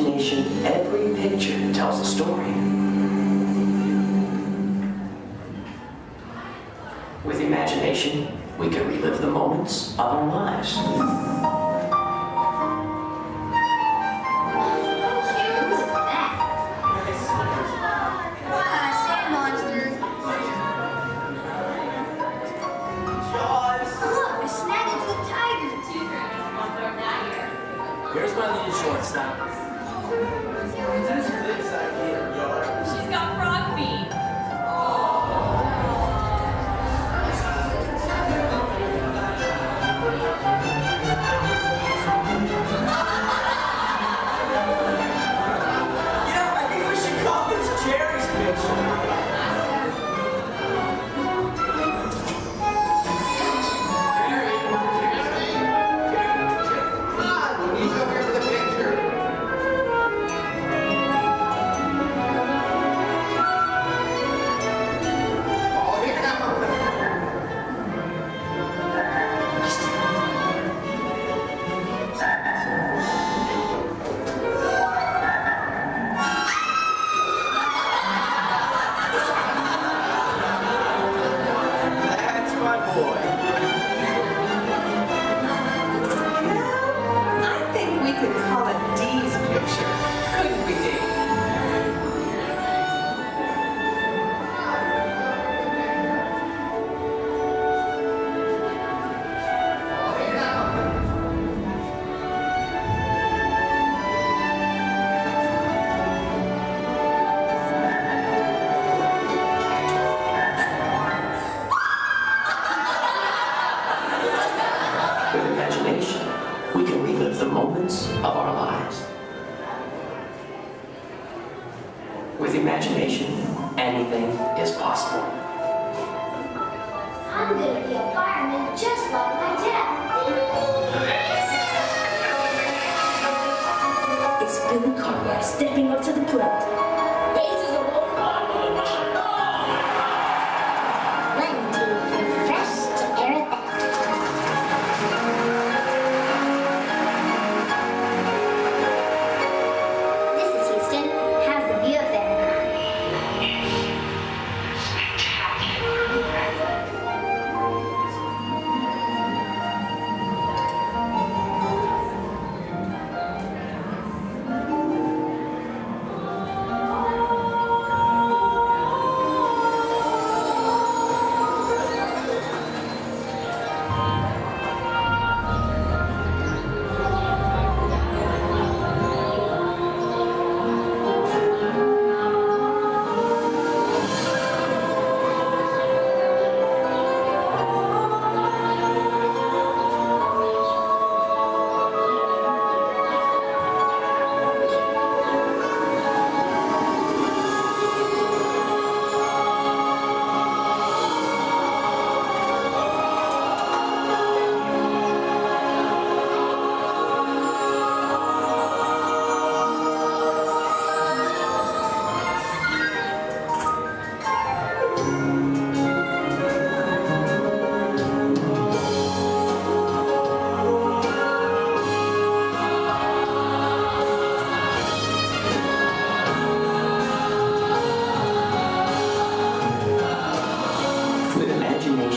imagination, every picture tells a story. With imagination, we can relive the moments of our lives. Here's my little shortstop. She's got frog feet. You know, I think we should call this Jerry's picture. With imagination, we can relive the moments of our lives. With imagination, anything is possible. I'm gonna be a fireman just like my dad. It's Billy Cartwright stepping up to the plate. Bases are loaded. One, two, three, fresh to air it back. This is Houston. How's the view up there?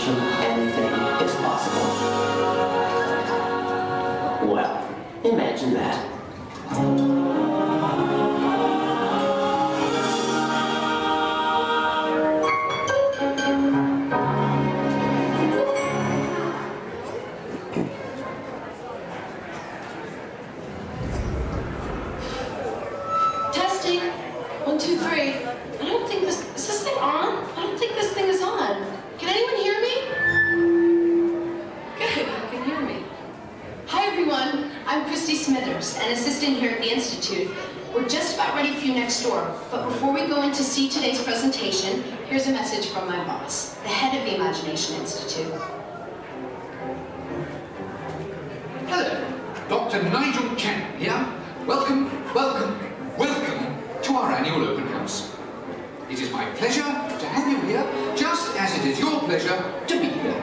Anything is possible. Well, imagine that. Testing. 1, 2, 3. I don't think this. Is this thing on? I don't think this thing is on. Can anyone hear me? Good, you can hear me. Hi everyone, I'm Christy Smithers, an assistant here at the Institute. We're just about ready for you next door, but before we go in to see today's presentation, here's a message from my boss, the head of the Imagination Institute. Hello, Dr. Nigel Chen here. Welcome, welcome, welcome to our annual open house. It is my pleasure to have you here, just as it is your pleasure to be here.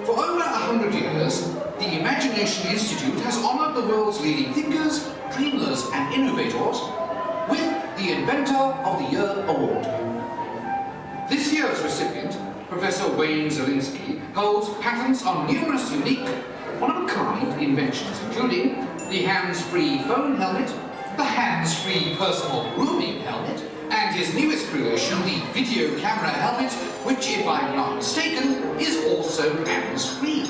For over 100 years, the Imagination Institute has honored the world's leading thinkers, dreamers, and innovators innovators with the Inventor of the Year Award. This year's recipient, Professor Wayne Zielinski, holds patents on numerous unique, one-of-a-kind inventions, including the hands-free phone helmet, the hands-free personal grooming helmet, and his newest creation, the video camera helmet, which, if I'm not mistaken, is also hands-free.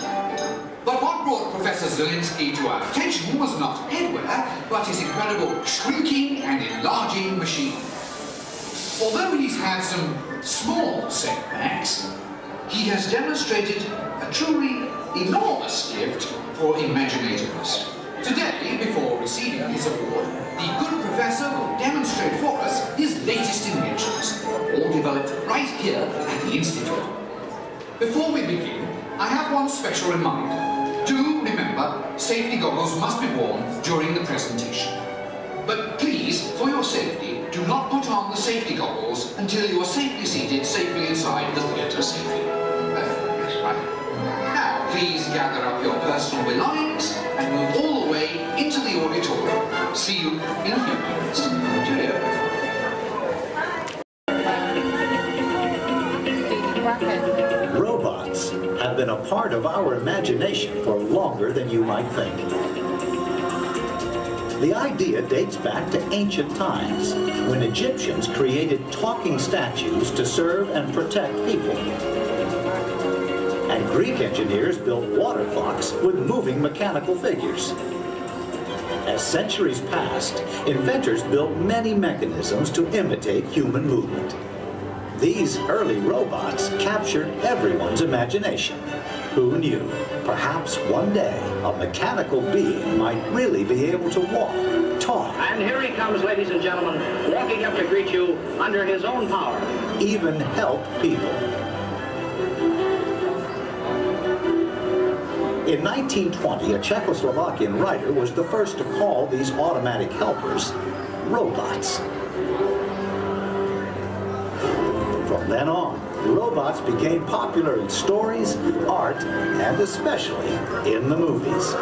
But what brought Professor Zielinski to our attention was not headwear, but his incredible shrinking and enlarging machine. Although he's had some small setbacks, he has demonstrated a truly enormous gift for imaginativeness. Today, before receiving his award, the good professor will demonstrate for us his latest inventions, all developed right here at the Institute. Before we begin, I have one special reminder. Do remember, safety goggles must be worn during the presentation. But please, for your safety, do not put on the safety goggles until you are safely seated safely inside the theatre safely. Yes, right. Now, please gather up your personal belongings and move all the way into the auditorium. See you in a few minutes. Cheerio. Robots have been a part of our imagination for longer than you might think. The idea dates back to ancient times, when Egyptians created talking statues to serve and protect people. And Greek engineers built water clocks with moving mechanical figures. As centuries passed, inventors built many mechanisms to imitate human movement. These early robots captured everyone's imagination. Who knew? Perhaps one day a mechanical being might really be able to walk, talk, and here he comes, ladies and gentlemen, walking up to greet you under his own power. Even help people. In 1920, a Czechoslovakian writer was the first to call these automatic helpers robots. From then on, robots became popular in stories, art, and especially in the movies.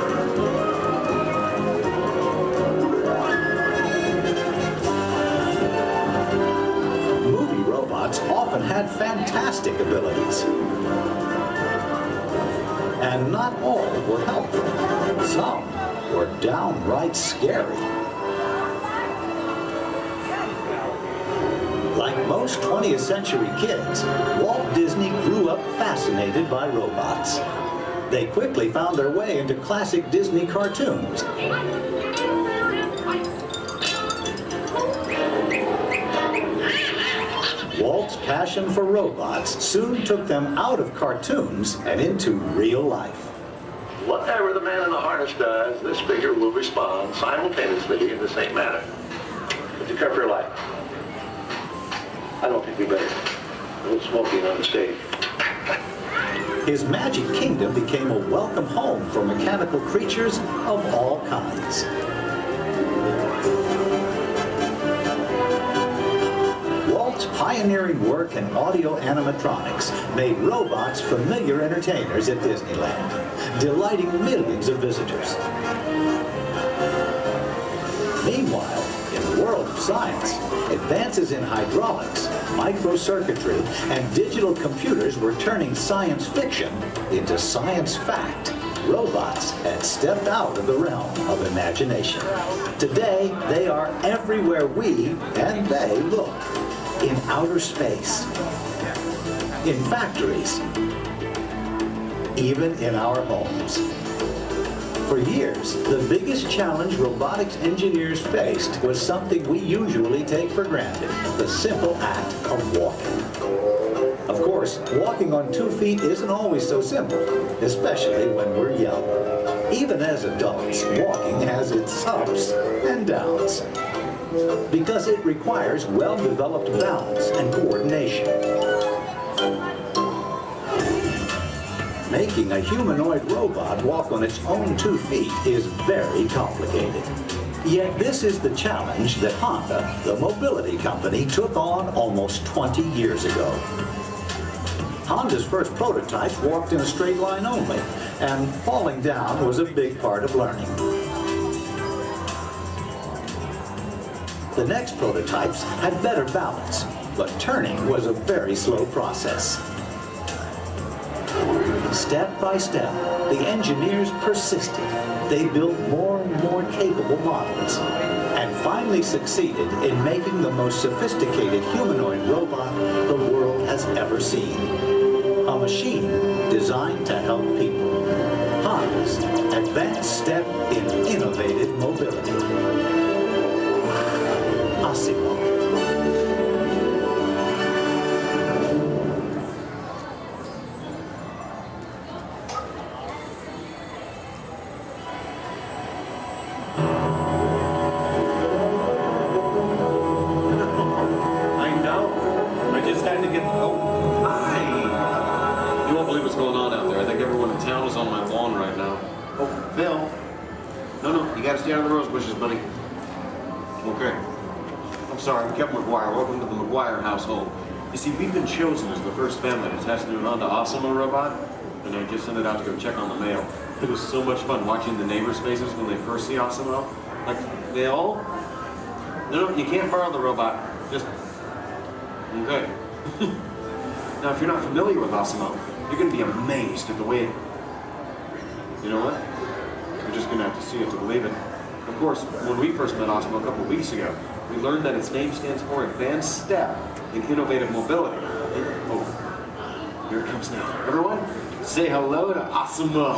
Movie robots often had fantastic abilities. And not all were helpful. Some were downright scary. Like most 20th century kids, Walt Disney grew up fascinated by robots. They quickly found their way into classic Disney cartoons. Walt's passion for robots soon took them out of cartoons and into real life. Whatever the man in the harness does, this figure will respond simultaneously in the same manner. Would you care for your life? I don't think we better. A little smoking on the stage. His magic kingdom became a welcome home for mechanical creatures of all kinds. Walt's pioneering work in audio animatronics made robots familiar entertainers at Disneyland, delighting millions of visitors. Meanwhile, in the world of science, advances in hydraulics, microcircuitry, and digital computers were turning science fiction into science fact. Robots had stepped out of the realm of imagination. Today, they are everywhere we and they look. In outer space, in factories, even in our homes. For years, the biggest challenge robotics engineers faced was something we usually take for granted, the simple act of walking. Of course, walking on 2 feet isn't always so simple, especially when we're young. Even as adults, walking has its ups and downs, because it requires well-developed balance and coordination. Making a humanoid robot walk on its own 2 feet is very complicated. Yet this is the challenge that Honda, the mobility company, took on almost 20 years ago. Honda's first prototypes walked in a straight line only, and falling down was a big part of learning. The next prototypes had better balance, but turning was a very slow process. Step by step, the engineers persisted. They built more and more capable models, and finally succeeded in making the most sophisticated humanoid robot the world has ever seen. A machine designed to help people. Han's advanced step in innovative mobility. Asimo. Stay out of the rose bushes, buddy. Okay. I'm sorry, I'm Captain McGuire. Welcome to the McGuire household. You see, we've been chosen as the first family to test new Honda Asimo robot, and I just sent it out to go check on the mail. It was so much fun watching the neighbors' faces when they first see Asimo. Like, they all... No, you can't borrow the robot. Just... Okay. Now, if you're not familiar with Asimo, you're going to be amazed at the way it... You know what? You're just going to have to see it to believe it. Of course, when we first met Asimo a couple of weeks ago, we learned that its name stands for Advanced Step in Innovative Mobility. Oh, here it comes now. Everyone, say hello to Asimo.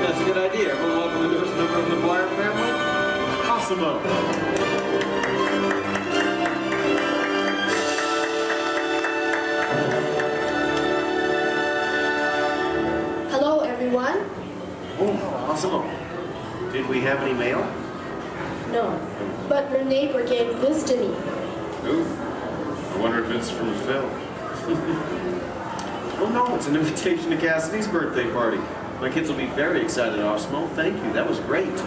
That's a good idea. Everyone welcome the newest member of the McGuire family, Asimo. Oh, Asimo. Did we have any mail? No, but your neighbor gave this to me. Ooh, I wonder if it's from Phil. Oh no, it's an invitation to Cassidy's birthday party. My kids will be very excited, Asimo. Thank you, that was great.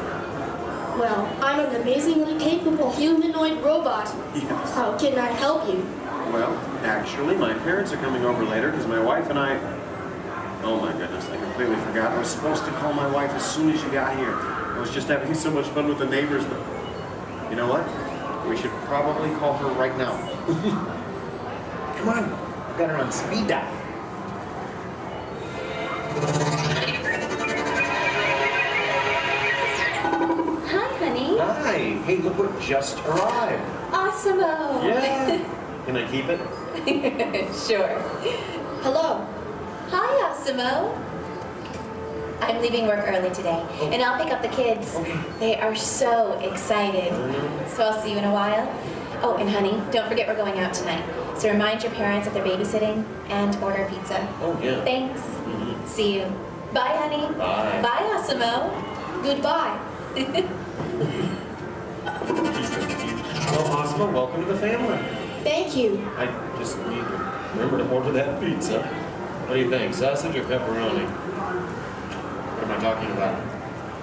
Well, I'm an amazingly capable humanoid robot. Yes. How can I help you? Well, actually, my parents are coming over later because my wife and I... Oh my goodness, I completely forgot. I was supposed to call my wife as soon as you got here. I was just having so much fun with the neighbors. But you know what? We should probably call her right now. Come on, I've got her on speed dial. Hi, honey. Hi. Hey, look what just arrived. Awesome-o. Yeah. Can I keep it? Sure. Hello. Hi, Asimo. I'm leaving work early today, and I'll pick up the kids. Okay. They are so excited. So I'll see you in a while. Oh, and honey, don't forget we're going out tonight. So remind your parents that they're babysitting and order pizza. Oh, yeah. Thanks. See you. Bye, honey. Bye. Bye, Asimo. Goodbye. Well, Asimo, welcome to the family. Thank you. I just need to remember to order that pizza. What do you think, sausage or pepperoni? What am I talking about?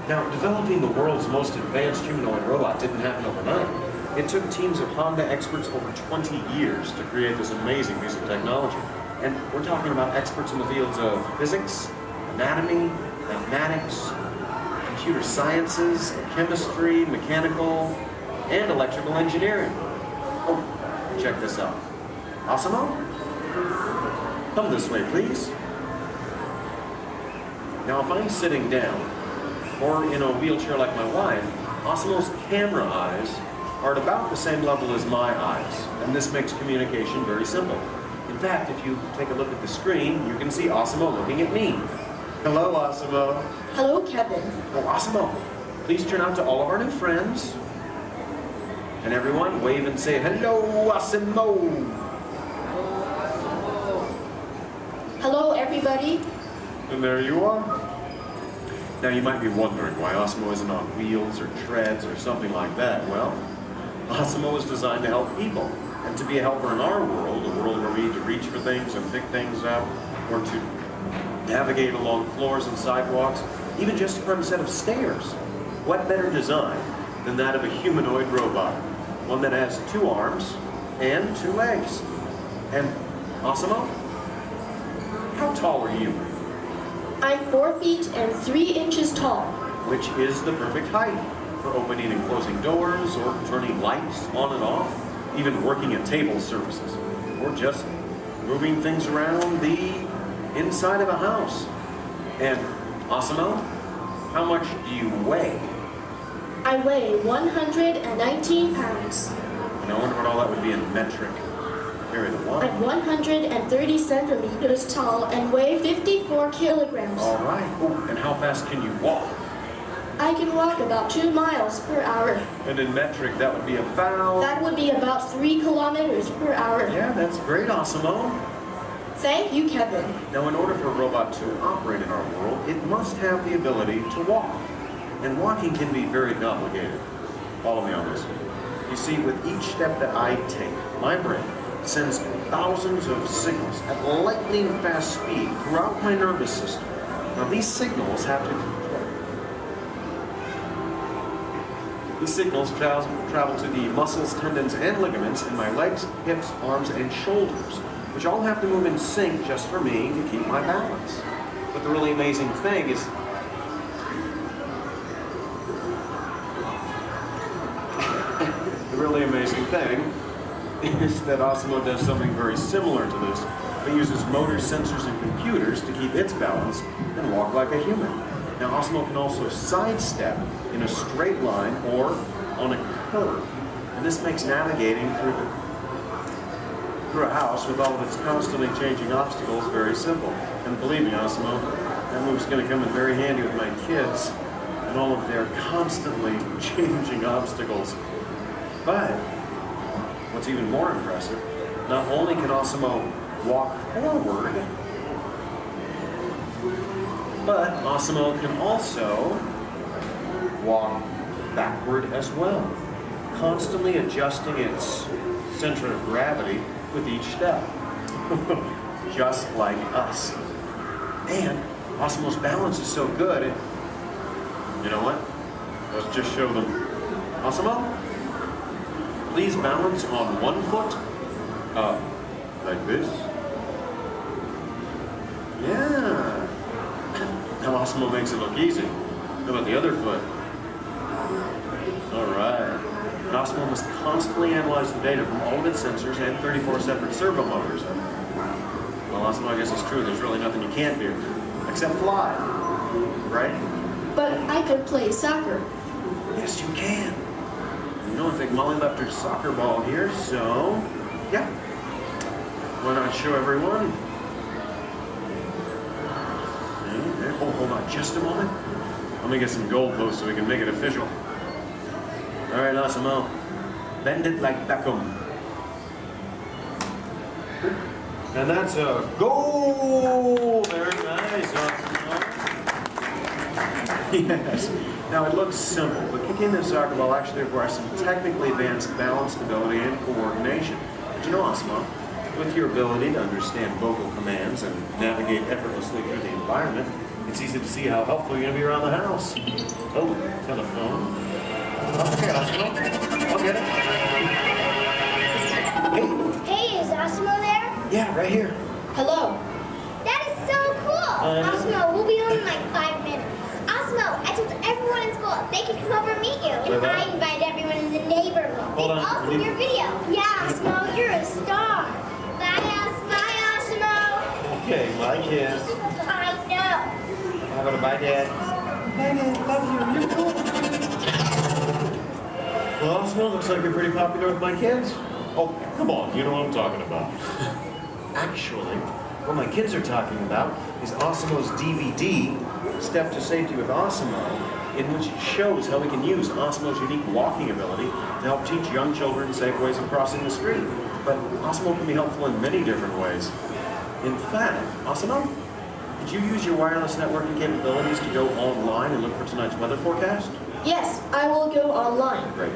Now, developing the world's most advanced humanoid robot didn't happen overnight. It took teams of Honda experts over 20 years to create this amazing piece of technology. And we're talking about experts in the fields of physics, anatomy, mathematics, computer sciences, chemistry, mechanical, and electrical engineering. Oh, check this out. Asimo? Come this way, please. Now, if I'm sitting down, or in a wheelchair like my wife, Asimo's camera eyes are at about the same level as my eyes, and this makes communication very simple. In fact, if you take a look at the screen, you can see Asimo looking at me. Hello, Asimo. Hello, Kevin. Oh, Asimo, please turn out to all of our new friends. And everyone, wave and say, hello, Asimo. Hello, everybody. And there you are. Now, you might be wondering why Asimo isn't on wheels or treads or something like that. Well, Asimo is designed to help people. And to be a helper in our world, a world where we need to reach for things and pick things up, or to navigate along floors and sidewalks, even just to climb a set of stairs, what better design than that of a humanoid robot? One that has 2 arms and 2 legs. And Asimo, How tall are you? I'm 4 feet and 3 inches tall. Which is the perfect height for opening and closing doors, or turning lights on and off, even working at table surfaces, or just moving things around the inside of a house. And Asano, how much do you weigh? I weigh 119 pounds. And I wonder what all that would be in metric. Carry the one. I'm 130 centimeters tall and weigh 54 kilograms. All right. Ooh, and how fast can you walk? I can walk about 2 miles per hour. And in metric, that would be about... That would be about 3 kilometers per hour. Yeah, that's great, Asamo. Thank you, Kevin. Now, in order for a robot to operate in our world, it must have the ability to walk. And walking can be very complicated. Follow me on this. You see, with each step that I take, my brain sends thousands of signals at lightning fast speed throughout my nervous system. Now, these signals travel to the muscles, tendons, and ligaments in my legs, hips, arms, and shoulders, which all have to move in sync just for me to keep my balance. But the really amazing thing is that Asamo does something very similar to this. It uses motor sensors and computers to keep its balance and walk like a human. Now, Asamo can also sidestep in a straight line or on a curve. And this makes navigating through a house with all of its constantly changing obstacles very simple. And believe me, Asamo, that move's going to come in very handy with my kids and all of their constantly changing obstacles. But what's even more impressive, not only can Asamo walk forward, but Asamo can also walk backward as well, constantly adjusting its center of gravity with each step, just like us. And Asamo's balance is so good, you know what? Let's just show them. Asamo, please balance on one foot, like this. Yeah. Now Asamo makes it look easy. How about the other foot? All right. And Asamo must constantly analyze the data from all of its sensors and 34 separate servo motors. Well, Asamo, I guess it's true. There's really nothing you can't do, except fly, right? But I could play soccer. Yes, you can. You know, I think Molly left her soccer ball here, so yeah. Why not show everyone? Oh, hold on just a moment. Let me get some goalposts so we can make it official. All right, Asamo, bend it like Beckham. And that's a goal. Very nice, Asamo. Yes. Now, it looks simple, but kicking the soccer ball actually requires some technically advanced balance, stability, and coordination. But you know, Asamo, with your ability to understand vocal commands and navigate effortlessly through the environment, it's easy to see how helpful you're going to be around the house. Oh, telephone. Okay, Asamo. I'll get it. Hey. Hey, is Asamo there? Yeah, right here. Hello. That is so cool. Asamo, we'll be home in like 5 minutes. Asamo, I told everyone in school they can come over and meet you. And I invited everyone in the neighborhood. They all see your video. Yeah, Asamo, you're a star. Bye, Asamo. Okay, bye, kids. I know. How about a bye, Dad? Bye, Dad. Love you. You're cool. Well, Asamo, looks like you're pretty popular with my kids. Oh, come on. You know what I'm talking about. Actually, what my kids are talking about is Asamo's DVD, Step to Safety with Asamo, in which it shows how we can use Asamo's unique walking ability to help teach young children safe ways of crossing the street. But Asamo can be helpful in many different ways. In fact, Asamo, did you use your wireless networking capabilities to go online and look for tonight's weather forecast? Yes, I will go online. Great.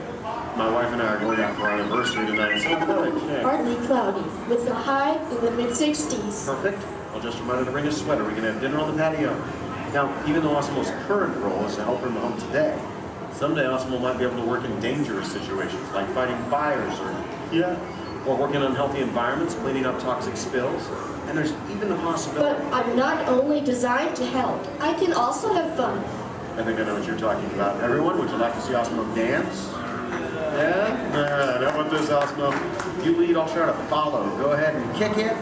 My wife and I are going out for our anniversary tonight, so good. Yeah. Partly cloudy, with a high in the mid-60s. Perfect. I'll just remind her to bring a sweater. We can have dinner on the patio. Now, even though Asamo's current role is to help her in the home today, someday Asamo might be able to work in dangerous situations, like fighting fires or working in unhealthy environments, cleaning up toxic spills. And there's even the possibility... But I'm not only designed to help. I can also have fun. I think I know what you're talking about. Everyone, would you like to see Osmo dance? Yeah? All right, how about this, Osmo? You lead, I'll try to follow. Go ahead and kick it.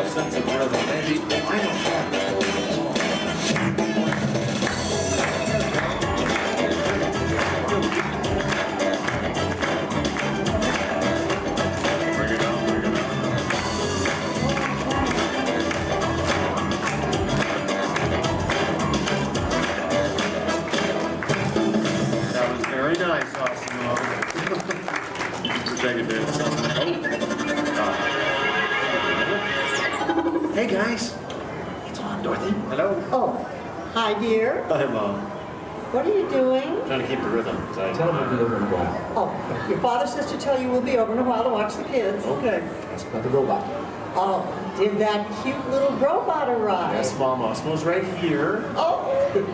Sense of rhythm, maybe. I don't have it. Bring it down, bring it down. That was very nice, Osmo. We're taking this. Hey guys. It's on, Dorothy. Hello. Oh, hi dear. Hi, Mom. What are you doing? Trying to keep the rhythm. Tell them we'll be over in a while. Oh, your father says to tell you we'll be over in a while to watch the kids. Okay. That's about the robot. Oh, did that cute little robot arrive? Yes, Mom. Osmo's right here. Oh, good.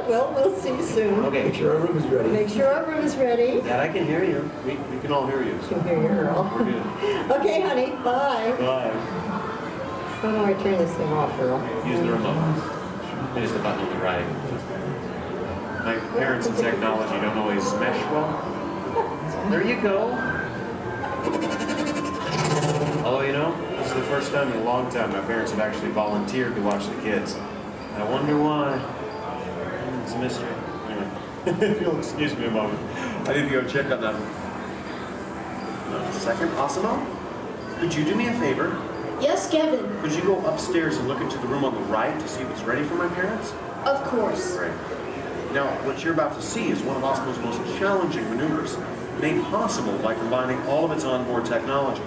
Well, we'll see you soon. Okay. Make sure our room is ready. Make sure our room is ready. Dad, I can hear you. We can all hear you. I can hear you, Earl. We're good. Okay, honey. Bye. Bye. How do I turn this thing off, Earl? Use the remote. Use the button on the right. My parents and technology don't always mesh well. There you go. Oh, you know, this is the first time in a long time my parents have actually volunteered to watch the kids. I wonder why. It's a mystery. Anyway, if you'll excuse me a moment, I need to go check on that. Second, Osmo, could you do me a favor? Yes, Kevin. Could you go upstairs and look into the room on the right to see if it's ready for my parents? Of course. Great. Now, what you're about to see is one of Osmo's most challenging maneuvers, made possible by combining all of its onboard technology.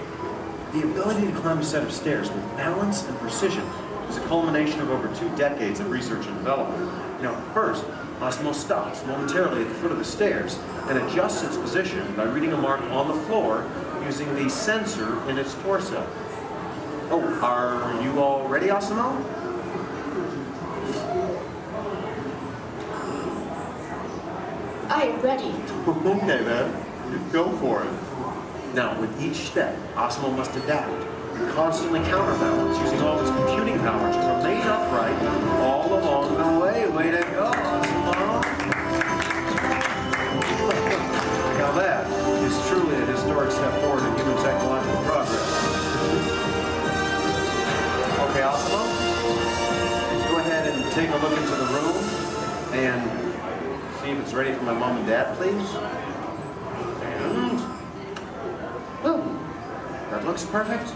The ability to climb a set of stairs with balance and precision is a culmination of over 2 decades of research and development. Now, first, Osmo stops momentarily at the foot of the stairs and adjusts its position by reading a mark on the floor using the sensor in its torso. Oh, are you all ready, Osmo? I am ready. Okay then, go for it. Now, with each step, Osmo must adapt and constantly counterbalance using all its computing power to remain upright all along the way. Way to go, Osmo! Now that is truly a historic step forward in human technological progress. Okay, Osmo, go ahead and take a look into the room and see if it's ready for my mom and dad, please. And, oh, that looks perfect.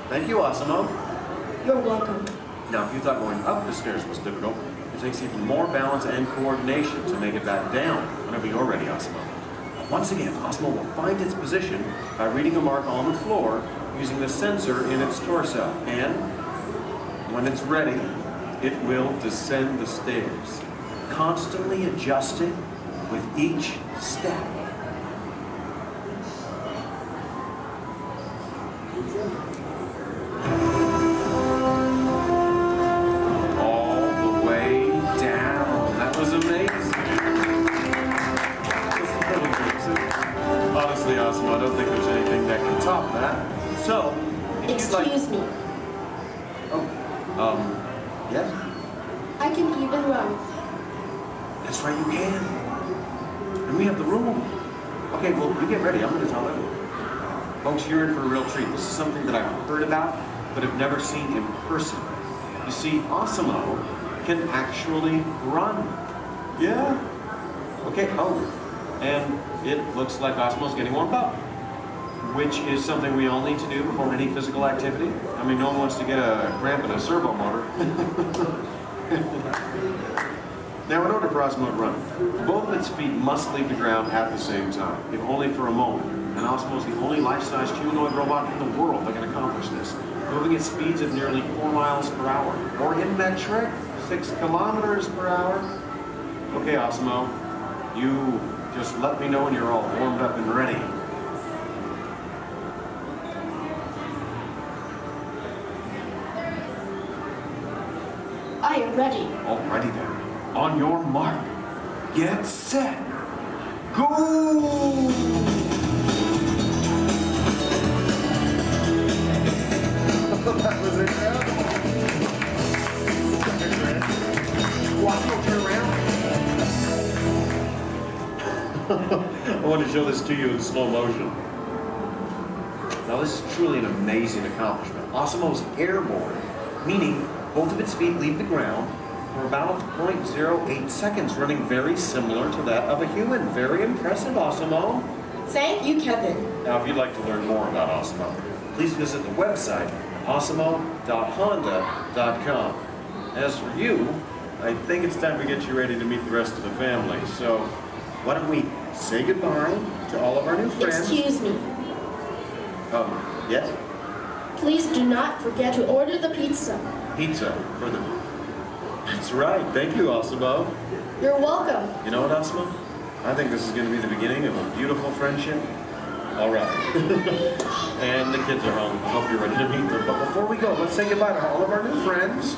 Thank you, Osmo. You're welcome. Now, if you thought going up the stairs was difficult, it takes even more balance and coordination to make it back down whenever you're ready, Osmo. Once again, Osmo will find its position by reading a mark on the floor using the sensor in its torso. And when it's ready, it will descend the stairs, constantly adjusting with each step. All the way down. That was amazing. Honestly, Osmo, I don't think there's anything that can top that. So, Excuse me. Yes? I can even run. That's right, you can. And we have the room. Okay, well, you get ready. I'm going to tell everyone. Folks, you're in for a real treat. This is something that I've heard about, but have never seen in person. You see, Osmo can actually run. Yeah. Okay, oh, and it looks like Osmo's getting warmed up, which is something we all need to do before any physical activity. I mean, no one wants to get a cramp in a servo motor. Now, in order for Osmo to run, both of its feet must leave the ground at the same time, if only for a moment. And Osmo is the only life-size humanoid robot in the world that can accomplish this, moving at speeds of nearly 4 miles per hour, or in metric, 6 kilometers per hour. Okay, Osmo, you just let me know when you're all warmed up and ready. I am ready. Alrighty then. On your mark, get set, go! That was it, turn around. I want to show this to you in slow motion. Now this is truly an amazing accomplishment. Osimo's airborne, meaning both of its feet leave the ground for about 0.08 seconds, running very similar to that of a human. Very impressive, Osimo. Thank you, Kevin. Now if you'd like to learn more about Osimo, please visit the website osimo.honda.com. As for you, I think it's time to get you ready to meet the rest of the family. So why don't we say goodbye to all of our new friends? Excuse me. Yes? Please do not forget to order the pizza. Pizza for the... That's right. Thank you, Osimo. You're welcome. You know what, Osimo? I think this is going to be the beginning of a beautiful friendship. All right. And the kids are home. I hope you're ready to meet them. But before we go, let's say goodbye to all of our new friends.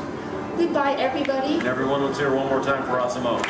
Goodbye, everybody. And everyone, let's hear one more time for Osimo.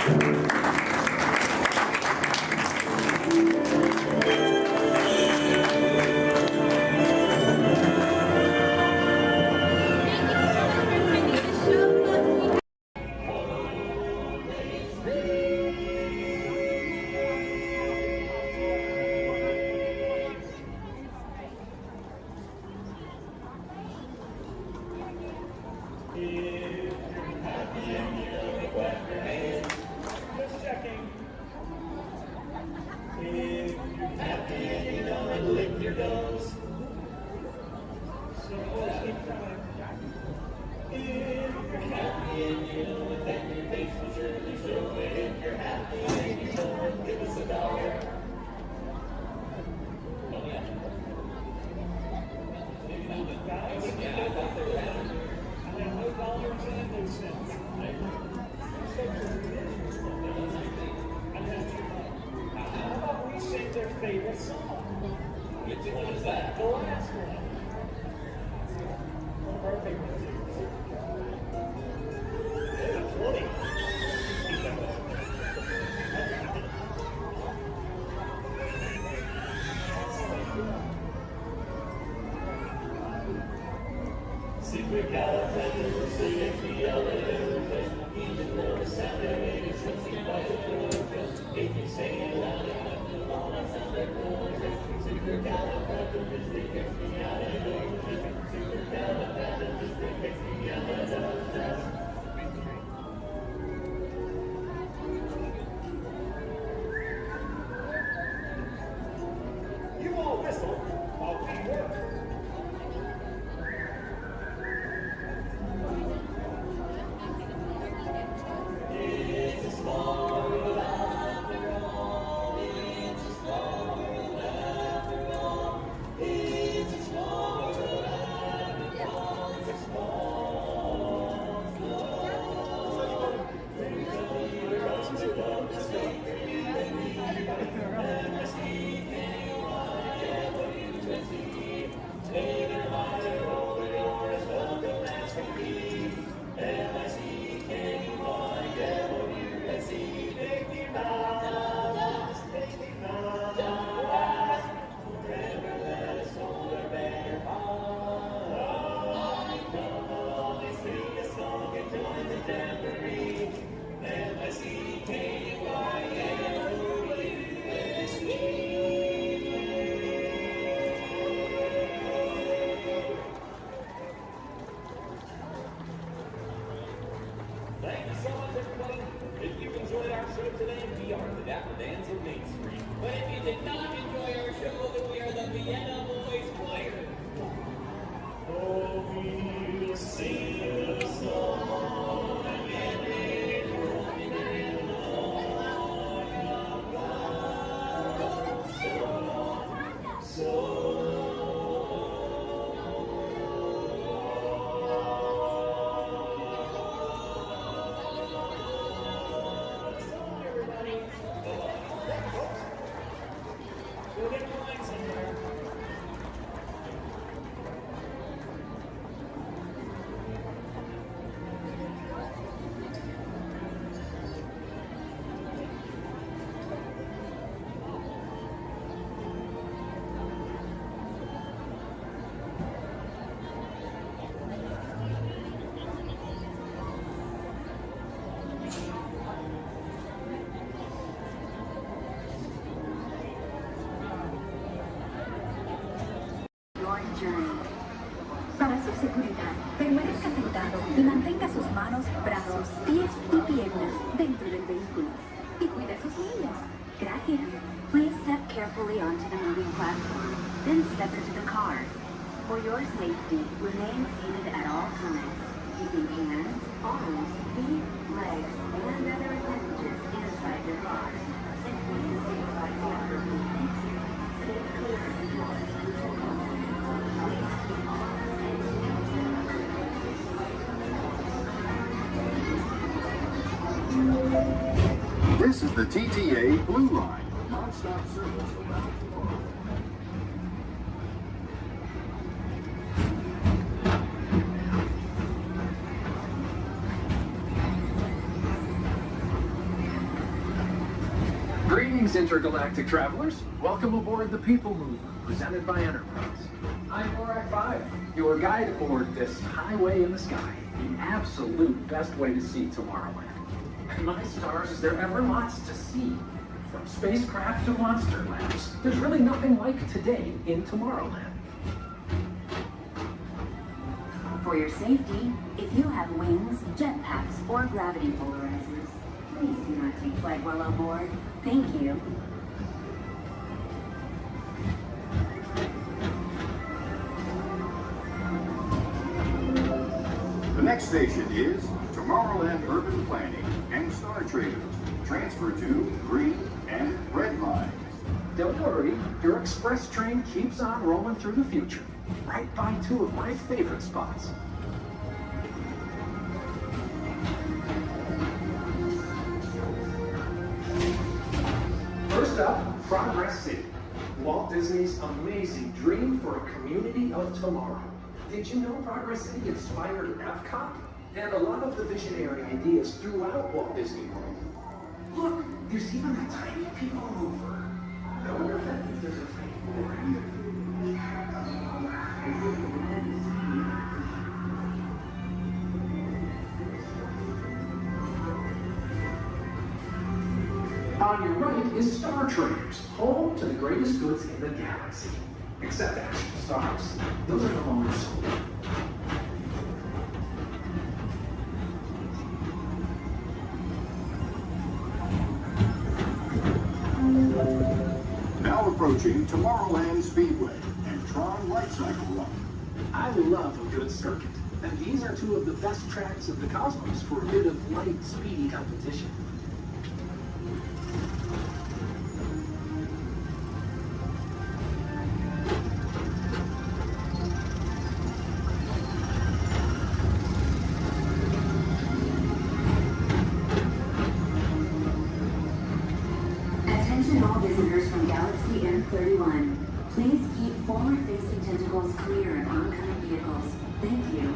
Mantenga sus manos, brazos, pies y piernas dentro del vehículo. Y cuide a sus niños. Gracias. Please step carefully onto the moving platform. Then step into the car. For your safety, remain seated at all times, keeping hands, arms, feet, legs, and other appendages inside your car. And please stay by the other movement. Stay clear of the doors until coming. Please keep all This is the TTA Blue Line, non-stop service around tomorrow. Greetings, intergalactic travelers. Welcome aboard the People Mover, presented by Enterprise. I'm Borak 5, your guide aboard this highway in the sky, the absolute best way to see Tomorrowland. And my stars, is there ever lots to see? From spacecraft to monster labs, there's really nothing like today in Tomorrowland. For your safety, if you have wings, jetpacks, or gravity polarizers, please do not take flight while on board. Thank you. The next station is Tomorrowland Urban Planning and Star Traders. Transfer to green and red lines. Don't worry, your express train keeps on rolling through the future, right by two of my favorite spots. First up, Progress City, Walt Disney's amazing dream for a community of tomorrow. Did you know Progress City inspired Epcot and a lot of the visionary ideas throughout Walt Disney World? Look, there's even a tiny people mover. I wonder if there's a tiny mover here. On your right is Star Traders, home to the greatest goods in the galaxy. Except actual stars. Those are no longer sold. Now approaching Tomorrowland Speedway and Tron Light Cycle Run. I love a good circuit, and these are two of the best tracks of the cosmos for a bit of light, speedy competition. Attention all visitors from Galaxy M31. Please keep forward-facing tentacles clear of oncoming vehicles. Thank you.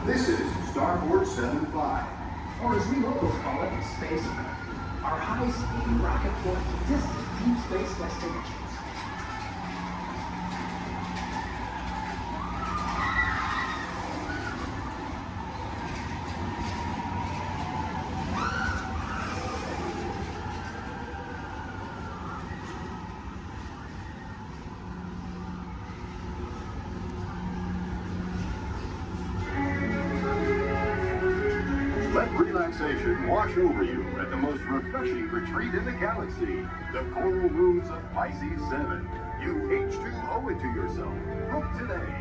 This is Starport 75. Or as we locals call it, Space Mountain. Our high-speed rocket port to distant deep space destinations. Let relaxation wash over you at the most refreshing retreat in the galaxy, the Coral Rooms of Pisces 7. You H2 owe it to yourself. Book today.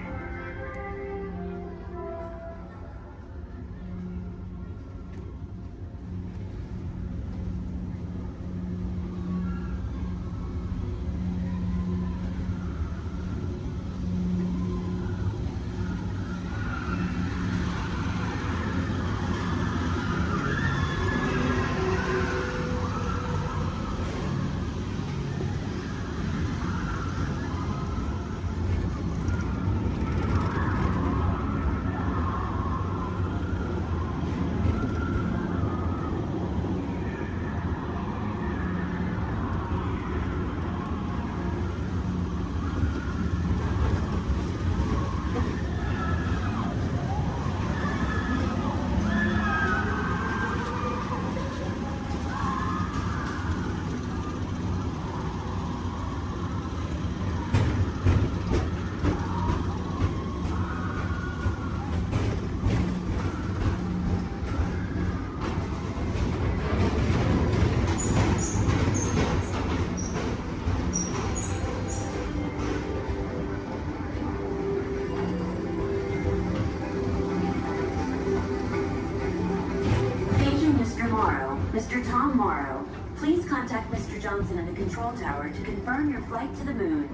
Tom Morrow. Please contact Mr. Johnson at the control tower to confirm your flight to the moon.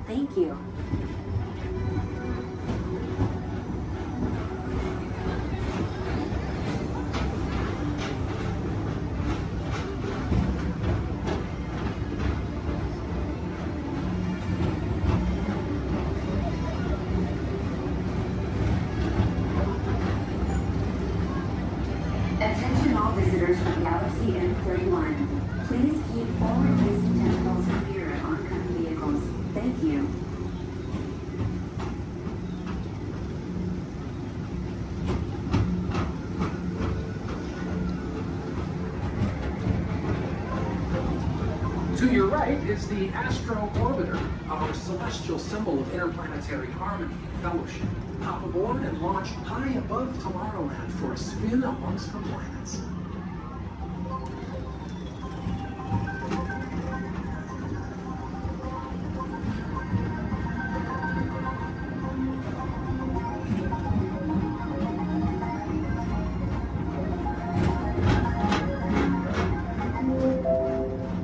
Thank you. Attention all visitors from Galaxy M31. Please keep forward-facing tentacles clear of oncoming vehicles. Thank you. To your right is the Astro Orbiter, our celestial symbol of interplanetary harmony and fellowship. Hop aboard and launch high above Tomorrowland for a spin amongst the planets.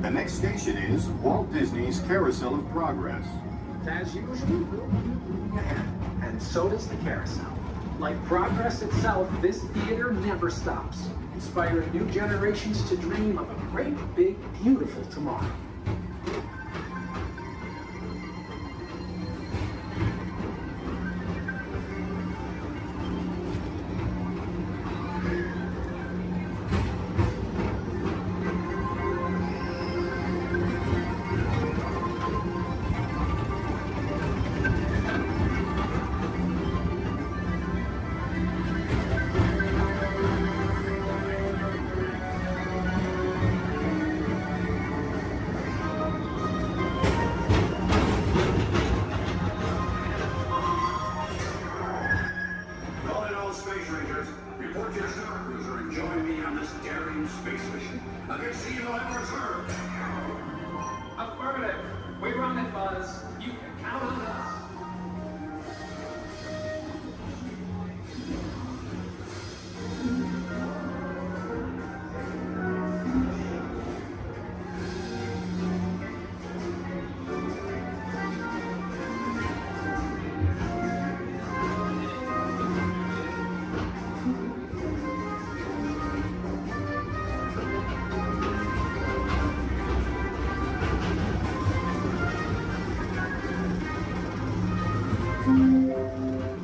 The next station is Walt Disney's Carousel of Progress. As usual, we'll be moving ahead, and so does the carousel. Like progress itself, this theater never stops, inspiring new generations to dream of a great, big, beautiful tomorrow. I can see you have returned. Affirmative. We run it, Buzz. You can count on us.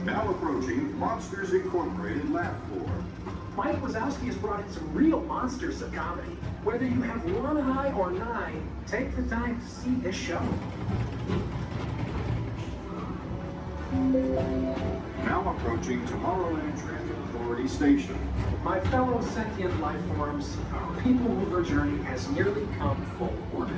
Now approaching Monsters Incorporated Lab Floor. Mike Wazowski has brought in some real monsters of comedy. Whether you have one eye or nine, take the time to see this show. Now approaching Tomorrowland Transit Authority Station. My fellow sentient life forms, our people mover journey has nearly come full orbit.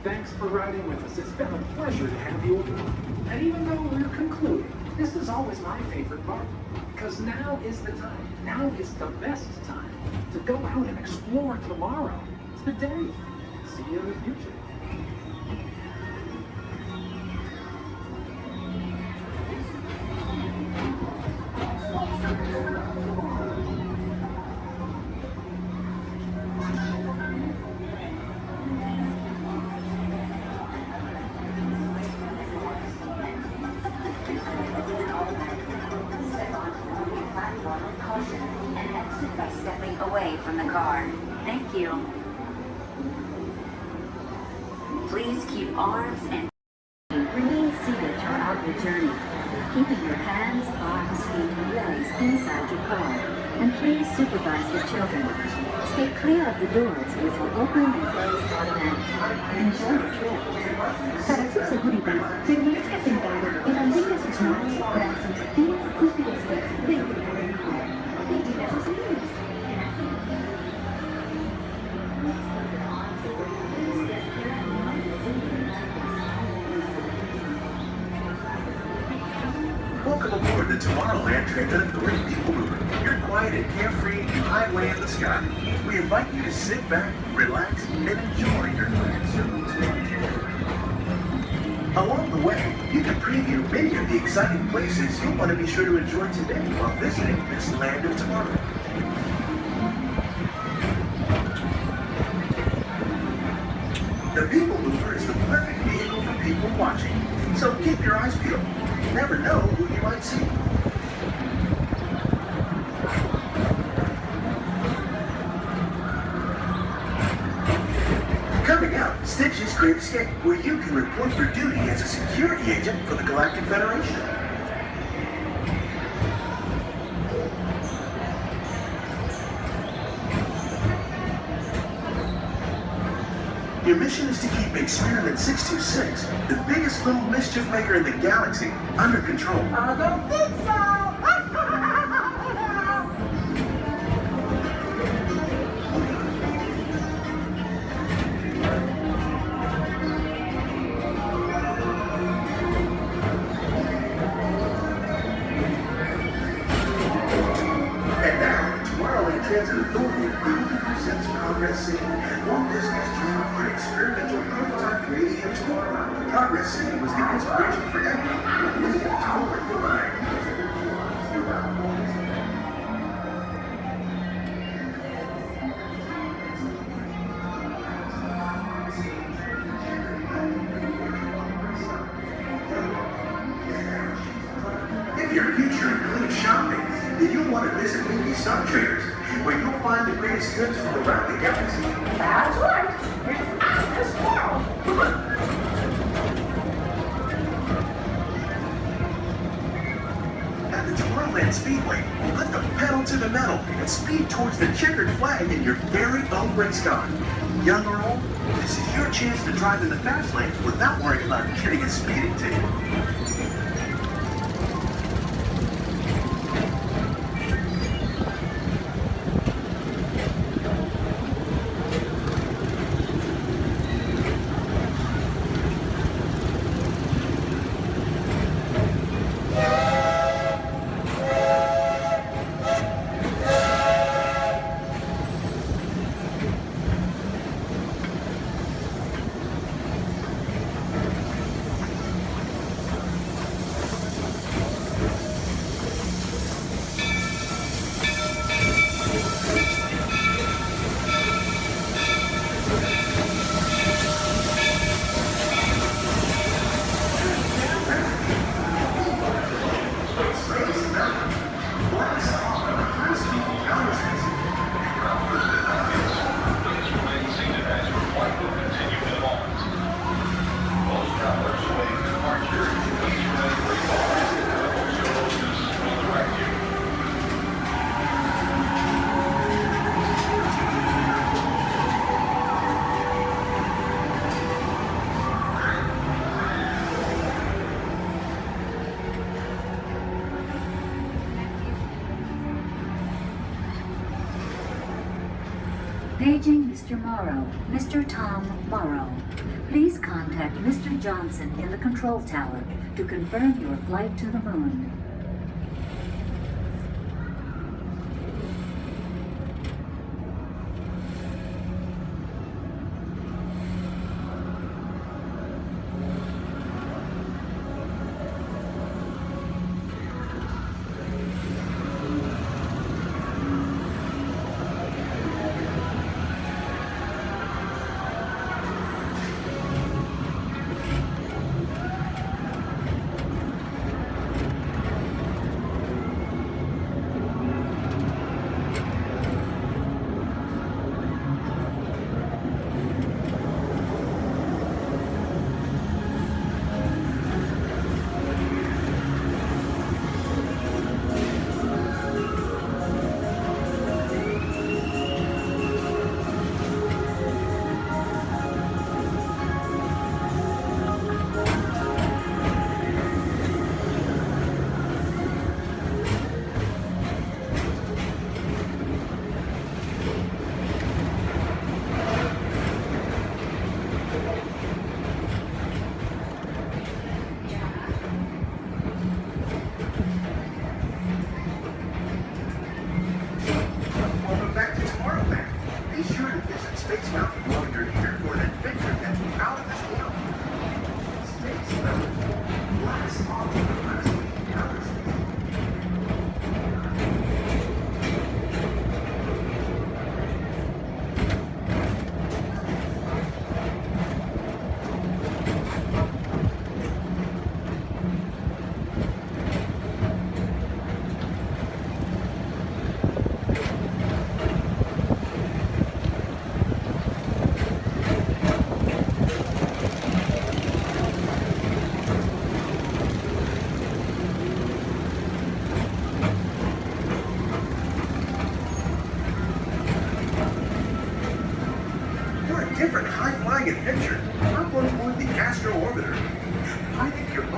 Thanks for riding with us. It's been a pleasure to have you aboard. And even though we're concluding, this is always my favorite part. Because now is the time. Now is the best time to go out and explore tomorrow. Today. See you in the future. And exit by stepping away from the car. Thank you. Please keep arms and remain seated throughout your journey, keeping your hands, arms, feet, and legs inside your car. And please supervise your children. Stay clear of the doors, which will open and close automatically. Enjoy the trip. Para su seguridad, permanezca sentado y mantenga sus manos, brazos, pies y pies dentro del car. Y tira sus niños. Welcome aboard the Tomorrowland Transit Authority People Mover, your quiet and carefree highway in the sky. We invite you to sit back, relax, and enjoy your planned circumstance. Along the way, you can preview many of the exciting places you'll want to be sure to enjoy today while visiting this land of tomorrow. So keep your eyes peeled. You never know who you might see. Coming up, Stitch's Great Escape, where you can report for duty as a security agent for the Galactic Federation. Your mission is to keep Experiment 626, the biggest little mischief maker in the galaxy, under control. I don't think so! And now, Tomorrowland Transit Authority proudly presents Progress City, Walt Disney's dream for experimental prototype creating of tomorrow. Progress City was the inspiration for everyone moving forward in life. If your future includes shopping, then you'll want to visit Movie Stock Traders, where you'll find the greatest goods from around the galaxy. That's right! It's out as well! At the Tomorrowland Speedway, put the pedal to the metal and speed towards the checkered flag in your very own race car. Young or old, this is your chance to drive in the fast lane without worrying about getting a speeding ticket. Paging Mr. Morrow, Mr. Tom Morrow. Please contact Mr. Johnson in the control tower to confirm your flight to the moon.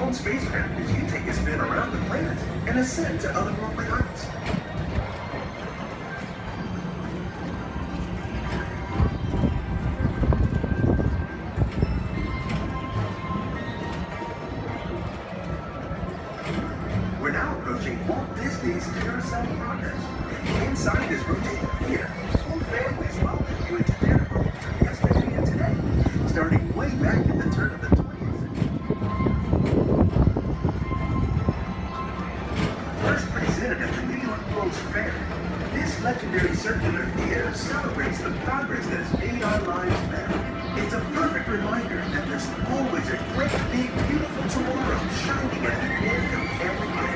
own spacecraft as you take a spin around the planet and ascend to otherworldly heights. We're now approaching Walt Disney's Carousel of Progress. Inside this rotating theater, whole families welcome you into their home from yesterday and today, starting way back at the turn of the 20th century. First presented at the New York World's Fair, this legendary circular theater celebrates the progress that has made our lives better. It's a perfect reminder that there's always a great, big, beautiful tomorrow shining at the end of every day.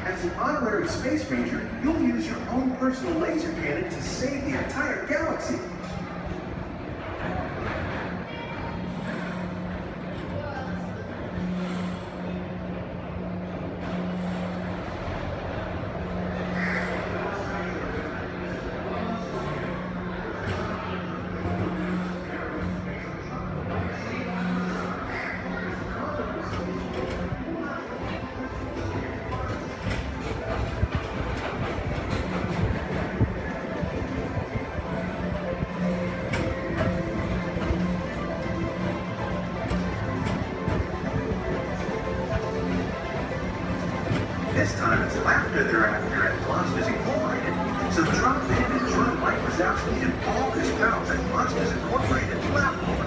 As an honorary space ranger, you'll use your own personal laser cannon to save the entire galaxy. This time it's laughter they're after at Monsters Incorporated. So drop in and join Mike Wazowski and all his pals at Monsters Incorporated to laugh more.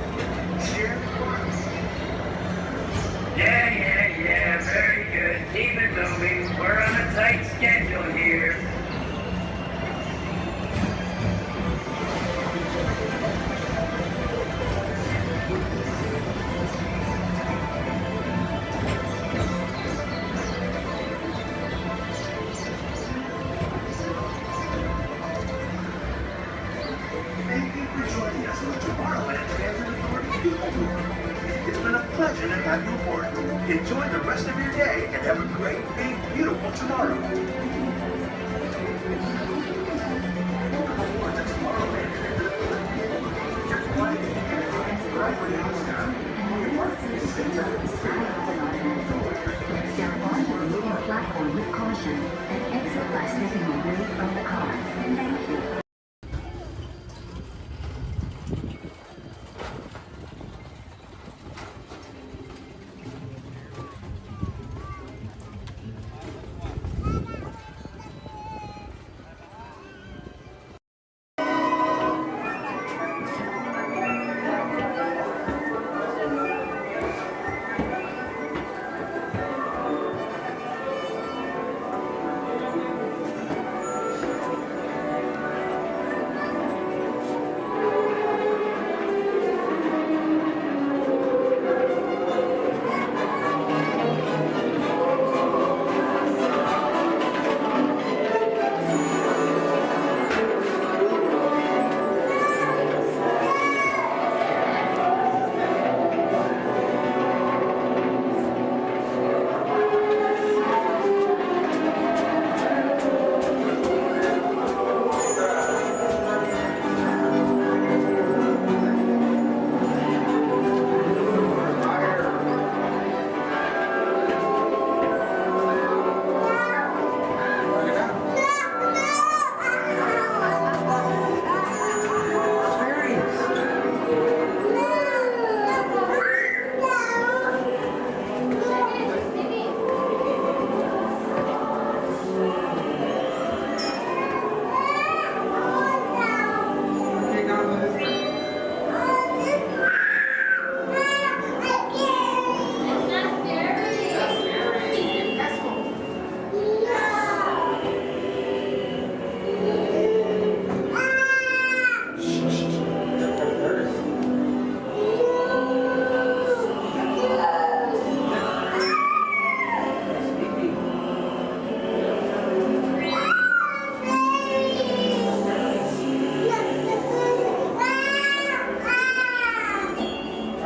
Share fun. Yeah, very good. Keep it moving. We're on a tight schedule here. Thank you for joining us on the Tomorrowland Transit Authority People Tour. It's been a pleasure to have you aboard. Enjoy the rest of your day and have a great, big, beautiful tomorrow. Welcome aboard the Tomorrowland Transit Authority. Your flight is right now. Step onto the moving platform with caution and exit by stepping away from the car. Thank you.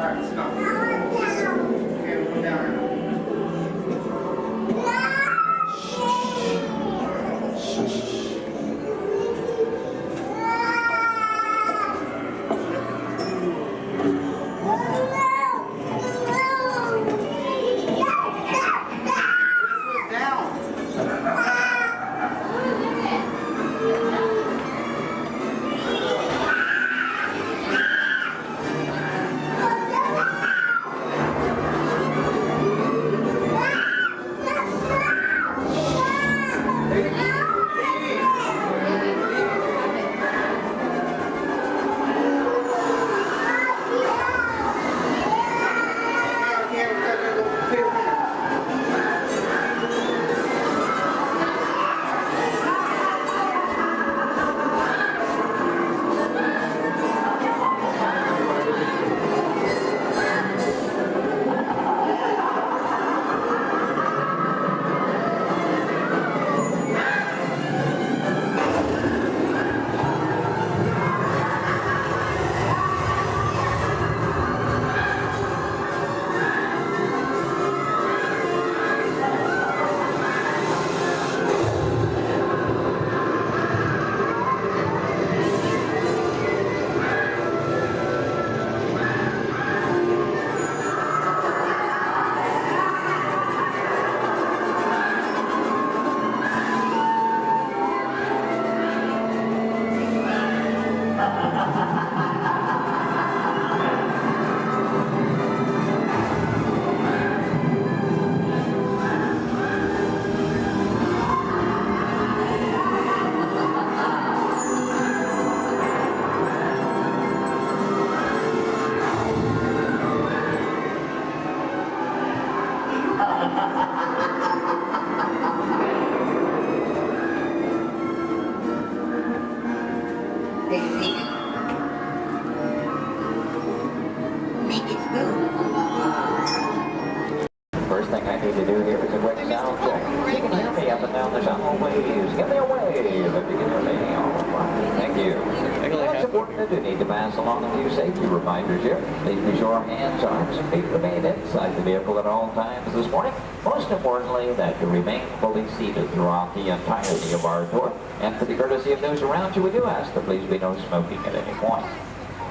right, let's go. Okay, we'll go down. First thing I need to do here is a quick sound check. You can hear me up and down the shuttle waves. Give me a wave if you can hear me. All right. Thank you. It's important that you need to pass along a few safety reminders here. Please be sure hands, arms, and feet remain inside the vehicle at all times this morning. Most importantly, that you remain fully seated throughout the entirety of our tour. And for the courtesy of those around you, we do ask that please be no smoking at any point.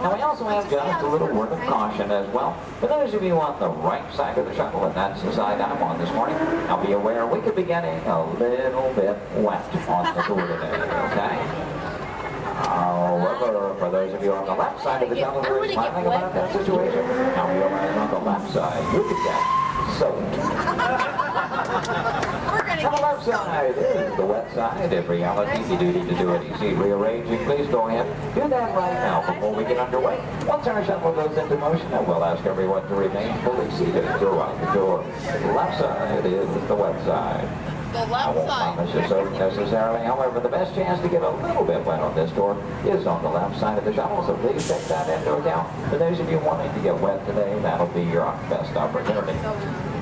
Now we also have just a little word of caution as well. For those of you on the right side of the shuttle, and that's the side I'm on this morning, now be aware we could be getting a little bit wet on the tour today, okay? However, for those of you on the left side of the shuttle who are smiling about that situation, now realize on the left side you could get soaked. On the left side is the wet side. In reality, you do need to do any seat rearranging. Please go ahead. Do that right now before we get underway. Once our shuttle goes into motion, I will ask everyone to remain fully seated throughout the tour. The left side is the wet side. The left I won't promise you so necessarily. However, the best chance to get a little bit wet on this tour is on the left side of the shuttle, so please take that into account. For those of you wanting to get wet today, that'll be your best opportunity.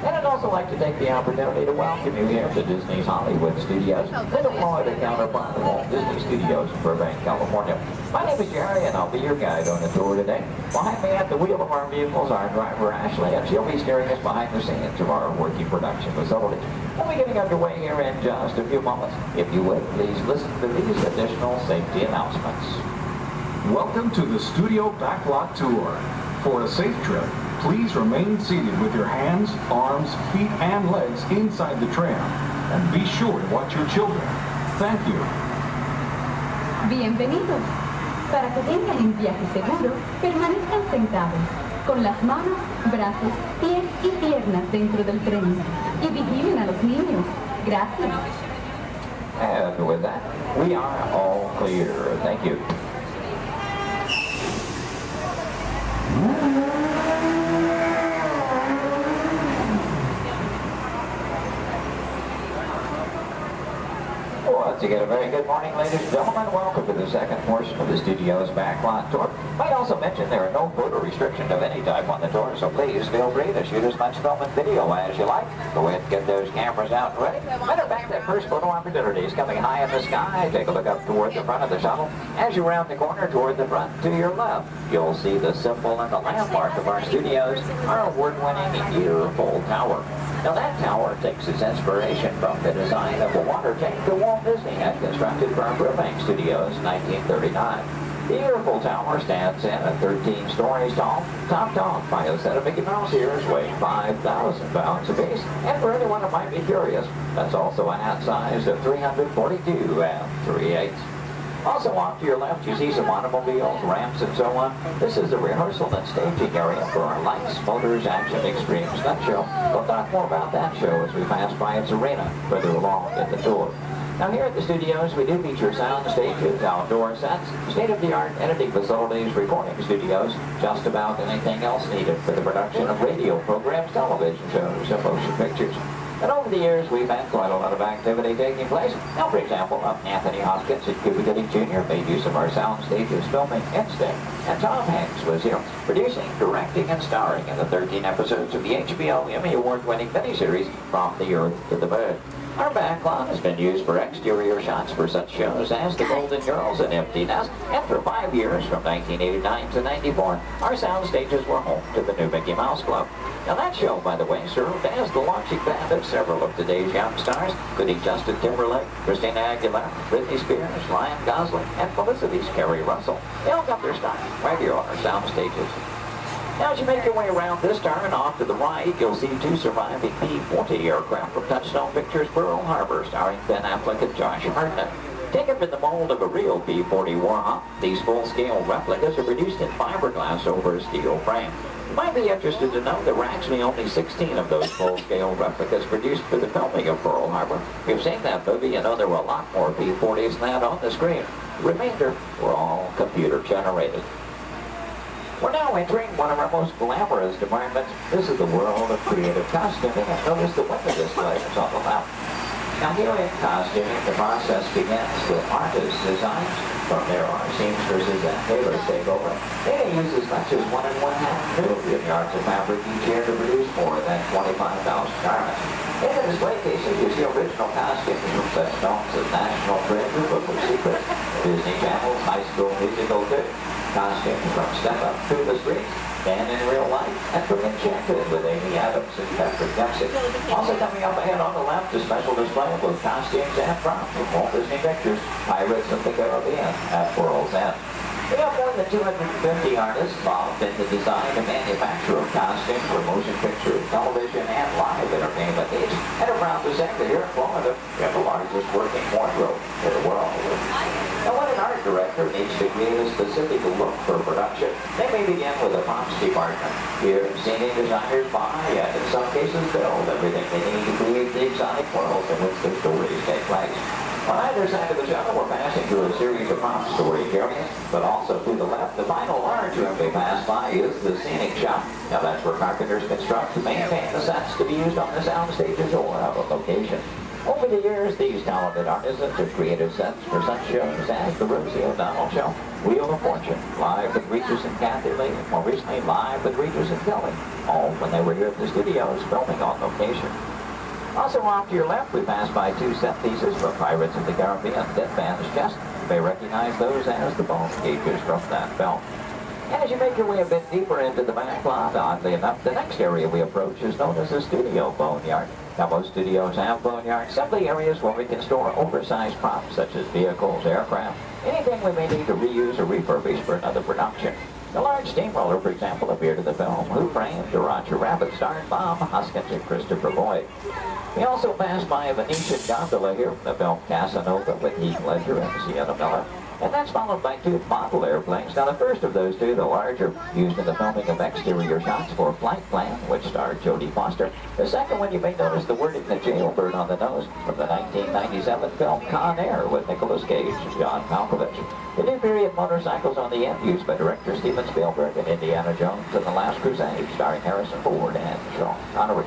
And I'd also like to take the opportunity to welcome you here to Disney's Hollywood Studios, the Florida counterpart of Walt Disney Studios in Burbank, California. My name is Jerry, and I'll be your guide on the tour today. Behind me at the wheel of our vehicles, our driver Ashley, and she'll be steering us behind the scenes of our working production facility. We'll be getting underway here in just a few moments. If you would, please listen to these additional safety announcements. Welcome to the Studio Backlot Tour. For a safe trip, please remain seated with your hands, arms, feet, and legs inside the tram. And be sure to watch your children. Thank you. Bienvenidos. Para que tengan un viaje seguro, permanezcan sentados, con las manos, brazos, pies y piernas dentro del tren. Y vigilen a los niños. Gracias. And with that, we are all clear. Thank you. Once again, a very good morning, ladies and gentlemen. Welcome to the second portion of the studio's backlot tour. Might also mention there are no photo restriction of any type on the tour, so please feel free to shoot as much film and video as you like. Go ahead and get those cameras out and ready. Matter of fact, that first photo opportunity is coming high in the sky. Take a look up toward the front of the shuttle. As you round the corner toward the front to your left, you'll see the symbol and the landmark of our studios, our award-winning Yearful Tower. Now that tower takes its inspiration from the design of the water tank that Walt Disney had constructed for our Burbank Studios in 1939. The Yearful Tower stands in at 13 stories tall, topped off by a set of Mickey Mouse ears weighing 5,000 pounds apiece. And for anyone who might be curious, that's also a hat size of 342 3/8. Also off to your left, you see some automobiles, ramps, and so on. This is the rehearsal and staging area for our Lights, Motors, Action Extreme Stunt Show. We'll talk more about that show as we pass by its arena further along in the tour. Now here at the studios, we do feature sound stages, outdoor sets, state-of-the-art editing facilities, recording studios, just about anything else needed for the production of radio programs, television shows, and motion pictures. And over the years, we've had quite a lot of activity taking place. Now, for example, Anthony Hopkins and Cuba Gooding Jr. made use of our sound stages filming Instinct. And Tom Hanks was here, producing, directing, and starring in the 13 episodes of the HBO Emmy Award-winning miniseries From the Earth to the Bird. Our backlot has been used for exterior shots for such shows as The Golden Girls and Empty Nest, and for 5 years, from 1989 to 94, our sound stages were home to the new Mickey Mouse Club. Now that show, by the way, served as the launching pad of several of today's young stars, including Justin Timberlake, Christina Aguilera, Britney Spears, Ryan Gosling, and Felicity's Kerry Russell. They all got their start right here on our sound stages. Now, as you make your way around this turn, off to the right, you'll see 2 surviving P-40 aircraft from Touchstone Pictures Pearl Harbor, starring Ben Affleck and Josh Hartnett. Taken from the mold of a real P-40 Warhawk, these full-scale replicas are produced in fiberglass over a steel frame. You might be interested to know there were actually only 16 of those full-scale replicas produced for the filming of Pearl Harbor. If you've seen that movie, you know there were a lot more P-40s than that on the screen. The remainder were all computer-generated. We're now entering one of our most glamorous departments. This is the world of creative costuming, and notice the window displays on the left. Now here in costuming, the process begins with artist designs. From there, our seamstresses and tailors take over. They may use as much as 1 1/2 million yards of fabric each year to produce more than 25,000 garments. In the display cases, you see original costumes from such films as National Treasure, Book of Secrets, Disney Channel's High School Musical 2, costumes from Step Up to the Streets, and in Real Life, and from Enchanted with Amy Adams and Patrick Dempsey. Also coming up ahead on the left, a special display of both costumes and props from Walt Disney Pictures, Pirates of the Caribbean at World's End. We have more than 250 artists involved in the design and manufacture of costumes for motion picture, television, and live entertainment needs. And are proud to say that here in Florida, we have the largest working wardrobe in the world. Now, when an art director needs to create a specific look for production, they may begin with a props department. Here, scenic designers buy and in some cases build everything they need to create the exotic world in which their stories take place. On either side of the shuttle, we're passing through a series of prop storage areas, but also to the left, the final large room we pass by is the scenic shop. Now that's where carpenters construct to maintain the sets to be used on the sound stages or out of location. Over the years, these talented artisans have created sets for such shows as The Rosie O'Donnell Show, Wheel of Fortune, Live with Regis and Kathy Lee, and more recently Live with Regis and Kelly, all when they were here at the studios filming on location. Also off to your left, we pass by 2 set pieces from Pirates of the Caribbean, Dead Man's Chest. You may recognize those as the bone cages from that film. And as you make your way a bit deeper into the back lot, oddly enough, the next area we approach is known as the studio boneyard. Now, most studios have boneyards, simply areas where we can store oversized props such as vehicles, aircraft, anything we may need to reuse or refurbish for another production. The large steamroller, for example, appeared in the film Who Framed Roger Rabbit, starring Bob Hoskins and Christopher Lloyd. We also passed by a Venetian gondola here from the film Casanova with Heath Ledger and Sienna Miller. And that's followed by 2 model airplanes. Now the first of those 2, the larger, used in the filming of exterior shots for Flight Plan, which starred Jodie Foster. The second one, you may notice the wording The Jailbird on the nose from the 1997 film Con Air with Nicolas Cage and John Malkovich. The new period motorcycles on the end used by director Steven Spielberg in Indiana Jones and The Last Crusade, starring Harrison Ford and Sean Connery.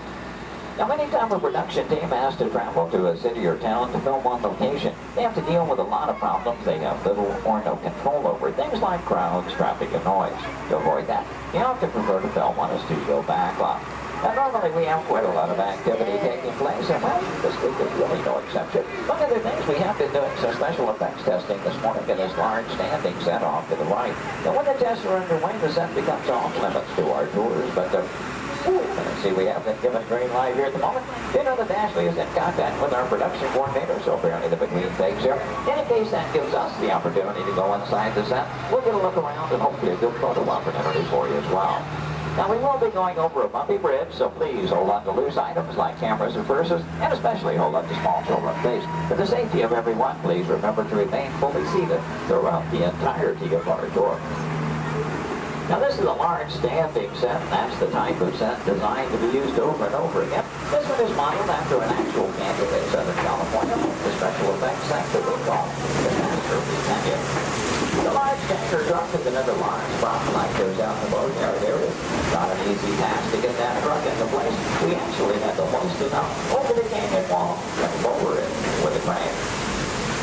Now, anytime a production team has to travel to a city or town to film on location, they have to deal with a lot of problems they have little or no control over. Things like crowds, traffic, and noise. To avoid that, you often prefer to film on a studio backlot. Now, normally we have quite a lot of activity taking place, and well, this week is really no exception. Among other things, we have been doing some special effects testing this morning in this large standing set off to the right. Now, when the tests are underway, the set becomes off limits to our tours, but see, we have been given green light here at the moment. You know that Ashley is in contact with our production coordinator, so apparently the between takes here. In case that gives us the opportunity to go inside the set, we'll get a look around and hopefully a good photo opportunity for you as well. Now, we will be going over a bumpy bridge, so please hold on to loose items like cameras and purses, and especially hold on to small children, please. For the safety of everyone, please remember to remain fully seated throughout the entirety of our tour. Now, this is a large standing set, and that's the type of set designed to be used over and over again. This one is modeled after an actual canyon in Southern California, the special effects set that we call the Master of the Canyon. The large tanker truck is another large problem like goes out in the boatyard area. Not an easy task to get that truck into place. We actually had to hoist it up over the canyon wall and lower it with a crane.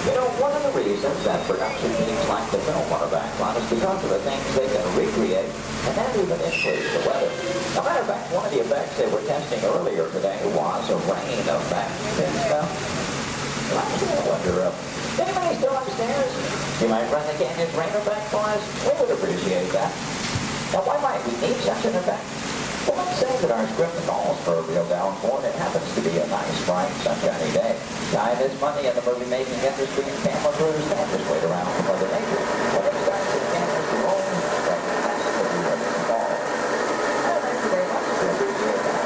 You know, one of the reasons that production teams like to film on a backlot is because of the things they can recreate and then even influence the weather. As a matter of fact, one of the effects they were testing earlier today was a rain effect. And I wonder, anybody still upstairs? You might run the canyon's rain effect for us? We would appreciate that. Now, why might we need such an effect? Well, let's say that our script calls for a real downpour and it happens to be a nice, bright, sunshiny day. Time is money in the movie-making industry, and camera crews can't just wait around for Mother Nature. When it starts to cameras to roll, that's what we want to call. Well, thank you very much. We appreciate that.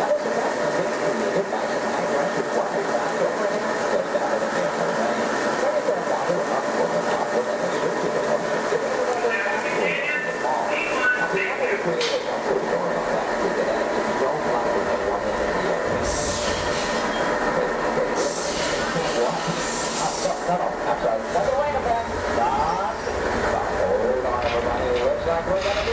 Now, this effect is being created by some high-pressure water drops over it, just out of the camera rain. Then it's going to water upward and outward and the circular motion, giving it a little backward and the fall. Now, we wanted to create a comfort zone effect. We could add some strobe light with one in the air. No, I'm sorry. Another way to back. Stop. Hold on, everybody. It looks like we're going to be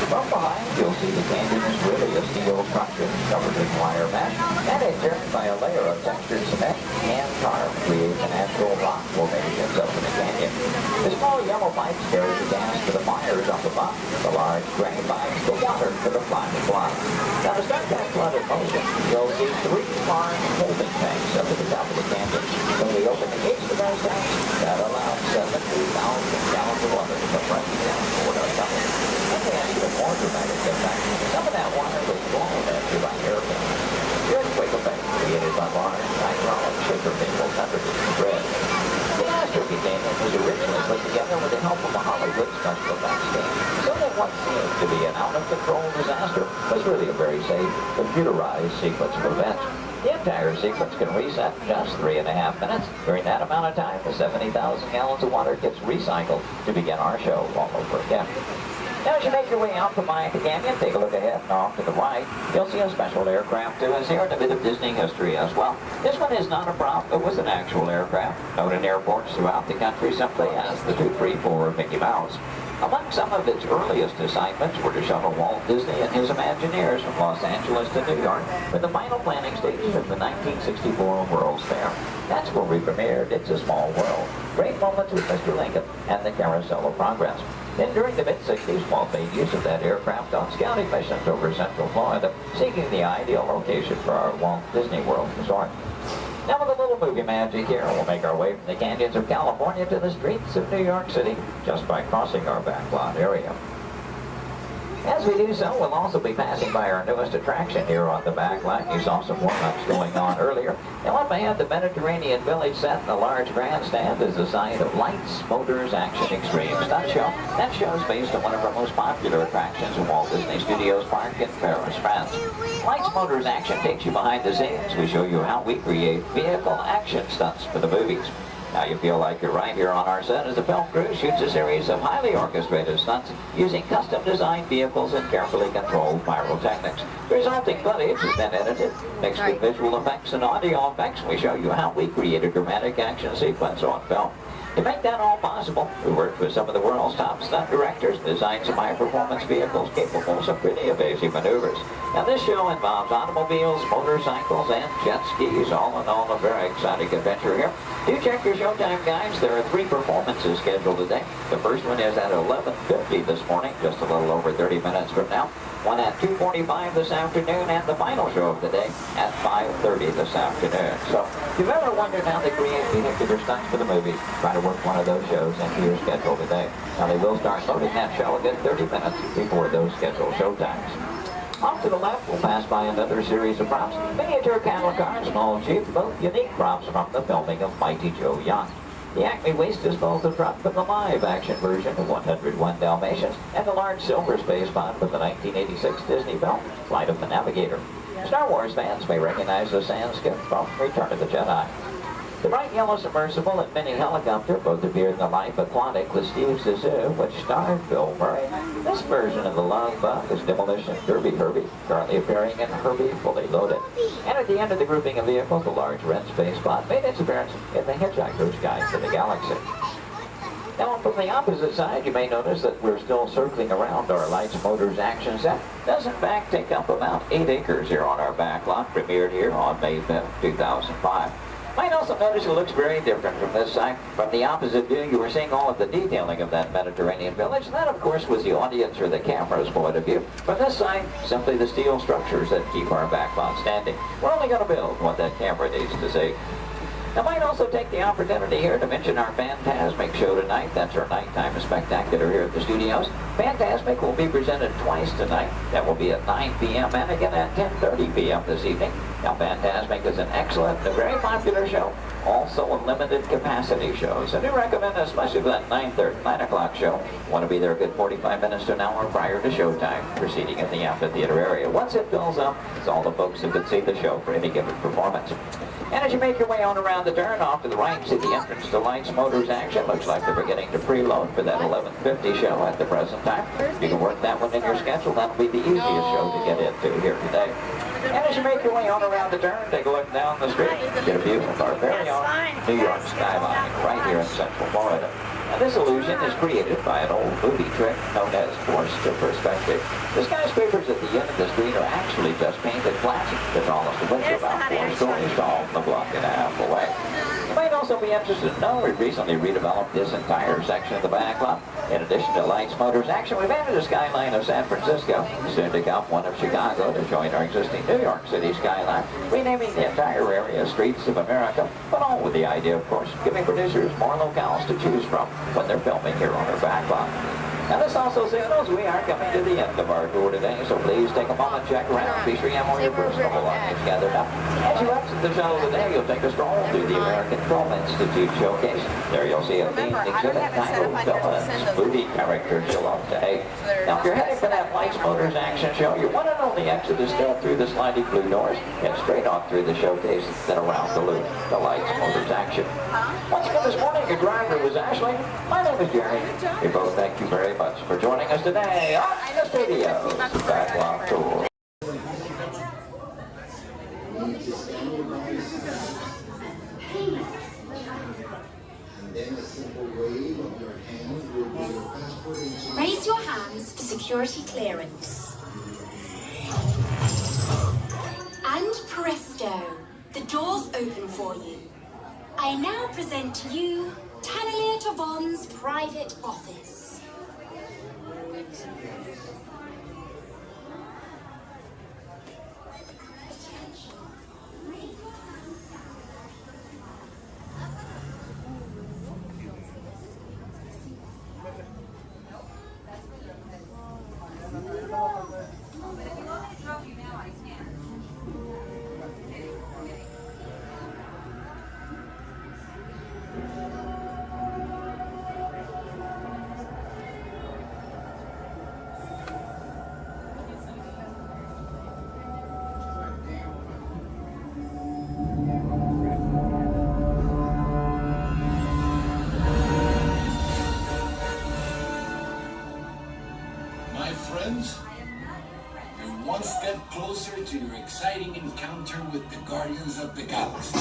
From behind, you'll see the canyon is really a steel structure covered in wire mesh and adjoined by a layer of textured cement and tar creates a natural rock formations up in the canyon. The small yellow pipes carry the gas to the fires up above. The large gray pipes the water to the flying block. Now to start that flood in motion, you'll see 3 large holding tanks up at the top of the canyon. When we open the gates to those tanks, that allows 70,000 gallons of water to come right down toward our tunnel. Let me ask you a more dramatic impact. Some of that water was blown at you by airplanes. The earthquake effect created by large hydraulic shaker cables underneath the bridge. The Master containment was originally put together with the help of a Hollywood special effects team, so that what seemed to be an out-of-control disaster was really a very safe, computerized sequence of events. The entire sequence can reset in just 3.5 minutes. During that amount of time, the 70,000 gallons of water gets recycled to begin our show all over again. Now, as you make your way out from Miami Canyon, take a look ahead and off to the right. You'll see a special aircraft to us here and a bit of Disney history as well. This one is not a prop, it was an actual aircraft, known in airports throughout the country simply as the 234 Mickey Mouse. Among some of its earliest assignments were to shuttle Walt Disney and his Imagineers from Los Angeles to New York for the final planning stages of the 1964 World's Fair. That's where we premiered It's a Small World. Great moments with Mr. Lincoln and the Carousel of Progress. Then during the mid-60s, Walt made use of that aircraft on scouting missions over Central Florida, seeking the ideal location for our Walt Disney World resort. Now with a little movie magic here, we'll make our way from the canyons of California to the streets of New York City just by crossing our backlot area. As we do so, we'll also be passing by our newest attraction here on the backlot. You saw some warm-ups going on earlier. Now up ahead, the Mediterranean Village set in the large grandstand is the site of Lights, Motors, Action Extreme Stunt Show. That show is based on one of our most popular attractions in Walt Disney Studios Park in Paris, France. Lights, Motors, Action takes you behind the scenes. We show you how we create vehicle action stunts for the movies. Now you feel like you're right here on our set as the film crew shoots a series of highly orchestrated stunts using custom-designed vehicles and carefully controlled pyrotechnics. The resulting footage has been edited, mixed with visual effects and audio effects. We show you how we create a dramatic action sequence on film. To make that all possible, we worked with some of the world's top stunt directors and designed some high-performance vehicles capable of some pretty evasive maneuvers. Now this show involves automobiles, motorcycles, and jet skis. All in all, a very exciting adventure here. Do check your showtime guides. There are 3 performances scheduled today. The first one is at 11:50 this morning, just a little over 30 minutes from now. One at 2:45 this afternoon, and the final show of the day at 5:30 this afternoon. So if you've ever wondered how they create vehicular stunts for the movies, try to work one of those shows into your schedule today. Now they will start loading that show again 30 minutes before those scheduled showtimes. Off to the left, we'll pass by another series of props. Miniature cattle cars, small jeep, both unique props from the filming of Mighty Joe Young. The Acme Waste disposal truck from the live-action version of 101 Dalmatians, and the large silver space pod from the 1986 Disney film, Flight of the Navigator. Star Wars fans may recognize the sand skip from Return of the Jedi. The bright yellow submersible and mini helicopter both appeared in the Life Aquatic with Steve Zissou, which starred Bill Murray. This version of the Love Bug is Demolition Derby Herbie, currently appearing in Herbie Fully Loaded. And at the end of the grouping of vehicles, the large red space pod made its appearance in the Hitchhiker's Guide to the Galaxy. Now from the opposite side, you may notice that we're still circling around our Lights, Motors, Action set. Does in fact take up about 8 acres here on our backlot, premiered here on May 5th, 2005. Might also notice it looks very different from this side. From the opposite view, you were seeing all of the detailing of that Mediterranean village. And that, of course, was the audience or the camera's point of view. From this side, simply the steel structures that keep our backlot standing. We're only going to build what that camera needs to see. I might also take the opportunity here to mention our Fantasmic show tonight. That's our nighttime spectacular here at the studios. Fantasmic will be presented twice tonight. That will be at 9 p.m. and again at 10:30 p.m. this evening. Now, Fantasmic is an excellent and very popular show, also a limited capacity show. So I do recommend, especially for that 9 o'clock show, want to be there a good 45 minutes to an hour prior to showtime, proceeding in the amphitheater area. Once it fills up, it's all the folks who can see the show for any given performance. And as you make your way on around the turn, off to the right, see the entrance to Lights, Motors, Action. Looks like they're beginning to preload for that 11:50 show at the present time. You can work that one in your schedule. That'll be the easiest show to get into here today. And as you make your way on around the turn, take a look down the street, get a view of our very own New York skyline right here in Central Florida. Now this illusion is created by an old movie trick known as forced to perspective. The skyscrapers at the end of the street are actually just painted glass. The tallest of which are about 4 stories tall, a block and a half away. You might also be interested to know we've recently redeveloped this entire section of the backlot. In addition to Lights, Motors, Action, we've added a skyline of San Francisco, soon to come one of Chicago to join our existing New York City skyline, renaming the entire area Streets of America, but all with the idea, of course, giving producers more locales to choose from when they're filming here on our backlot. Now this also signals we are coming to the end of our tour today, so please take a moment, check around, be sure you have all your personal belongings gathered up. As you exit the shuttle today, you'll take a stroll through the American Film Institute showcase. There you'll see a themed exhibit titled Villains, Movie Characters You Love to Hate. Now if you're heading to that Lights, Motors Action Show, your one and only exit is still through the sliding blue doors and straight off through the showcase, then around the loop. The Lights, Motors Action. Once again this morning, your driver was Ashley. My name is Jerry. We both thank you very much for joining us today on the Studio's Backlot Tour. Raise your hands for security clearance. And presto, the doors open for you. I now present to you Tannelier Tavon's private office. My friends, you're one step closer to your exciting encounter with the Guardians of the Galaxy.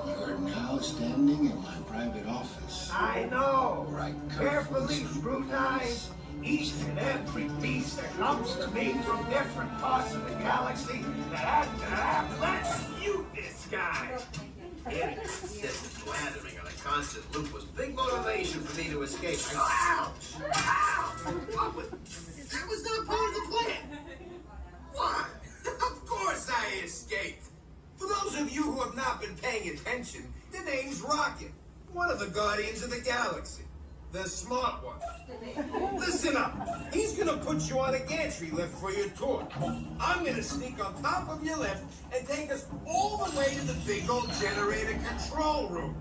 You're now standing in my private office. I know. Where I Carefully scrutinize each and every piece that comes to me from different parts of the galaxy that let's mute this guy. Getting consistent flattering on a constant loop was big motivation for me to escape. I go, ouch! Ouch! That was not part of the plan. What? Of course I escaped. For those of you who have not been paying attention, the name's Rocket, one of the Guardians of the Galaxy. The smart one. Listen up. He's gonna put you on a gantry lift for your tour. I'm gonna sneak on top of your lift and take us all the way to the big old generator control room.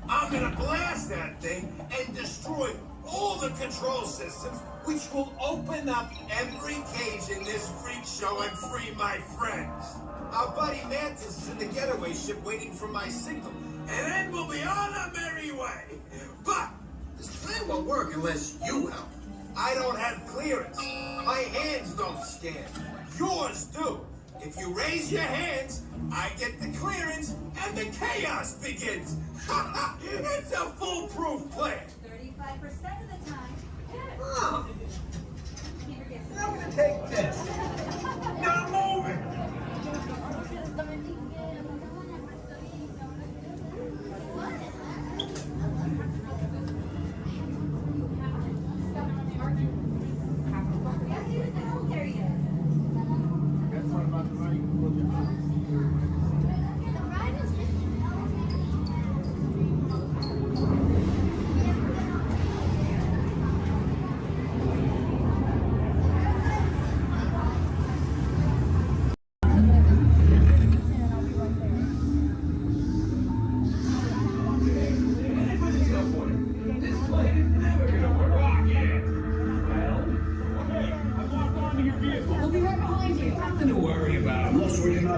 I'm gonna blast that thing and destroy all the control systems, which will open up every cage in this freak show and free my friends. Our buddy Mantis is in the getaway ship waiting for my signal, and then we'll be on our merry way. But this plan won't work unless you help. I don't have clearance. My hands don't scan. Yours do. If you raise your hands, I get the clearance and the chaos begins. It's a foolproof plan. 35% of the time. Oh. I'm gonna take this. Now move it.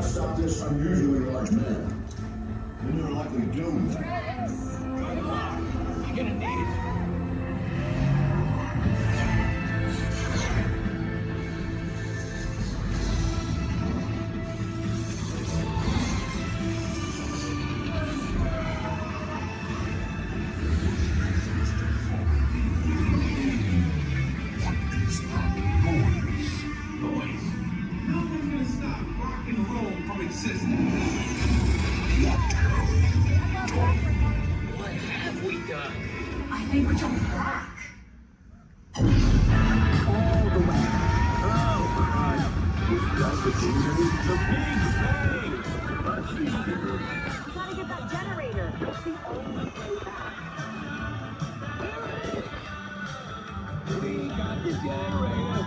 Stop this unusually large man. Then you're likely doomed. You're gonna need it. What have we done? I think we're jumping back. All the way. Oh, Christ. We've got the big bang. Let's see here. Gotta get that generator. It's the only way back. We got the generator.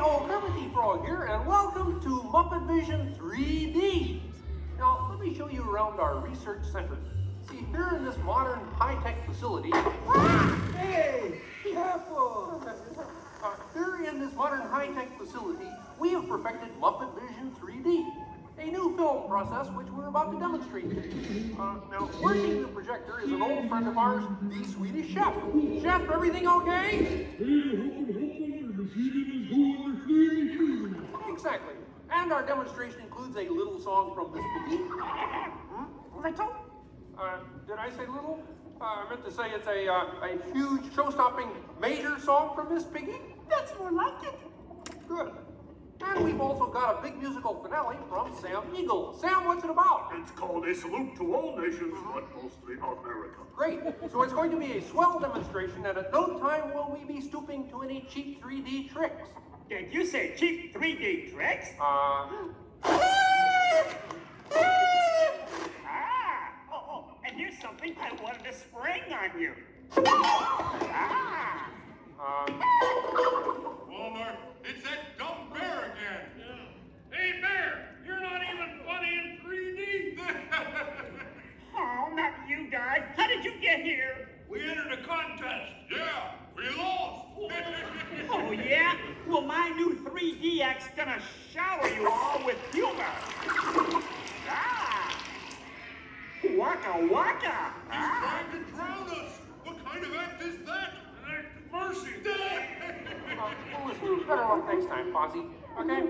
Hey-ho, Kermit the Frog here, and welcome to Muppet Vision 3D. Now, let me show you around our research center. See, here in this modern high-tech facility... Hey, careful! Here in this modern high-tech facility, we have perfected Muppet Vision 3D, a new film process which we're about to demonstrate. Now, working the projector is an old friend of ours, the Swedish chef. Chef, everything okay? Exactly. And our demonstration includes a little song from Miss Piggy. Little? Did I say little? I meant to say it's a huge, show-stopping, major song from Miss Piggy. That's more like it. Good. And we've also got a big musical finale from Sam Eagle. Sam, what's it about? It's called A Salute to All Nations, but mostly America. Great. So it's going to be a swell demonstration, and at no time will we be stooping to any cheap 3D tricks. Did you say cheap 3D tricks? And here's something I wanted to spring on you. Walmart, it's that dumb bear again. Yeah. Hey, Bear, you're not even funny in 3D. Oh, not you guys. How did you get here? We entered a contest. Yeah, we lost. Oh, yeah? Well, my new 3D act's gonna shower you all with humor. Waka waka. He's trying to drown us. What kind of act is that? An act of mercy. Well, listen, better luck next time, Fozzie. Okay?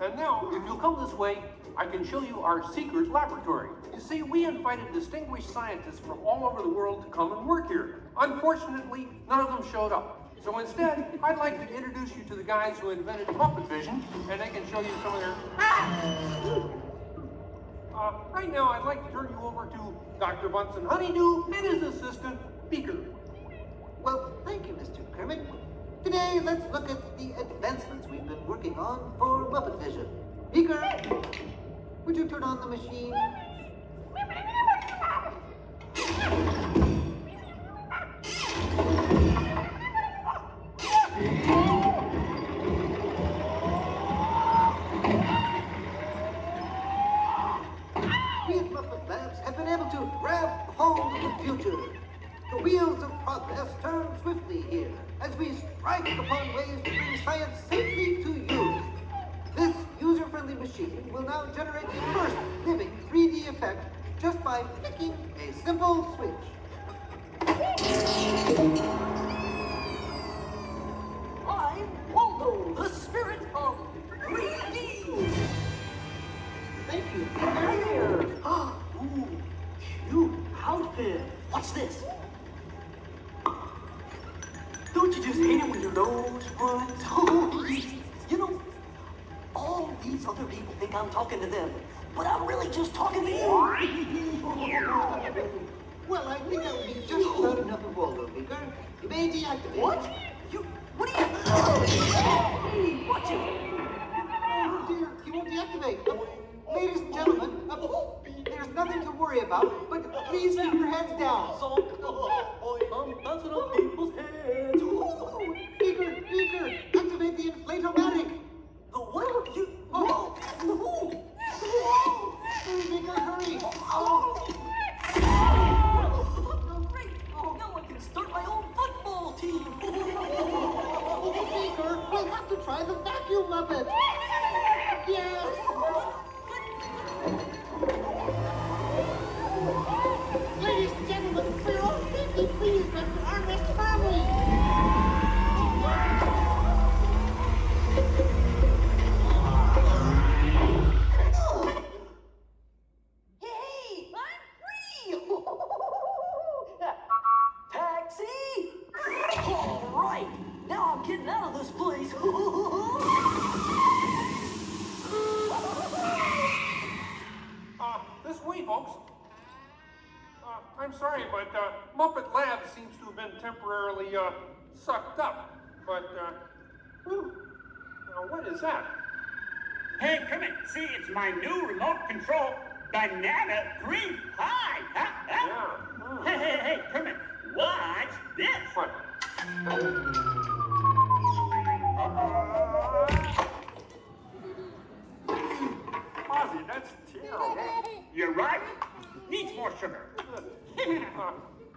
And now, if you'll come this way, I can show you our secret laboratory. You see, we invited distinguished scientists from all over the world to come and work here. Unfortunately, none of them showed up. So instead, I'd like to introduce you to the guys who invented Muppet Vision, and they can show you some of their... right now, I'd like to turn you over to Dr. Bunsen Honeydew and his assistant, Beaker. Well, thank you, Mr. Kermit. Today, let's look at the advancements we've been working on for Muppet Vision. Beaker, would you turn on the machine? We at Muppet Labs have been able to grab hold of the future. The wheels of progress turn swiftly here as we strike upon ways to bring science safely to you. This user-friendly machine will now generate the first living 3D effect just by flicking a simple switch. I'm Waldo, the spirit of 3D. Thank you. There. Ooh, cute outfit. What's this? Don't you just hate it when your nose runs? You know, all these other people think I'm talking to them, but I'm really just talking to you. Well, I think that would be just about enough of Waldo, Beaker. You may deactivate. What? What are you... Watch it. Oh, dear, he won't deactivate. Ladies and gentlemen, there's nothing to worry about, but please keep your heads down. I'm bouncing on people's heads. Beaker, activate the inflatomatic. The what? You... Oh. Beaker, hurry. Great. Now I can start my own football team. Beaker, we'll have to try the vacuum Muppet. Yes. Ladies and gentlemen, for your own safety, please let the armrest firmly. Hey, I'm free! Taxi! All right, now I'm getting out of this place. This way, folks. I'm sorry, but Muppet Labs seems to have been temporarily sucked up. But, what is that? Hey, Kermit, see, it's my new remote control banana cream pie. Yeah. Hey, Kermit, watch this. What? Ozzy, that's terrible. You're right. Needs more sugar.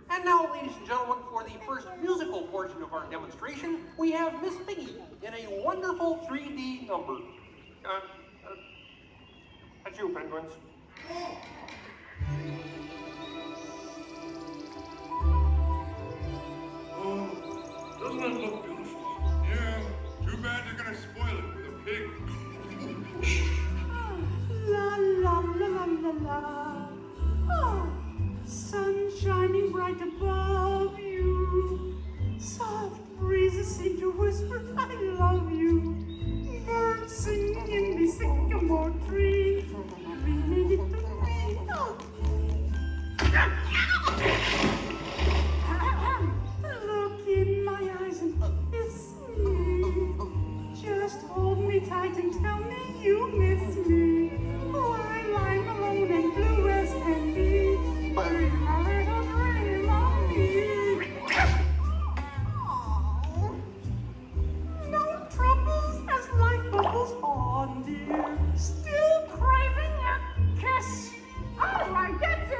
And now, ladies and gentlemen, for the first musical portion of our demonstration, we have Miss Piggy in a wonderful 3D number. That's you, penguins. Doesn't that look beautiful? Yeah, too bad you're gonna spoil it with a pig. La la la la la la. Oh, sun shining bright above you. Soft breezes seem to whisper, I love you. Birds singing in the sycamore tree. We made it to me. Oh. Look in my eyes and kiss me. Just hold me tight and tell me you miss me. While I'm alone and blue as can be. Bring a little dream of me. No troubles as life bubbles on, dear. Still craving a kiss. All right, that's it.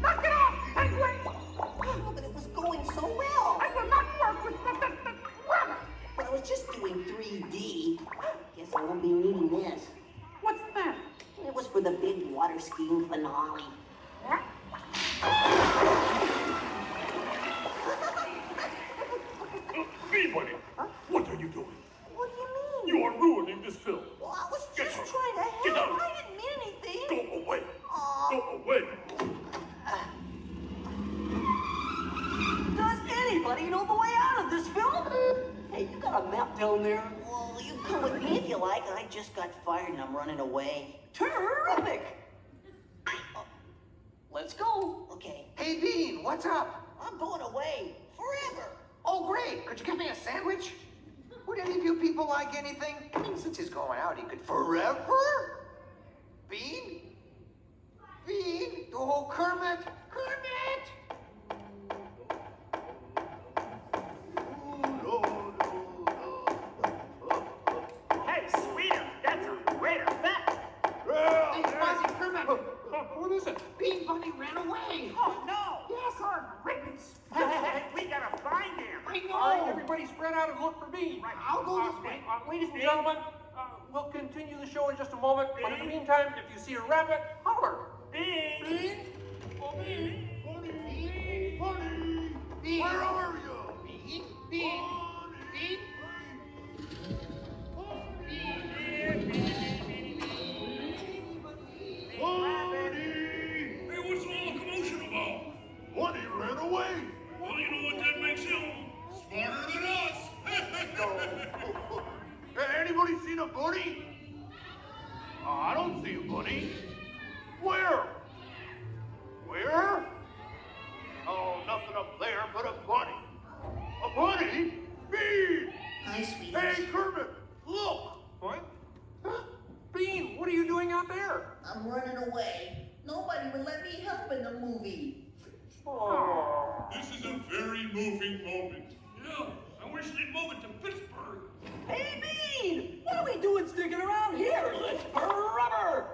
Knock it off, penguin. Oh, but it was going so well. I will not work with the rabbit. But I was just doing 3D. Guess I won't be needing this. What's that? It was for the big water skiing finale. Anybody, what are you doing? What do you mean? You are ruining this film. Well, I was Get just out. trying to Get help. out. I didn't mean anything. Go away. Go away. Does anybody know the way out of this film? Hey, you got a map down there? Well, you come with me if you like. I just got fired and I'm running away. Terrific! Let's go. Okay. Hey, Bean, what's up? I'm going away. Forever. Oh, great. Could you get me a sandwich? Would any of you people like anything? I mean, since he's going out, he could forever? Bean? Bean? Oh, Kermit! Kermit! Hey, sweeter, that's a great effect. Hey, Fuzzy, Kermit! What is it? Bean Bunny ran away! Oh, no. Yes, Our ribbons. We gotta find him. I know! All right, everybody spread out and look for Bean. Right. I'll go this way. Ladies and gentlemen, we'll continue the show in just a moment. But in the meantime, if you see a rabbit, holler. Bean. Bean? Oh, Bean. Bunny! Bunny! Bean! Where are you? Bean? Bean? Bean? Hey, what's all the commotion about? Bunny ran away. Well, you know what that makes him? Smarter than us. Hey, anybody seen a bunny? I don't see a bunny. Where? Where? Oh, nothing up there but a bunny. A bunny? Bean! Hi, sweetie. Hey, Kermit, look! What? Bean, what are you doing out there? I'm running away. Nobody would let me help in the movie. Oh. This is a very moving moment. Yeah, I wish they'd move it to Pittsburgh. Hey, Bean! What are we doing sticking around here? Let's burn rubber!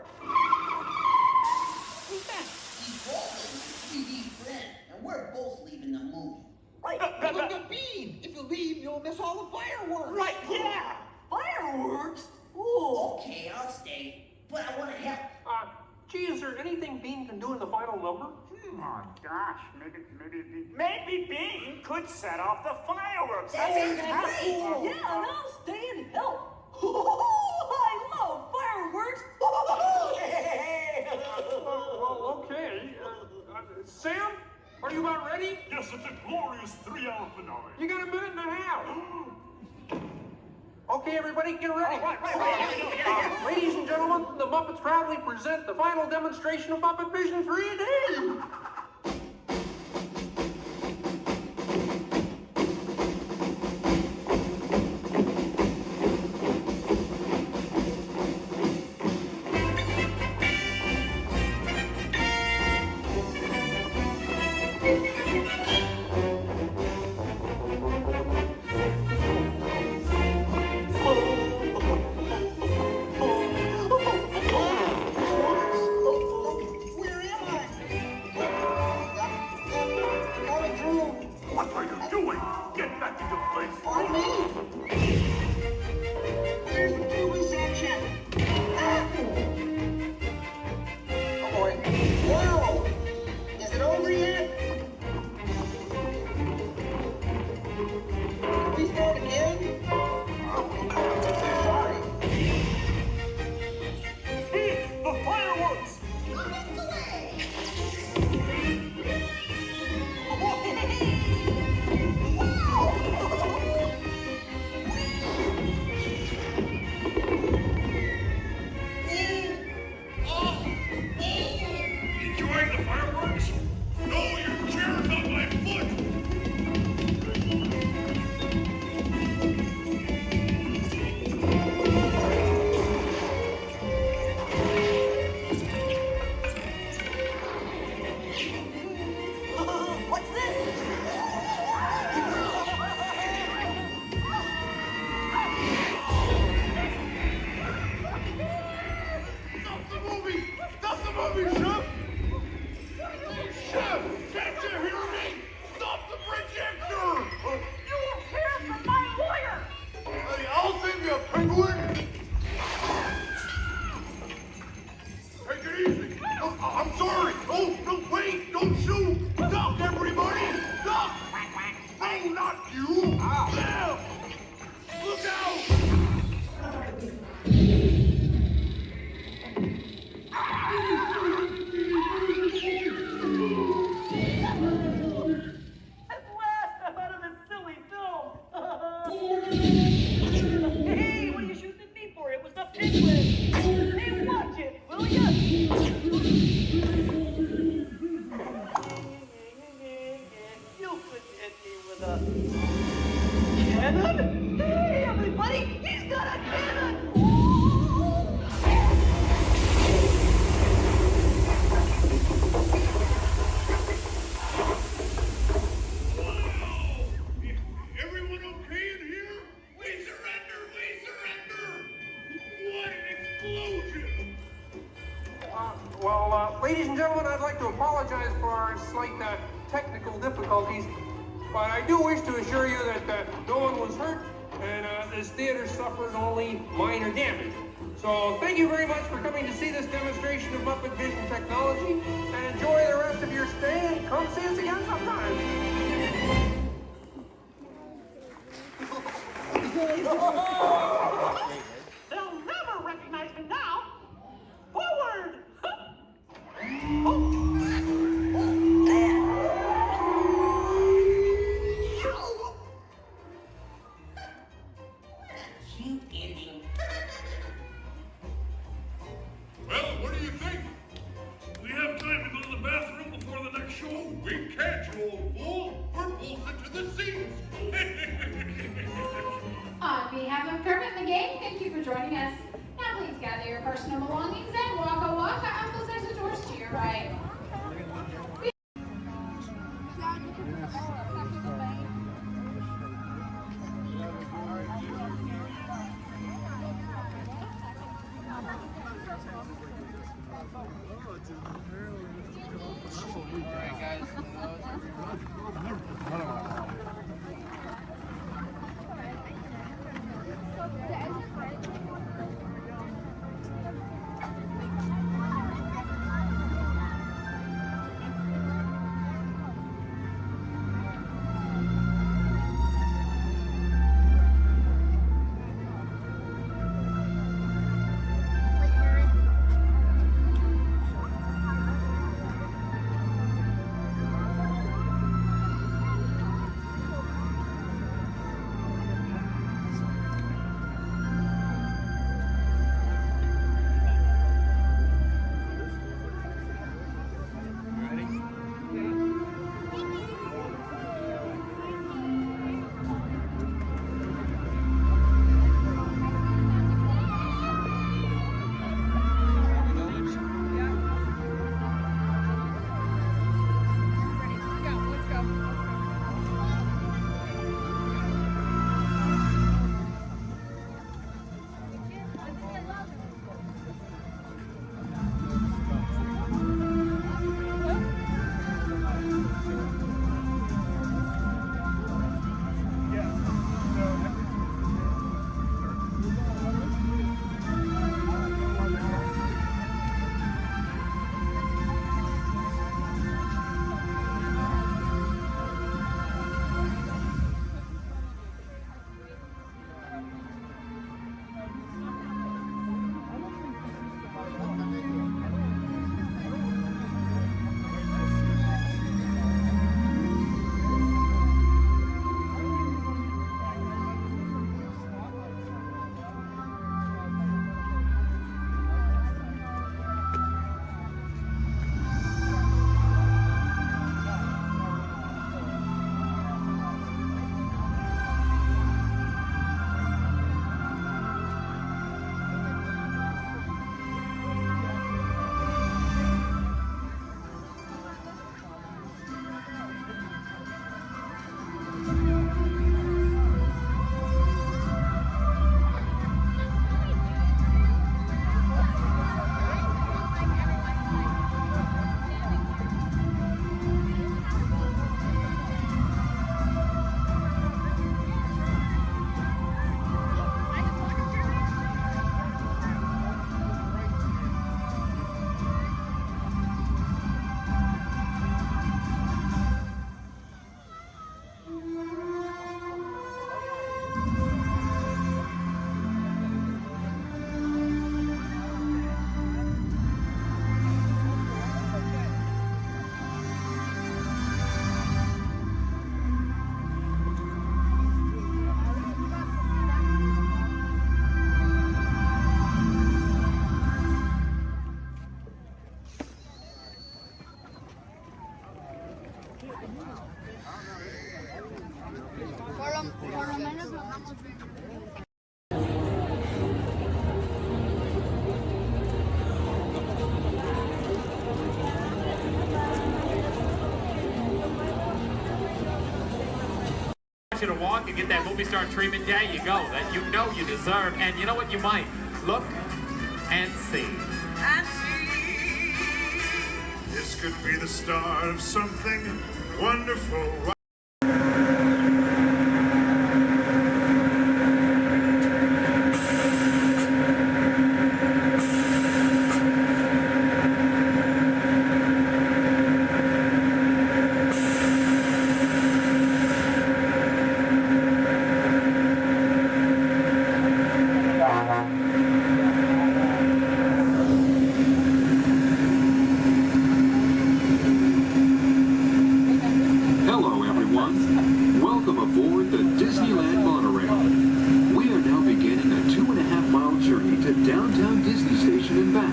Who's that? He's Walton, 3D friend, and we're both leaving the movie. Right. Look at Bean! If you leave, you'll miss all the fireworks. Right, yeah! Fireworks? Ooh, okay, I'll stay. But I want to help. Gee, is there anything Bean can do in the final number? Oh, gosh, maybe Bean could set off the fireworks. That sounds great! Yeah, and I'll stay and help. I love fireworks! Well, okay. Sam, are you about ready? Yes, it's a glorious 3-hour finale. You got a minute and a half. Okay, everybody, get ready. Right. Ladies and gentlemen, the Muppets proudly present the final demonstration of Muppet Vision 3D. Hey, watch it, will ya? You could hit me with a cannon? Hey, everybody, he's got a cannon! Everyone okay in here? We surrender! We surrender! What an explosion! Ladies and gentlemen, I'd like to apologize for our slight technical difficulties, but I do wish to assure you that no one was hurt and this theater suffered only minor damage. So thank you very much for coming to see this demonstration of Muppet Vision technology, and enjoy the rest of your stay, and come see us again sometime. They'll never recognize me now! Forward! You idiot. Well, what do you think? We have time to go to the bathroom before the next show? We can't, you old fool. We're bolted to the seats. On behalf of Kermit the Game, thank you for joining us. Now please gather your personal belongings and waka waka. Uncle says the doors to your right. want you to walk and get that movie star treatment, there you go, that you know you deserve. And you know what? You might look and see. And see. This could be the start of something wonderful. Hello, everyone. Welcome aboard the Disneyland monorail. We are now beginning a 2.5-mile journey to downtown Disney Station and back.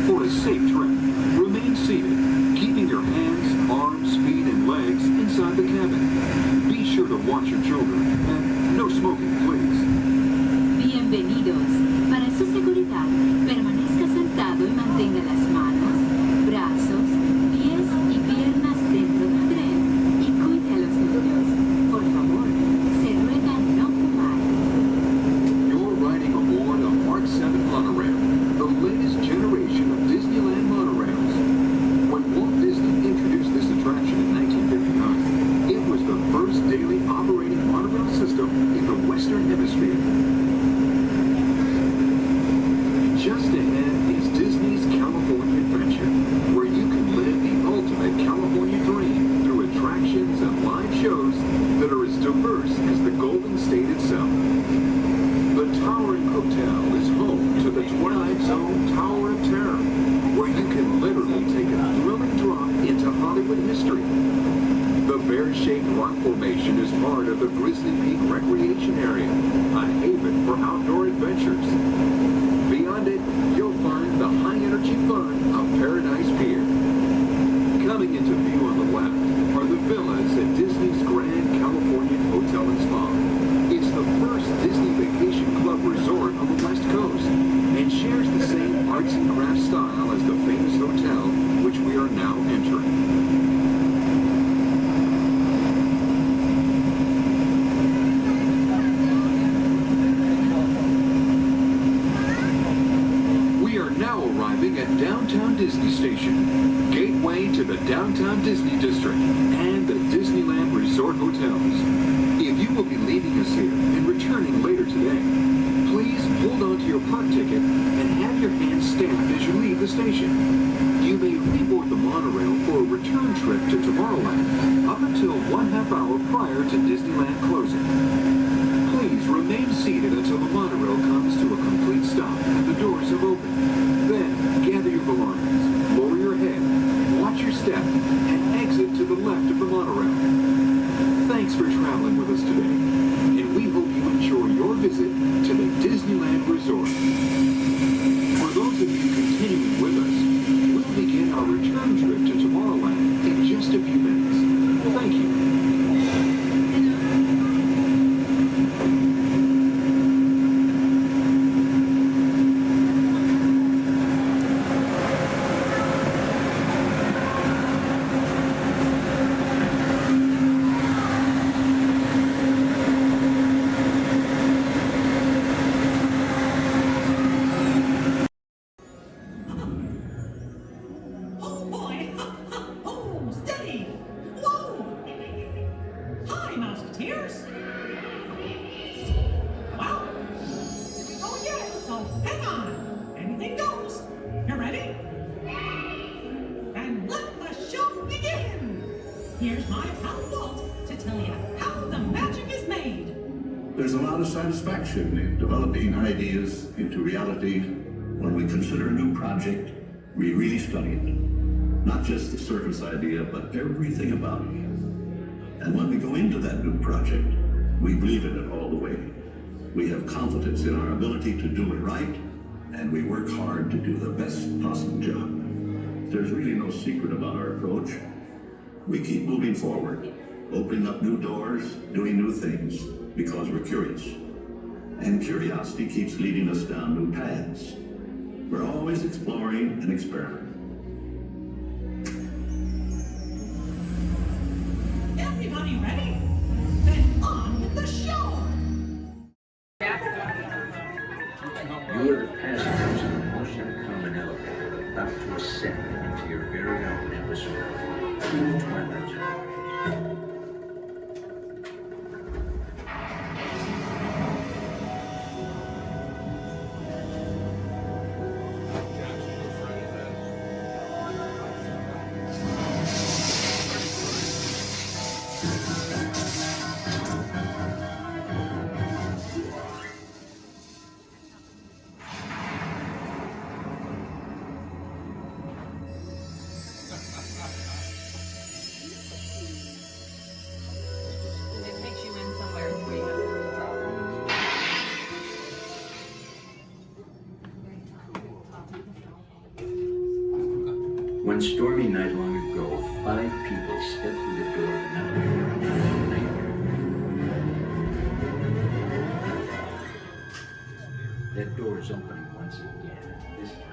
For a safe trip, remain seated, keeping your hands, arms, feet, and legs inside the cabin. Be sure to watch your children, and no smoking, please. Bienvenidos. Para su seguridad, permanezca sentado y mantenga las manos, brazos, pies y piernas dentro del tren y cuide a los niños. Por favor, se ruega no fumar. You're riding aboard a Mark 7 monorail, the latest generation of Disneyland monorails. When Walt Disney introduced this attraction in 1959, it was the first daily operating monorail system in the Western Hemisphere. Just ahead is Disney's California Adventure, where you can live the ultimate California dream through attractions and live shows that are as diverse as the Golden State itself. The Towering Hotel is home to the Twilight Zone Tower of Terror, where you can literally take a thrilling drop into Hollywood history. The bear-shaped rock formation is part of the Grizzly Peak Recreation Area, a haven for outdoor adventures. Beyond it, you'll find the high-energy fun of Paradise Pier. Coming into view on the left are the villas at Disney's Grand Californian Hotel and Spa. It's the first Disney Vacation Club resort on the West Coast and shares the same arts and crafts style as the famous hotel, which we are now entering. Arriving at Downtown Disney Station, gateway to the Downtown Disney District and the Disneyland Resort Hotels. If you will be leaving us here and returning later today, please hold on to your park ticket and have your hands stamped as you leave the station. You may reboard the monorail for a return trip to Tomorrowland up until 1/2 hour prior to Disneyland closing. Please remain seated until the monorail comes to a complete stop and the doors have opened. Then, gather your belongings, lower your head, watch your step, and exit to the left of the monorail. Thanks for traveling with us today, and we hope you enjoy your visit to the Disneyland Resort. For those of you continuing with us, we'll begin our return trip to Tomorrowland in just a few minutes. Thank you. Here's my pal Walt to tell you how the magic is made. There's a lot of satisfaction in developing ideas into reality. When we consider a new project, we really study it. Not just the surface idea, but everything about it. And when we go into that new project, we believe in it all the way. We have confidence in our ability to do it right, and we work hard to do the best possible job. There's really no secret about our approach. We keep moving forward, opening up new doors, doing new things, because we're curious. And curiosity keeps leading us down new paths. We're always exploring and experimenting. Everybody ready? Then on the shore. You are the passengers of the most uncommon elevator about to ascend into your very own episode of the Twilight Zone. One stormy night long ago, 5 people stepped through the door of an elevator and had a nightmare. That door is opening once again, this time.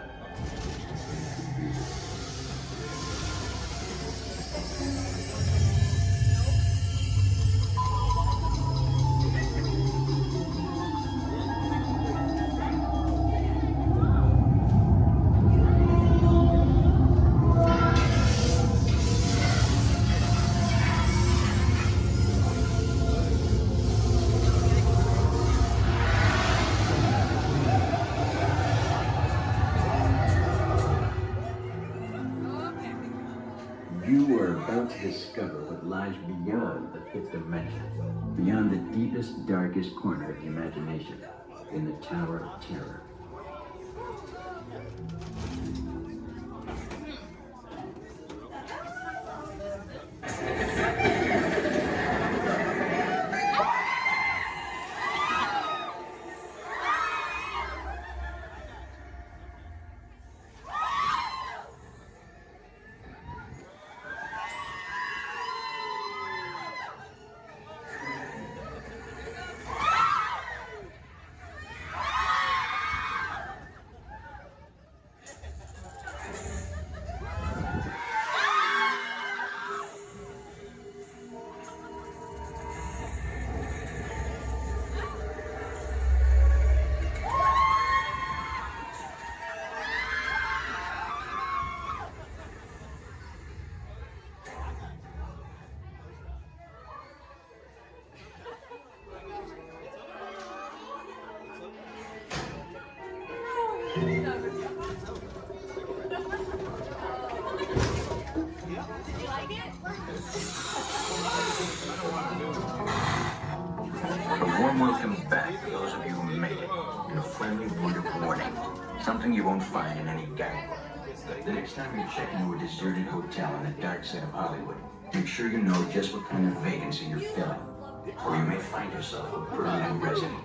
You are about to discover what lies beyond the 5th dimension, beyond the deepest, darkest corner of the imagination, in the Tower of Terror. A warm welcome back to those of you who made it, and a friendly word of warning. Something you won't find in any guidebook. The next time you check into a deserted hotel on the dark side of Hollywood, make sure you know just what kind of vacancy you're filling, or you may find yourself a permanent resident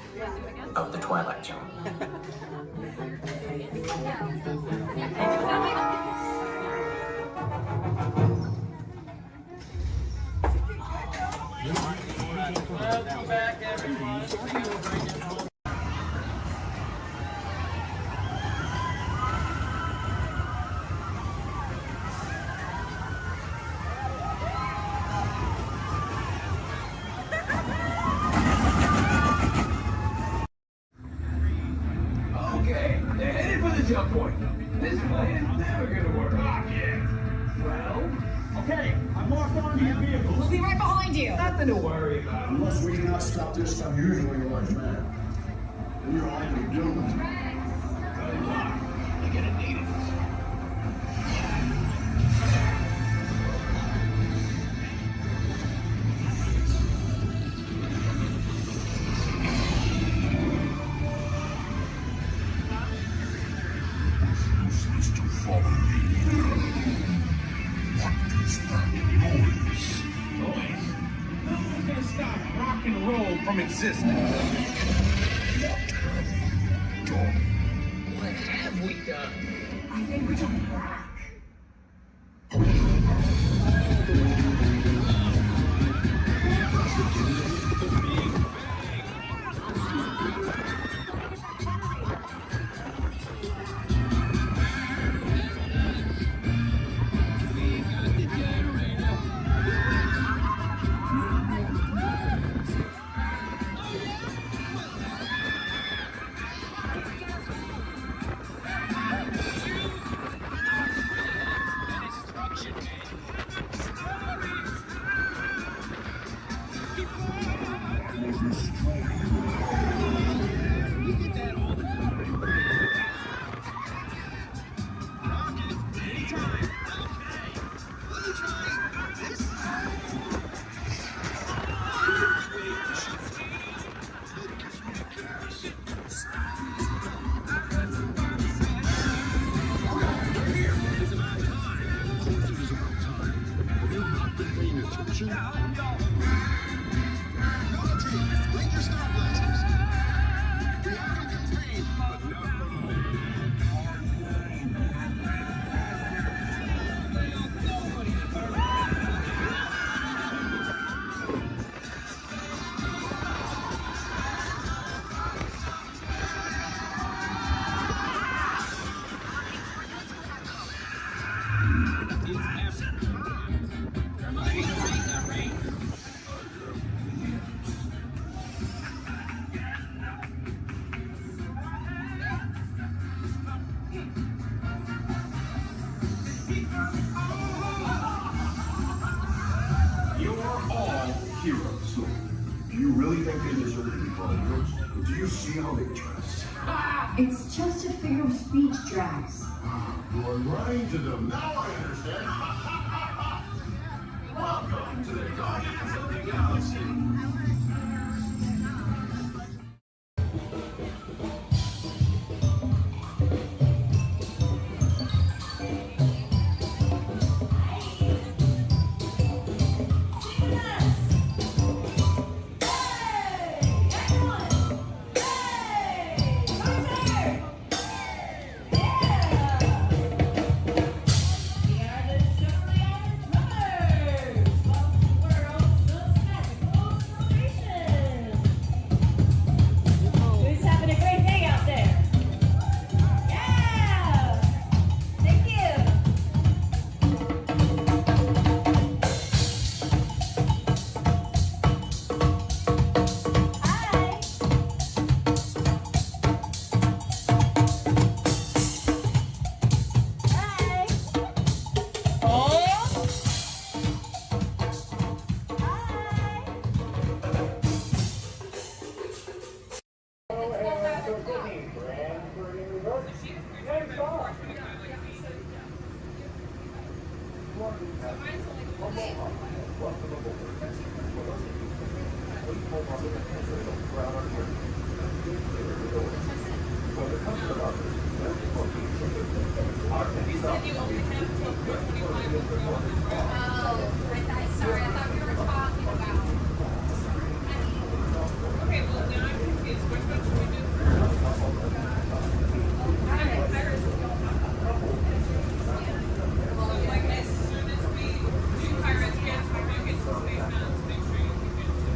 of the Twilight Zone. Welcome back, everyone. Okay, they're headed for the jump point. This plan is never gonna work. Well, okay, I'm locked onto your vehicle. We'll be right behind you. Nothing to worry about. Unless we cannot stop this unusually large man. We are likely doomed. Good luck. You're gonna need it. Supposed to follow me. What is that noise? Noise? No one's gonna stop rock and roll from existing. What have we done? What have we done? I think we don't rock. heroes. Do you really think they deserve to be called heroes? Do you see how they dress? It's just a figure of speech, Drax. You are lying to them. Now I understand. Welcome to the Guardians of the Galaxy. Who's having a great day out there? Yeah! Thank you! Hi! Hi! Oh! Sorry, I thought we were talking about. Okay, well, now I'm confused. Which one should we do first? Pirates is going on. So, like, as soon as we do Pirates, we have to make it to Space Mountain to make sure you can get to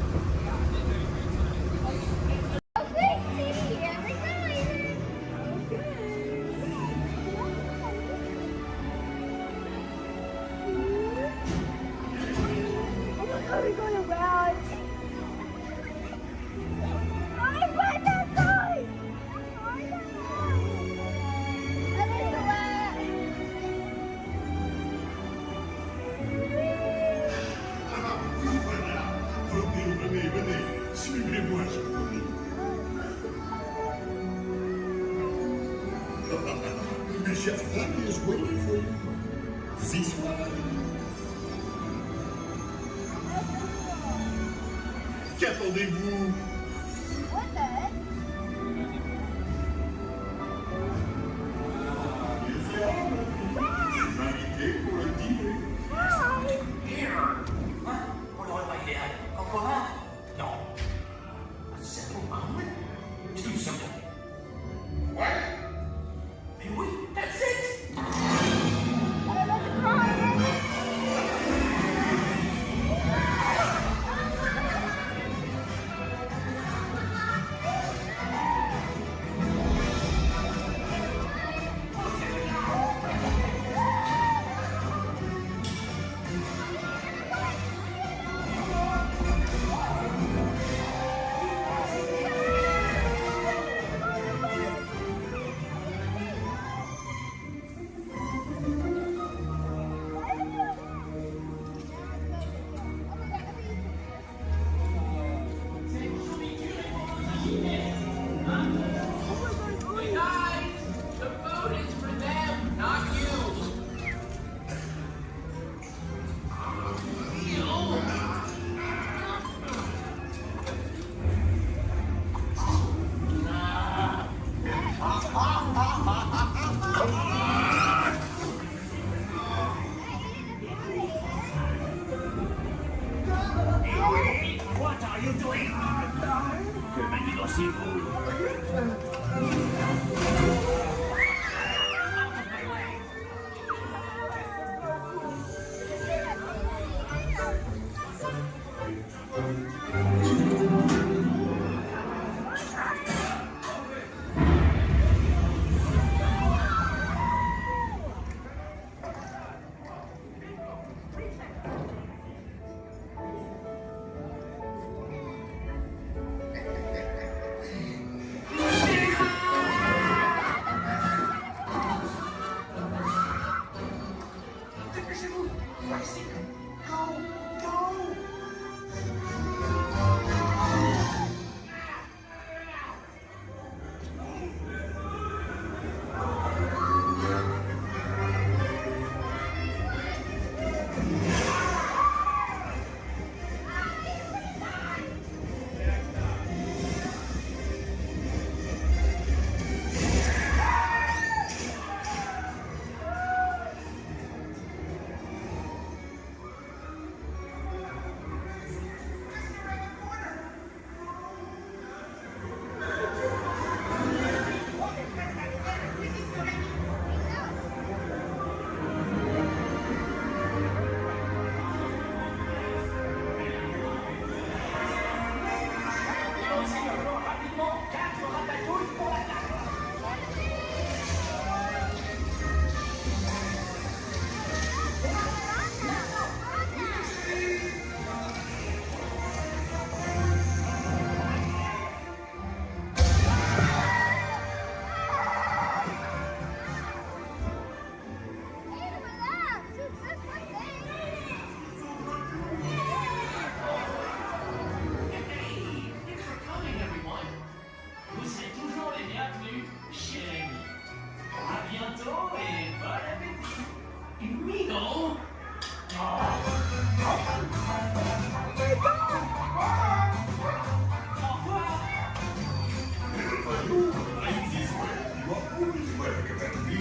Are we going around? I went that side! Venez, suivez-moi, je vous prie. The chef family is waiting for you. This one. Qu'attendez-vous? What the heck? Invité pour le dîner. What do I lay down? Cocoa? No. A simple omelet? Too simple. What? And wait, that's it! What are you doing? Que mendigos-vous? Hey!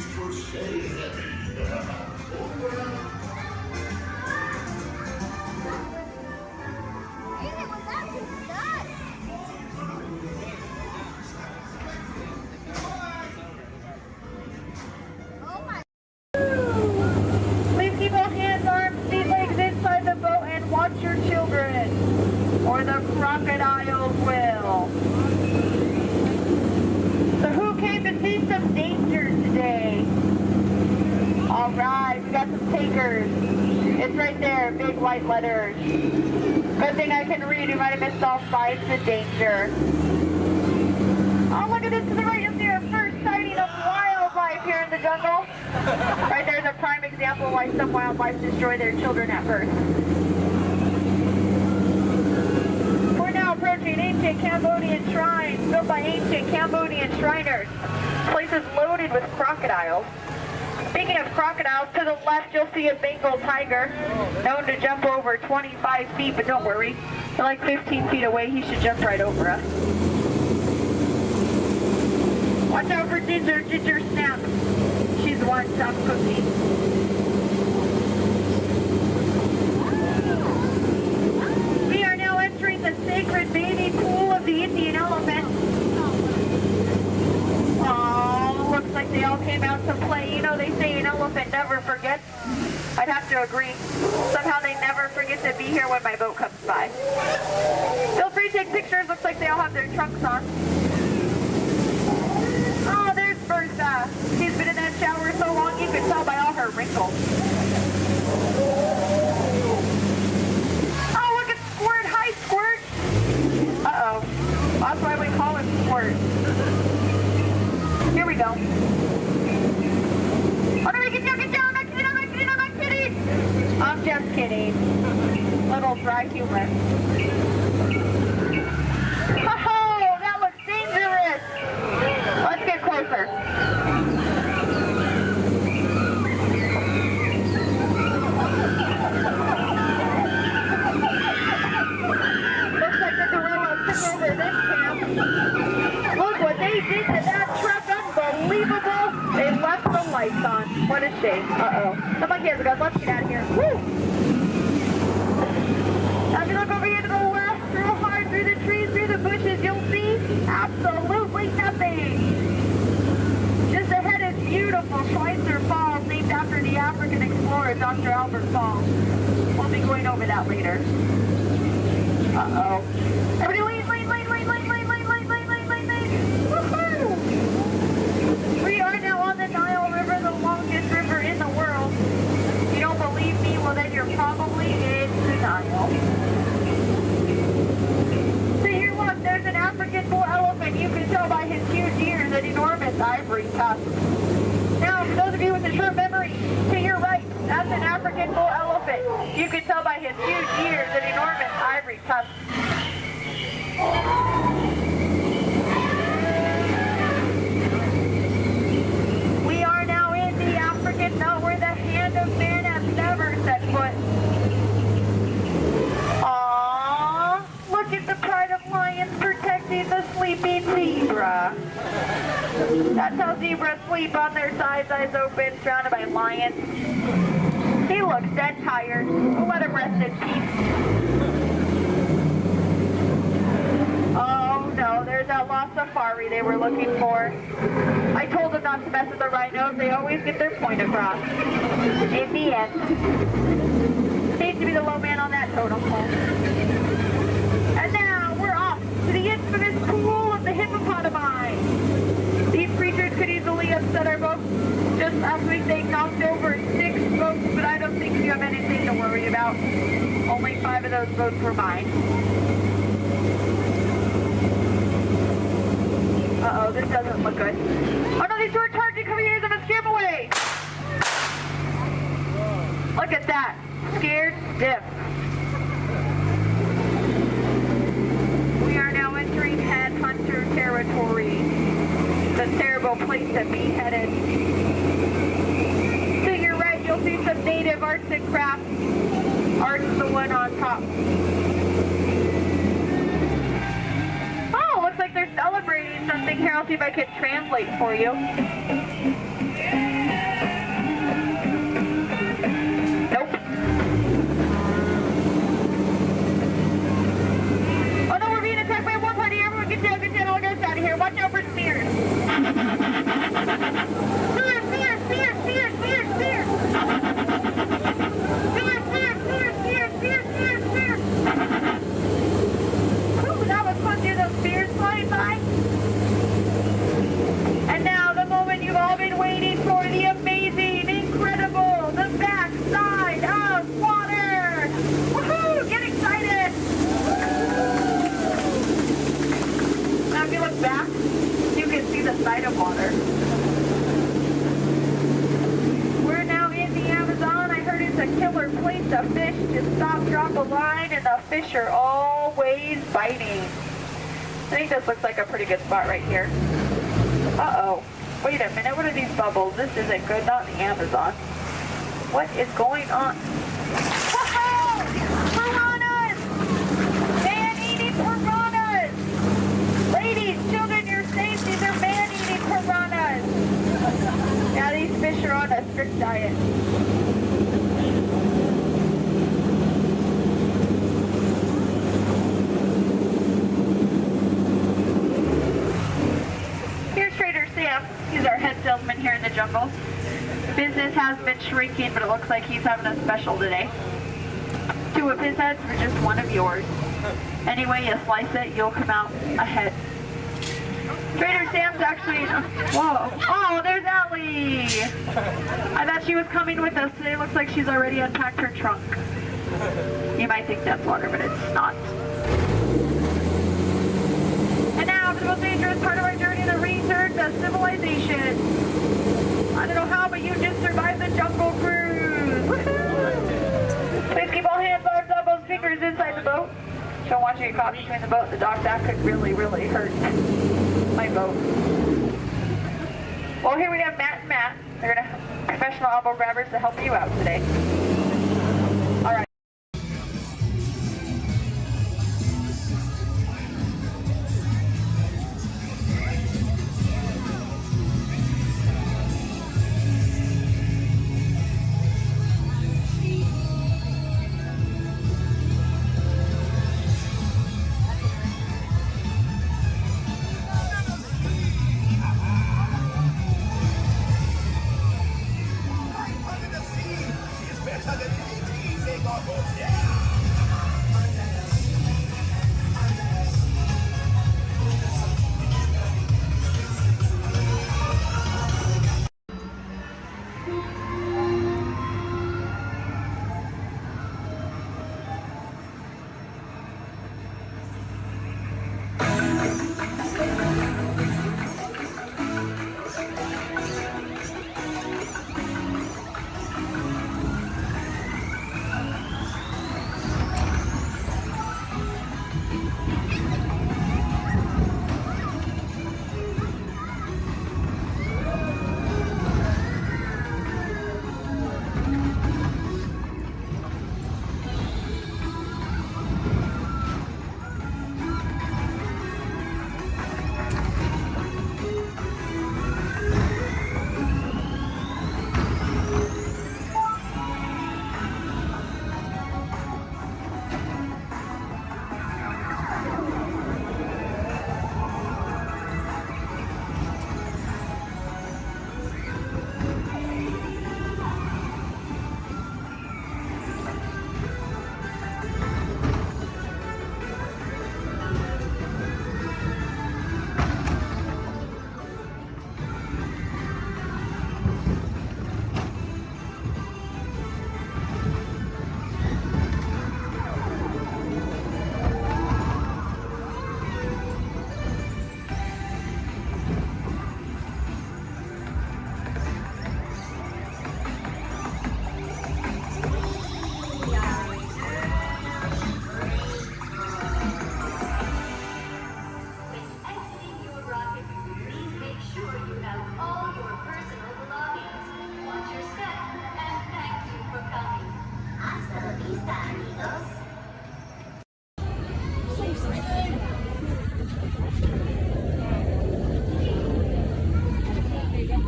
He's crochet heavy. Please keep all hands, arms, feet, legs inside the boat and watch your children, or the crocodiles will. So who came to see some danger today? All right, we got some takers. It's right there, big white letters. Good thing I can read. You might have missed all signs of danger. Oh, look at this to the right. You'll see our first sighting of wildlife here in the jungle. Right there's a prime example of why some wildlife destroy their children at birth. We're now approaching ancient Cambodian shrines built by ancient Cambodian Shriners. This place is loaded with crocodiles. Speaking of crocodiles, to the left you'll see a Bengal tiger, known to jump over 25 feet, but don't worry, they're like 15 feet away, he should jump right over us. Watch out for Ginger, Ginger Snap. She's the one top cookie. We are now entering the sacred bathing pool of the Indian elephant. Oh, looks like they all came out to play. You know, they say an elephant never forgets. I'd have to agree. Somehow they never forget to be here when my boat comes by. Feel free to take pictures. Looks like they all have their trunks on. Oh, there's Bertha. She's been in that shower so long you can tell by all her wrinkles. Oh, look at Squirt. Hi, Squirt. Uh-oh. That's why we call him Squirt. Here we go. Oh, no, get down, get down. I'm not kidding. I'm just kidding. Little dry humor. Oh, that looks dangerous. Let's get closer. Looks like the gorilla took over this camp. Look what they did to that truck. Unbelievable. They left the lights on. What a shame. Uh-oh. The monkey has a gun. Let's get out of here. Woo! Now if you look over here to the left, real hard through the trees, through the bushes, you'll see absolutely nothing. Just ahead is beautiful Schweitzer Falls, named after the African explorer, Dr. Albert Falls. We'll be going over that later. Uh-oh. Everybody lean, lean, lean, lean, lean, lean, lean, lean, lean, lean, lean, lean. Woohoo! We are now on the Nile River, the longest river in the world. If you don't believe me, well then you're probably in the Nile. So here look, there's an African bull elephant. You can tell by his huge ears and enormous ivory tusks. Now, for those of you with a short memory, to your right, that's an African bull elephant. You can tell by his huge ears and enormous ivory tusks. We are now in the African belt where the hand of man has never set foot. Aww, look at the pride of lions protecting the sleeping zebra. That's how zebras sleep, on their sides, eyes open, surrounded by lions. He looks dead tired. We'll let him rest in peace. Oh no, there's that lost safari they were looking for. I told them not to mess with the rhinos. They always get their point across. In the end. Seems to be the low man on that totem pole. And now we're off to the infamous pool of the hippopotami. These creatures could easily upset our boat. Just last week they knocked over 6 boats, but I don't think you have anything to worry about. Only 5 of those boats were mine. Uh-oh, this doesn't look good. Oh no, these two are charging, coming here, I'm gonna scare them away. Look at that. Scared stiff. We are now entering headhunter territory. It's a terrible place to be headed. To your right, you'll see some native arts and crafts. Art's the one on top. Oh, looks like they're celebrating something here. I'll see if I can translate for you. outside of water. We're now in the Amazon. I heard it's a killer place to fish. Just stop, drop a line, and the fish are always biting. I think this looks like a pretty good spot right here. Uh-oh. Wait a minute, what are these bubbles? This isn't good, not the Amazon. What is going on? Whoa! Piranhas! Man-eating piranhas! Ladies, children, you're safe. These are man-eating piranhas. Now these fish are on a strict diet. Here's Trader Sam. He's our head salesman here in the jungle. Business has been shrinking, but it looks like he's having a special today. 2 of his heads for just 1 of yours. Any way you slice it, you'll come out ahead. Trader Sam's actually... Whoa. Oh, there's Allie! I thought she was coming with us today. Looks like she's already unpacked her trunk. You might think that's water, but it's not. And now for the most dangerous part of our journey, the research of civilization. I don't know how, but you just survived the jungle cruise. Woohoo! Please keep all hands, arms, elbows, fingers inside the boat. Don't want you to get caught between the boat and the dock. That could really, really hurt my boat. Well, here we have Matt and Matt. They're going to have professional elbow grabbers to help you out today. All right.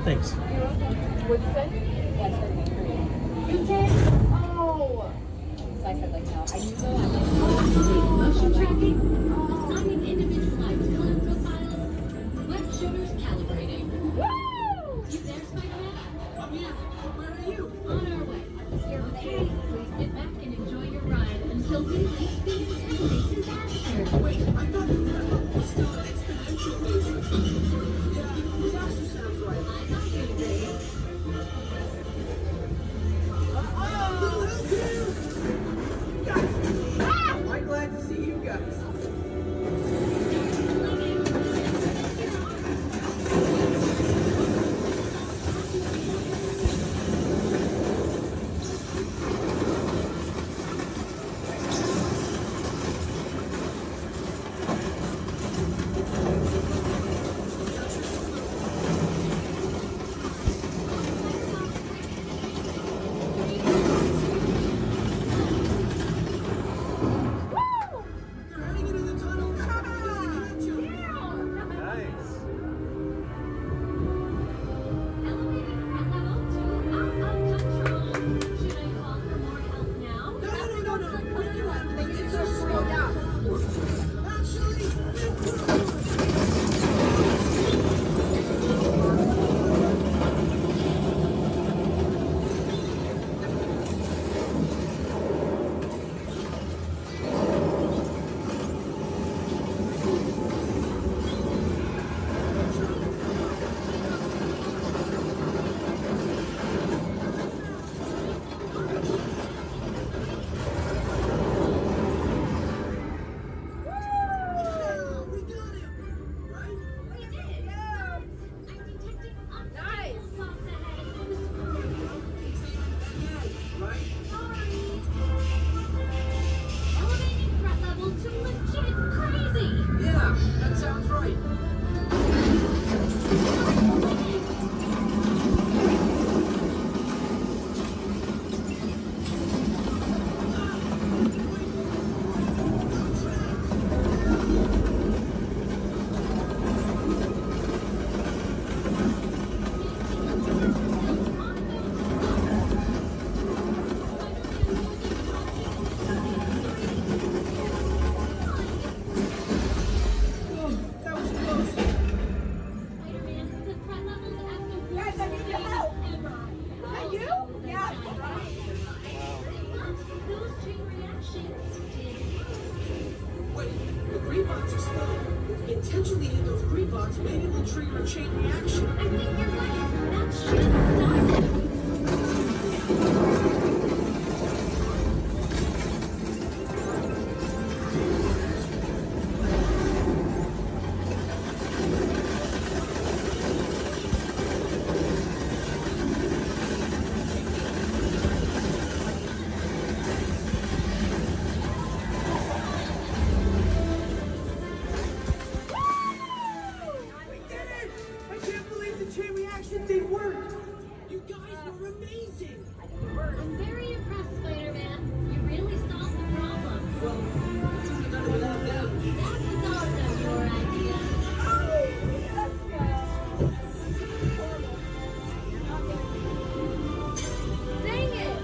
Thanks. What'd you say? You did? Oh! So I said, like, no. I knew so. I'm like, motion tracking, assigning individualized color profiles, web shooters calibrating. Woo! You there, Spider-Man? Yeah. Where are you? On our way. Okay. Please sit back and enjoy your ride until we reach the intended disaster. Wait, I thought you were what's the exponential movement? Yeah, it also sounds right. I got you, Dave. I'm glad to see you guys. intentionally hit those green blocks, maybe we'll trigger a chain reaction. I think you're right. That should stop it. I'm very impressed, Spider-Man. You really solved the problem. Well, it's only better without them. That was also your idea. Dang it!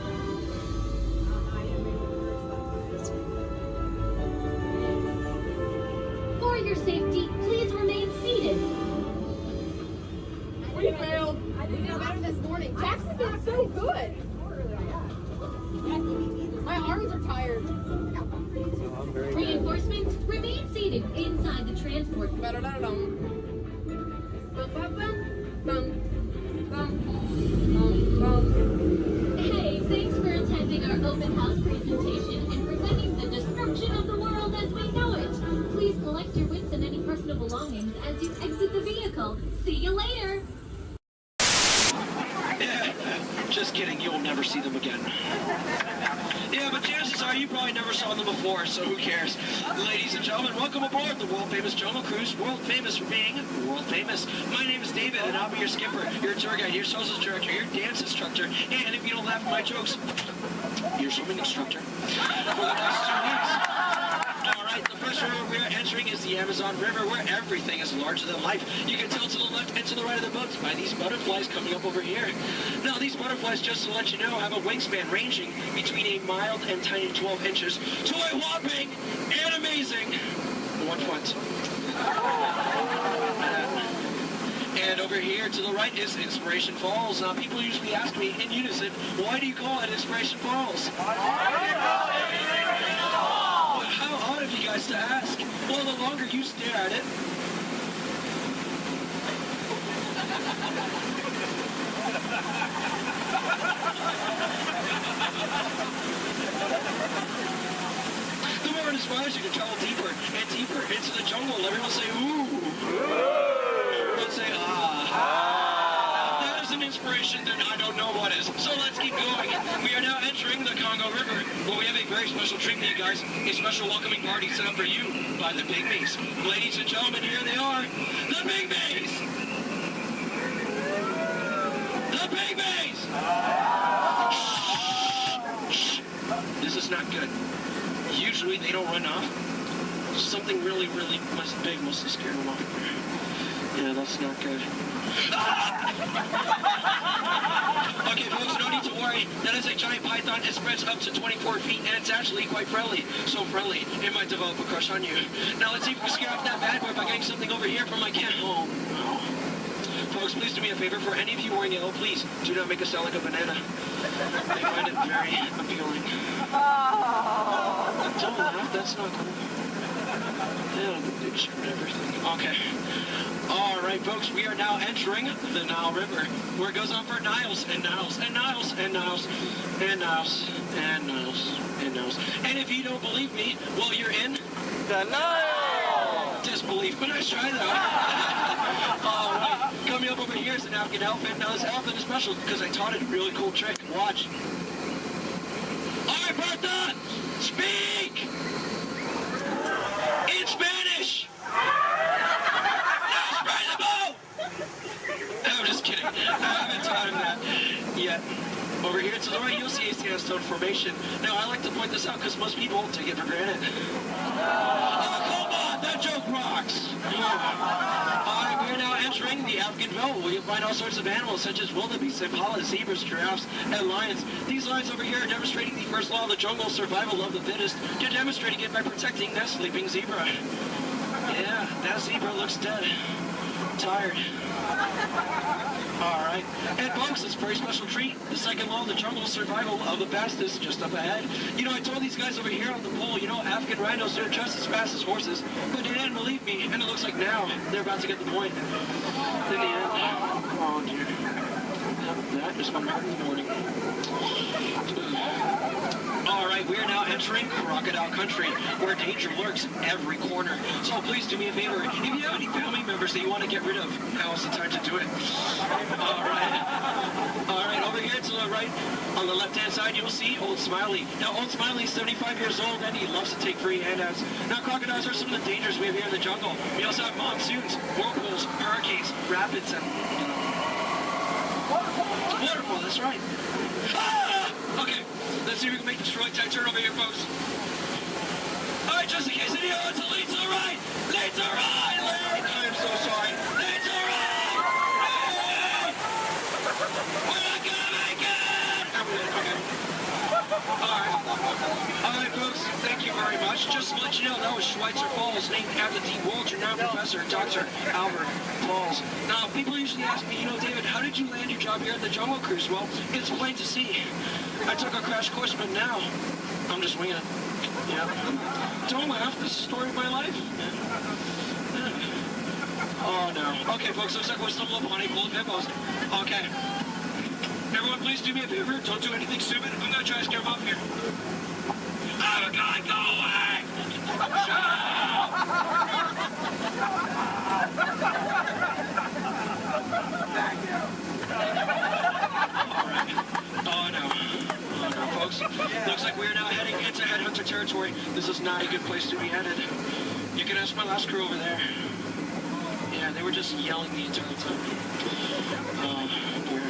For your safety, please remain seated. We failed. I didn't know better this morning. Jackson's been so good. My arms are tired. Reinforcements, remain seated inside the transport. Hey, thanks for attending our open house presentation and preventing the destruction of the world as we know it. Please collect your wits and any personal belongings as you exit the vehicle. See you later. Just kidding, you'll never see them again. Yeah, but chances are you probably never saw them before, so who cares? Ladies and gentlemen, welcome aboard the world-famous Jungle Cruise, world famous for being world famous. My name is David, and I'll be your skipper, your tour guide, your social director, your dance instructor, and if you don't laugh at my jokes, your swimming instructor. For the next 2 weeks. Alright, the first river we're entering is the Amazon River, where everything is larger than life. You can tell to the left and to the right of the boat by these butterflies coming up over here. Now, these butterflies, just to let you know, have a wingspan ranging between a mild and tiny 12 inches to a whopping and amazing 1 foot. And over here to the right is Inspiration Falls. Now, people usually ask me in unison, why do you call it Inspiration Falls? How odd of you guys to ask. Well, the longer you stare at it, the more it inspires you to travel deeper and deeper into the jungle. Everyone say, ooh. Everyone say, ah. If that is an inspiration, then I don't know what is. So let's keep going. We are now entering the Congo River, where we have a very special treat for you guys. A special welcoming party set up for you by the Pygmies. Ladies and gentlemen, here they are. The Pygmies! The Pygmies! Shh. This is not good. Usually they don't run off. Something really big must have scared them off. Yeah, that's not good. Okay, folks, no need to worry. That is a giant python. It spreads up to 24 feet, and it's actually quite friendly. So friendly, it might develop a crush on you. Now, let's see if we can scare off that bad boy by getting something over here from my cat. Oh, no. Folks, please do me a favor. For any of you wearing yellow, please do not make us sound like a banana. I find it very appealing. Don't laugh, that's not cool. Yeah, the picture and everything. Okay. All right, folks, we are now entering the Nile River, where it goes on for Niles and Niles and Niles and Niles and Niles and Niles and Niles. And if you don't believe me, well, you're in the Nile. Disbelief, but nice try, though. All right, coming up over here is an African elephant. Now, this elephant is special because I taught it a really cool trick. Watch. All right, Bertha, speak in Spanish. I'm just kidding. I haven't taught him that yet. Over here to the right, you'll see a sandstone formation. Now, I like to point this out because most people take it for granted. Oh, come on! That joke rocks! Alright, we're now entering the African belt, where you'll find all sorts of animals such as wildebeest, impalas, zebras, giraffes, and lions. These lions over here are demonstrating the first law of the jungle, survival of the fittest. You're demonstrating it by protecting that sleeping zebra. Yeah, that zebra looks dead. Tired. All right. And folks, it's a very special treat. The second law of the jungle, survival of the fastest, just up ahead. You know, I told these guys over here on the pole, you know, African rhinos, they're just as fast as horses, but they didn't believe me, and it looks like now they're about to get the point. In the end, oh dear. That is my heart in the morning. All right, we are now entering crocodile country, where danger lurks every corner. So please do me a favor. If you have any family members that you want to get rid of, now is the time to do it. All right, over here to the right, on the left-hand side, you'll see Old Smiley. Now, Old Smiley is 75 years old, and he loves to take free handouts. Now, crocodiles are some of the dangers we have here in the jungle. We also have monsoons, whirlpools, hurricanes, rapids, and, you know, waterfall, that's right. Ah! Okay, let's see if we can make this right tight turn over here, folks. All right, just in case any odds, lead to the right! Lead to the right! Lead! I'm so sorry. Lead to the right! Lead! We're not gonna make it! Okay. All right, folks, thank you very much. Just to let you know, that was Schweitzer Falls, named after the world-renowned professor, Dr. Albert Falls. Now, people usually ask me, you know, David, how did you land your job here at the Jungle Cruise? Well, it's plain to see. I took a crash course, but now I'm just winging it. Yeah. Don't laugh, this is the story of my life. Oh, no. Okay, folks, looks like we're stumbling upon a pool of hippos. Okay. Everyone, please do me a favor. Don't do anything stupid. I'm going to try to scare them up here. Oh, God, go away! Shut up! Thank you! All right. Oh, no. Oh, no, folks. Looks like we're now heading into headhunter territory. This is not a good place to be headed. You can ask my last crew over there. Yeah, they were just yelling the entire time. Oh, dear.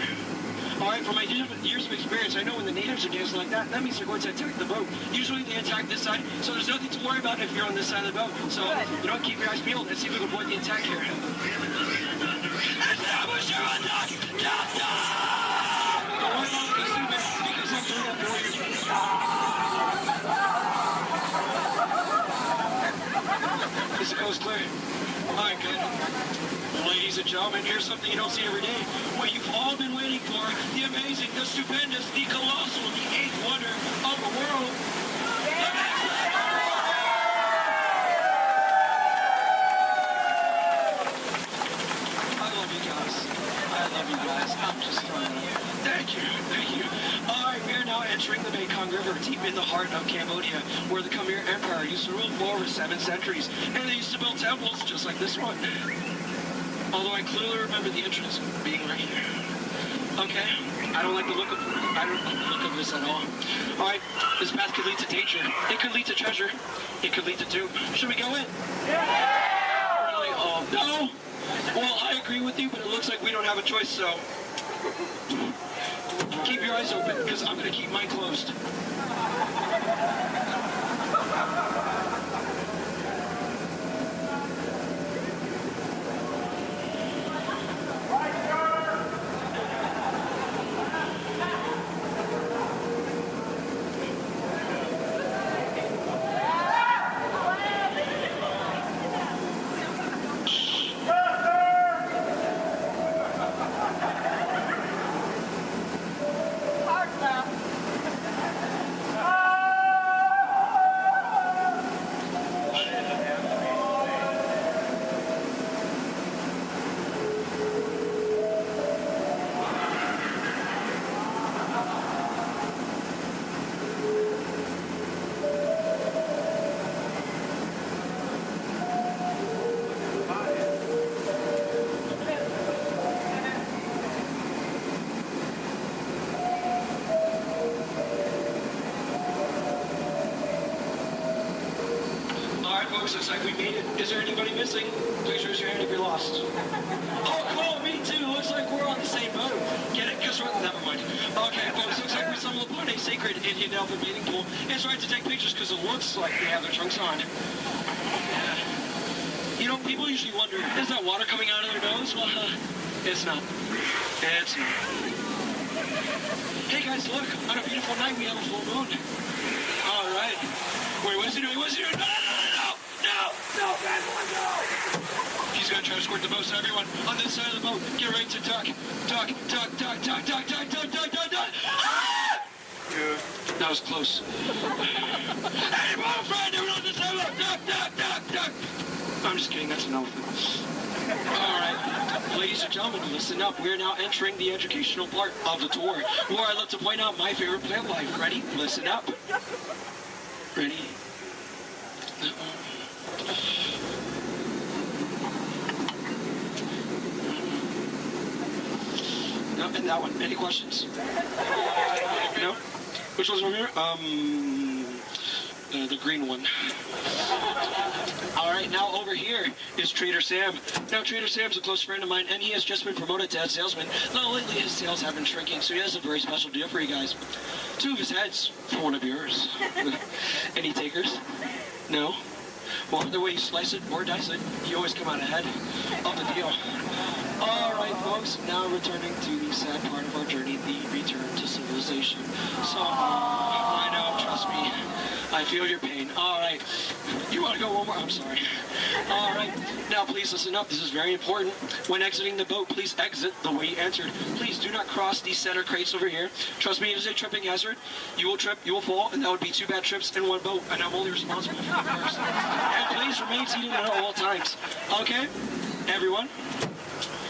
All right, from my years of experience, I know when the natives are dancing like that, that means they're going to attack the boat. Usually they attack this side, so there's nothing to worry about if you're on this side of the boat. So, you know, keep your eyes peeled and see if we can avoid the attack here. Establish your attack! Don't worry about looking stupid, because I'm doing that for you. Is the coast clear? All right, good. Ladies and gentlemen, here's something you don't see every day. What you've all been waiting for, the amazing, the stupendous, the colossal, the eighth wonder of the world. I love you guys. I'm just thank you. All right, we are now entering the Mekong River, deep in the heart of Cambodia, where the Khmer Empire used to rule for over 7 centuries, and they used to build temples just like this one. Although I clearly remember the entrance being right here. Okay, I don't like the look of this at all. All right, this path could lead to danger. It could lead to treasure. It could lead to doom. Should we go in? Yeah! Really? Oh, no? Well, I agree with you, but it looks like we don't have a choice, so keep your eyes open, because I'm going to keep mine closed. Looks like we made it. Is there anybody missing? Please raise your hand if you're lost. Oh, cool. Me too. Looks like we're on the same boat. Get it? Because we're... Never mind. Okay, folks. Looks like we stumbled upon a sacred Indian elephant bathing pool. It's right to take pictures because it looks like they have their trunks on. Yeah. You know, people usually wonder, is that water coming out of their nose? Well, it's not. It's not. Hey, guys, look. On a beautiful night, we have a full moon. All right. Wait, what's he doing? What's he doing? No, guys, no! He's gonna try to squirt the boat, so everyone on this side of the boat, get ready to duck. Duck, duck, duck, duck, duck, duck, duck, duck, duck, duck. Ah! Dude, that was close. Hey, my friend, everyone on this side of the boat, duck, duck, duck, duck. I'm just kidding, that's an elephant. All right, ladies and gentlemen, listen up. We're now entering the educational part of the tour, where I love to point out my favorite plant life. Ready? Listen up. Ready? No, and that one. Any questions? No? Which one's over here? The green one. All right, now over here is Trader Sam. Now, Trader Sam's a close friend of mine, and he has just been promoted to head salesman. Now, lately, his sales have been shrinking, so he has a very special deal for you guys. 2 of his heads for one of yours. Any takers? No? Well, either way you slice it or dice it, you always come out ahead of the deal. All right, folks, now returning to the sad part of our journey, the return to civilization. So, I know, trust me, I feel your pain. All right, you want to go one more? I'm sorry. All right, now please listen up. This is very important. When exiting the boat, please exit the way you entered. Please do not cross these center crates over here. Trust me, it is a tripping hazard. You will trip, you will fall, and that would be 2 bad trips in one boat, and I'm only responsible for the first. And please remain seated at all times. Okay, everyone?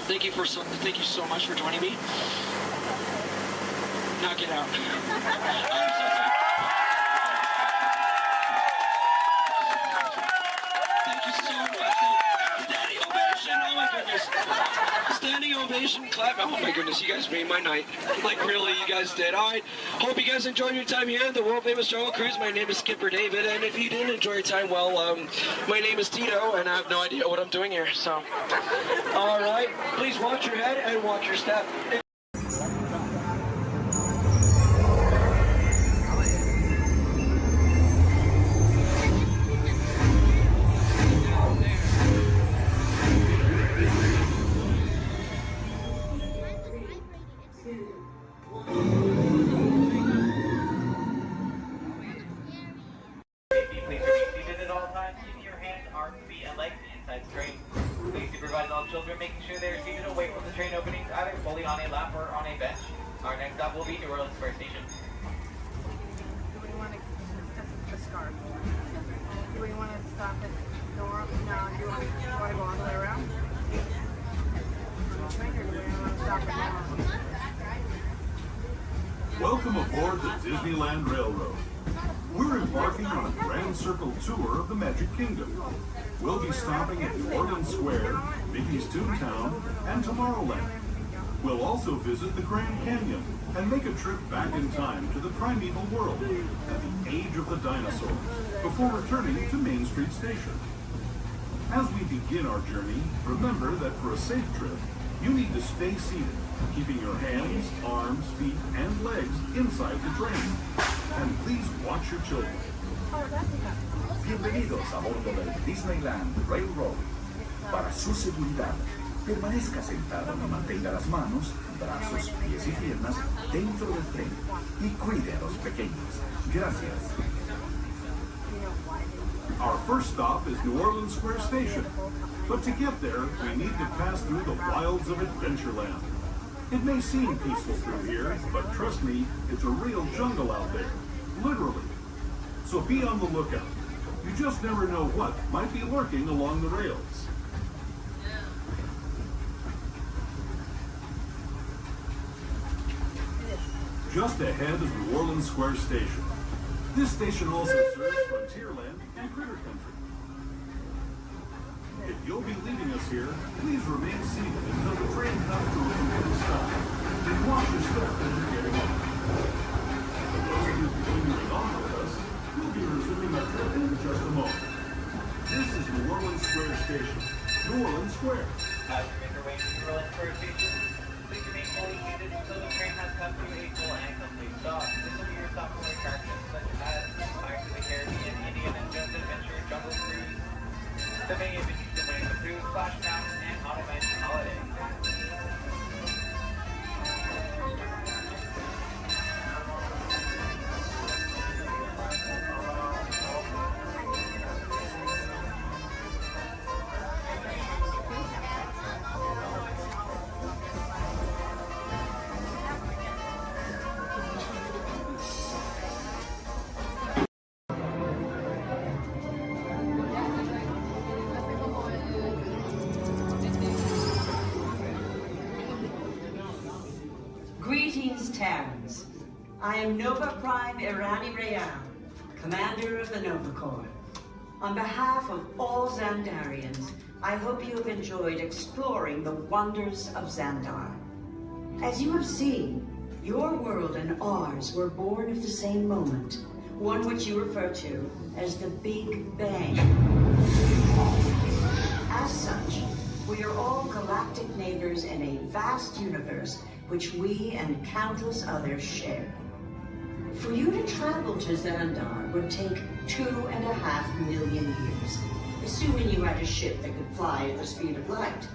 Thank you so much for joining me. Now get out. I'm so sorry. Thank you so much. Standing ovation. Oh my goodness. Standing ovation, clap. Oh my goodness, you guys made my night. Like really, you guys did. All right. Hope you guys enjoyed your time here at the world famous Jungle Cruise. My name is Skipper David, and if you didn't enjoy your time, well, my name is Tito, and I have no idea what I'm doing here. So, all right. Please watch your head and watch your step. Children making sure they're seated and wait for the train openings, either fully on a lap or on a bench. Our next stop will be New Orleans Square Station. Do we want to, that's a scarf. Do we want to stop at Nora? No, do you want to go all the way around? Or do we want to stop at Nora? Welcome aboard the Disneyland Railroad. We're embarking on a grand circle tour of the Magic Kingdom. We'll be stopping at New Orleans Square, Mickey's Toontown, and Tomorrowland. We'll also visit the Grand Canyon and make a trip back in time to the primeval world at the age of the dinosaurs, before returning to Main Street Station. As we begin our journey, remember that for a safe trip, you need to stay seated, keeping your hands, arms, feet, and legs inside the train. And please watch your children. Bienvenidos a bordo del Disneyland Railroad. Para su seguridad, permanezca sentado y mantenga las manos, brazos, pies y piernas dentro del tren y cuide a los pequeños. Gracias. Our first stop is New Orleans Square Station. But to get there, we need to pass through the wilds of Adventureland. It may seem peaceful through here, but trust me, it's a real jungle out there. Literally. So be on the lookout. You just never know what might be lurking along the rails. Just ahead is New Orleans Square Station. This station also serves Frontierland and Critter Country. If you'll be leaving us here, please remain seated until the train comes to a complete stop. Then watch your step as you're getting on. For those of you continuing on with us, we'll be resuming our trip in just a moment. This is New Orleans Square Station. New Orleans Square. As you make your way to New Orleans Square Station, please remain fully seated until the train has come to a full and complete stop. This will be your stop for attractions such as Pirates of the Caribbean, Indiana Jones Adventure, Jungle Cruise, the many adventures of Winnie the Pooh, Splash Mountain, and Haunted Mansion Holiday. friends. I am Nova Prime Irani Rayam, commander of the Nova Corps. On behalf of all Xandarians, I hope you have enjoyed exploring the wonders of Xandar. As you have seen, your world and ours were born of the same moment, one which you refer to as the Big Bang. As such, we are all galactic neighbors in a vast universe which we and countless others share. For you to travel to Xandar would take 2.5 million years, assuming you had a ship that could fly at the speed of light.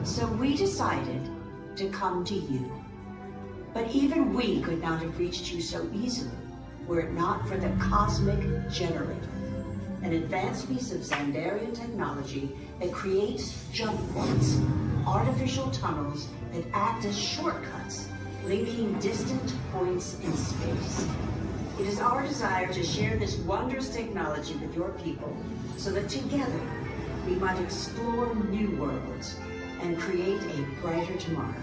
So we decided to come to you. But even we could not have reached you so easily were it not for the Cosmic Generator, an advanced piece of Xandarian technology that creates jump points, artificial tunnels that act as shortcuts, linking distant points in space. It is our desire to share this wondrous technology with your people so that together we might explore new worlds and create a brighter tomorrow.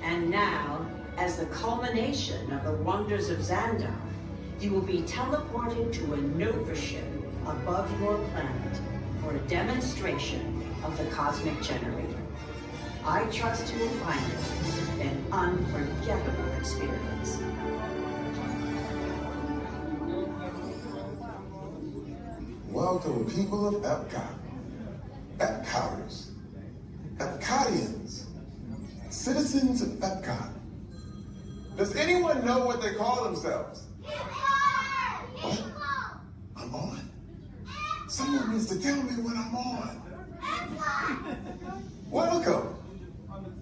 And now, as the culmination of the wonders of Xandar, you will be teleported to a Nova ship above your planet for a demonstration of the Cosmic Generator. I trust you will find it an unforgettable experience. Welcome, people of Epcot, Epcoters, Epcotians, citizens of Epcot. Does anyone know what they call themselves? What? I'm on? Someone needs to tell me when I'm on. Welcome,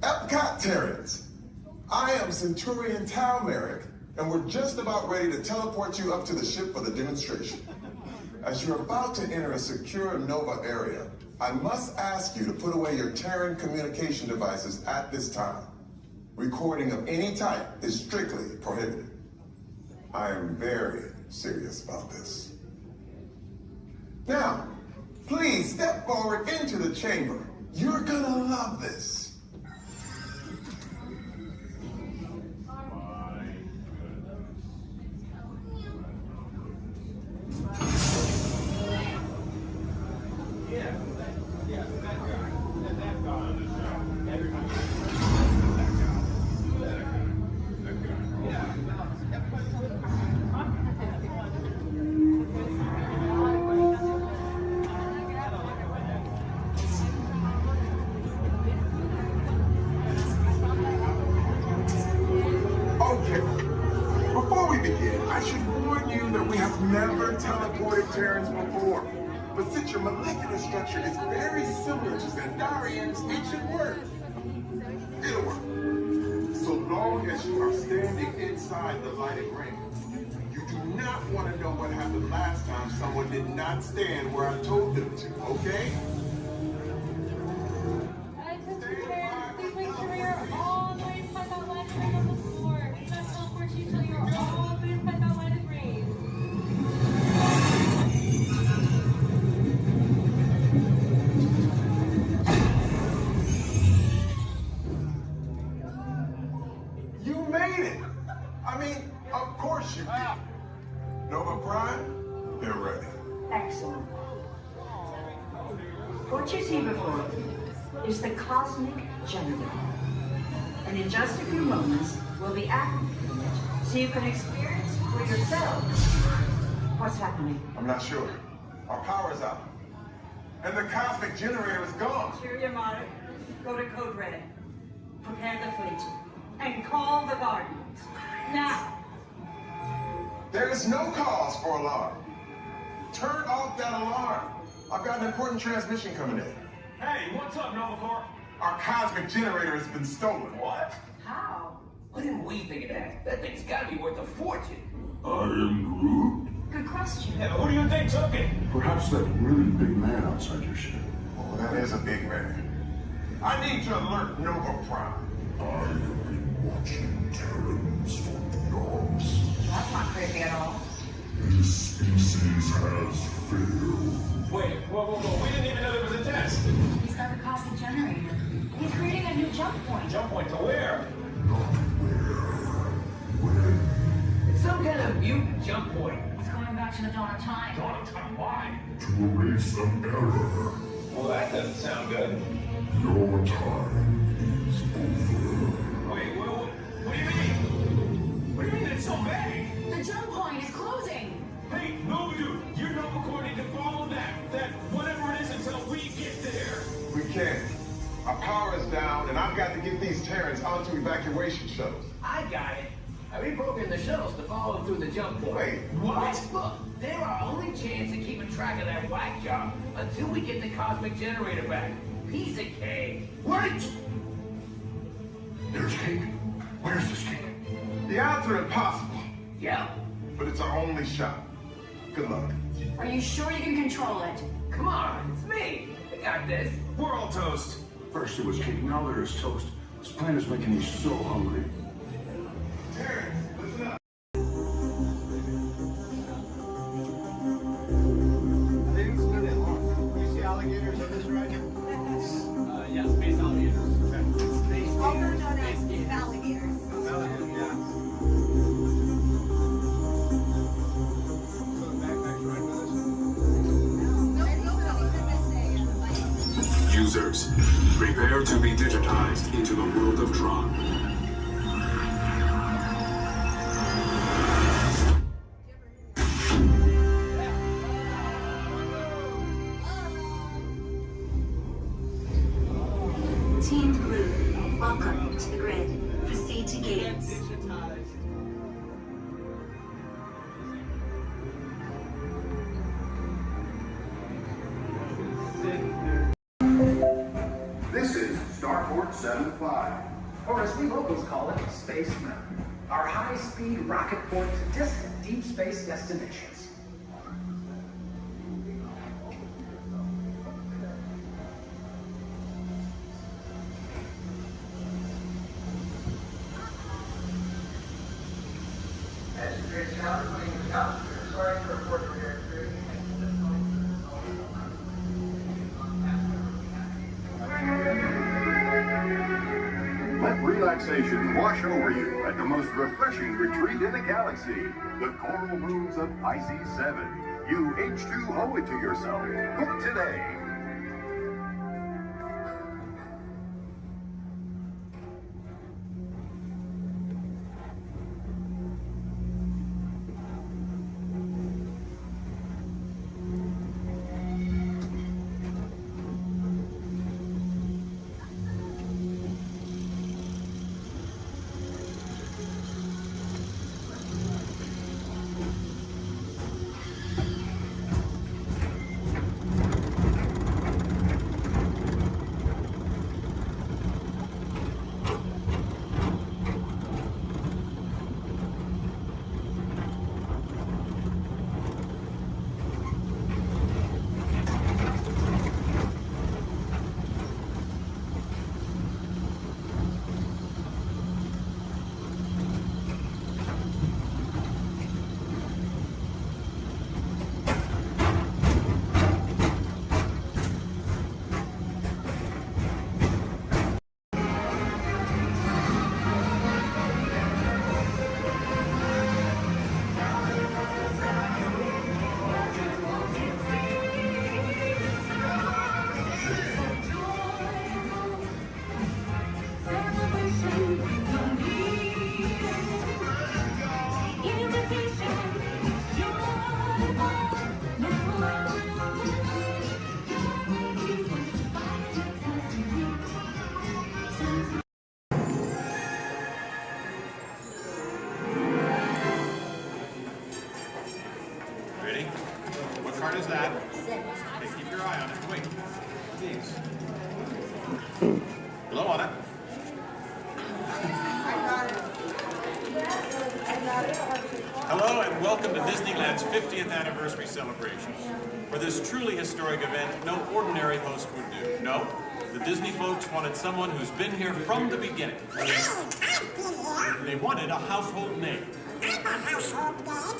Epcotarians. I am Centurion Tal Merrick, and we're just about ready to teleport you up to the ship for the demonstration. As you're about to enter a secure Nova area, I must ask you to put away your Terran communication devices at this time. Recording of any type is strictly prohibited. I am very serious about this. Now, please step forward into the chamber. You're gonna love this. Never teleported Terrans before, but since your molecular structure is very similar to Xandarians, it should work. It'll work. So long as you are standing inside the lighted ring. You do not want to know what happened last time someone did not stand where I told them to, okay? Please make sure you're all the way inside that lighted ring on the floor. We must teleport you till you're all the way inside that lighted ring. You made it! I mean, of course you did. Nova Prime, they're ready. Excellent. What you see before you is the Cosmic Generator. And in just a few moments, we'll be activating it so you can experience for yourselves what's happening. I'm not sure. Our power's out. And the Cosmic Generator is gone. Interior monitor, go to Code Red. Prepare the fleet. And call the Guardians. Now! There is no cause for alarm. Turn off that alarm. I've got an important transmission coming in. Hey, what's up, Nova Corps? Our Cosmic Generator has been stolen. What? How? Why didn't we think of that? That thing's gotta be worth a fortune. I am Groot. Good question. Yeah, who do you think took it? Perhaps that really big man outside your ship. Oh, that is a big man. I need to alert Nova Prime. I have been watching Terrans for eons. That's not creepy at all. This species has failed. Wait, whoa. We didn't even know there was a test. He's got the Cosmic Generator. He's creating a new jump point. Jump point to where? Not where. You jump point. It's going back to the dawn of time. Dawn of time, why? To erase some error. Well, that doesn't sound good. Your time is over. Wait, what do you mean? What do you mean it's so vague? The jump point is closing. Hey, no, dude, you're not recording to follow that whatever it is until we get there. We can't. Our power is down, and I've got to get these Terrans onto evacuation shuttles. I got it. I reprogrammed the shuttles to follow them through the jump point. Wait, what? Look, they're our only chance of keeping track of that whack job until we get the cosmic generator back. Piece of cake. Wait! There's cake. Where's this cake? The odds are impossible. Yeah. But it's our only shot. Good luck. Are you sure you can control it? Come on, it's me. I got this. We're all toast. First it was cake, now there is toast. This plan is making me so hungry. Terrans, listen up. You see alligators on this ride? Yeah, space alligators. Also known as alligators. Users, prepare to be digitized into the world of Tron. Team Blue, welcome to the grid. Proceed to gates. This is Starport 75. Or as we locals call it, Space Mountain. Our high-speed rocket port to distant deep space destinations. Let relaxation wash over you at the most refreshing retreat in the galaxy, the coral moons of Pisces 7. You H2O it to yourself. Book today. Ready? What card is that? Okay, keep your eye on it. Wait. Please. Blow on it. Hello and welcome to Disneyland's 50th anniversary celebration. For this truly historic event, no ordinary host would do. No, the Disney folks wanted someone who's been here from the beginning. They wanted a household name.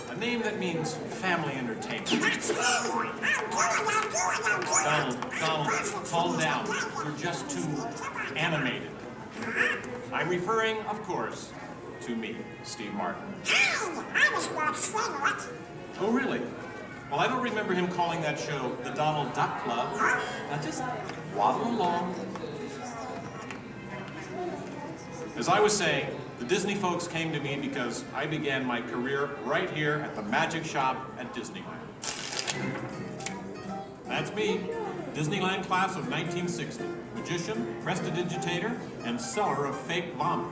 A name that means family entertainment. Donald, calm down. You're just too animated. I'm referring, of course, to to me, Steve Martin. Hi, I was Walt's friend, what? Oh, really? Well, I don't remember him calling that show the Donald Duck Club. Now just waddle along. As I was saying, the Disney folks came to me because I began my career right here at the magic shop at Disneyland. That's me, Disneyland class of 1960. Magician, prestidigitator, and seller of fake vomit.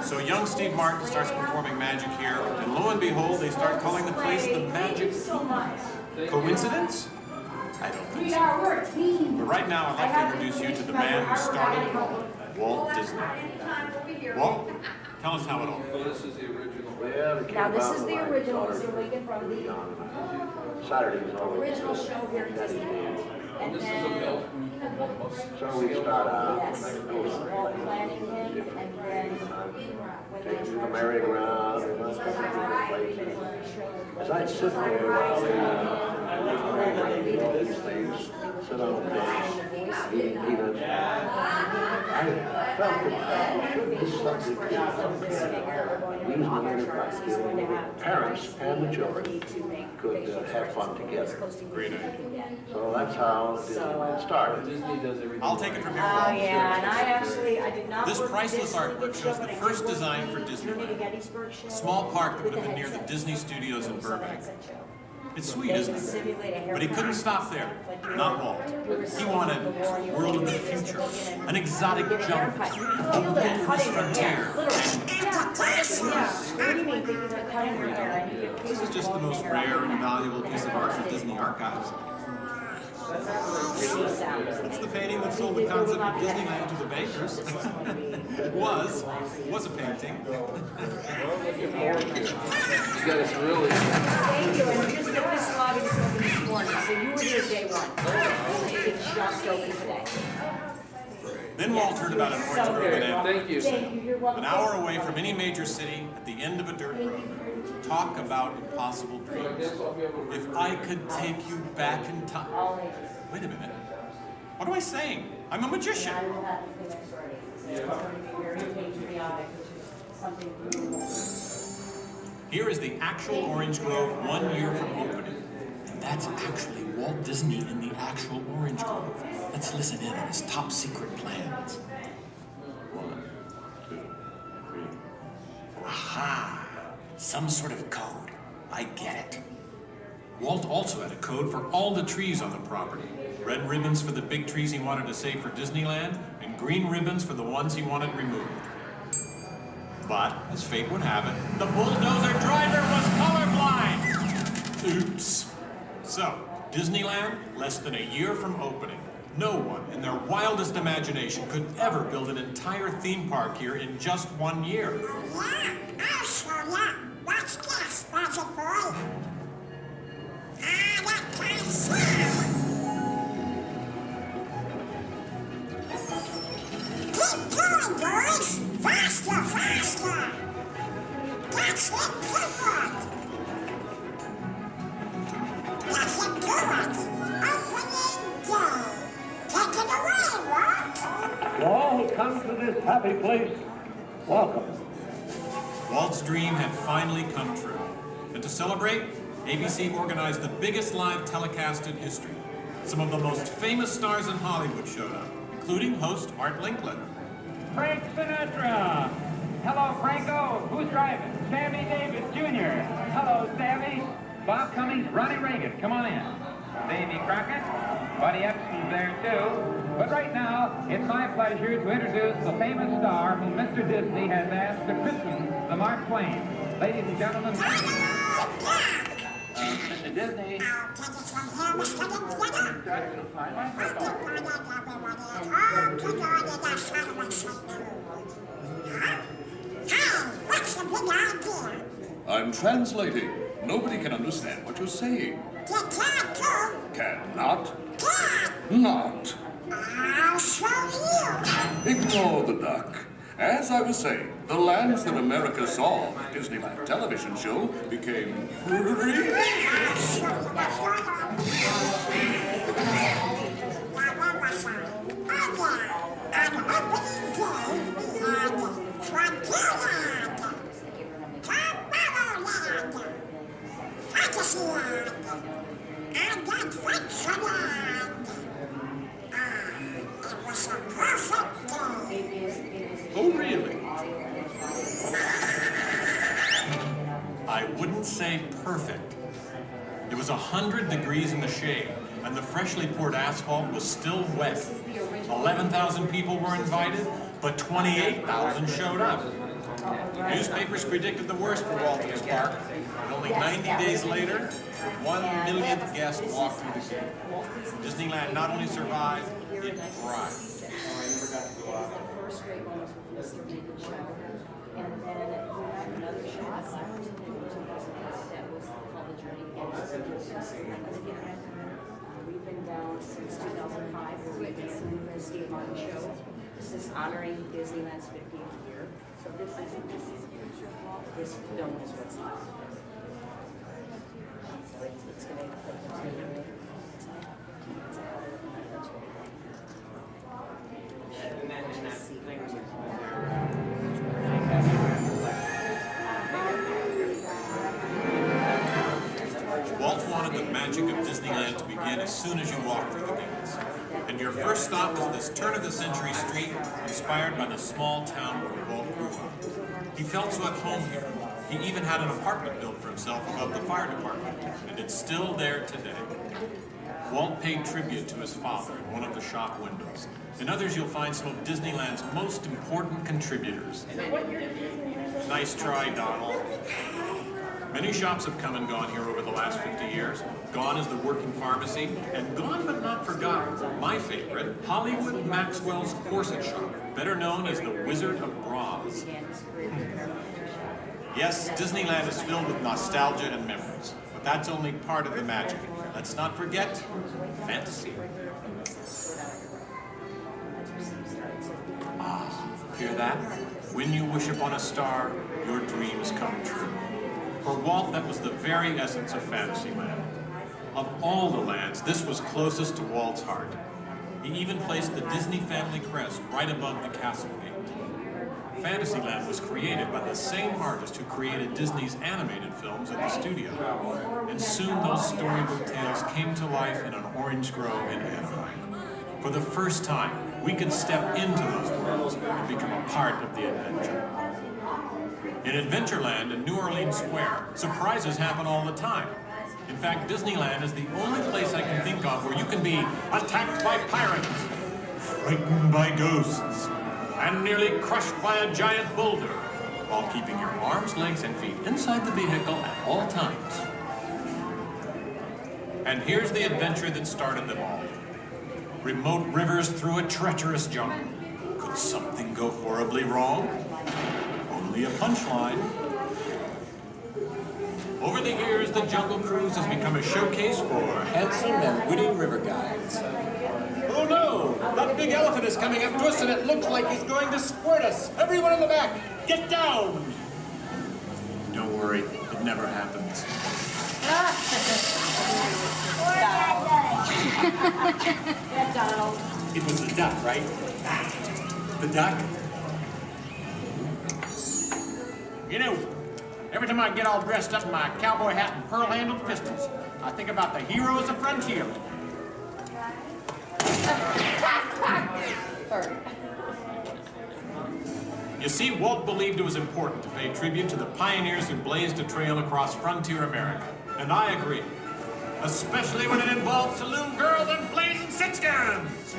So young Steve Martin starts performing magic here, and lo and behold, they start calling the place the Magic Kingdom. Coincidence? I don't think so. But right now, I'd like to introduce you to the man who started it all, Walt Disney. Walt, tell us how it all began. This is the original. Now this is the original, so we get from the original show here at Disneyland. And This is a then, belt. so we start out, yes, it was Walt planning him, and then when they the merry-go-round and lots of different places. As I sit there while they all these things, sit on the bench, eating peanuts, I felt that this subject is reasonably parents and the children could have fun together. Great idea. So that's how Disneyland started. I'll take it from here. Oh, yeah, and I did not. This priceless artwork shows the first design for Disneyland. A small park that would have been near the Disney Studios in Burbank. It's sweet, isn't it? But he couldn't stop there. Not Walt. He wanted a world of the future, an exotic jungle, a wilderness frontier. This is just the most rare and valuable piece of art for Disney archives. It's the painting that sold the concept of Disneyland to the bakers. It was a painting. You got us really. Thank you, and we just got this lobby just opened this morning, so you were here day one. It's just open today. Then Walt heard about an orange grove in Thank you. an hour away from any major city at the end of a dirt road. Talk about impossible dreams. If I could take you back in time. Wait a minute. What am I saying? I'm a magician. Here is the actual orange grove 1 year from opening. And that's actually Walt Disney in the actual orange grove. Let's listen in on his top secret plans. 1, 2, 3. Aha! Some sort of code. I get it. Walt also had a code for all the trees on the property. Red ribbons for the big trees he wanted to save for Disneyland, and green ribbons for the ones he wanted removed. But, as fate would have it, the bulldozer driver was colorblind! Oops. So, Disneyland, less than a year from opening. No one in their wildest imagination could ever build an entire theme park here in just 1 year. Yeah, I'll show ya. Watch this, Magic Boy. That kind of sound. Keep going, boys. Faster, faster. That's it, good. That's it, good. Open it, go. Take it away, Walt. To all who come to this happy place, welcome. Walt's dream had finally come true. And to celebrate, ABC organized the biggest live telecast in history. Some of the most famous stars in Hollywood showed up, including host Art Linkletter. Frank Sinatra. Hello, Franco. Who's driving? Sammy Davis Jr. Hello, Sammy. Bob Cummings, Ronnie Reagan. Come on in. Davy Crockett. Buddy Epson's there, too. But right now, it's my pleasure to introduce the famous star whom Mr. Disney has asked to christen the Mark Twain. Ladies and gentlemen, Mr. Disney. I'll take it from here, Mr. Linkletter. I think I got everybody all together that Solomon said no. Huh? Hey, what's the big idea? I'm translating. Nobody can understand what you're saying. You can't do. Cannot. Can't. Not. I'll show you. Ignore the duck. As I was saying, the lands that America saw on the Disneyland television show became really... I'll show you what's going on. Now, where was I? Oh, yeah. On opening day, we had Frontierland, Tomorrowland, Fantasyland, and Adventureland. It was a perfect day. Oh, really? I wouldn't say perfect. It was 100 degrees in the shade, and the freshly poured asphalt was still wet. 11,000 people were invited, but 28,000 showed up. Newspapers predicted the worst for Walt and his park, and only 90 days later, the 1 millionth guest walked through the gate. Disneyland not only survived, it thrived. And then we had another show that was called The Journey. We've been down since 2005. We've been doing the Steve Martin show. This is honoring Disneyland's 50th year. So this film is what's left. So it's going to continue. Walt wanted the magic of Disneyland to begin as soon as you walk through the gates. And your first stop is this turn-of-the-century street inspired by the small town where Walt grew up. He felt so at home here. He even had an apartment built for himself above the fire department, and it's still there today. Walt paid tribute to his father in one of the shop windows. In others, you'll find some of Disneyland's most important contributors. Nice try, Donald. Many shops have come and gone here over the last 50 years. Gone is the working pharmacy, and gone but not forgotten, my favorite, Hollywood Maxwell's corset shop, better known as the Wizard of Bronze. Yes, Disneyland is filled with nostalgia and memories, but that's only part of the magic. Let's not forget fantasy. Ah, hear that? When you wish upon a star, your dreams come true. For Walt, that was the very essence of Fantasyland. Of all the lands, this was closest to Walt's heart. He even placed the Disney family crest right above the castle gate. Fantasyland was created by the same artist who created Disney's animated films at the studio. And soon those storybook tales came to life in an orange grove in Anaheim. For the first time, we could step into those worlds and become a part of the adventure. In Adventureland and New Orleans Square, surprises happen all the time. In fact, Disneyland is the only place I can think of where you can be attacked by pirates, frightened by ghosts, and nearly crushed by a giant boulder, while keeping your arms, legs, and feet inside the vehicle at all times. And here's the adventure that started them all. Remote rivers through a treacherous jungle. Could something go horribly wrong? Only a punchline. Over the years, the Jungle Cruise has become a showcase for handsome and witty river guides. Oh no! That big elephant is coming up to us and it looks like he's going to squirt us! Everyone in the back, get down! Don't worry, it never happens. Donald. It was the duck, right? The duck? You know, every time I get all dressed up in my cowboy hat and pearl-handled pistols, I think about the heroes of Frontierland. You see, Walt believed it was important to pay tribute to the pioneers who blazed a trail across frontier America. And I agree. Especially when it involves saloon girls and blazing six-guns!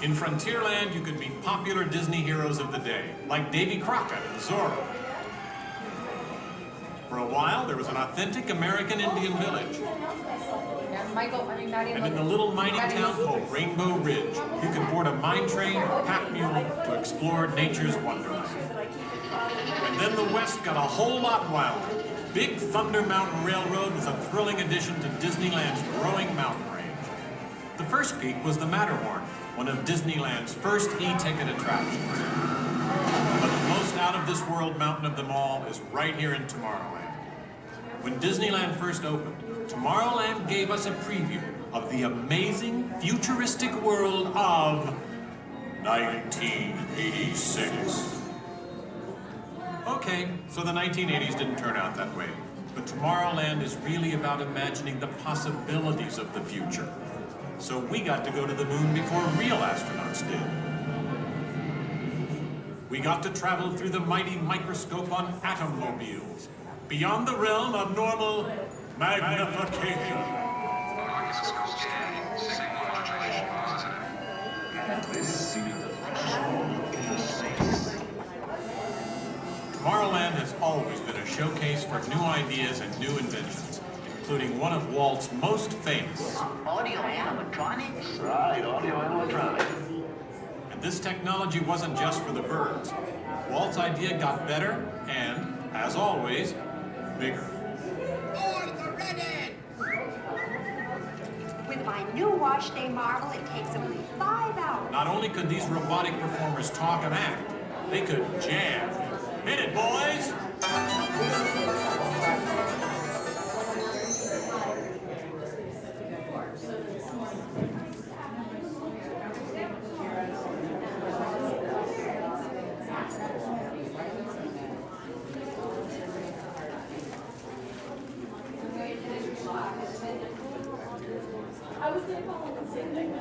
In Frontierland, you could meet popular Disney heroes of the day, like Davy Crockett and Zorro. For a while, there was an authentic American Indian village. And in the little mining town called Rainbow Ridge, you could board a mine train or pack mule to explore nature's wonderland. And then the West got a whole lot wilder. Big Thunder Mountain Railroad was a thrilling addition to Disneyland's growing mountain range. The first peak was the Matterhorn, one of Disneyland's first e-ticket attractions. But the most out-of-this-world mountain of them all is right here in Tomorrowland. When Disneyland first opened, Tomorrowland gave us a preview of the amazing future futuristic world of 1986. Okay, so the 1980s didn't turn out that way. But Tomorrowland is really about imagining the possibilities of the future. So we got to go to the moon before real astronauts did. We got to travel through the mighty microscope on atommobiles, beyond the realm of normal magnification. Tomorrowland has always been a showcase for new ideas and new inventions, including one of Walt's most famous. Audio animatronics? Right, audio animatronics. And this technology wasn't just for the birds. Walt's idea got better and, as always, bigger. With my new wash day marvel, it takes only 5 hours. Not only could these robotic performers talk and act, they could jam. Hit it, boys! I was going to call him and say things.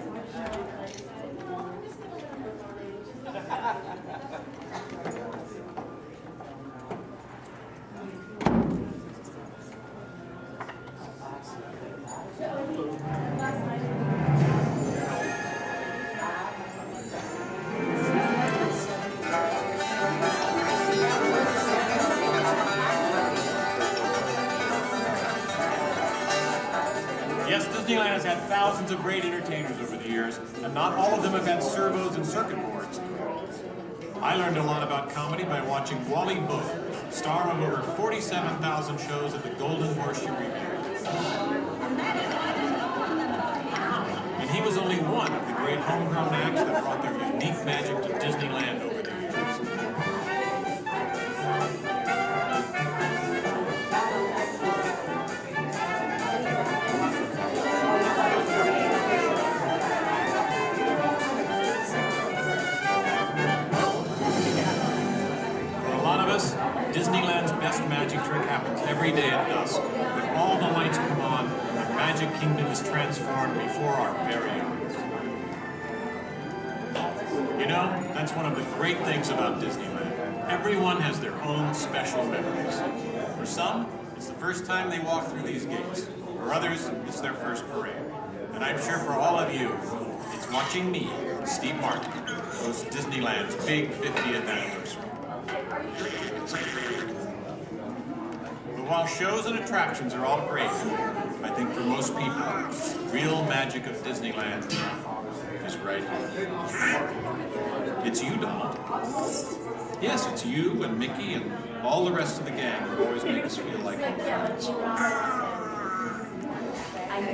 Yes, Disneyland has had thousands of great entertainers over the years, and not all of them have had servos and circuit boards. I learned a lot about comedy by watching Wally Boat, star of over 47,000 shows at the Golden Horseshoe Revue. And he was only one of the great homegrown acts that brought their unique magic to Disneyland over the years. Disneyland's best magic trick happens every day at dusk. When all the lights come on, the Magic Kingdom is transformed before our very eyes. You know, that's one of the great things about Disneyland. Everyone has their own special memories. For some, it's the first time they walk through these gates. For others, it's their first parade. And I'm sure for all of you, it's watching me, Steve Martin, host Disneyland's big 50th anniversary. But while shows and attractions are all great, I think for most people, real magic of Disneyland is right here. It's you, Donald. Yes, it's you and Mickey and all the rest of the gang who always make us feel like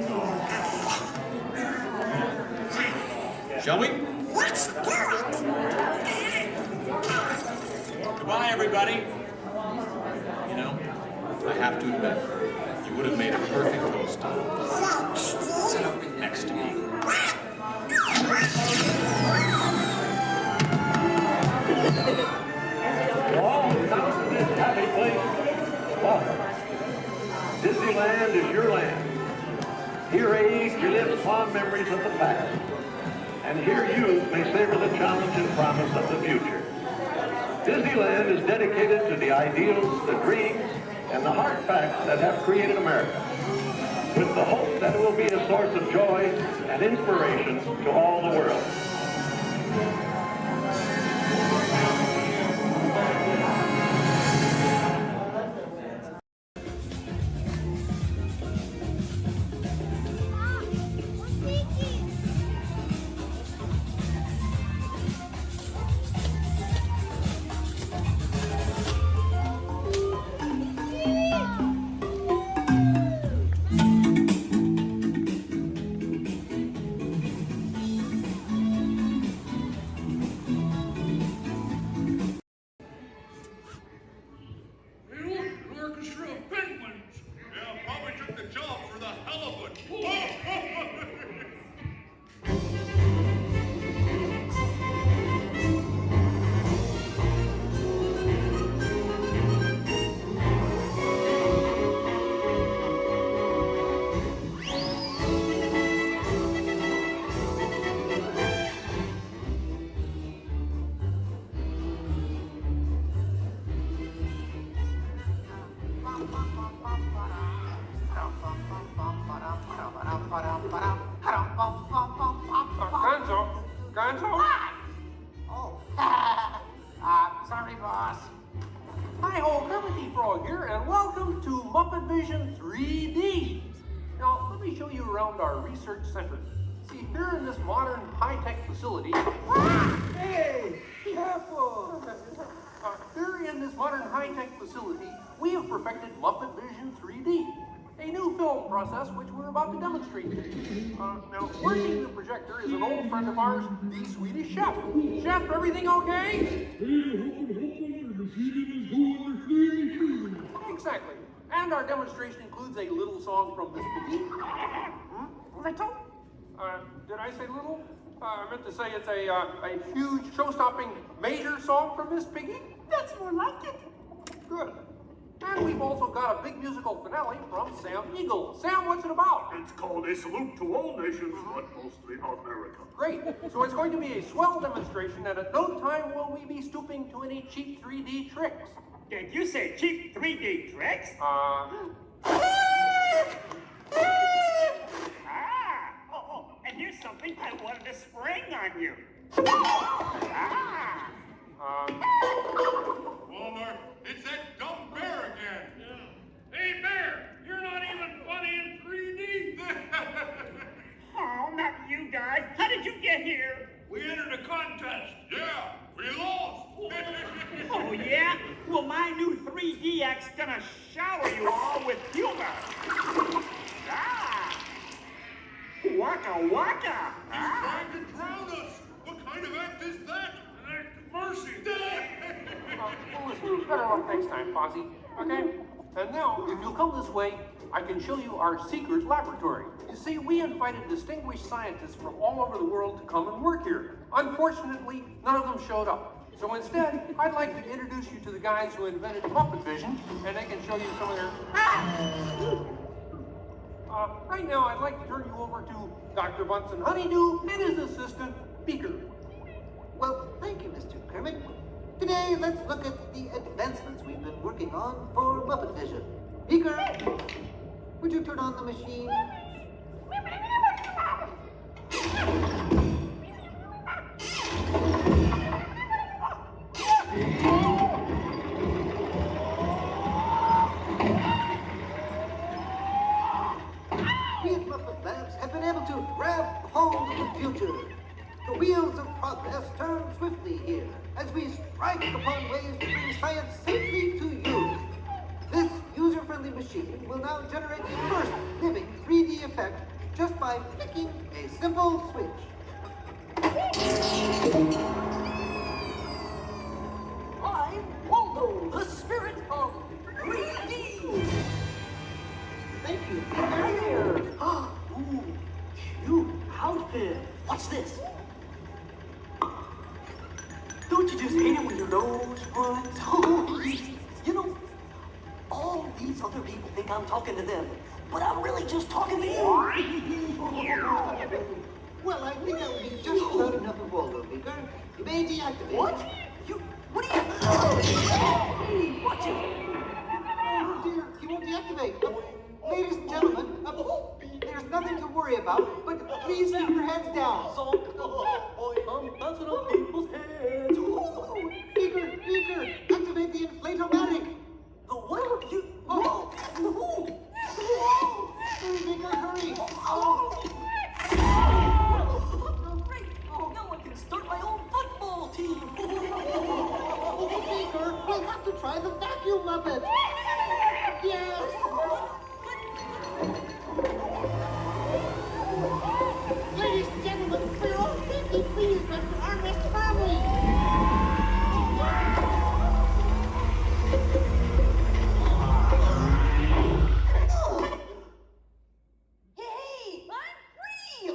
home. Shall we? Let's do it! Goodbye, everybody. You know, I have to admit, you would have made a perfect host next to me. All come to this happy place. Welcome. Disneyland is your land. Here age relives fond memories of the past. And here youth may savor the challenge and promise of the future. Disneyland is dedicated to the ideals, the dreams, and the hard facts that have created America, with the hope that it will be a source of joy and inspiration to all the world. Gonzo? Oh, sorry, boss. Hi-ho, Kermit Frog here, and welcome to Muppet Vision 3D. Now, let me show you around our research center. See, here in this modern high-tech facility... Hey, careful! Here in this modern high-tech facility, we have perfected Muppet Vision 3D, a new film process which we're about to demonstrate to you. Now, working the projector is an old friend of ours, the Swedish Chef. Chef, everything okay? Exactly. And our demonstration includes a little song from Miss Piggy. Little? Did I say little? I meant to say it's a huge, show-stopping, major song from Miss Piggy. That's more like it. Good. And we've also got a big musical finale from Sam Eagle. Sam, what's it about? It's called A Salute to All Nations, but mostly America. Great. So it's going to be a swell demonstration, and at no time will we be stooping to any cheap 3D tricks. Did you say cheap 3D tricks? And here's something I wanted to spring on you. Walmart, it's that dumb bear again. Hey, Bear, you're not even funny in 3D. Oh, not you guys. How did you get here? We entered a contest. Yeah, we lost. Oh, yeah? Well, my new 3DX gonna shower you all with humor. Waka waka. He's trying to drown us. What kind of act is that? An act of mercy. Well, listen, better luck next time, Fozzie. Okay? And now, if you'll come this way, I can show you our secret laboratory. You see, we invited distinguished scientists from all over the world to come and work here. Unfortunately, none of them showed up. So instead, I'd like to introduce you to the guys who invented Muppet Vision, and they can show you some of their... right now, I'd like to turn you over to Dr. Bunsen Honeydew and his assistant, Beaker. Well, thank you, Mr. Kermit. Today, let's look at the advancements we've been working on for Muppet Vision. Beaker, would you turn on the machine? We at Muppet Labs have been able to grab hold of the future. The wheels of progress turn swiftly here as we strike upon ways to bring science safely to you. This user-friendly machine will now generate the first living 3D effect just by flicking a simple switch. I'm Waldo, the spirit of 3D. Thank you. Here. Ooh, cute outfit. What's this? Don't you just hate it when your nose runs? You know, all these other people think I'm talking to them, but I'm really just talking to you. Well, I think that would be just about enough of Waldo, Beaker. You may deactivate. What? What are you... Hey, watch it. Oh, dear, he won't deactivate. Ladies and gentlemen, there's nothing to worry about, but please keep your heads down. I'm bouncing on people's heads. Beaker, activate the inflatomatic. The what? You... Oh! Hurry, Beaker, hurry. Great! Now I can start my own football team. Beaker, we'll have to try the vacuum Muppet. Yes. Ladies and gentlemen, we're all deeply pleased with our next family. Hey, I'm free!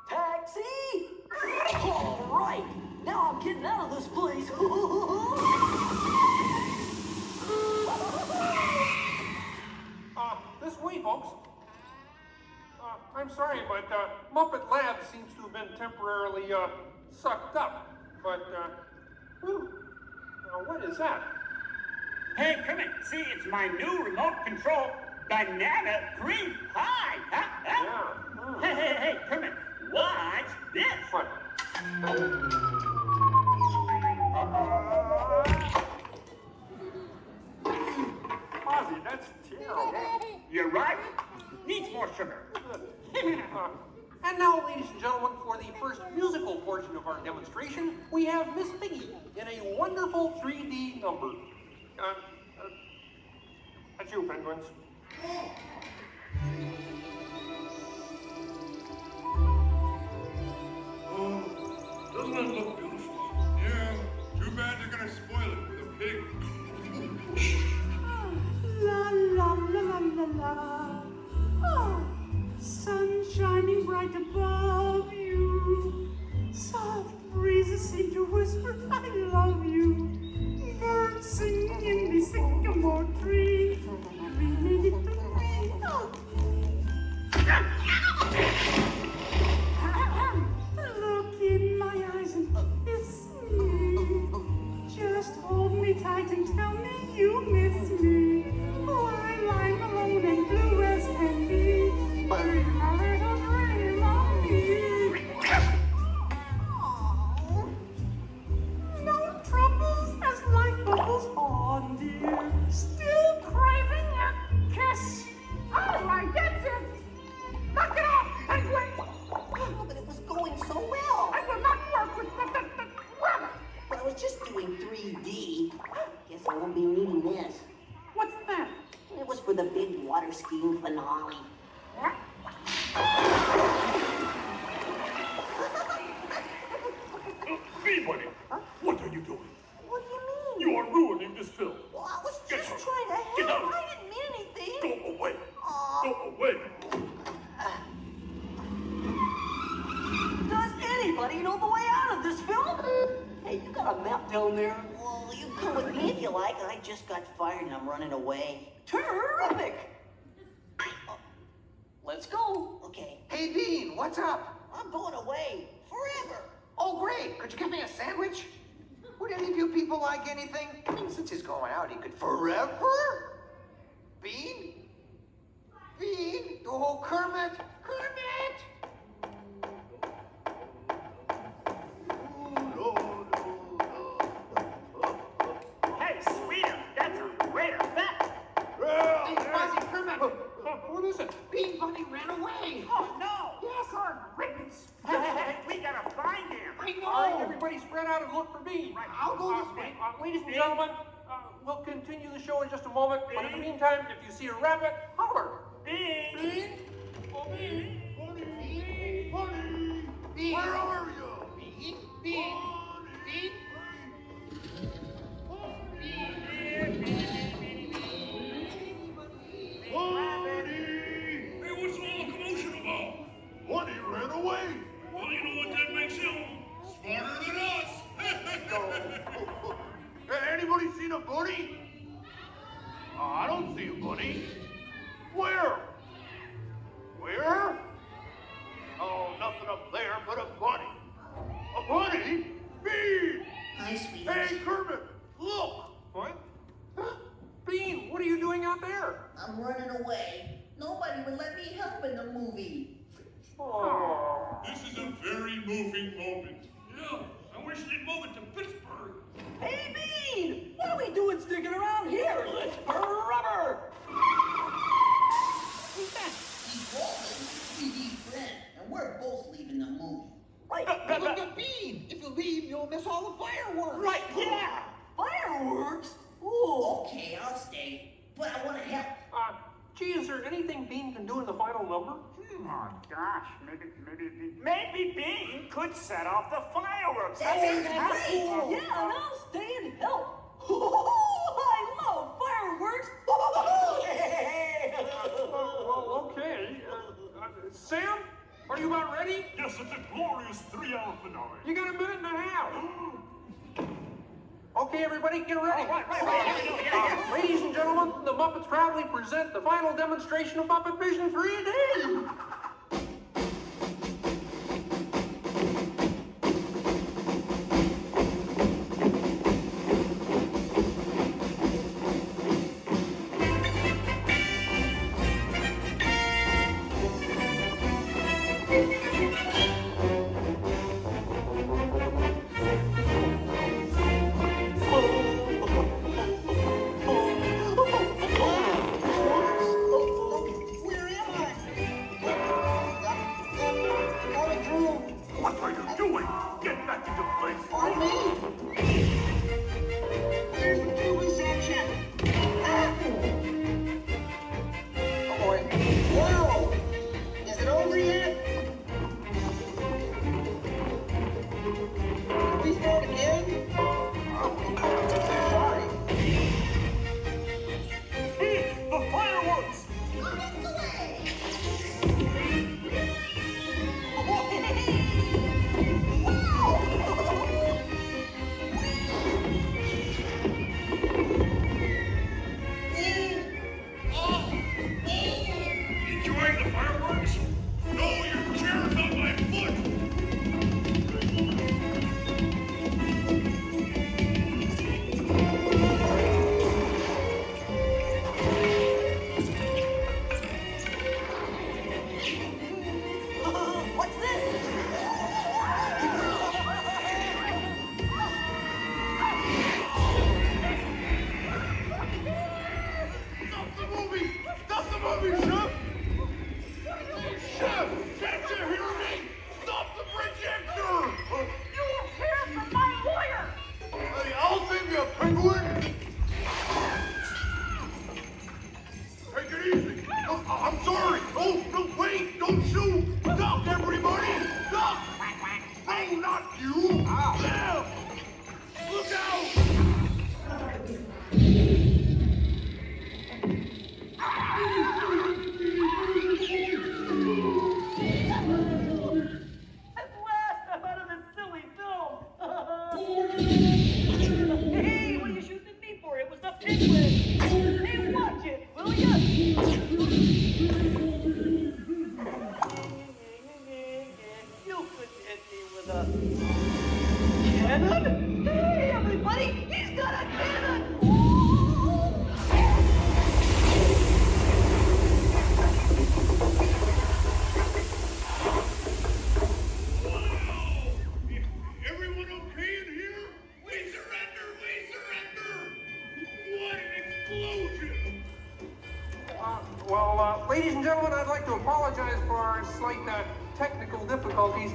Taxi! All right, now I'm getting out of this place. This way, folks. I'm sorry, but Muppet Labs seems to have been temporarily sucked up. But, now what is that? Hey, Kermit, see, it's my new remote control banana cream pie. Hey, Kermit, why What? Ozzy, that's terrible. You're right. Needs more sugar. And now, ladies and gentlemen, for the first musical portion of our demonstration, we have Miss Piggy in a wonderful 3D number. That's you, penguins. Doesn't it look beautiful? Yeah, too bad they're gonna spoil it with a pig. La la la la la la. Oh, sun shining bright above you. Soft breezes seem to whisper, I love you. Birds singing in the sycamore tree. Look in my eyes and kiss me. Just hold me tight and tell me you miss me. While I'm alone and blue as can be. Dream a little dream of me. No troubles as life bubbles on, dear. Still craving a kiss. All right, that's it. Knock it off, penguin. Oh, but it was going so well. I will not work with the rabbit. But I was just doing 3D. Guess I won't be needing this. What's that? It was for the big water skiing finale. Bee Buddy, what are you doing? What do you mean? You are ruining this film. Well, I was Get just out. trying to help. Get out. I didn't mean anything. Go away. Aw. Go away. Does anybody know the way out of this film? Hey, you got a map down there? Well, you come with me if you like. I just got fired and I'm running away. Terrific! Let's go. Okay. Hey, Bean, what's up? I'm going away. Forever. Oh, great. Could you get me a sandwich? Would any of you people like anything? I mean, since he's going out, he could forever? Bean? Bean? Oh, Kermit! Kermit! Hey, sweeter, that's a great effect. Hey, Fuzzy, Kermit! What is it? Bean Bunny ran away! Oh, no. Yes, our ribbons! We gotta find him. I know! All right, everybody spread out and look for Bean. Right. I'll go this way. Ladies and gentlemen, we'll continue the show in just a moment. But in the meantime, if you see a rabbit, holler. Bean. Bean? Oh, Bean. Bunny! Bunny! Bean! Where are you? Bean! Bean! Bean! Hey, what's all the commotion about? Bunny ran away. Well, you know what that makes him? Smarter than us. Hey, anybody seen a bunny? I don't see a bunny. Where? Where? Oh, nothing up there but a bunny. A bunny? Bean! Hi, sweetie. Hey, Kermit, look! What? Bean, what are you doing out there? I'm running away. Nobody would let me help in the movie. Oh. This is a very moving moment. Yeah, I wish they'd move it to Pittsburgh. Hey, Bean! What are we doing sticking around here? Let's forever! Who's that? He's Walt, my 3D friend, and we're both leaving the movie. Right. Look at Bean! If you leave, you'll miss all the fireworks! Right, yeah! Fireworks? Ooh, okay, I'll stay. But I want to help. Gee, is there anything Bean can do in the final number? Oh, gosh, maybe Bean could set off the fireworks. That sounds great! Yeah, and I'll stay and help. I love fireworks! Well, okay. Sam, are you about ready? Yes, it's a glorious 3-hour finale. You got a minute and a half. Okay, everybody, get ready. Right. Ladies and gentlemen, the Muppets proudly present the final demonstration of Muppet Vision 3D. Cannon? Hey, everybody! He's got a cannon! Everyone okay in here? We surrender! We surrender! What an explosion! Ladies and gentlemen, I'd like to apologize for our slight technical difficulties,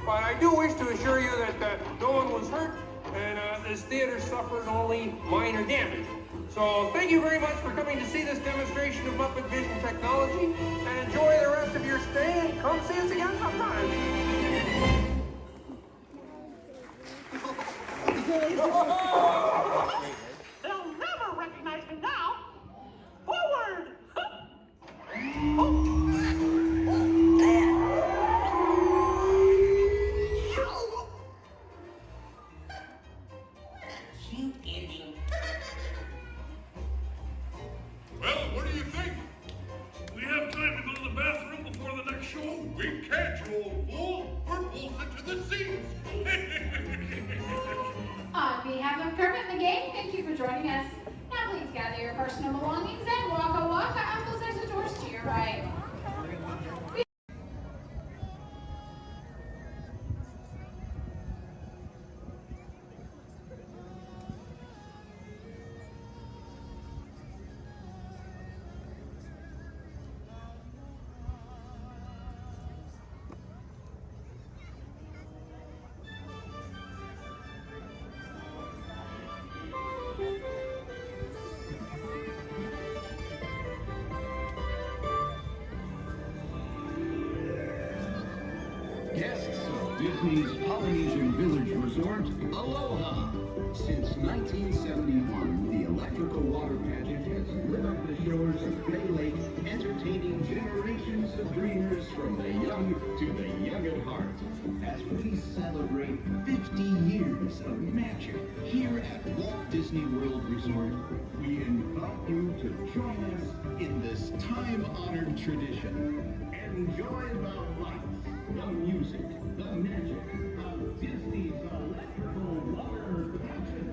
but I do wish to assure you that no one was hurt and this theater suffered only minor damage. So thank you very much for coming to see this demonstration of Muppet Vision technology, and enjoy the rest of your stay, and come see us again sometime. They'll never recognize me now! Forward! Cute ending. Well, what do you think? We have time to go to the bathroom before the next show? We can't, you old fool! We're bolted to the seats! On behalf of Kermit and the gang, thank you for joining us. Now please gather your personal belongings and waka waka. Uncles, there's the doors to your right. Guests of Disney's Polynesian Village Resort, aloha! Since 1971, the electrical water pageant has lit up the shores of Bay Lake, entertaining generations of dreamers from the young to the young at heart. As we celebrate 50 years of magic here at Walt Disney World Resort, we invite you to join us in this time-honored tradition. Enjoy the lights, the music, the magic of Disney's electrical water pageant.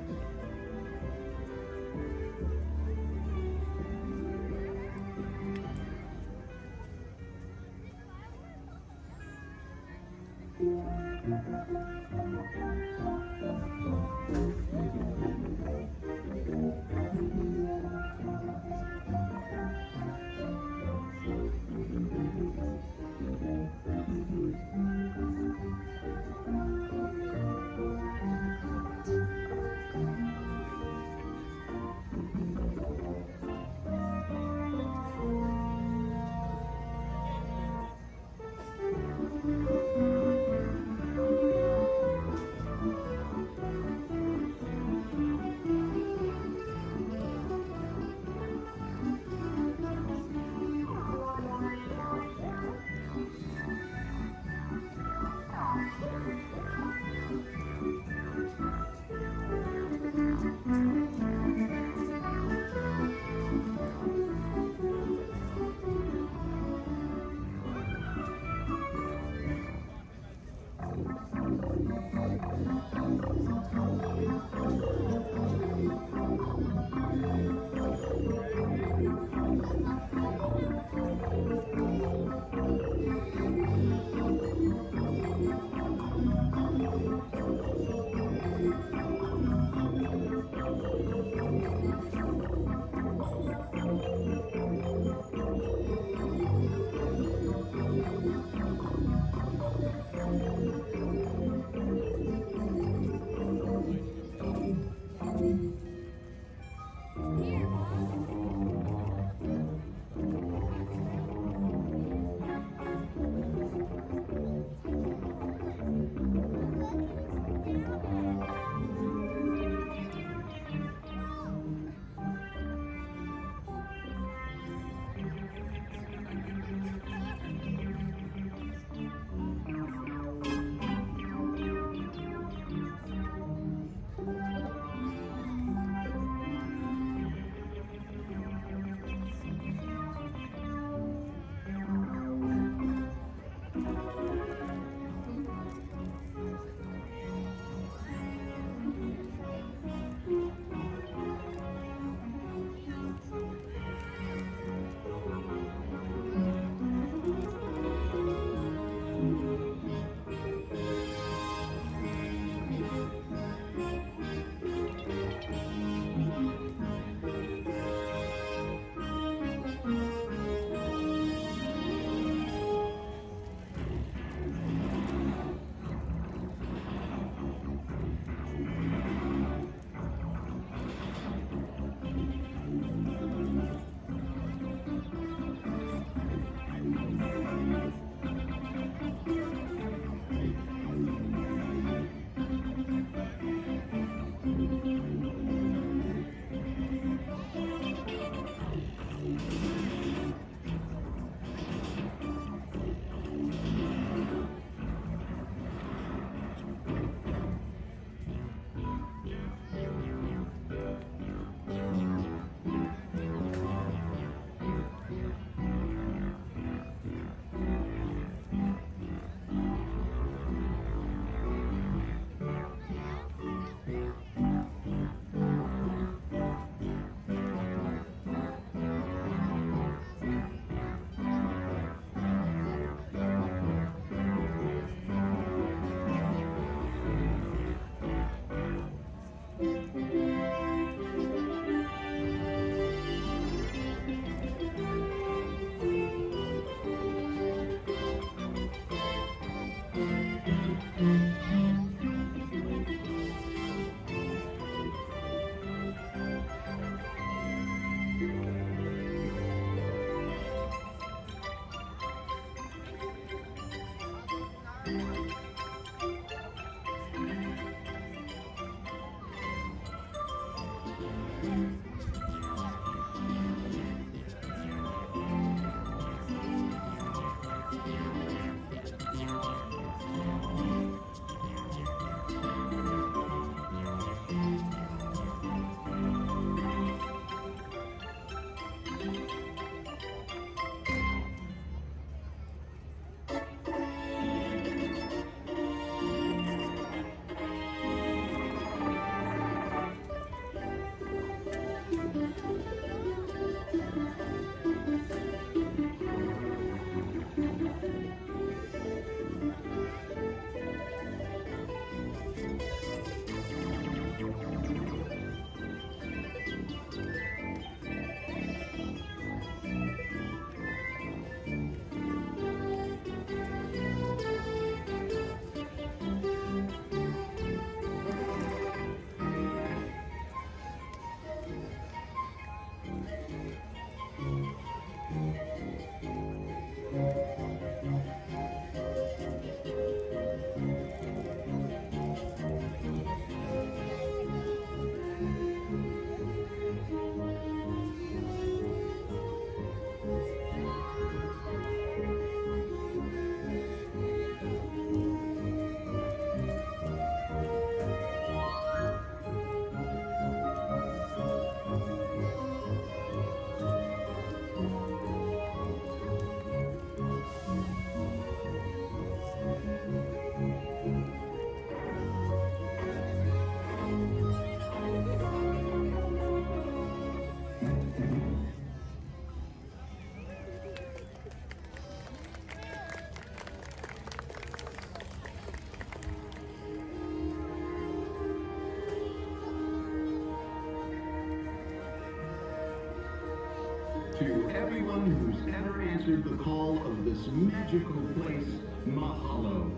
To everyone who's ever answered the call of this magical place, mahalo.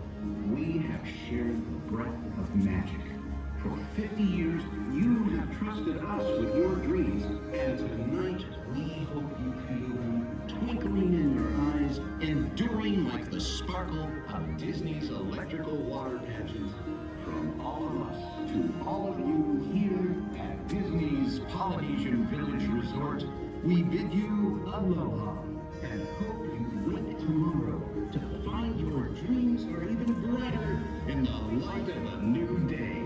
We have shared the breath of magic. For 50 years, you have trusted us with your dreams, and tonight we hope you feel them twinkling in your eyes, enduring like the sparkle of Disney's electrical water pageant. From all of us to all of you here at Disney's Polynesian Village Resort, we bid you aloha and hope you wake tomorrow to find your dreams are even brighter in the light of a new day.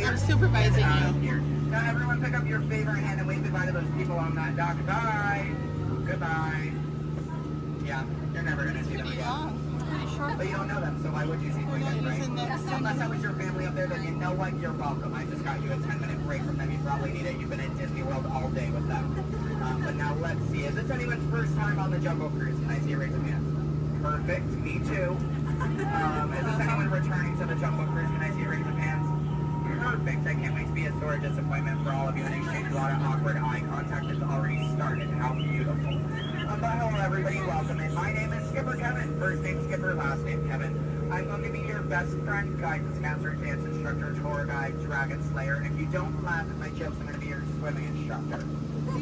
I'm supervising you. Now everyone pick up your favorite hand and wave goodbye to those people on that dock. Bye. Goodbye. Yeah, you're never going to see them again. But you don't know them, so why would you see them again, right? Unless that was your family up there, then you know what? You're welcome. I just got you a 10-minute break from them. You probably need it. You've been at Disney World all day with them. But now let's see. Is this anyone's first time on the Jungle Cruise? Can I see a raise of hands? Perfect. Me too. Is this anyone returning to the Jungle Cruise? Can I see a raise of hands? Perfect. I can't wait to be a sore disappointment for all of you and exchange a lot of awkward eye contact has already started. How beautiful. But hello everybody, welcome in. My name is Skipper Kevin. First name Skipper, last name Kevin. I'm going to be your best friend, guidance master, dance instructor, tour guide, dragon slayer, and if you don't laugh at my jokes, I'm going to be your swimming instructor.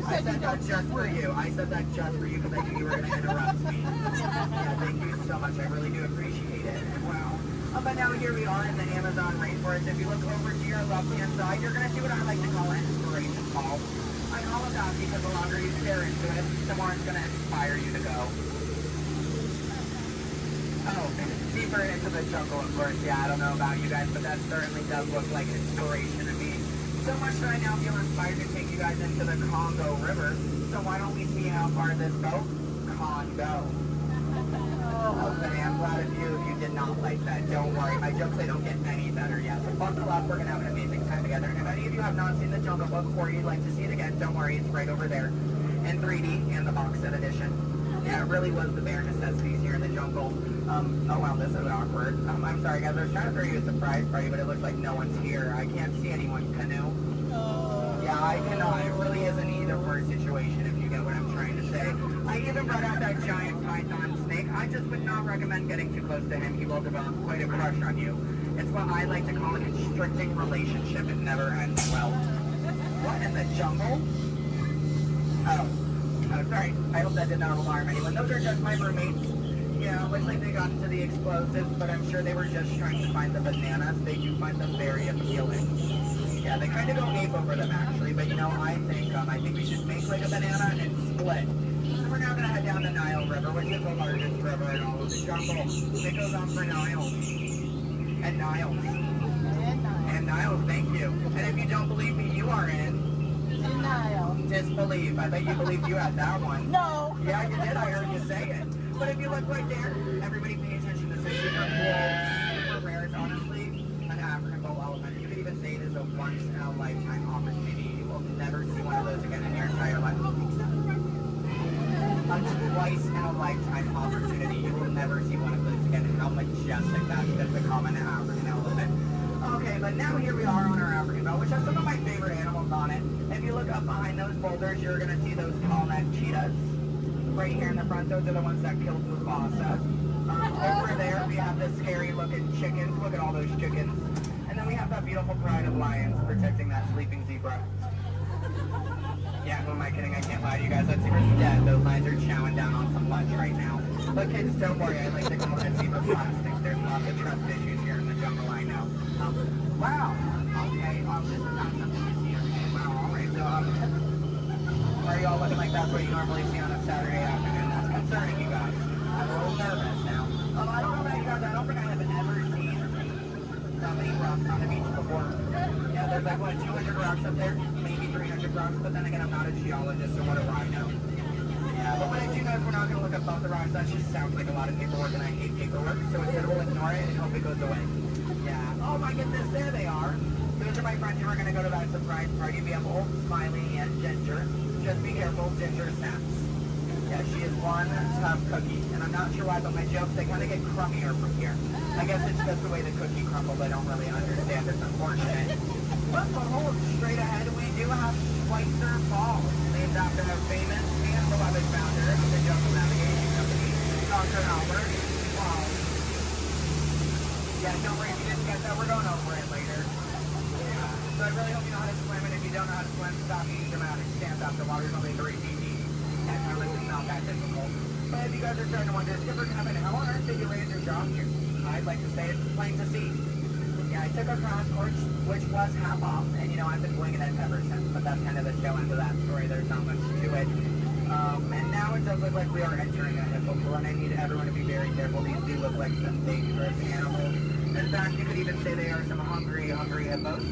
I said that just for you. I said that just for you because I knew you were going to interrupt me. Yeah, thank you so much. I really do appreciate it. Wow. But now here we are in the Amazon rainforest. If you look over to your left-hand side, you're going to see what I like to call an inspiration call. I call it that because the longer you stare into it, the more it's going to inspire you to go. Oh, deeper into the jungle, of course. Yeah, I don't know about you guys, but that certainly does look like inspiration to me. So much that I now feel inspired to take you guys into the Congo River. So why don't we see how far this boat can go? Okay, I'm glad of you if you did not like that. Don't worry, my jokes, they don't get any better. Yeah, so buckle up, we're going to have an amazing time together. And if any of you have not seen the Jungle Book or you'd like to see it again, don't worry, it's right over there in 3D and the box set edition. Yeah, it really was the bare necessities here in the jungle. Oh wow, this is awkward. I'm sorry guys, I was trying to throw you a surprise party, but it looks like no one's here. I can't see anyone. Canoe? Yeah, I cannot. It really is an either-or situation, if you get what I'm trying to say. I even brought out that giant python snake. I just would not recommend getting too close to him. He will develop quite a crush on you. It's what I like to call a constricting relationship. It never ends well. What in the jungle? Oh, sorry. I hope that did not alarm anyone. Those are just my roommates. Yeah, looks like they got into the explosives, but I'm sure they were just trying to find the bananas. They do find them very appealing. Yeah, they kind of go ape over them actually, but you know, I think we should make like a banana and split. So we're now going to head down the Nile River, which is the largest river in all of the jungle. It goes on for Niles. And Niles. And Niles, thank you. And if you don't believe me, you are in Denial. disbelief. I bet you believed you had that one. No. Yeah, you did. I heard you say it. But if you look right there, everybody pay attention. This is super cool, super rare. It's honestly an African bull elephant. You could even say it is a once-in-a-lifetime opportunity. You will never see one of those again in your entire life. A twice-in-a-lifetime opportunity. You will never see one of those again. How majestic that is, the common African elephant. Okay, but now here we are on our African belt, which has some of my favorite animals on it. If you look up behind those boulders, you're going to see those tall-neck cheetahs. Right here in the front, those are the ones that killed Mufasa. Over there, we have the scary-looking chickens. Look at all those chickens. And then we have that beautiful pride of lions protecting that sleeping zebra. Yeah, who am I kidding? I can't lie to you guys. That zebra's dead. Those lions are chowing down on some lunch right now. But kids, don't worry. I like to call that zebra plastics. There's lots of trust issues here in the jungle, I know. Wow. Okay, this is not something you see. Okay, wow. All right, so, why are you all looking like that's what you normally see on a Saturday afternoon? That's concerning you guys. I'm a little nervous now. I don't know about you guys. I don't think I have ever seen that many rocks on the beach before. Yeah, there's like, what, 200 rocks up there? Maybe 300 rocks, but then again, I'm not a geologist, so what do I know? Yeah, but what I do know is we're not going to look above the rocks. That just sounds like a lot of paperwork, and I hate paperwork, so instead we'll ignore it and hope it goes away. Yeah. Oh my goodness, there they are. Those are my friends who are going to go to that surprise party. We have Old, Smiley, and Ginger. Just be careful, Ginger snaps. Yeah, she is one tough cookie, and I'm not sure why, but my jokes, they kind of get crummier from here. I guess it's just the way the cookie crumbles. I don't really understand. It's unfortunate. But behold, straight ahead, we do have Schweitzer Falls, named after a famous and beloved founder of the Jungle Navigation Company, Dr. Albert. Wow. Yeah, don't worry if you didn't get that. We're going over it later. So I really hope you know how to swim, and if you don't know how to swim, stop being dramatic. Stand up. The water's only 3 feet deep. And really, it's not that difficult. But if you guys are starting to wonder, Skipper Kevin, how on earth did you land your job here? I'd like to say it's plain to see. Yeah, I took a crash course, which was half off, and you know, I've been winging it ever since. But that's kind of the tail end of that story. There's not much to it. And now it does look like we are entering a hippo pool, and I need everyone to be very careful. These do look like some dangerous animals. In fact, you could even say they are some hungry hippos.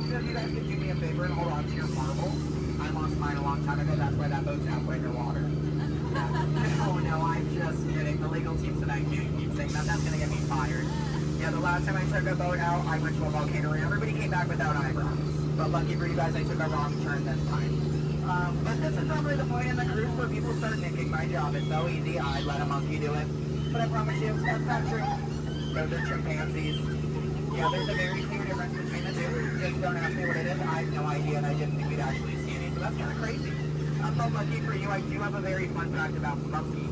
So if you guys could do me a favor and hold on to your marble. I lost mine a long time ago. That's why that boat's halfway underwater. Oh no, I'm just kidding. The legal team said I can't keep saying that. That's gonna get me fired. Yeah, the last time I took a boat out, I went to a volcano and everybody came back without eyebrows. But lucky for you guys, I took a wrong turn this time. But this is probably the point in the cruise where people start thinking my job is so easy, I let a monkey do it. But I promise you, that's not true. Those are chimpanzees. Yeah, there's a very clear difference between the two. Just don't ask me what it is. I have no idea, and I didn't think we'd actually see any, so that's kind of crazy. But lucky for you, I do have a very fun fact about monkeys.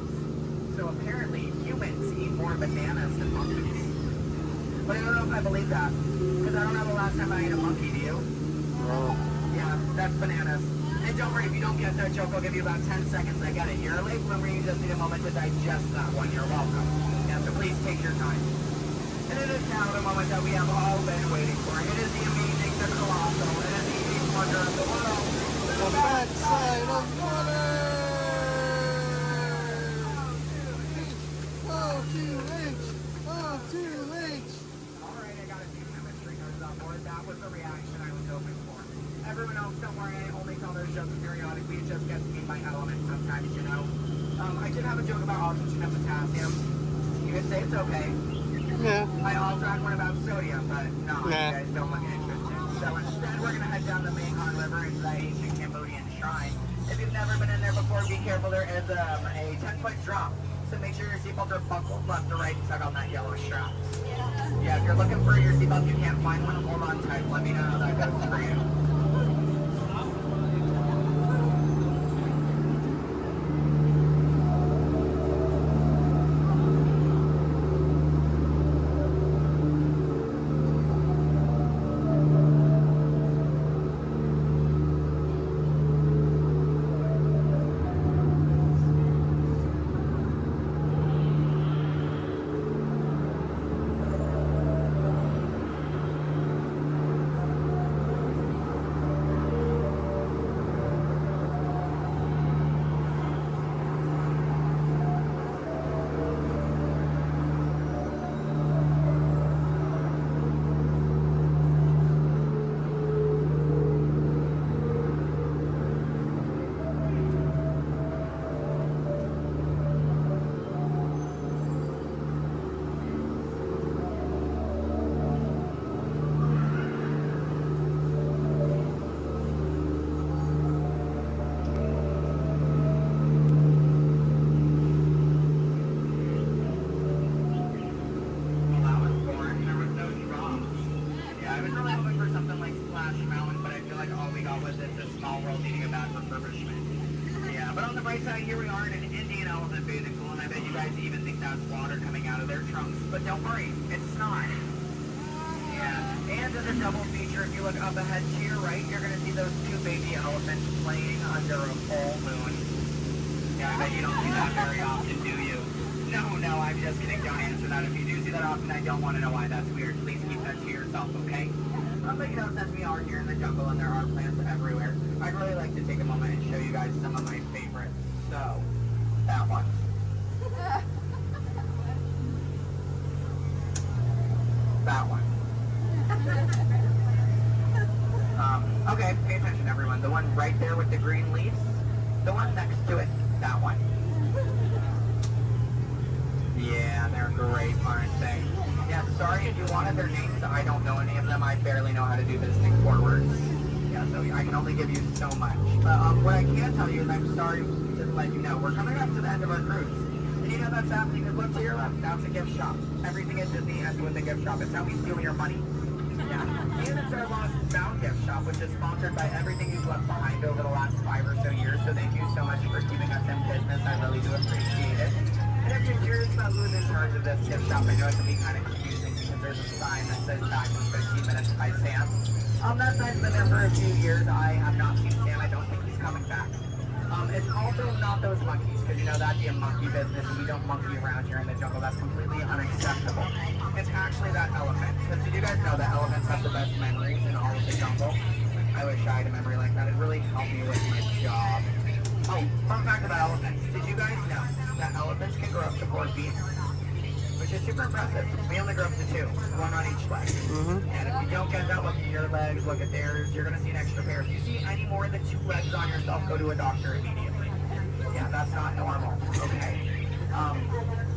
So apparently, humans eat more bananas than monkeys. But I don't know if I believe that. Because I don't know the last time I ate a monkey, do you? Yeah, that's bananas. And don't worry, if you don't get that joke, I'll give you about 10 seconds. I get it. You're a late bloomer, you just need a moment to digest that one. You're welcome. Yeah, so please take your time. And it is now the moment that we have all been waiting for. It is the amazing, the colossal, it is the eighth wonder of the world. The backside of water! Oh, 2H! Oh, 2H! Alright, I got a few chemistry nerds on board. That was the reaction I was hoping for. Everyone else, don't worry, I only tell those jokes periodically. It just gets me in my element sometimes, you know. I did have a joke about oxygen and potassium. You could say it's okay. Yeah. I also had one about sodium, but no, you guys don't look interested. So instead, we're going to head down the Mekong River into the ancient Cambodian shrine. If you've never been in there before, be careful. There is a 10-foot drop. So make sure your seatbelts are buckled left to right and tug on that yellow strap. Yeah, if you're looking for your seatbelt, you can't find one, hold on tight. Let me know how that goes for you. Here we are in an Indian elephant bathing pool, and I bet you guys even think that's water coming out of their trunks. But don't worry, it's not. Yeah, and as a double feature, if you look up ahead to your right, you're going to see those two baby elephants playing under a full moon. Yeah, I bet you don't see that very often, do you? No, I'm just kidding. Don't answer that. If you do see that often, I don't want to know why that's weird. Please keep that to yourself, okay? But you know, since we are here in the jungle and there are plants everywhere, I'd really like to take a moment and show you guys some of my favorites. So, that one. That one. Okay, pay attention everyone. The one right there with the green leaves. The one next to it. That one. Yeah, they're great, aren't they? Yeah, sorry if you wanted their names. I don't know any of them. I barely know how to do this thing forwards. Yeah, so I can only give you so much. But what I can tell you is I'm sorry to let you know we're coming up to the end of our cruise. And you know that's happening because look to your left, that's a gift shop. Everything at Disney ends with a gift shop. It's how we steal your money. Yeah. And it's our Lost Bound gift shop, which is sponsored by everything you've left behind over the last 5 or so years. So thank you so much for keeping us in business. I really do appreciate it. And if you're curious about who's in charge of this gift shop, I know it can be kind of confusing because there's a sign that says back in 15 minutes by Sam. That sign's been there for a few years. I have not seen Sam. I don't think he's coming back. It's also not those monkeys, because you know that'd be a monkey business, and we don't monkey around here in the jungle. That's completely unacceptable. It's actually that elephant. Because did you guys know that elephants have the best memories in all of the jungle? I wish I had a memory like that. It'd really help me with my job. Oh, fun fact about elephants. Did you guys know that elephants can grow up to 4 feet? Which is super impressive. We only grow up to 2, 1 on each leg. And if you don't get that, look at your legs, look at theirs, you're going to see an extra pair. If you see any more than 2 legs on yourself, go to a doctor immediately. Yeah, that's not normal, okay?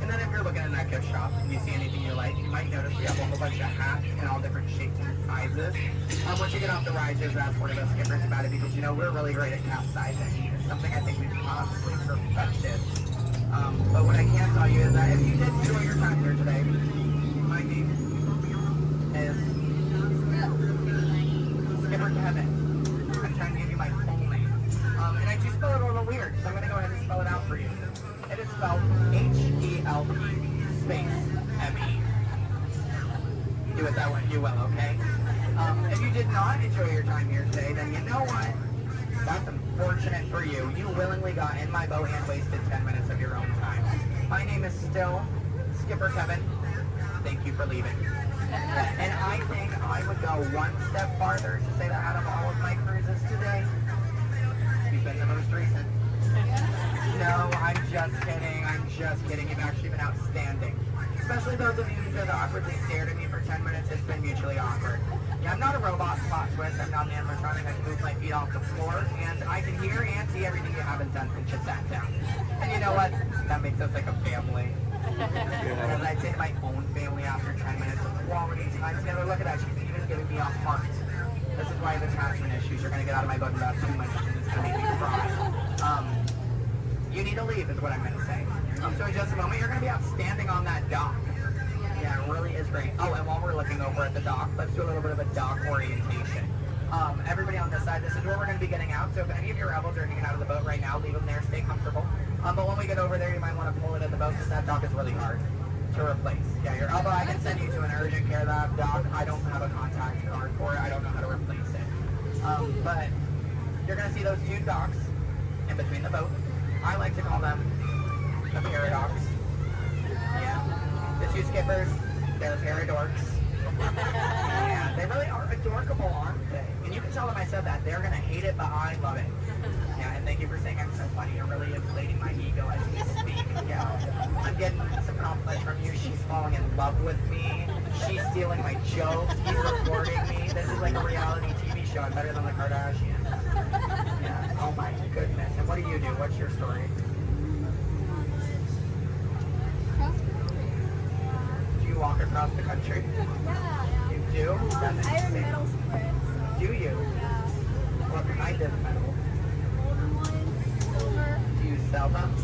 And then if you're looking in that gift shop and you see anything you like, you might notice we have a whole bunch of hats in all different shapes and sizes. Once you get off the ride, just ask one of us skippers about it because, you know, we're really great at capsizing. It's something I think we've honestly perfected. But what I can tell you is that if you did enjoy your time here today, my name is Skipper Kevin. I'm trying to give you my full name. And I do spell it a little weird, so I'm going to go ahead and spell it out for you. It is spelled H-E-L-P space M-E. do with that what you will, okay? If you did not enjoy your time here today, then you know what? That's unfortunate for you. You willingly got in my boat and wasted 10 minutes of your own time. My name is still Skipper Kevin. Thank you for leaving. And I think I would go one step farther to say that out of all of my cruises today, you've been the most recent. No, I'm just kidding. I'm just kidding. You've actually been outstanding. Especially those of you who just awkwardly stared at me for 10 minutes. It's been mutually awkward. Yeah, I'm not a robot plot twist. I'm not an animatronic. I can move my feet off the floor, and I can hear and see everything you haven't done since you sat down. And you know what? That makes us like a family. As I say to my own family after 10 minutes of quality time together, look at that. She's even giving me a heart. This is why I have attachment issues. You're going to get out of my boat in about 2 minutes, and it's going to make me cry. You need to leave is what I'm going to say. So in just a moment, you're going to be outstanding on that dock. Yeah, it really is great. Oh, and while we're looking over at the dock, let's do a little bit of a dock orientation. Everybody on this side, this is where we're going to be getting out. So if any of your elbows are hanging out of the boat right now, leave them there, stay comfortable. But when we get over there, you might want to pull it in the boat because that dock is really hard to replace. Yeah, your elbow, I can send you to an urgent care dock. I don't have a contact card for it. I don't know how to replace it. But you're going to see those two docks in between the boat. I like to call them the paradox. Yeah. The two skippers, they're paradorks. Yeah, they really are adorable, aren't they? And you can tell them I said that. They're going to hate it, but I love it. Yeah, and thank you for saying I'm so funny. You're really inflating my ego as we speak. Yeah. I'm getting some compliments from you. She's falling in love with me. She's stealing my jokes. He's recording me. This is like a reality TV show. I'm better than the Kardashians. Yeah. Oh my goodness. And what do you do? What's your story? Do you walk across the country? Yeah. You do? That's Iron insane. metal spreads. Do you? Yeah. What kind of metal? Golden ones, silver. Do you sell them?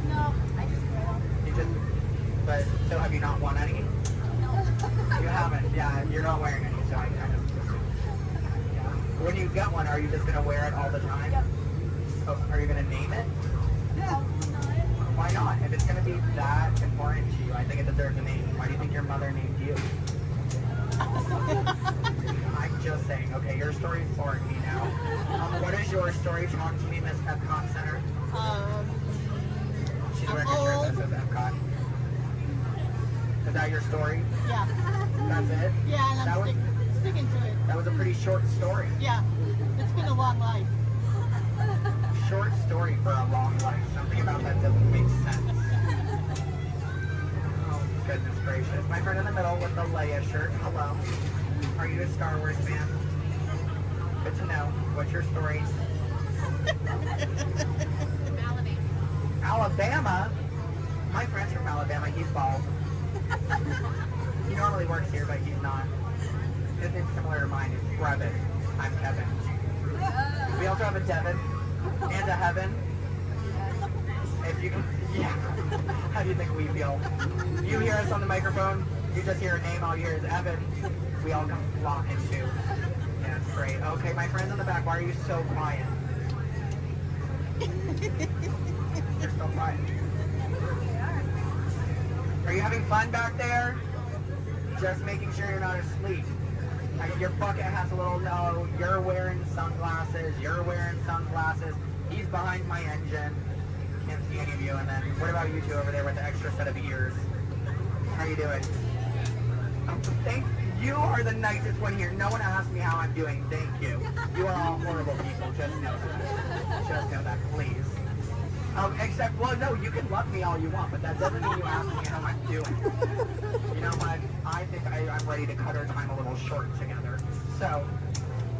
No, I just wear them. You just, but, so have you not won any? No. You haven't, yeah, you're not wearing any, so I kind of assumed. Yeah. When you get one, are you just going to wear it all the time? Yep. Oh, are you going to name it? Yeah. Why not? If it's going to be that important to you, I think it deserves a name. Why do you think your mother named you? I'm just saying, okay, your story's boring me now. What is your story? Talk to me, Miss Epcot Center. She's wearing a shirt that says Epcot. Is that your story? Yeah. That's it? Yeah, and I'm sticking to it. That was a pretty short story. Yeah. It's been a long life. Short story for a long life. Something about that doesn't make sense. Oh, goodness gracious. My friend in the middle with the Leia shirt. Hello. Are you a Star Wars fan? Good to know. What's your story? Alabama? My friend's from Alabama. He's bald. He normally works here, but he's not. His name's similar to mine. It's Brevin. I'm Kevin. We also have a Devin and a Heaven. If you can, yeah. How do you think we feel? You hear us on the microphone, you just hear a name, all you hear is Evan. We all come flocking too. Yeah, it's great. Okay, my friends in the back, why are you so quiet? You're so quiet. Are you having fun back there? Just making sure you're not asleep. I mean, your bucket has a little no. You're wearing sunglasses. You're wearing sunglasses. He's behind my engine. Can't see any of you. And then, what about you two over there with the extra set of ears? How you doing? Thank you are the nicest one here. No one asked me how I'm doing. Thank you. You are all horrible people. Just know that. Just know that, please. Except, well, no, you can love me all you want, but that doesn't mean you ask me how I'm doing. You know what? I think I'm ready to cut our time a little short together. So,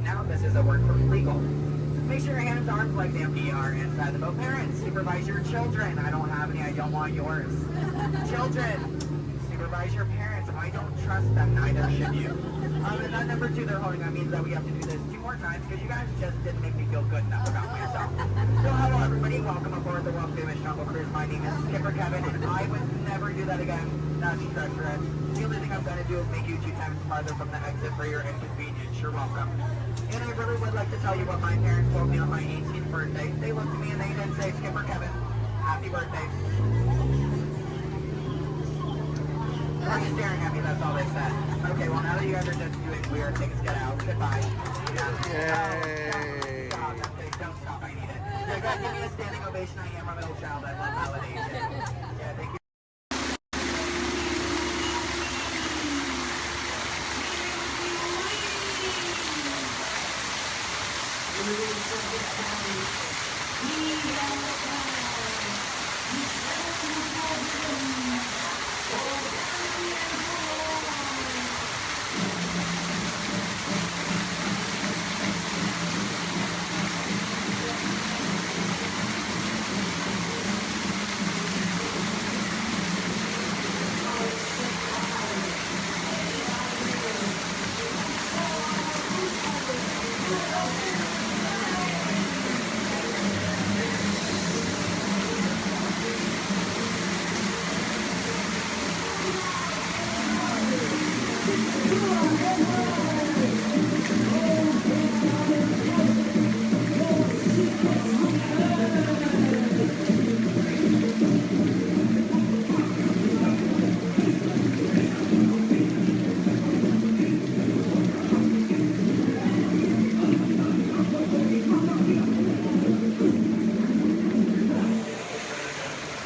now this is a word for legal. Make sure your hands, arms, legs, and feet are inside the boat. Parents, supervise your children. I don't have any. I don't want yours. Children, supervise your parents. I don't trust them. Neither should you. And then number 2 they're holding on means that we have to do this 2 more times because you guys just didn't make me feel good enough about myself. So hello everybody, welcome aboard the world famous Jungle Cruise. My name is Skipper Kevin and I would never do that again. That's treacherous. The only thing I'm going to do is make you 2 times farther from the exit for your inconvenience. You're welcome. And I really would like to tell you what my parents told me on my 18th birthday. They looked at me and they didn't say, Skipper Kevin, happy birthday. Why are you staring at me? That's all they said. Okay, well now that you We are tickets get out. Goodbye. Yeah. Yay. Stop. Don't stop. I need it. Yeah, go ahead, give me a standing ovation. I am a middle child. I love validation. Yeah, thank you.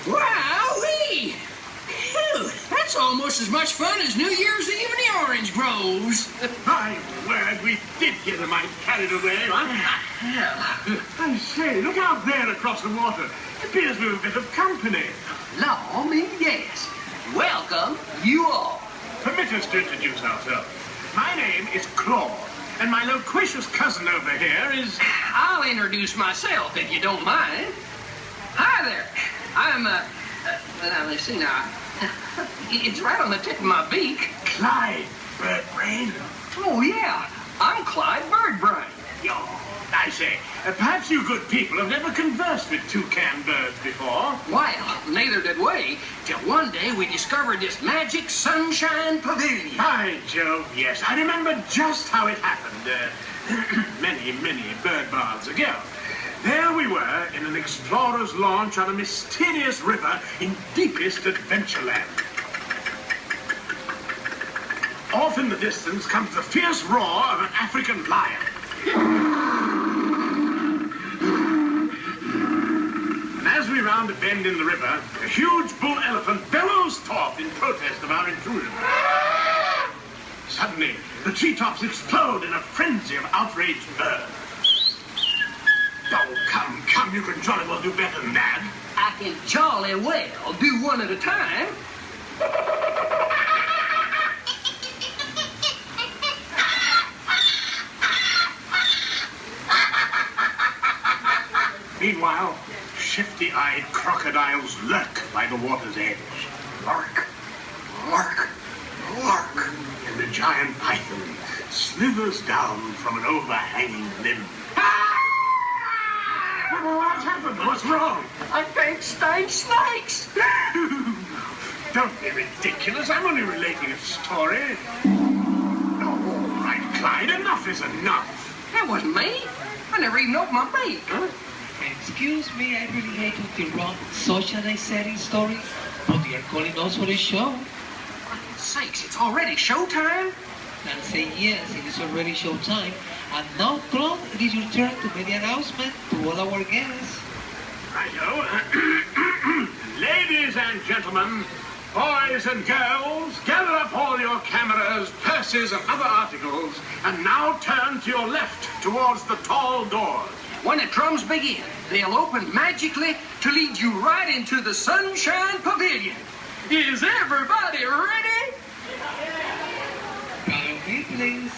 Wowee! Phew, that's almost as much fun as New Year's Eve in the orange groves. My word, we did get a mite carried away, huh? I say, look out there across the water. It appears we're a bit of company. Law me, yes. Welcome, you all. Permit us to introduce ourselves. My name is Claude, and my loquacious cousin over here is... I'll introduce myself, if you don't mind. Hi there. I'm, now, let's see now. It's right on the tip of my beak. Clyde Birdbrain. Oh, yeah. I'm Clyde Birdbrain. Yo, I say, perhaps you good people have never conversed with toucan birds before. Well, neither did we, till one day we discovered this magic sunshine pavilion. By Jove, yes. I remember just how it happened, many, many bird baths ago. There we were in an explorer's launch on a mysterious river in deepest Adventureland. Off in the distance comes the fierce roar of an African lion. And as we round a bend in the river, a huge bull elephant bellows forth in protest of our intrusion. Suddenly, the treetops explode in a frenzy of outraged birds. Oh, come, you can jolly well do better than that. I can jolly well do one at a time. Meanwhile, shifty-eyed crocodiles lurk by the water's edge. Lurk, lurk, lurk. And the giant python slithers down from an overhanging limb. What happened? What's wrong? I think snakes. Don't be ridiculous. I'm only relating a story. Oh, all right, Clyde. Enough is enough. That wasn't me. I never even opened my beak. Huh? Excuse me, I really hate to interrupt such an exciting story, but you're calling us for a show. For sakes, it's already showtime? And say yes, it is already showtime. And now, Claude, it is your turn to make the announcement to all our guests. Righto. Ladies and gentlemen, boys and girls, gather up all your cameras, purses, and other articles, and now turn to your left towards the tall doors. When the drums begin, they'll open magically to lead you right into the Sunshine Pavilion. Is everybody ready? Follow me, please.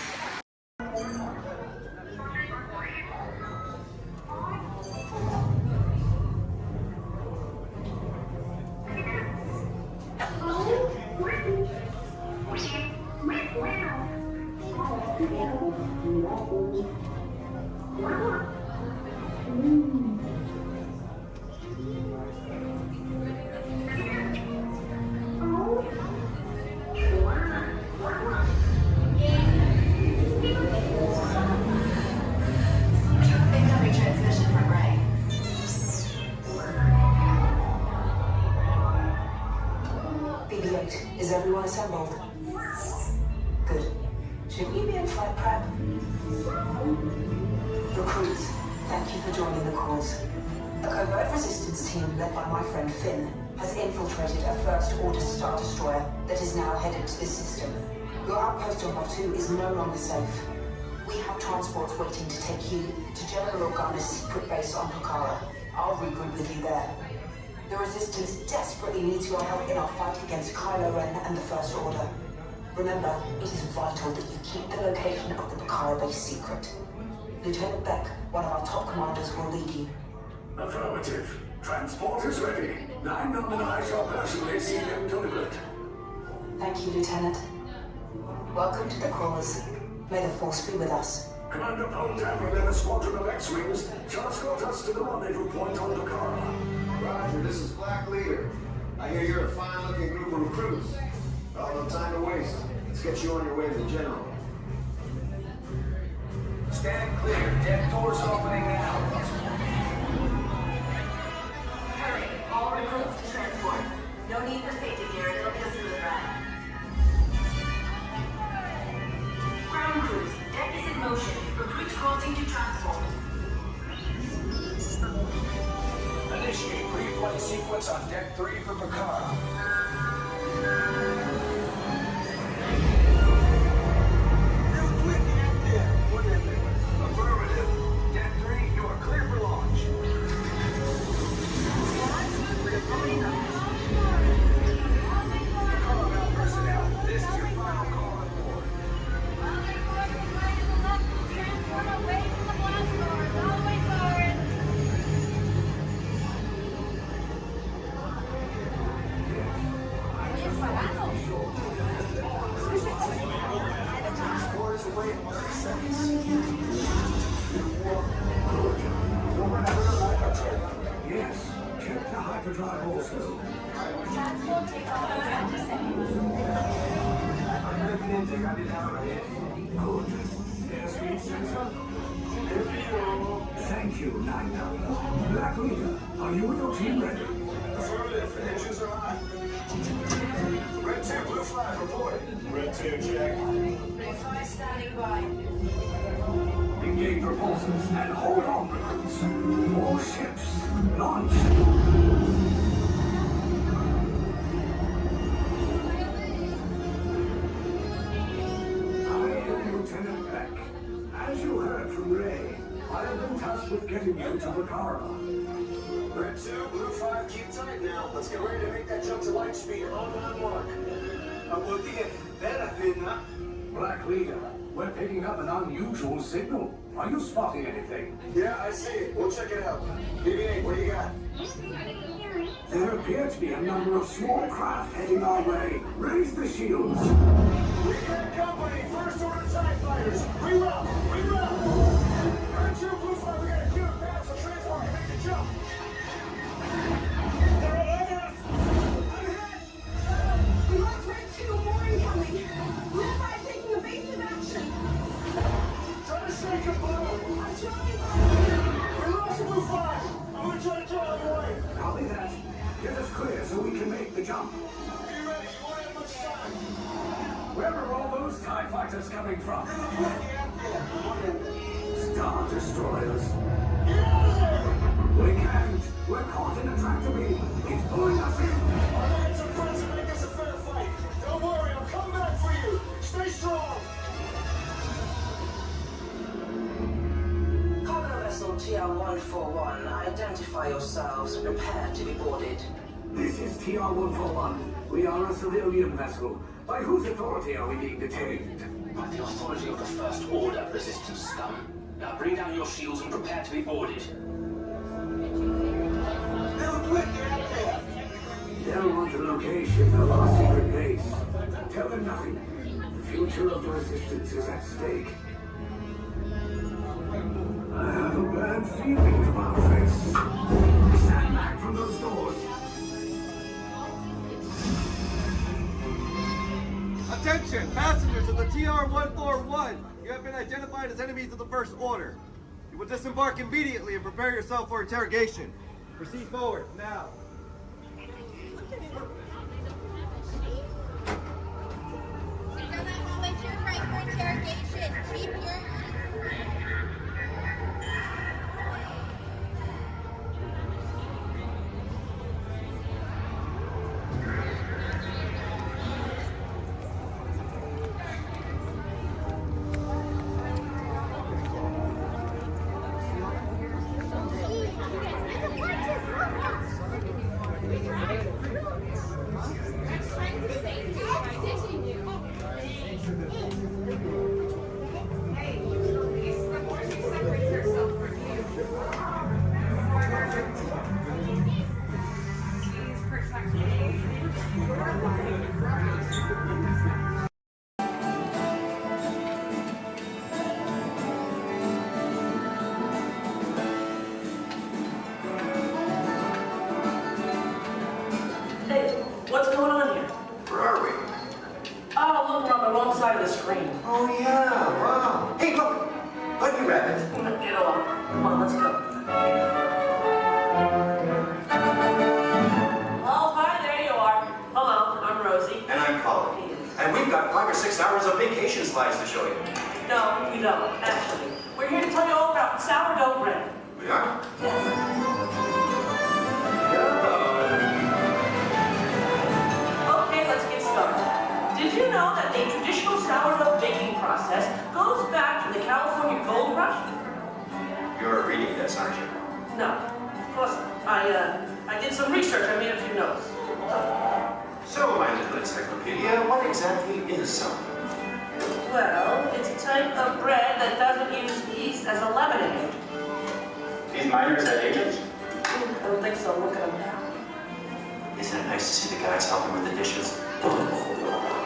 Incoming transmission from Ray. BB-8, is everyone assembled? Good. Should we be in flight prep? Recruits, thank you for joining the cause. A covert resistance team led by my friend Finn has infiltrated a First Order Star Destroyer that is now headed to this system. Your outpost on Batu is no longer safe. We have transports waiting to take you to General Organa's secret base on Pucara. I'll regroup with you there. The Resistance desperately needs your help in our fight against Kylo Ren and the First Order. Remember, it is vital that you keep the location of the Pucara base secret. Lieutenant Beck, one of our top commanders, will lead you. Affirmative. Transport is ready. 9 on the night shall personally see them delivered. Thank you, Lieutenant. Welcome to the cause. May the Force be with us. Commander Poltam and a squadron of X-Wings shall escort us to the rendezvous point on Pucara. Roger, this is Black Leader. I hear you're a fine-looking group of recruits. Well, no time to waste. Let's get you on your way to the General. Stand clear. Deck doors opening now. Hurry, all recruits to transport. No need for safety gear, it'll be a smooth ride. Ground crews, deck is in motion. Recruits crossing to transport. Initiate pre-flight sequence on Deck 3 for Pucara. Affirmative. Deck 3, you are clear for launch. Pucara personnel, this is your final call on board. Transport away from the blast doors, all the way forward. Yes, check the hyperdrive also. Transport takes off in 20 seconds. Good. Airspeed sensor. Thank you, Nina. Black Leader, are you and your team ready? Affirmative. Engines are hot. Red 2, blue 5, reporting. Red 2, check. Blue 5 standing by. Engage propulsors and hold on, recruits. More ships. Launch. I am Lieutenant Beck. As you heard from Ray, I have been tasked with getting you to Pucara. Red 2, blue 5, keep tight now. Let's get ready to make that jump to light speed on mark. Black Leader, we're picking up an unusual signal. Are you spotting anything? Yeah, I see it. We'll check it out. BB-8, what do you got? There appear to be a number of small craft heading our way. Raise the shields. We got company. First Order TIE fighters. Reroute. Reroute. Red 2, blue 5, we got a clear path so transport can make the jump. They're all over us. I'm hit. We lost Red 2, more incoming. Blue 5 taking evasive action. Try to shake him, Blue. I'm trying. We lost Blue 5. I'm gonna try to get out of the way. Copy that. Get us clear so we can make the jump. Be ready. You won't have much time. Where are all those TIE fighters coming from? Star Destroyers. Get out of there. We can't. We're caught in a tractor beam. It's pulling us in. Our lines are friends and make this a fair fight. Don't worry, I'll come back for you. Stay strong. Cargo vessel TR-141, identify yourselves and prepare to be boarded. This is TR-141. We are a civilian vessel. By whose authority are we being detained? By the authority of the First Order resistance scum. Now bring down your shields and prepare to be boarded. They'll want the location of our secret base. Tell them nothing. The future of the resistance is at stake. I have a bad feeling about this. Stand back from those doors. Attention, passengers of the TR-141. You have been identified as enemies of the First Order. You will disembark immediately and prepare yourself for interrogation. Proceed forward, now. Go that hallway to your right for interrogation. of the screen. Oh, yeah, wow. Hey, look. Bunny Rabbit. Get off. Come on, let's go. Oh, hi, there you are. Hello, I'm Rosie. And I'm Colin. And we've got 5 or 6 hours of vacation slides to show you. No, we don't, actually. We're here to tell you all about sourdough bread. We are? Okay, let's get started. Did you know that a traditional sourdough baking process goes back to the California Gold Rush? You're reading this, aren't you? No, of course not. I did some research. I made a few notes. So, my little encyclopedia, what exactly is sourdough? Well, it's a type of bread that doesn't use yeast as a leavening agent. These miners had agents? I don't think so. Look at them. Isn't it nice to see the guys helping with the dishes?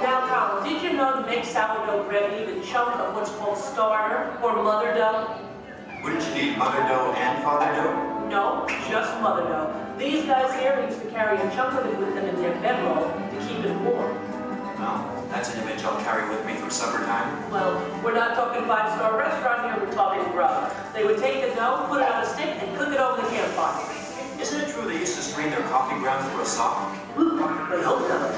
Now, Colin, did you know to make sourdough bread you need a chunk of what's called starter or mother dough? Wouldn't you need mother dough and father dough? No, just mother dough. These guys here used to carry a chunk of it with them in their bedroll to keep it warm. Well, that's an image I'll carry with me through summertime. Well, we're not talking five-star restaurant here, we're talking grub. They would take the dough, put it on a stick, and cook it over the campfire. Isn't it true they used to strain their coffee grounds through a sock? I hope not.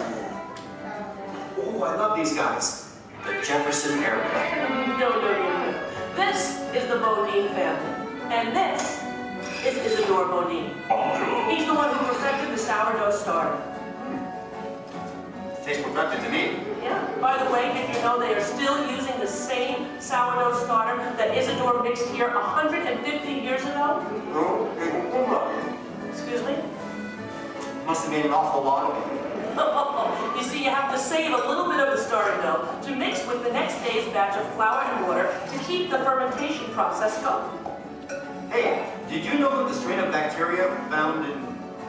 Oh, I love these guys. The Jefferson Airplane. No. This is the Bodine family. And this is Isidore Bodine. He's the one who perfected the sourdough starter. Tastes perfected to me. Yeah. By the way, did you know they are still using the same sourdough starter that Isidore mixed here 150 years ago? Excuse me? Must have made an awful lot of it. You see, you have to save a little bit of the starter dough to mix with the next day's batch of flour and water to keep the fermentation process going. Hey, did you know that the strain of bacteria found in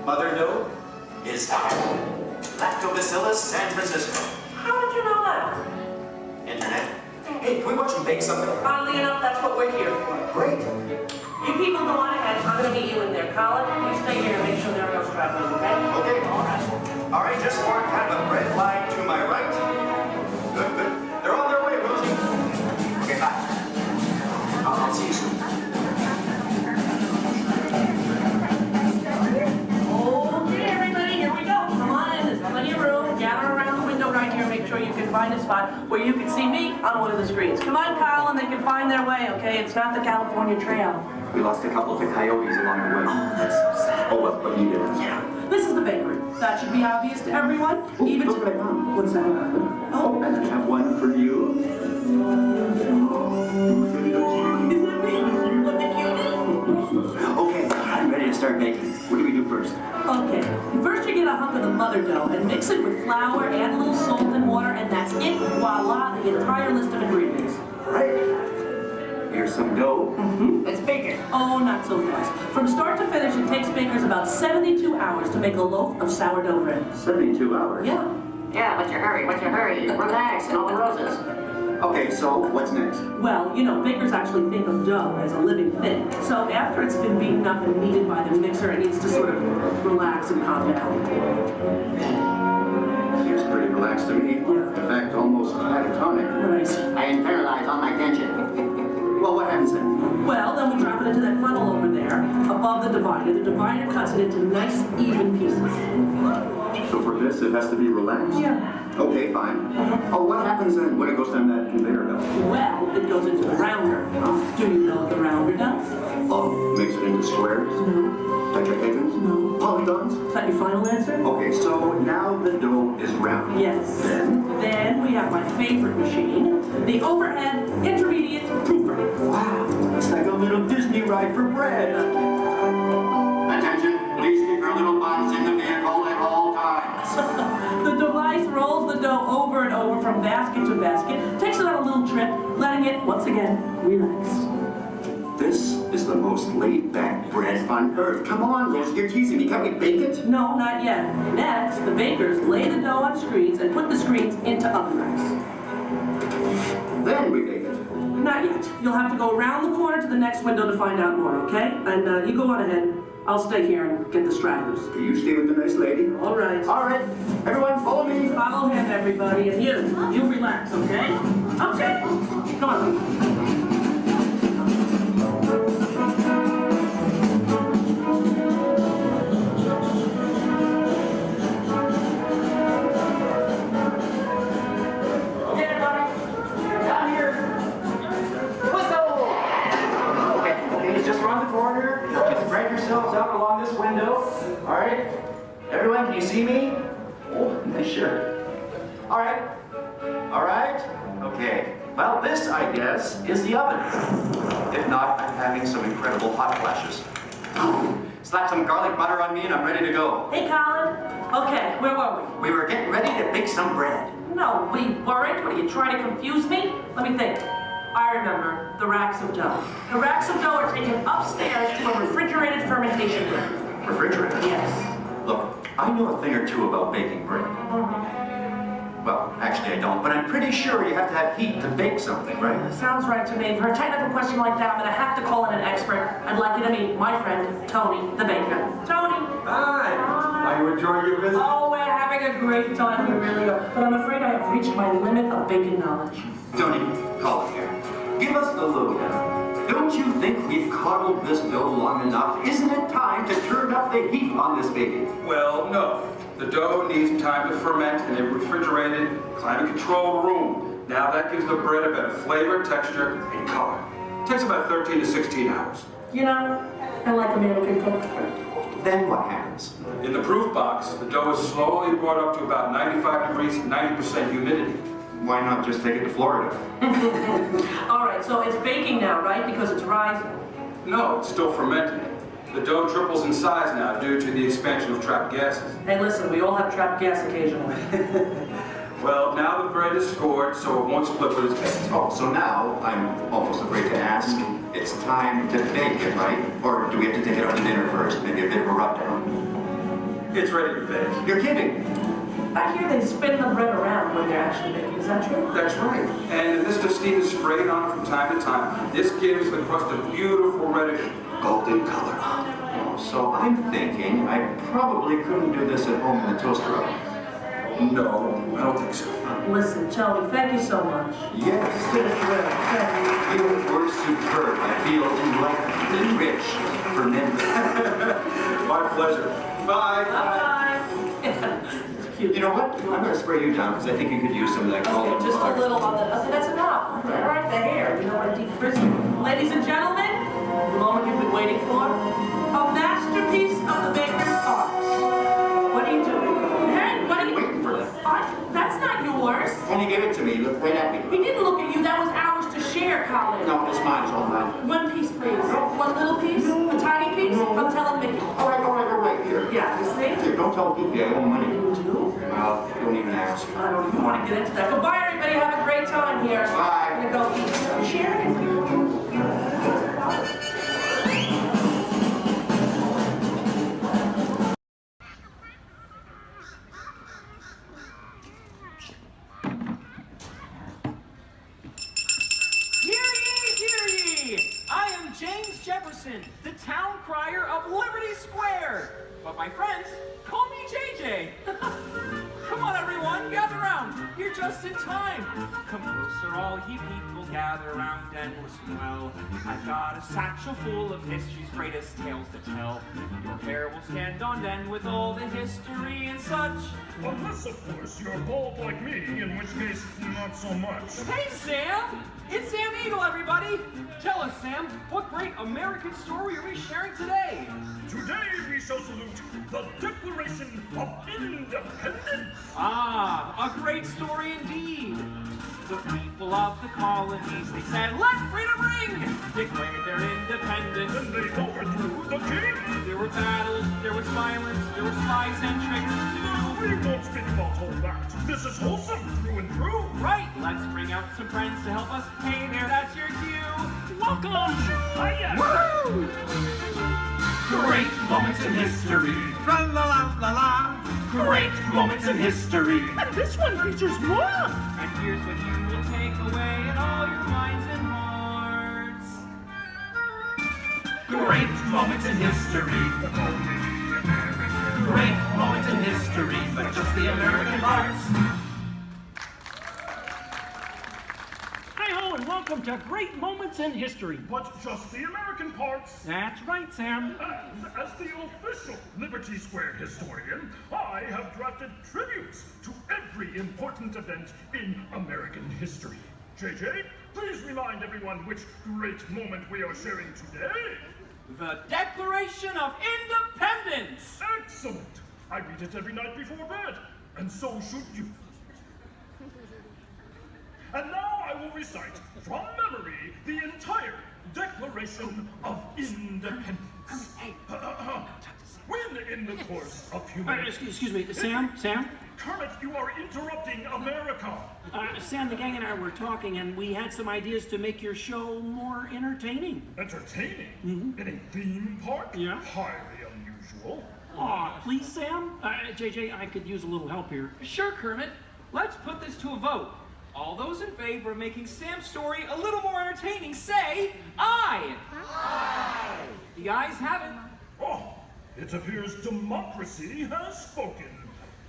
mother dough is Lactobacillus San Francisco? How did you know that? Internet. Hey, can we watch them bake something? Oddly enough, that's what we're here for. Great. You people go on ahead. I'm going to meet you in there. Colin, you stay here and make sure there are no stragglers, okay? Okay. All right, just more kind of a bread line to my right. Good. They're on their way, Rosie. Okay, bye. I'll see you soon. Okay, everybody, here we go. Come on in. There's plenty of room. Gather around the window right here. Make sure you can find a spot where you can see me on one of the screens. Come on, Colin. They can find their way, okay? It's not the California Trail. We lost a couple of the coyotes along the way. Oh, that's so sad. Oh, well, but you did. Yeah. This is the bakery. That should be obvious to everyone. Even look right on. What's that? Oh, and I have one for you. Is it me? What the cutie? Okay, I'm ready to start baking. What do we do first? Okay. First you get a hunk of the mother dough and mix it with flour, add a little salt and water, and that's it. Voila, the entire list of ingredients. All right. Here's some dough. Let's bake it. Oh, not so fast. From start to finish, it takes bakers about 72 hours to make a loaf of sourdough bread. 72 hours? Yeah. Yeah, what's your hurry? Relax, and all the roses. Okay, so what's next? Well, you know, bakers actually think of dough as a living thing. So after it's been beaten up and kneaded by the mixer, it needs to sort of relax and calm down. Seems pretty relaxed to me. Yeah. In fact, almost catatonic. Right. I internalize all my tension. Well, what happens then? Well, then we drop it into that funnel over there, above the divider. The divider cuts it into nice, even pieces. So for this, it has to be relaxed? Yeah. Okay, fine. Oh, what happens then when it goes down that conveyor belt? Well, it goes into the rounder. Do you know what the rounder does? Oh, makes it into squares? No. Tetrahedrons? No. Polygons? Is that your final answer? Okay, so now the dough is round. Yes. Then we have my favorite machine, the overhead intermediate proofer. Wow, it's like a little Disney ride for bread. Attention, please keep your little butts in the vehicle at all times. The device rolls the dough over and over from basket to basket, takes it on a little trip, letting it, once again, relax. This is the most laid-back bread on earth. Come on, Rose, you're teasing me. Can't we bake it? No, not yet. Next, the bakers lay the dough on screens and put the screens into oven racks. Then we bake it. Not yet. You'll have to go around the corner to the next window to find out more, okay? And you go on ahead. I'll stay here and get the stragglers. You stay with the nice lady. All right. All right. Everyone, follow me. Follow him, everybody. And you relax, okay? Okay. Come on. Out along this window. All right. Everyone, can you see me? Oh, nice shirt. All right. All right. Okay. Well, this, I guess, is the oven. If not, I'm having some incredible hot flashes. Slap some garlic butter on me and I'm ready to go. Hey, Colin. Okay, where were we? We were getting ready to bake some bread. No, we weren't. What, are you trying to confuse me? Let me think. I remember the racks of dough. The racks of dough are taken upstairs to a refrigerated fermentation room. Refrigerator? Yes. Look, I know a thing or two about baking bread. Well, actually I don't, but I'm pretty sure you have to have heat to bake something, right? Sounds right to me. For a technical question like that, I'm going to have to call in an expert. I'd like you to meet my friend, Tony, the baker. Tony! Hi! Are you enjoying your visit? Oh, we're having a great time. We really are. But I'm afraid I have reached my limit of baking knowledge. Tony, call it here. Give us the lowdown. Don't you think we've coddled this dough long enough? Isn't it time to turn up the heat on this baby? Well, no. The dough needs time to ferment in a refrigerated, climate-controlled room. Now that gives the bread a better flavor, texture, and color. It takes about 13 to 16 hours. You know, I like a man who can cook. Then what happens? In the proof box, the dough is slowly brought up to about 95 degrees, 90% humidity. Why not just take it to Florida? All right, so it's baking now, right? Because it's rising. No, it's still fermenting. The dough triples in size now due to the expansion of trapped gases. Hey, listen, we all have trapped gas occasionally. Well, now the bread is scored, so it won't split with its baked. Oh, so now I'm almost afraid to ask. It's time to bake it, right? Or do we have to take it out to dinner first? Maybe a bit of a rub-down. It's ready to bake. You're kidding. I hear they spin the bread around when they're actually baking. Is that true? That's right. And this steam is sprayed on from time to time. This gives the crust a beautiful reddish golden color. Oh, so I'm thinking I probably couldn't do this at home in the toaster oven. No, I don't think so. Listen, Tony, thank you so much. Yes. It's been a thrill. You were superb. I feel enlightened and rich for men. My pleasure. Bye. Bye-bye. You know what? I'm going to spray you down because I think you could use some of that golden Okay, just a little on the... Okay, that's enough. All right, the hair. You know what a deep frizz. Ladies and gentlemen, the moment you've been waiting for. A masterpiece of the baker's art. What are you doing? Hey, what are you... Waiting for that. That's not yours. Tony gave it to me. Look right at me. He didn't look at you. That was ours to share, Colin. No, it's mine. It's all mine. One piece, please. One little piece? A tiny piece? I'm telling Mickey. All right. Here. Yeah, you see? Here, don't tell Goofy I owe money. You do? Well, don't even ask. I don't even want to get into that. Goodbye, everybody. Have a great time here. Bye. I'm going to go eat. Share it. James Jefferson, the town crier of Liberty Square. But my friends call me JJ. Come on, everyone, gather round. You're just in time. Come closer, all ye people, gather round and listen well. I've got a satchel full of history's greatest tales to tell. Your hair will stand on end with all the history and such. Unless, of course, you're bald like me, in which case, not so much. Hey, Sam! It's Sam Eagle, everybody! Tell us, Sam, what great American story are we sharing today? Today we shall salute the Declaration of Independence. Ah, a great story indeed. The people of the colonies, they said, let freedom ring! Declared their independence. Then they overthrew the king. There were battles, there was violence, there were spies and traitors too. We won't speak about all that. This is wholesome through and through. Right, let's bring out some friends to help us. Hey there, that's your cue. Welcome! Hiya! Woo! Great moments in history. Tra-la-la-la-la. Great moments in history. And this one features more. And here's what you will take away in all your minds and hearts. Great Great moments in history. Great moments in history, but just the American parts. Hi-ho, and welcome to Great Moments in History. But just the American parts. That's right, Sam. And as the official Liberty Square historian, I have drafted tributes to every important event in American history. JJ, please remind everyone which great moment we are sharing today. The Declaration of Independence! Excellent! I read it every night before bed, and so should you. And now I will recite from memory the entire Declaration of Independence. When in the course of human... Excuse me, Sam? Kermit, you are interrupting America. Sam, the gang and I were talking, and we had some ideas to make your show more entertaining. Entertaining? In a theme park? Yeah. Highly unusual. Aw, please, Sam? JJ, I could use a little help here. Sure, Kermit. Let's put this to a vote. All those in favor of making Sam's story a little more entertaining, say aye. Aye. The ayes have it. Oh, it appears democracy has spoken.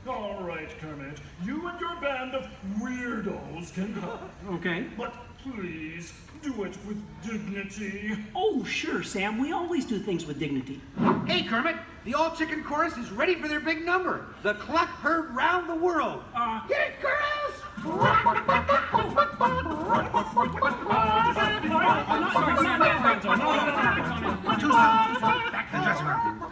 All right, Kermit, you and your band of weirdos can go. Okay. But please, do it with dignity. Oh, sure, Sam. We always do things with dignity. Hey, Kermit, the all-chicken chorus is ready for their big number. The cluck heard round the world. Hit it, girls! Too soon. Back to the dressing room.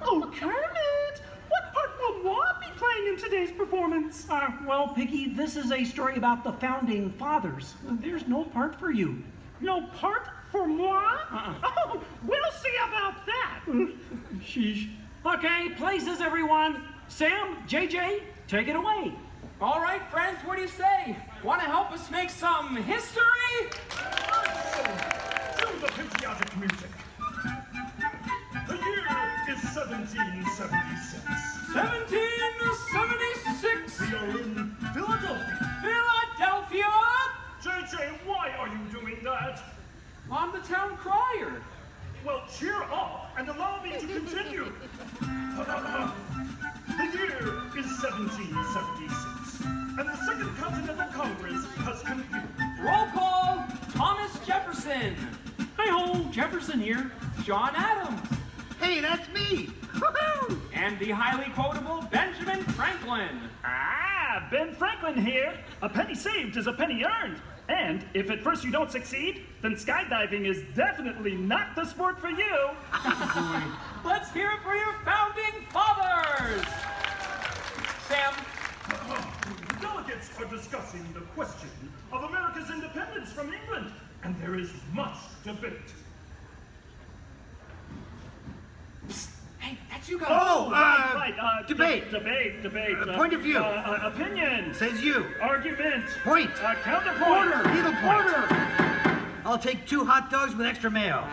Oh, Kermit! What part will Walt be playing in today's performance? Well, Piggy, this is a story about the founding fathers. There's no part for you. No part for moi? Oh, we'll see about that. Sheesh. Okay, places, everyone. Sam, JJ, take it away. All right, friends, what do you say? Want to help us make some history? Do the patriotic music. The year is 1776. 1776. We are in Philadelphia. Philadelphia? JJ, why are you doing that? I'm the town crier. Well, cheer up and allow me to continue. The year is 1776, and the Second Continental Congress has convened. Roll call, Thomas Jefferson. Hi-ho, Jefferson here. John Adams. Hey, that's me. Woohoo! And the highly quotable Benjamin Franklin. Ah, Ben Franklin here. A penny saved is a penny earned. And if at first you don't succeed, then skydiving is definitely not the sport for you. Let's hear it for your founding fathers. Sam. The delegates are discussing the question of America's independence from England, and there is much debate. Psst. Hey, that's you guys. Oh, right. Debate. Debate. Point of view. Opinion. Says you. Argument. Point. Counterpoint. Order. Needle point. Order. I'll take 2 hot dogs with extra mayo.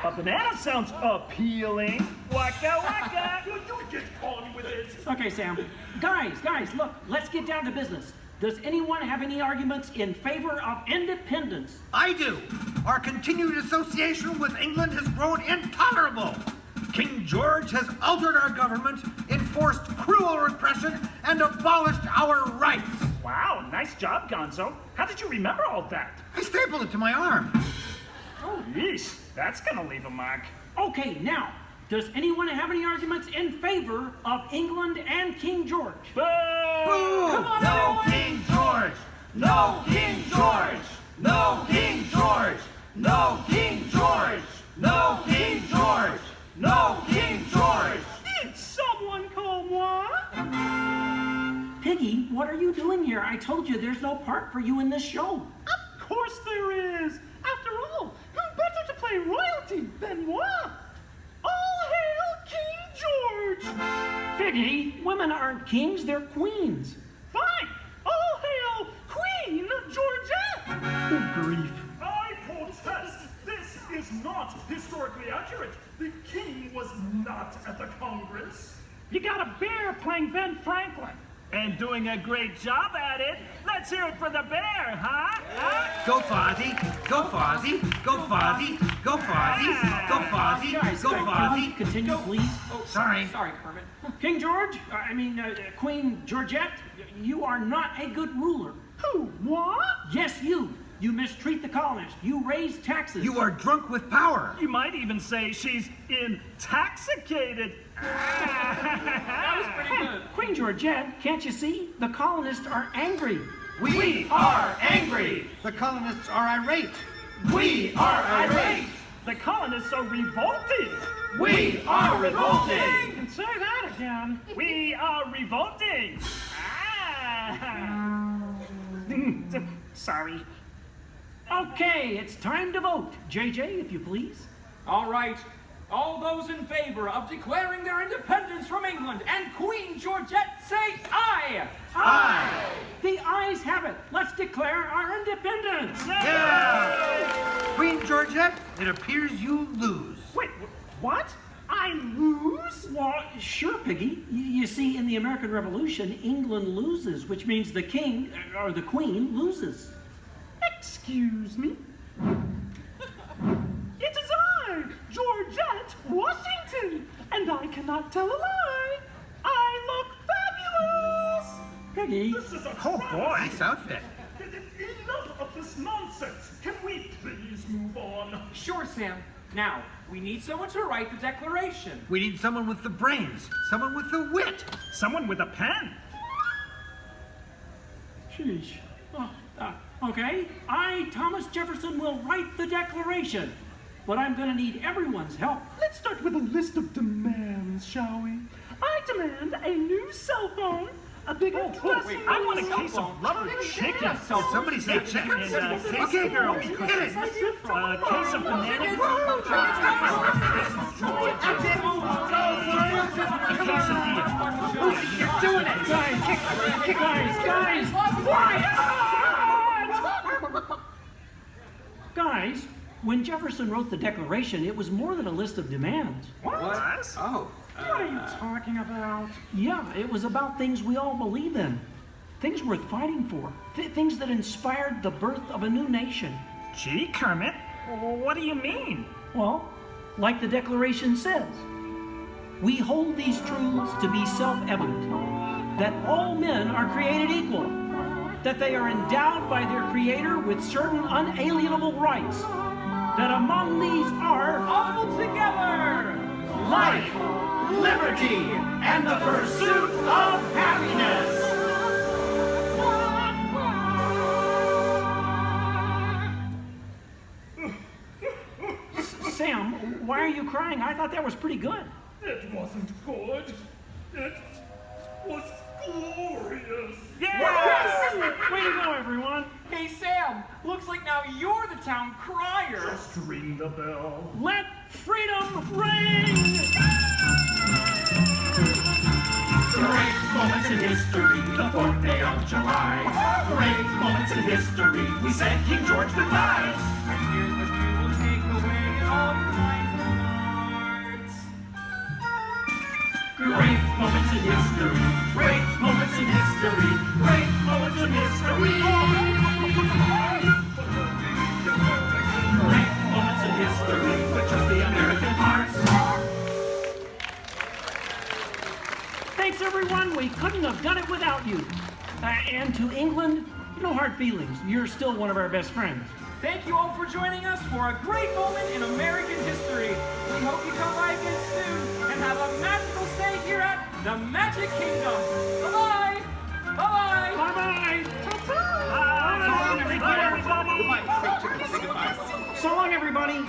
A banana sounds appealing. Waka waka. You get on with it. Okay, Sam. Guys, look, let's get down to business. Does anyone have any arguments in favor of independence? I do. Our continued association with England has grown intolerable. King George has altered our government, enforced cruel repression, and abolished our rights. Wow, nice job, Gonzo. How did you remember all that? I stapled it to my arm. Oh, yeesh. That's gonna leave a mark. Okay, now, does anyone have any arguments in favor of England and King George? Boo! Come on, No everyone! King George! No King George! No King George! No King George! No King George! No King George! Did someone call moi? Piggy, what are you doing here? I told you there's no part for you in this show. Of course there is. After all, who better to play royalty than moi? All hail King George! Piggy, women aren't kings, they're queens. Fine. All hail Queen Georgette! Good grief. I protest. This is not historically accurate. The king was not at the Congress. You got a bear playing Ben Franklin. And doing a great job at it. Let's hear it for the bear, huh? Go Fozzie, go Fozzie, go Fozzie, go Fozzie, go Fozzie, go Fozzie. Continue, please. Oh, Sorry. Sorry, Kermit. King George, Queen Georgette, you are not a good ruler. Who? What? Yes, you. You mistreat the colonists. You raise taxes. You are drunk with power. You might even say she's intoxicated. That was pretty good. Queen Georgette, can't you see? The colonists are angry. We are angry. The colonists are irate. We are irate. The colonists are revolted. We are revolting. And say that again. We are revolting. Sorry. Okay, it's time to vote. JJ, if you please. All right. All those in favor of declaring their independence from England and Queen Georgette say aye! Aye! The ayes have it. Let's declare our independence. Yeah! Queen Georgette, it appears you lose. Wait, what? I lose? Well, sure, Piggy. You see, in the American Revolution, England loses, which means the king, or the queen, loses. Excuse me? It is I, Georgette Washington, and I cannot tell a lie. I look fabulous! Piggy. This is a Oh boy, nice outfit. Enough of this nonsense. Can we please move on? Sure, Sam. Now, we need someone to write the declaration. We need someone with the brains, someone with the wit. Someone with a pen. Sheesh. Okay, I, Thomas Jefferson, will write the declaration. But I'm going to need everyone's help. Let's start with a list of demands, shall we? I demand a new cell phone, a bigger dressing room. I want a case of rubber chicken. Somebody say chicken. Okay, girls, hit it. A case of banana. You're doing it! Guys! Quiet! Guys, when Jefferson wrote the Declaration, it was more than a list of demands. What? Oh. What are you talking about? Yeah, it was about things we all believe in. Things worth fighting for. Things that inspired the birth of a new nation. Gee, Kermit, what do you mean? Well, like the Declaration says, we hold these truths to be self-evident, that all men are created equal, that they are endowed by their Creator with certain unalienable rights, that among these are All together! Life, liberty, and the pursuit of happiness. Sam, why are you crying? I thought that was pretty good. It wasn't good. It was glorious. Yes! Way to go, everyone. Hey, Sam, looks like now you're the town crier. Just ring the bell. Let freedom ring! Great moments in history, the 4th day of July. Great moments in history, we said King George goodbye. And here's what you will take away in all your minds and hearts. Great moments in history, great moments in history, great moments in history. Great moments in history, but just the American hearts. Thanks, everyone. We couldn't have done it without you. And to England, no hard feelings. You're still one of our best friends. Thank you all for joining us for a great moment in American history. We hope you come by again soon and have a magical stay here at the Magic Kingdom. Bye-bye. Bye-bye. Bye-bye. Everybody. So long, everybody.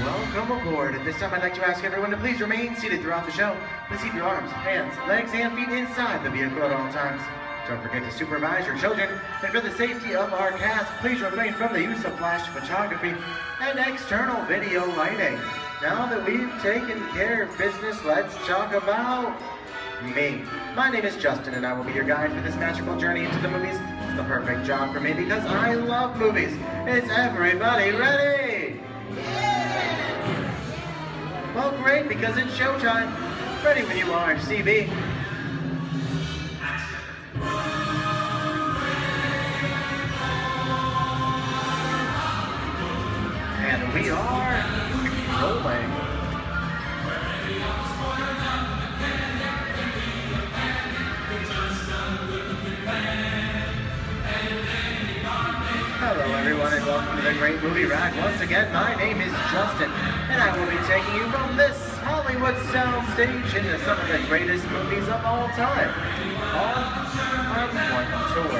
Welcome aboard. At this time, I'd like to ask everyone to please remain seated throughout the show. Please keep your arms, hands, legs, and feet inside the vehicle at all times. Don't forget to supervise your children. And for the safety of our cast, please refrain from the use of flash photography and external video lighting. Now that we've taken care of business, let's talk about me. My name is Justin, and I will be your guide for this magical journey into the movies. It's the perfect job for me because I love movies. Is everybody ready? Well, great, because it's showtime. Ready when you are, CB. And we are rolling. Hello everyone and welcome to the Great Movie Ride. Once again, my name is Justin and I will be taking you from this Hollywood soundstage into some of the greatest movies of all time on our one tour.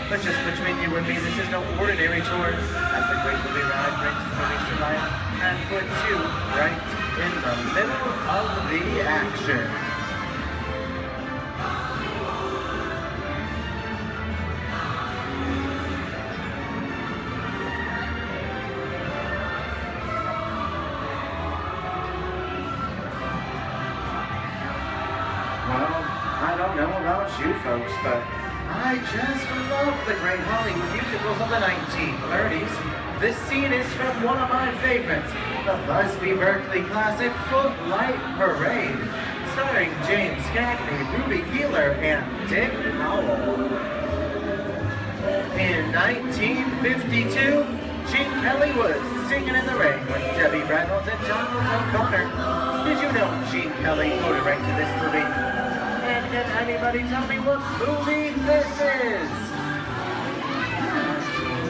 But just between you and me, this is no ordinary tour as the Great Movie Ride brings movies to life and puts you right in the middle of the action. I don't know about you folks, but I just love the great Hollywood musicals of the 1930s. This scene is from one of my favorites, the Busby Berkeley classic Footlight Parade, starring James Cagney, Ruby Keeler, and Dick Powell. In 1952, Gene Kelly was singing in the rain with Debbie Reynolds and Donald O'Connor. Did you know Gene Kelly co-directed to this movie? And can anybody tell me what movie this is?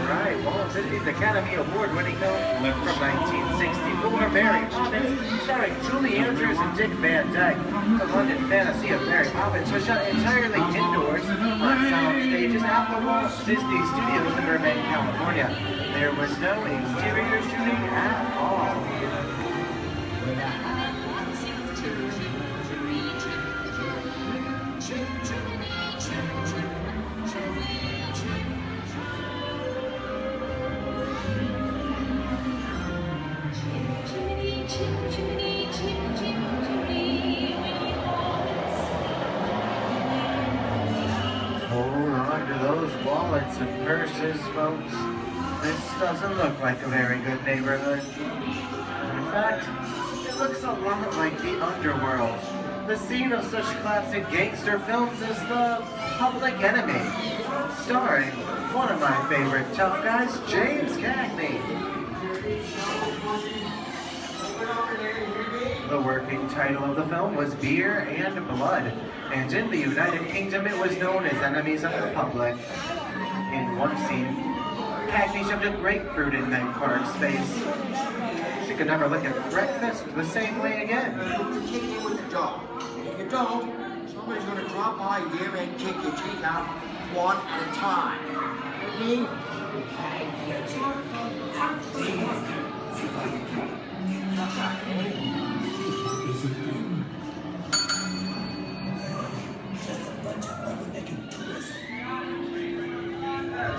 Right, Walt Disney's Academy Award-winning film from 1964, Mary Poppins, starring Julie Andrews and Dick Van Dyke. The London fantasy of Mary Poppins was shot entirely indoors on sound stages at the Walt Disney Studios in Burbank, California. There was no exterior shooting at all. Hold on to those wallets and purses, folks. This doesn't look like a very good neighborhood. In fact, it looks a lot like the underworld, the scene of such classic gangster films as The Public Enemy, starring one of my favorite tough guys, James Cagney. The working title of the film was Beer and Blood, and in the United Kingdom it was known as Enemies of the Public. In one scene, Cagney shoved a grapefruit in Meg Clark's face. She could never look at breakfast the same way again. You kick it with the dog. If you don't, somebody's going to drop by here and kick your teeth out one at a time. You know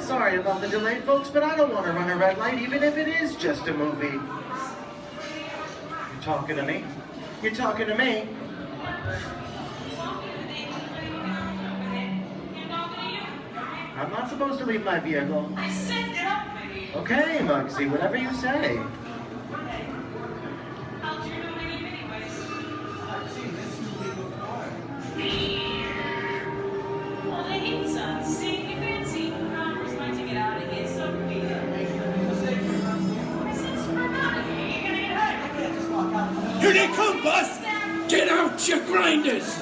Sorry about the delay, folks, but I don't want to run a red light, even if it is just a movie. You talking to me? You talking to me? I'm not supposed to leave my vehicle. I said get up. Okay, Muggsy, whatever you say. I'll do it anyways. I've seen this movie before. Well, the heat's on. See, you can't see. Connor's going to get out of here, so do we. Since we're not in here, you're gonna get hurt. I can't just walk out. Here they come, Bus! Get out, you grinders!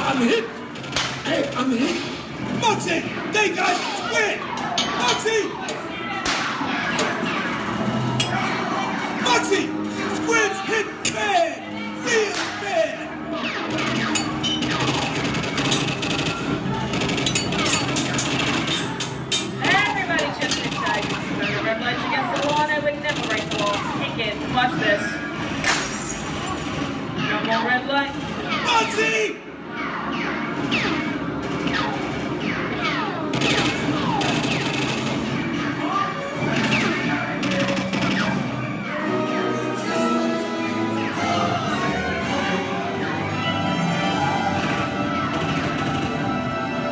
I'm hit! Hey, I'm hit! Muggsy! They got Squid! Muggsy! Muggsy! Squid's hit bad! Real bad! Everybody just inside. Remember, red lights against the law, nobody never break the law. Kick it. Watch this. No more red light. Muggsy!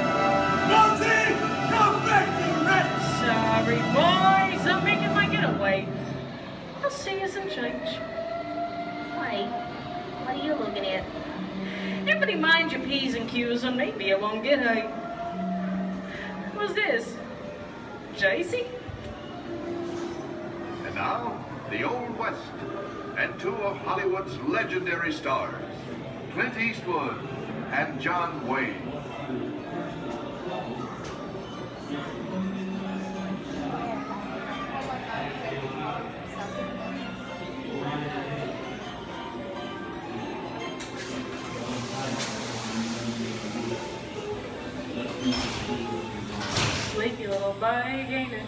Muggsy! Come back, you rat! Sorry, boys. I'm making my getaway. I'll see you in church. Wait. What are you looking at? Everybody mind your P's and Q's and maybe I won't get hurt. Who's this? JC? And now, the Old West, and two of Hollywood's legendary stars, Clint Eastwood and John Wayne. Sleepy little gainer.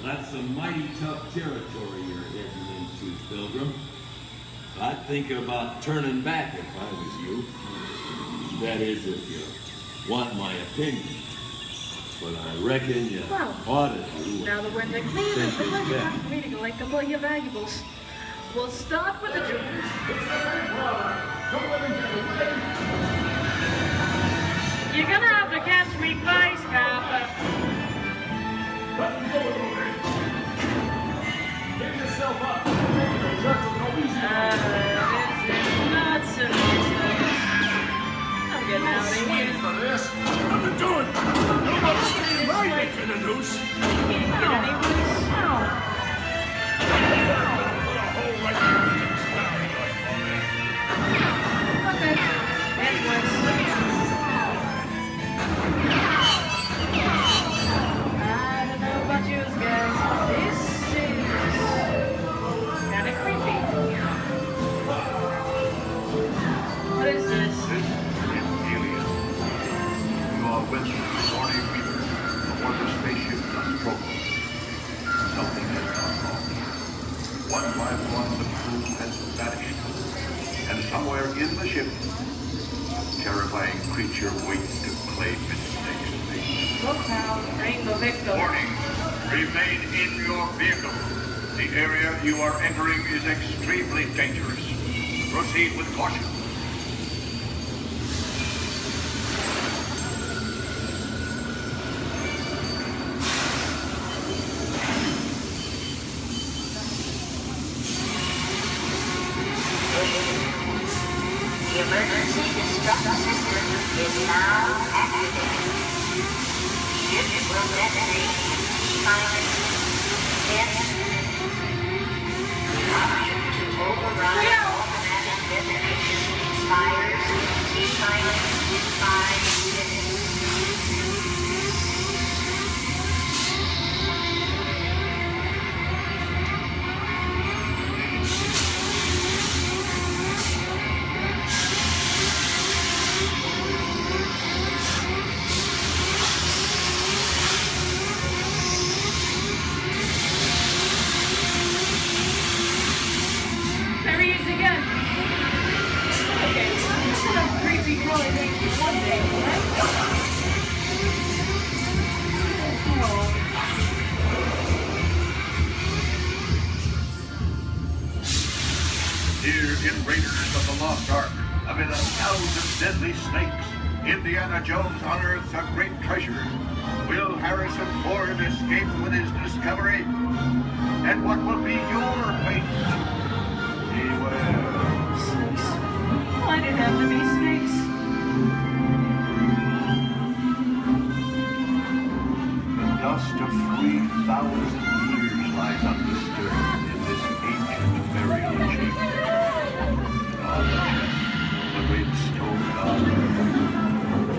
That's some mighty tough territory you're heading into, Pilgrim. I'd think about turning back if I was you. That is, if you want my opinion. But I reckon you Well, ought to do Now that we're in the clear, Think it's a it's pleasure best. time for me to collect all your valuables. We'll start with the jewels. You're gonna have to catch me first, Copper. Give yourself up. The church will go easy. This is nuts and bolts. I'm getting out of here. For this. What are you doing? Nobody's staying my neck in a noose. Can't get any worse. Put a hole right in the starry light for me. Okay. That's worse. I don't know about you guys. This is kind of creepy. What is this? This is Alien. You are with Morning Reaper aboard the spaceship Nostromo. Something has gone wrong. One by one, the crew has vanished. And somewhere in the ship, a terrifying creature waits to claim its next mate. Look now, Rainbow Victim. Warning, remain in your vehicle. The area you are entering is extremely dangerous. Proceed with caution. destiny, silence, death. The option to override automatic detonation expires. Silence, 5 minutes. There he is again. Okay, some creepy really makes you one day, right? Here in Raiders of the Lost Ark, amid 1,000 deadly snakes, Indiana Jones unearths a great treasure. Will Harrison Ford escape with his discovery? And what will be your fate? Beware. Snakes. Why'd it have to be snakes? The dust of 3,000 years lies undisturbed in this ancient burial chamber. On the chest, the great stone god,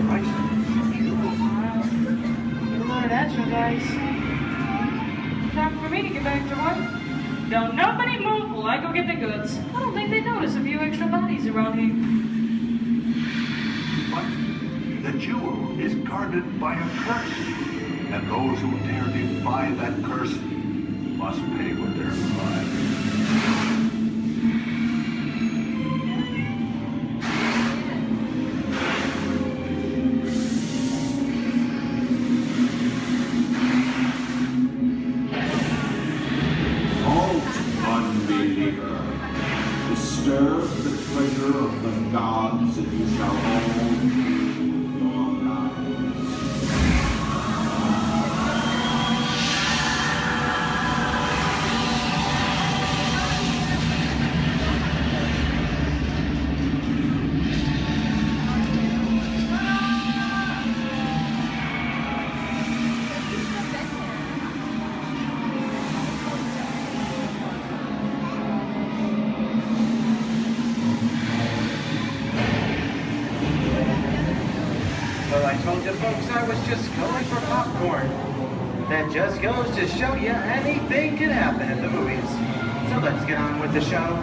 priceless jewel. Good Lord, that's you guys. Time for me to get back to work. Don't nobody move while I go get the goods. I don't think they notice a few extra bodies around here. But the jewel is guarded by a curse, and those who dare defy that curse must pay with their lives. Halt, unbeliever. Disturb the treasure of the gods, and you shall all lose your lives. Well, I told you folks I was just going for popcorn. That just goes to show you anything can happen at the movies. So let's get on with the show.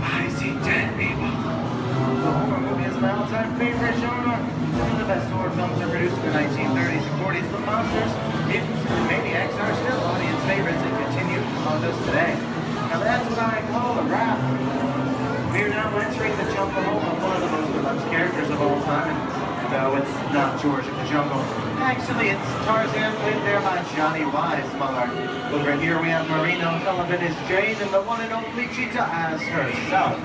I see dead people. The horror movie is my all-time favorite genre. Some of the best horror films are produced in the 1930s and 40s, but monsters, mutants, and maniacs are still audience favorites and continue to haunt us today. Now that's what I call a wrap. We're now entering the jungle home of one of the most beloved characters of all time. And no, it's not George of the Jungle. Actually, it's Tarzan, played there by Johnny Weissmuller. Over here we have Marino Sullivan as Jane, and the one and only Cheetah as herself.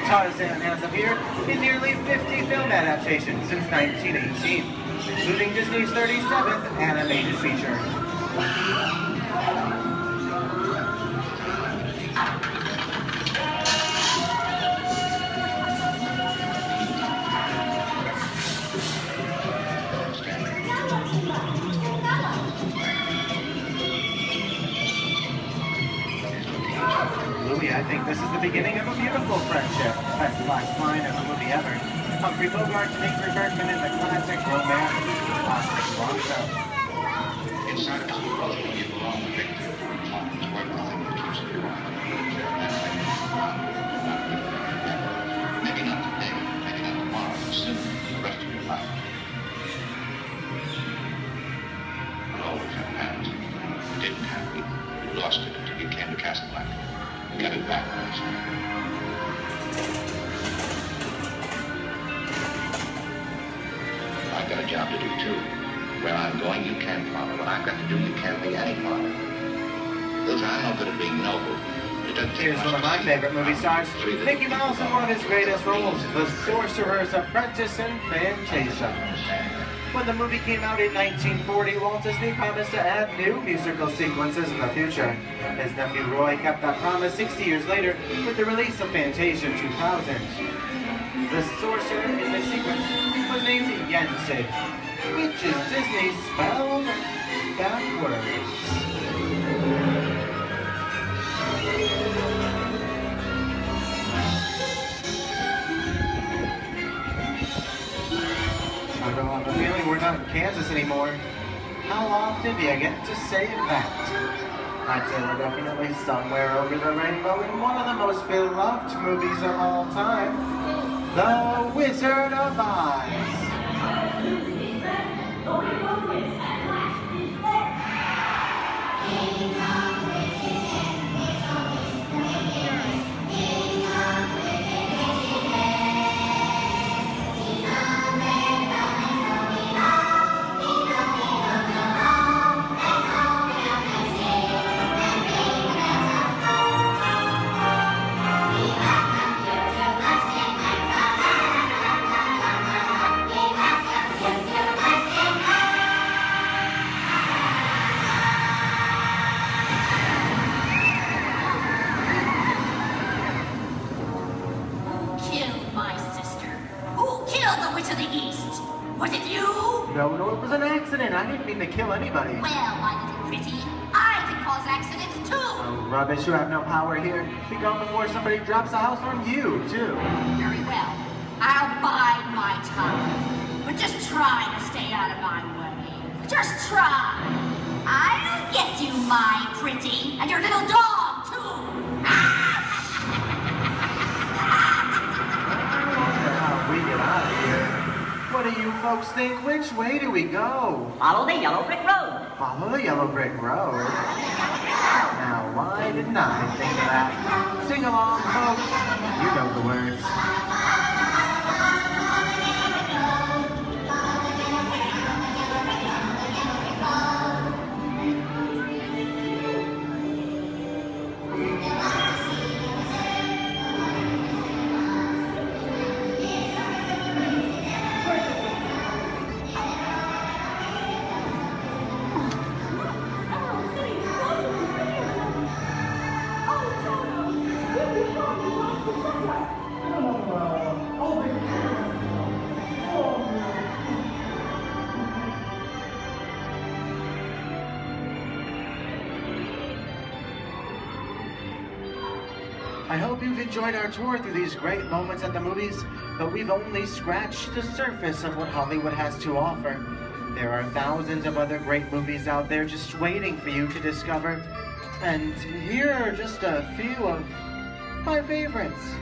Tarzan has appeared in nearly 50 film adaptations since 1918, including Disney's 37th animated feature. Louis, I think this is the beginning of a beautiful friendship. Best last line of the movie ever. Humphrey Bogart to Ingrid Bergman in the classic romance, Oscar Blanco. Inside of us, both of you belong to victim. What nothing keeps you maybe not today, maybe not tomorrow, but soon, the rest of your life. It always had past. It didn't have it. You lost it until you came to Casablanca. You got it back last night. I've got a job to do too. Where I'm going, you can't follow. What I've got to do, you can't be any follow. Those I'm no good at being noble. It doesn't take Here's much one of my favorite movie stars, Mickey Mouse in one of his greatest roles, The Sorcerer's Apprentice in Fantasia. When the movie came out in 1940, Walt Disney promised to add new musical sequences in the future. His nephew Roy kept that promise 60 years later with the release of Fantasia 2000. The sorcerer in the sequence was named named Jensen, which is Disney spelled backwards. I don't have a feeling we're not in Kansas anymore. How often do you get to say that? I'd say we're definitely somewhere over the rainbow in one of the most beloved movies of all time, The Wizard of Oz. No, it was an accident. I didn't mean to kill anybody. Well, my little pretty, I can cause accidents too. Oh, rubbish. You have no power here. Be gone before somebody drops a house on you, too. Very well. I'll bide my time. But just try to stay out of my way. Just try. I'll get you, my pretty, and your little dog, too. How we get out of here. What do you folks think? Which way do we go? Follow the yellow brick road. Follow the yellow brick road? Now, why didn't I think of that? Sing along, folks. You know the words. I hope you've enjoyed our tour through these great moments at the movies, but we've only scratched the surface of what Hollywood has to offer. There are thousands of other great movies out there just waiting for you to discover. And here are just a few of my favorites.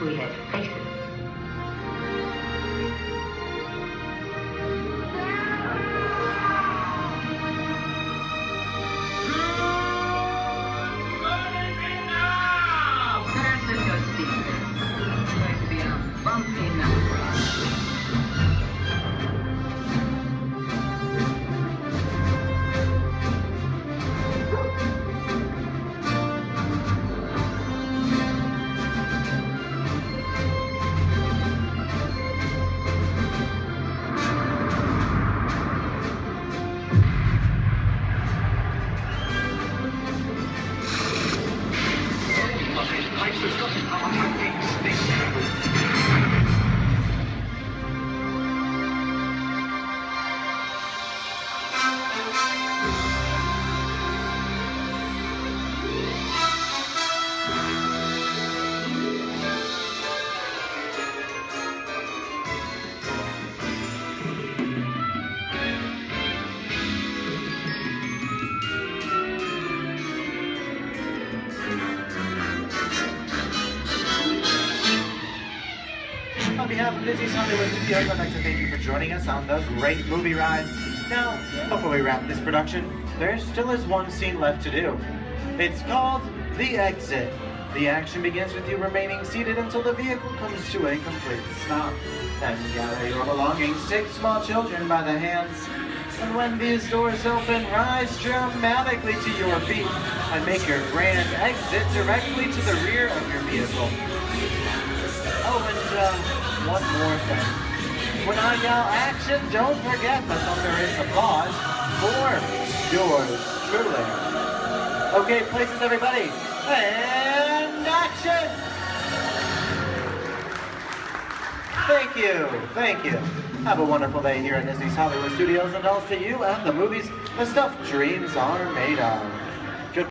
we have patience. Person goes to Disneyland. It's going to be a bumpy night for us. On behalf of Disney's Hollywood Studios, I'd like to thank you for joining us on the great movie ride. Now, before we wrap this production, there still is one scene left to do. It's called The Exit. The action begins with you remaining seated until the vehicle comes to a complete stop. Then gather your belongings, take small children by the hands, and when these doors open, rise dramatically to your feet and make your grand exit directly to the rear of your vehicle. Oh, and one more thing. When I yell action, don't forget the thunderous applause for yours truly. Okay, places everybody, and action! Thank you. Have a wonderful day here at Disney's Hollywood Studios, and I'll see you at the movies the stuff dreams are made of. Good.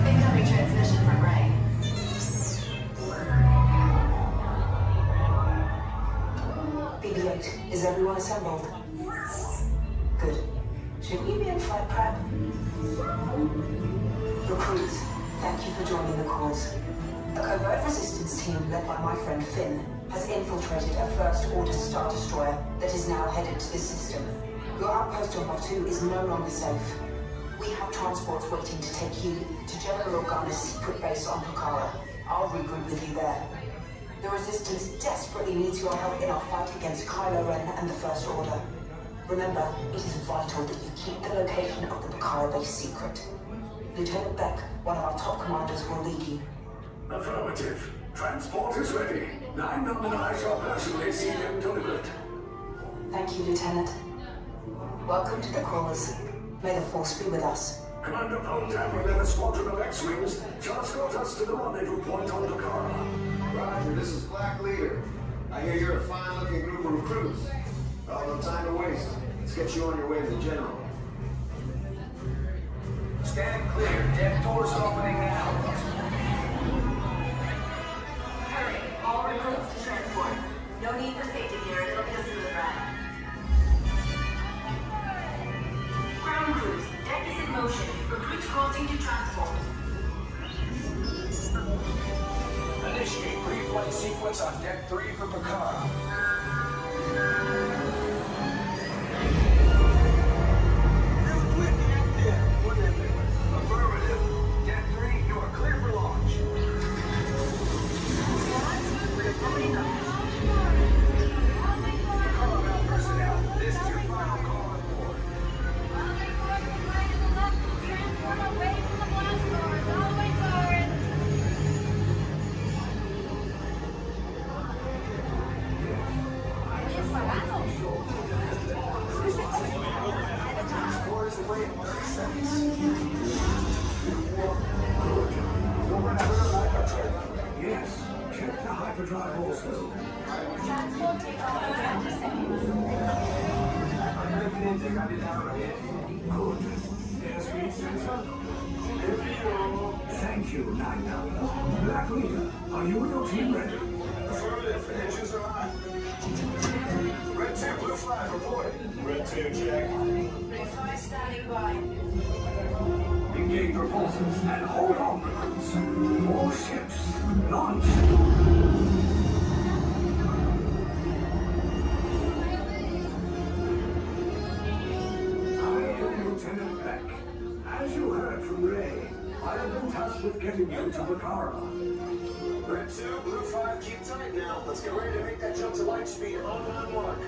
Incoming transmission from Ray. BB-8, is everyone assembled? Good. Should we be in flight prep? Recruits, thank you for joining the cause. A covert resistance team led by my friend Finn has infiltrated a first-order Star Destroyer that is now headed to this system. Your outpost on Batu is no longer safe. We have transports waiting to take you to General Organa's secret base on Pucara. I'll regroup with you there. The Resistance desperately needs your help in our fight against Kylo Ren and the First Order. Remember, it is vital that you keep the location of the Pucara base secret. Lieutenant Beck, one of our top commanders, will lead you. Affirmative. Transport is ready. 9 and I shall personally see them delivered. Thank you, Lieutenant. Welcome to the crawlers. May the Force be with us. Commander Poltam and a squadron of X-Wings shall escort us to the rendezvous point on Pucara. Roger, this is Black Leader. I hear you're a fine-looking group of recruits. No time to waste. Let's get you on your way to the General. Stand clear. Deck doors opening now. Hurry, all recruits to transport. No need for safety gear. It'll be a smooth ride. Ground crews, deck is in motion. Recruits crossing to transport. Initiate pre-flight sequence on Deck 3 for Pucara. Affirmative. Deck 3, you are clear for launch. Pucara personnel, this is your final call on board. Transport away from the blast doors. All the way forward. Transport is away in 30 seconds. Yes, check the hyperdrive also. Good. Airspeed sensor? Thank you, Nina. Black Leader, are you and your team ready? Affirmative. Engines are hot. Red 2, blue 5, reporting. Red 2, check. Blue 5 standing by. Engage repulsors and hold on, recruits. More ships. Launch. Lieutenant Beck. As you heard from Ray, I have been tasked with getting you to Vakara. Red 2, blue 5, keep tight now. Let's get ready to make that jump to light speed on mark.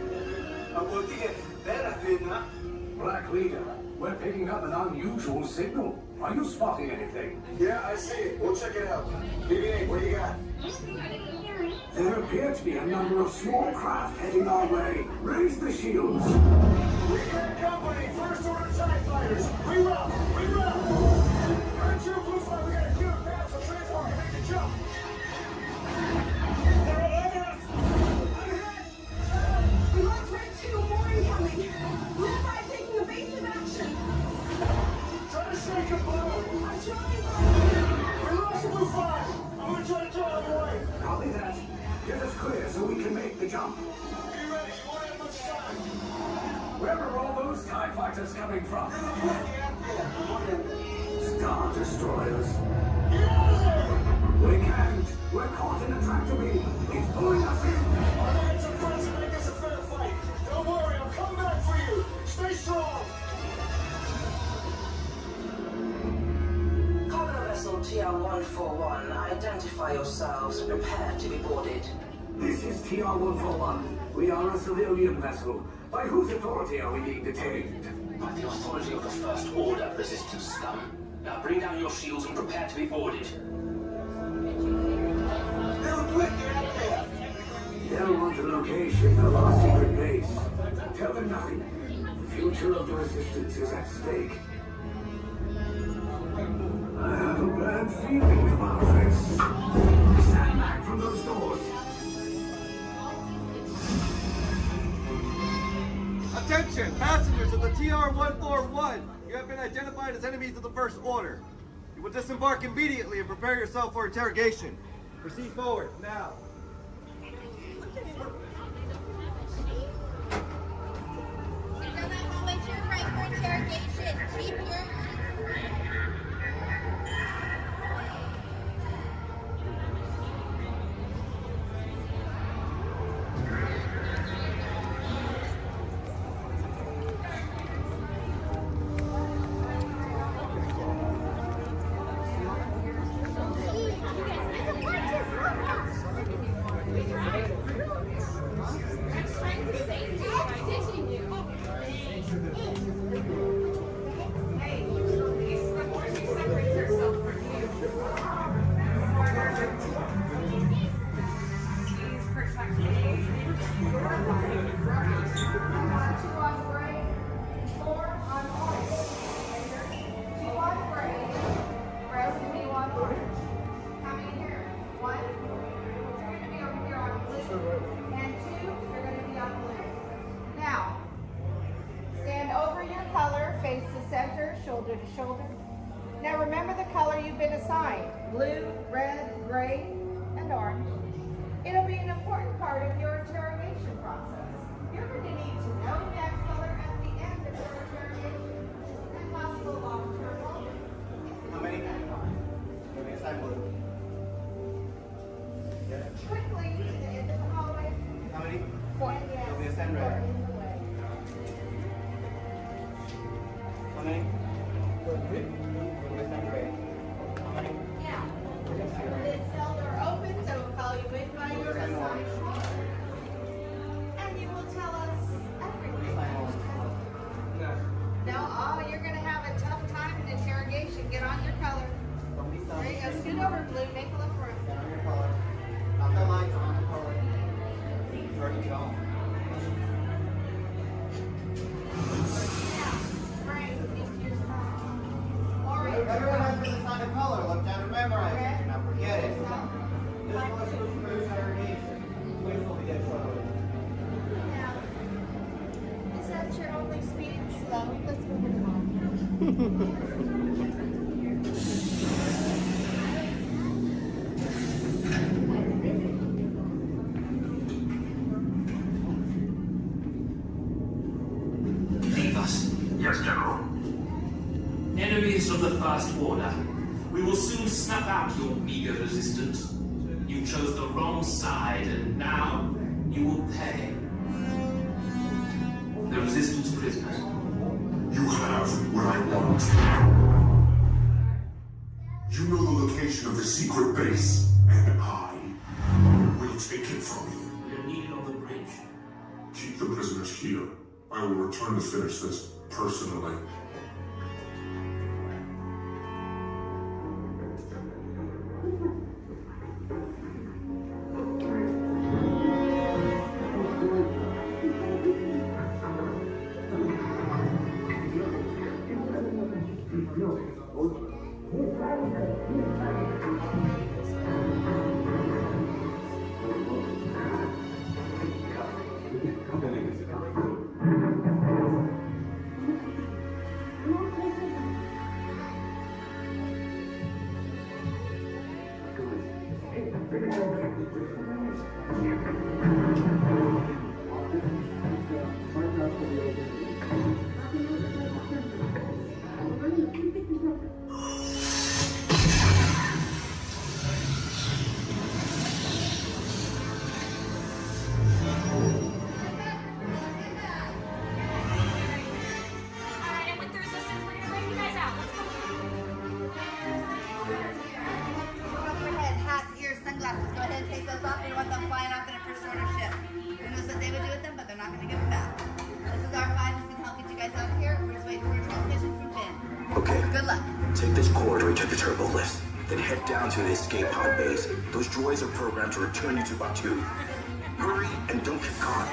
Black Leader, we're picking up an unusual signal. Are you spotting anything? Yeah, I see it. We'll check it out. BB-8, what do you got? There appear to be a number of small craft heading our way. Raise the shields. Recon Company, first order TIE fighters. Reroute! Reroute! Red 2, blue 5, we got a clear path so transport can make the jump. They're all over us! I'm hit! We lost Red 2, more incoming. Blue 5 taking evasive action. Try to shake him, Blue. I'm trying. We lost Blue 5. I'm gonna try to draw him away. Copy that. Get us clear so we can make the jump. Be ready, you won't have much time. Where are all those TIE fighters coming from? Star Destroyers. Get out of there! We can't. We're caught in a tractor beam. It's pulling us in. I'm gonna get some friends and make this a fair fight. Don't worry, I'll come back for you. Stay strong. Cargo vessel TR-141, identify yourselves and prepare to be boarded. This is TR-141. We are a civilian vessel. By whose authority are we being detained? By the authority of the First Order resistance scum. Now bring down your shields and prepare to be boarded. They'll want a location of our secret base. Tell them nothing. The future of the resistance is at stake. I have a bad feeling about this. Stand back from those doors. Attention, passengers of the TR-141. You have been identified as enemies of the First Order. You will disembark immediately and prepare yourself for interrogation. Proceed forward, now. Shoulder to shoulder. Now remember the color you've been assigned: blue, red, gray, and orange. It'll be an important part of your interrogation process. You're going to need to know that color at the end of your interrogation and possible long-term motives. How many? Let me assign blue. Quickly to the end of the hallway. How many? 4. Let me assign red. How many? Yeah. This cell door opens, so we'll call you in by your assignment. And you will tell us everything. No, oh, you're going to have a tough time in interrogation. Get on your color. There you go. Scoot over, Blue. Make a look for him. Get on your color. Not the lights, on the color. Where you go? Now, Frank, into your side. Ori, you're only speeding slow. Let's move it along. Leave us. Yes, General. Enemies of the First Order. We will soon snuff out your meager resistance. You chose the wrong side, and now you will pay. The Resistance prisoners. You have what I want. You know the location of the secret base, and I will take it from you. We are needed on the bridge. Keep the prisoners here. I will return to finish this personally. To the escape pod base. Those droids are programmed to return you to Batu. Hurry and don't get caught.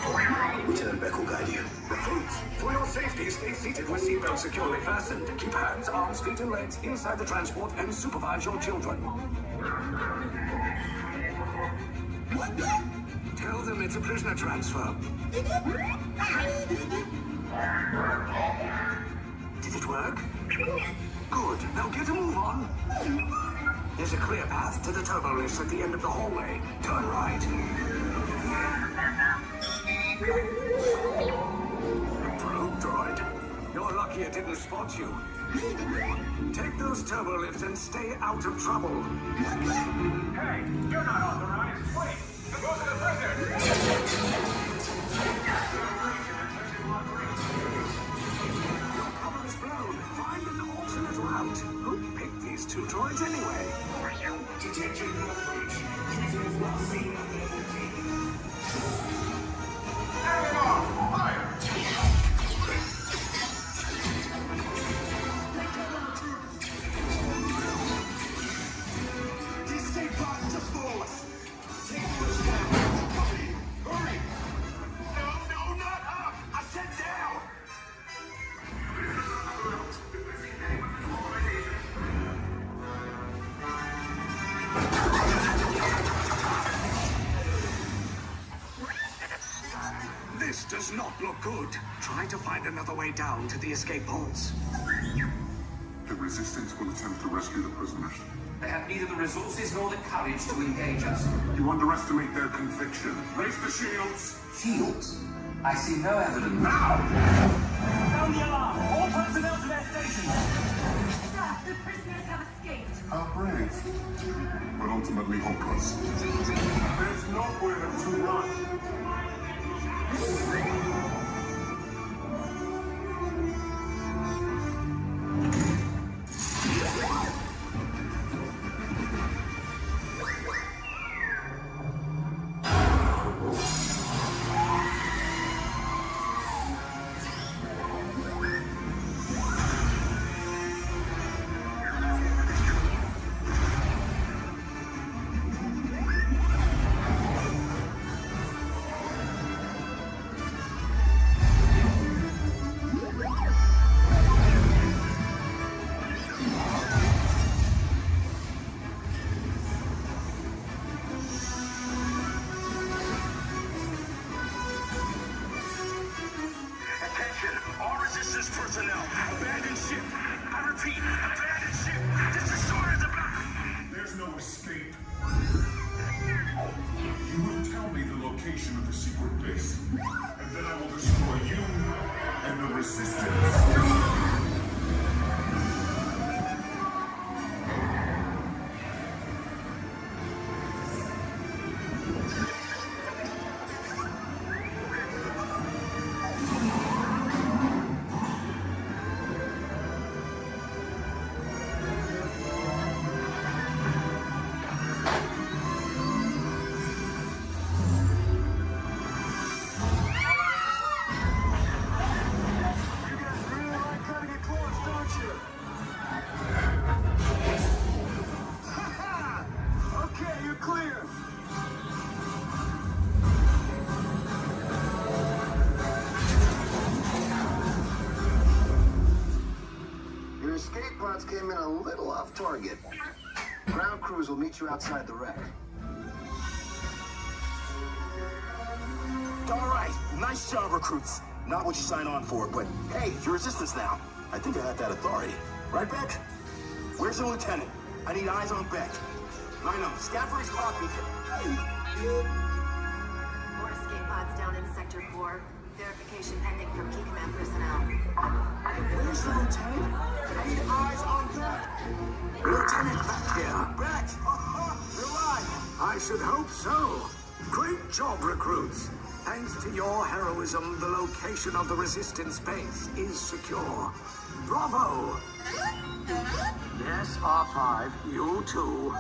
Lieutenant Beck will guide you. Recruits, for your safety, stay seated with seatbelts securely fastened. Keep hands, arms, feet, and legs inside the transport and supervise your children. Tell them it's a prisoner transfer. Did it work? Good. Now get a move on. There's a clear path to the turbo lifts at the end of the hallway. Turn right. Probe droid. You're lucky it didn't spot you. Take those turbo lifts and stay out of trouble. Hey, you're not authorized. Wait, go to the prisoners. Your cover is blown. Find an alternate route. Who picked these two droids anyway? Detention approach. Prisoners not seen on the other team. Having on! Fire! The escape pod just below us. Take those down. Copy. Hurry! No, not up! I said down! This does not look good. Try to find another way down to the escape pods. The Resistance will attempt to rescue the prisoners. They have neither the resources nor the courage to engage us. You underestimate their conviction. Raise the shields! Shields? I see no evidence. Now! Sound the alarm! All personnel to their stations! Sir, the prisoners have escaped. How brave, but ultimately hopeless. There's nowhere to run. personnel. Abandon ship. I repeat, abandon ship. This destroyer's about. There's no escape. You will tell me the location of the secret base, and then I will destroy you and the Resistance. Came in a little off target. Ground crews will meet you outside the wreck. All right, nice job, recruits. Not what you signed on for, but hey, you're Resistance now. I think I have that authority. Right, Beck? Where's the lieutenant? I need eyes on Beck. Line up. Scout for his copy. More escape pods down in Sector 4. Verification pending from Key Command personnel. Where's the lieutenant? I need eyes on Beck. Lieutenant back here. Beck! You're alive! I should hope so. Great job, recruits. Thanks to your heroism, the location of the Resistance base is secure. Bravo! Yes, R5, you too.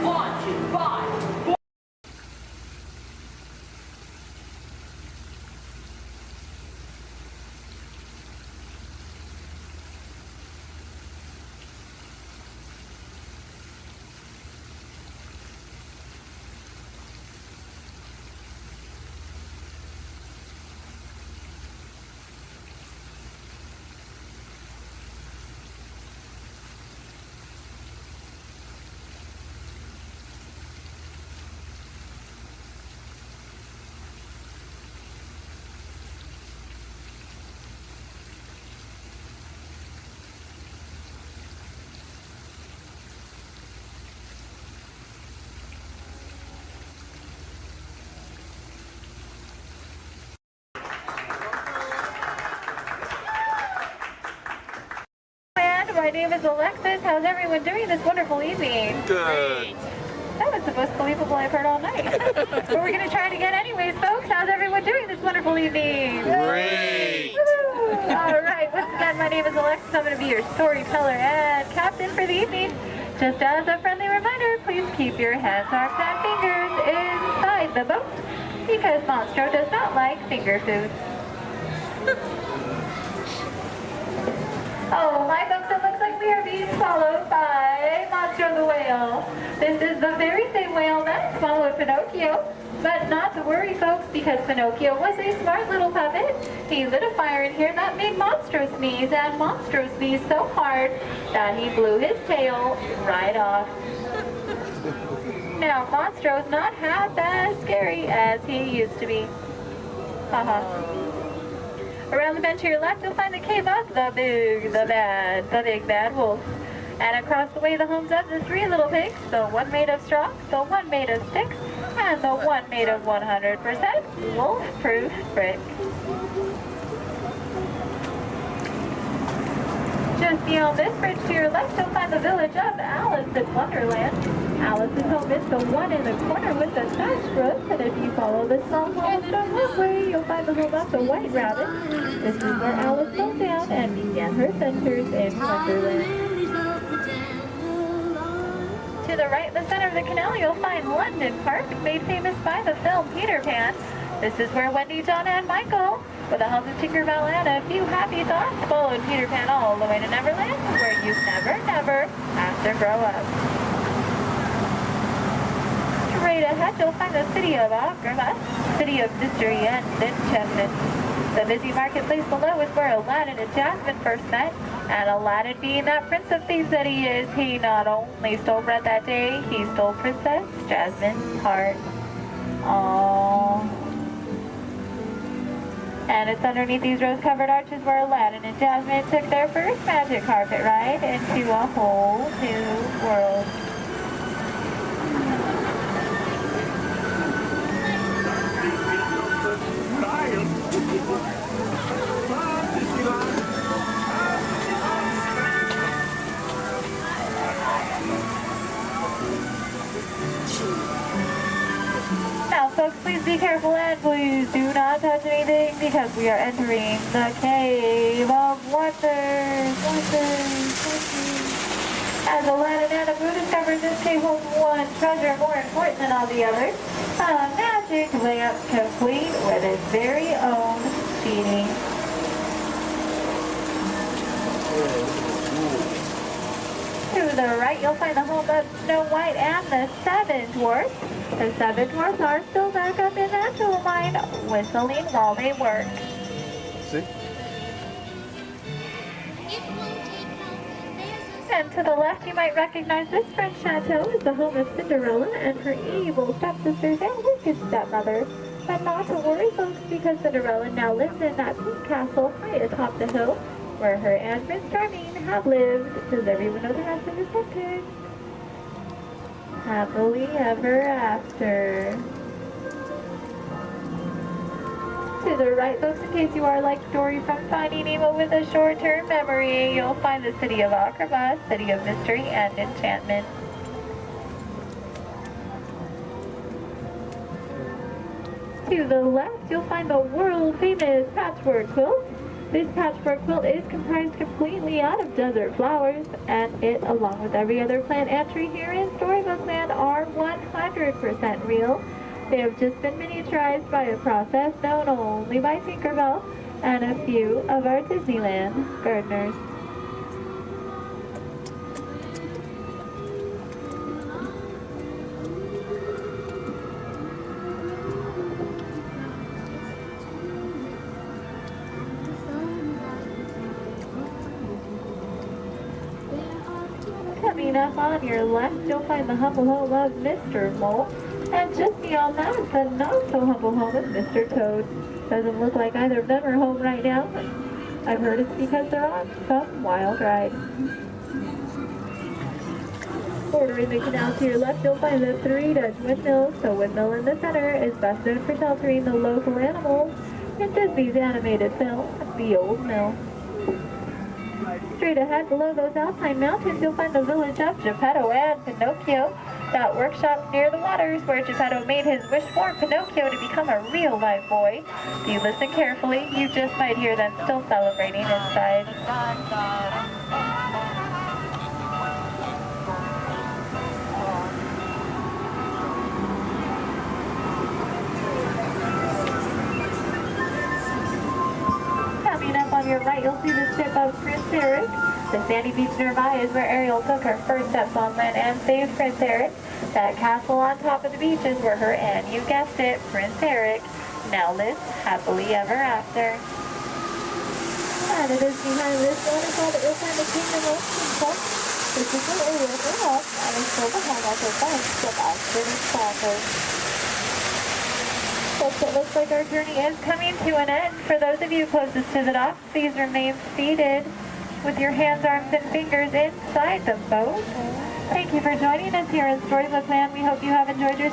1, 2, 5, 4. My name is Alexis. How's everyone doing this wonderful evening? Good. That was the most believable I've heard all night. But we're going to try it again anyways, folks. How's everyone doing this wonderful evening? Great. All right. Once again, my name is Alexis. I'm going to be your storyteller and captain for the evening. Just as a friendly reminder, please keep your hands, arms, and fingers inside the boat because Monstro does not like finger food. Oh, my folks, it looks like we are being swallowed by Monstro the whale. This is the very same whale that swallowed Pinocchio. But not to worry, folks, because Pinocchio was a smart little puppet. He lit a fire in here that made Monstro sneeze, and Monstro sneezed so hard that he blew his tail right off. Now, Monstro's not half as scary as he used to be. Haha. Around the bend to your left, you'll find the cave of the big bad wolf. And across the way, the homes of the 3 little pigs, the one made of straw, the one made of sticks, and the one made of 100% wolf-proof brick. Just beyond this bridge to your left, you'll find the village of Alice in Wonderland. Alice's home is the one in the corner with the thatched roof, and if you follow the small cobblestone walkway, you'll find the home of the White Rabbit. This is where Alice fell down and began her adventures in Wonderland. To the right in the center of the canal, you'll find London Park, made famous by the film Peter Pan. This is where Wendy, John, and Michael, with a hum of Tinkerbell and a few happy thoughts, followed Peter Pan all the way to Neverland, where you never have to grow up. Straight ahead, you'll find the city of Agrabah, city of mystery and enchantment. The busy marketplace below is where Aladdin and Jasmine first met, and Aladdin, being that prince of thieves that he is, he not only stole bread that day, he stole Princess Jasmine's heart. Aww. And it's underneath these rose-covered arches where Aladdin and Jasmine took their first magic carpet ride into a whole new world. Now, folks, please be careful and please do not touch anything because we are entering the Cave of Wonders. As Aladdin and Abu discovered, this cave holds one treasure more important than all the others. A magic lamp complete with its very own genie. To the right, you'll find the home of Snow White and the 7 Dwarfs. The 7 Dwarfs are still back up in that jewel mine, whistling while they work. See? And to the left, you might recognize this French chateau as the home of Cinderella and her evil stepsisters and wicked stepmother. But not to worry, folks, because Cinderella now lives in that pink castle high atop the hill, where her and Prince Charming have lived. Does everyone know the rest of the sentence? Happily ever after. To the right, folks, in case you are like Dory from Finding Nemo with a short-term memory, you'll find the city of Agrabah, city of mystery and enchantment. To the left, you'll find the world-famous patchwork quilt. This patchwork quilt is comprised completely out of desert flowers, and it, along with every other plant and tree here in Storybook Land, are 100% real. They have just been miniaturized by a process known only by Tinkerbell and a few of our Disneyland gardeners. Coming up on your left, you'll find the humble home of Mr. Mole, and just beyond that is the not-so-humble home of Mr. Toad. Doesn't look like either of them are home right now, but I've heard it's because they're on some wild ride. Bordering the canal to your left, you'll find the 3 Dutch windmills. The windmill in the center is best known for sheltering the local animals in Disney's animated film, The Old Mill. Straight ahead, below those Alpine mountains, you'll find the village of Geppetto and Pinocchio. That workshop near the waters where Geppetto made his wish for Pinocchio to become a real live boy. If you listen carefully, you just might hear them still celebrating inside. Coming up on your right, you'll see the ship of Prince Eric. The sandy beach nearby is where Ariel took her first steps on land and saved Prince Eric. That castle on top of the beach is where her and, you guessed it, Prince Eric, now lives happily ever after. And it is behind this waterfall that you'll find the Kingdom of Kingdom. This is an area of the house and is still the home of her bunch of outfitted stalkers. Folks, it looks like our journey is coming to an end. For those of you closest to the dock, please remain seated with your hands, arms, and fingers inside the boat. Thank you for joining us here in Storybook Land. We hope you have enjoyed your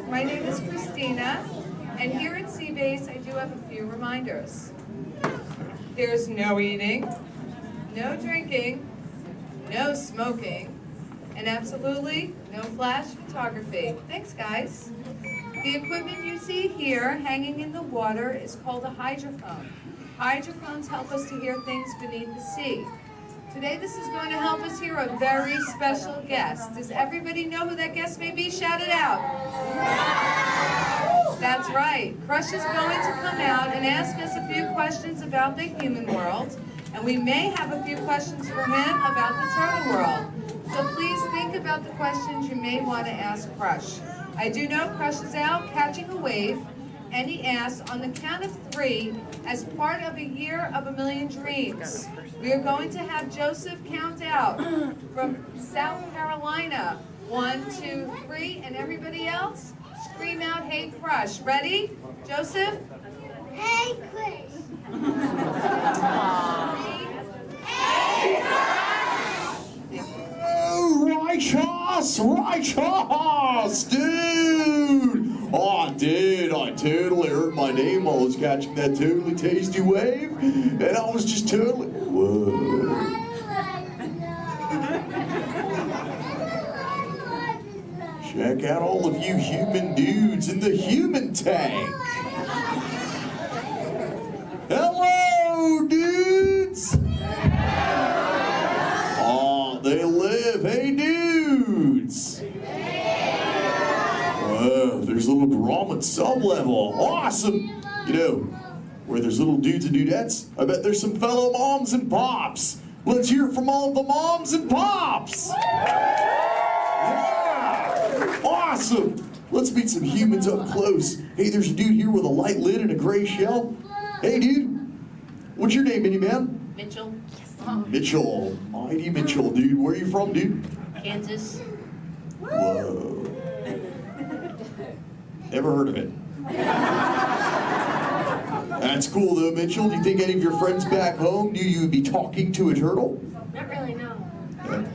My name is Christina, and here at Sea Base I do have a few reminders. There's no eating, no drinking, no smoking, and absolutely no flash photography. Thanks, guys. The equipment you see here hanging in the water is called a hydrophone. Hydrophones help us to hear things beneath the sea. Today this is going to help us hear a very special guest. Does everybody know who that guest may be? Shout it out. That's right. Crush is going to come out and ask us a few questions about the human world, and we may have a few questions for him about the turtle world. So please think about the questions you may want to ask Crush. I do know Crush is out catching a wave, and he asks, on the count of 3, as part of a year of a million dreams, we are going to have Joseph count out from South Carolina. 1, 2, 3, and everybody else, scream out, "Hey Crush." Ready? Joseph? Hey, Chris. Hey Righteous! Righteous! Dude! Oh, dude, I totally heard my name while I was catching that totally tasty wave, and I was just totally... Whoa. Check out all of you human dudes in the human tank. Hello, dudes! Oh, they live. Hey, dudes! Whoa, there's a little Brahmin sub-level. Awesome! You know, where there's little dudes and dudettes, I bet there's some fellow moms and pops. Let's hear from all the moms and pops! Yeah! Awesome! Let's meet some humans up close. Hey, there's a dude here with a light lid and a gray shell. Hey, dude. What's your name, miniman? Mitchell. Mitchell. Mighty Mitchell, dude. Where are you from, dude? Kansas. Whoa. Never heard of it. That's cool, though, Mitchell. Do you think any of your friends back home knew you would be talking to a turtle? Not really, no. Yeah.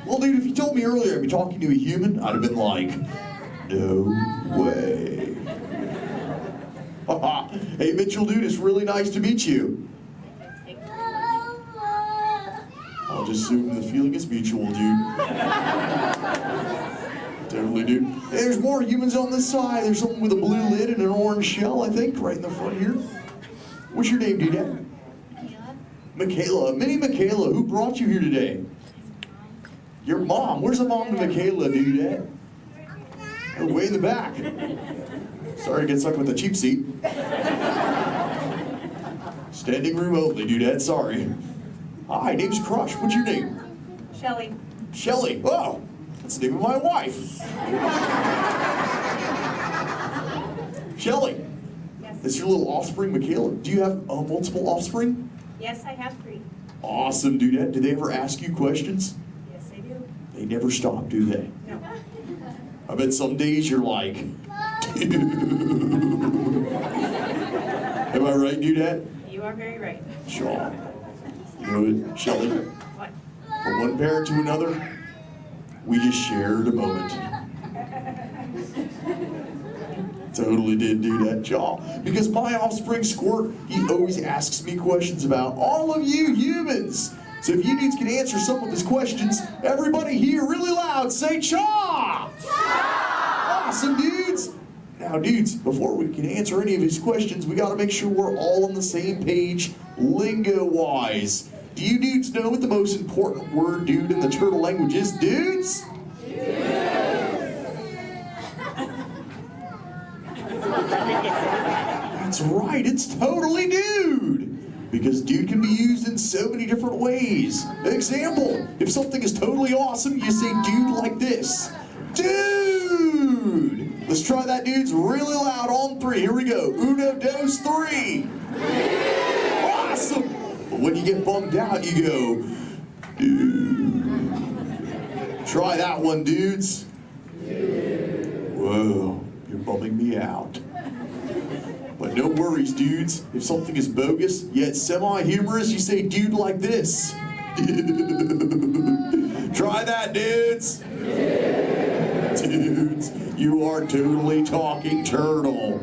Well, dude, if you told me earlier I'd be talking to a human, I'd have been like, no way. Hey, Mitchell, dude, it's really nice to meet you. I'll just assume the feeling is mutual, dude. Totally, dude. Hey, there's more humans on this side. There's someone with a blue lid and an orange shell, I think, right in the front here. What's your name, dude? Michaela. Mini Michaela, who brought you here today? Your mom. Where's the mom to Michaela, dude? Oh, way in the back. Sorry to get stuck with the cheap seat. Standing room only, dude. Sorry. Hi, name's Crush. What's your name? Shelly. Shelly. Oh, that's the name of my wife. Shelly. Yes. That's your little offspring, Michaela. Do you have multiple offspring? Yes, I have 3. Awesome, dude. Do they ever ask you questions? Yes, I do. They never stop, do they? No. I bet some days you're like, am I right, Dudette? You are very right. Sure. You know what, Shelly? What? From one parent to another, we just shared a moment. Totally did do that, y'all. Because my offspring Squirt, he always asks me questions about all of you humans. So if you dudes can answer some of his questions, everybody here really loud say Cha! Cha! Awesome, dudes. Now, dudes, before we can answer any of his questions, we gotta make sure we're all on the same page, lingo-wise. Do you dudes know what the most important word, dude, in the turtle language is, dudes? That's right, it's totally dude. Because dude can be used in so many different ways. Example, if something is totally awesome, you say dude like this. Dude! Let's try that, dudes, really loud on 3. Here we go. Uno, dos, 3. Awesome! But when you get bummed out, you go, dude. Try that one, dudes. Whoa, you're bumming me out. But no worries, dudes. If something is bogus, yet semi-humorous, you say dude like this. Try that, dudes. Dudes, you are totally talking turtle.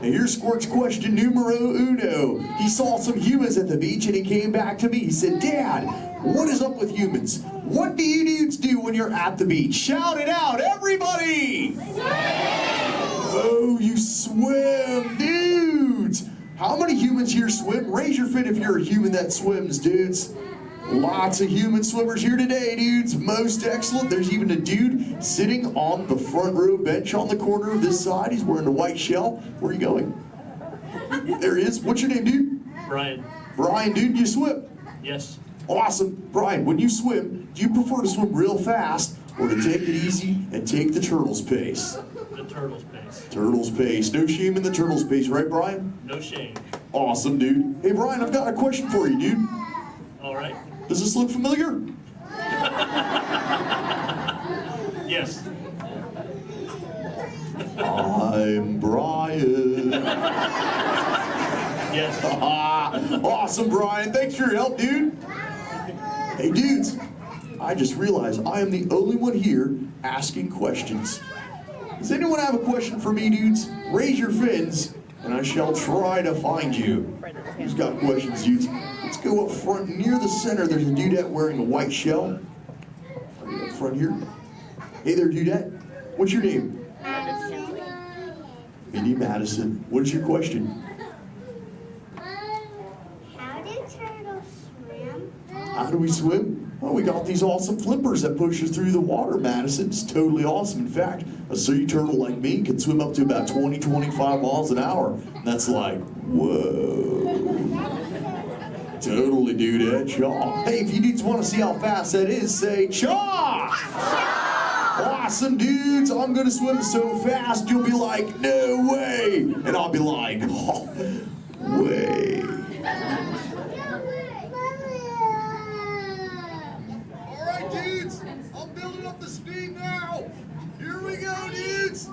Now here's Squirt's question numero uno. He saw some humans at the beach and he came back to me. He said, Dad, what is up with humans? What do you dudes do when you're at the beach? Shout it out, everybody! Oh, you swim, dudes! How many humans here swim? Raise your fin if you're a human that swims, dudes. Lots of human swimmers here today, dudes. Most excellent. There's even a dude sitting on the front row bench on the corner of this side. He's wearing a white shell. Where are you going? There he is. What's your name, dude? Brian. Brian, dude, you swim? Yes. Awesome. Brian, when you swim, do you prefer to swim real fast or to take it easy and take the turtle's pace? The turtle's pace. Turtle's pace. No shame in the turtle's pace, right, Brian? No shame. Awesome, dude. Hey, Brian, I've got a question for you, dude. All right. Does this look familiar? Yes. I'm Brian. Yes. Awesome, Brian. Thanks for your help, dude. Hey, dudes. I just realized I am the only one here asking questions. Does anyone have a question for me, dudes? Raise your fins, and I shall try to find you. Who's got questions, dudes? Let's go up front near the center. There's a dudette wearing a white shell. Right up front here. Hey there, dudette. What's your name? Madison. Minnie Madison. What is your question? How do turtles swim? How do we swim? Well, we got these awesome flippers that push us through the water, Madison. It's totally awesome. In fact, a sea turtle like me can swim up to about 20, 25 miles an hour. And that's like, whoa. Totally, dude, Chaw. Hey, if you dudes want to see how fast that is, say Chaw! Awesome, dudes. I'm going to swim so fast, you'll be like, no way. And I'll be like, oh, way. All right, dudes. I'm building up the speed now. Here we go, dudes.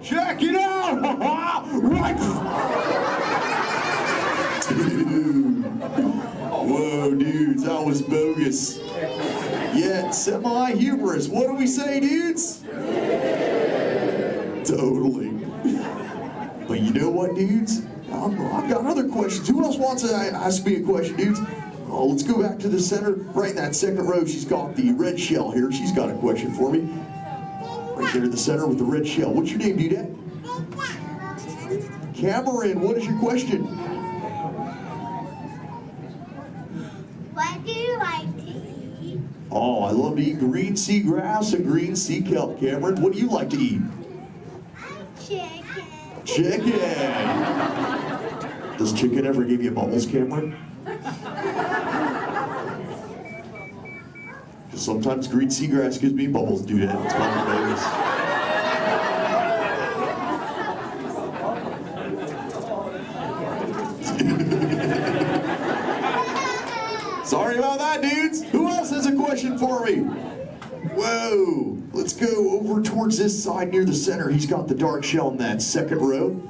Check it out. Right. Dude. Whoa, dudes, that was bogus. Yet semi-humorous. What do we say, dudes? Totally. But you know what, dudes? I've got other questions. Who else wants to ask me a question, dudes? Oh, let's go back to the center. Right in that second row, she's got the red shell here. She's got a question for me. Right there in the center with the red shell. What's your name, Dudette? Cameron, what is your question? What do you like to eat? Oh, I love to eat green seagrass and green sea kelp. Cameron, what do you like to eat? Chicken. Chicken. Does chicken ever give you bubbles, Cameron? Sometimes green seagrass gives me bubbles, dude. It's kind of Vegas. Sorry about that, dudes. Who else has a question for me? Whoa. Let's go over towards this side near the center. He's got the dark shell in that second row.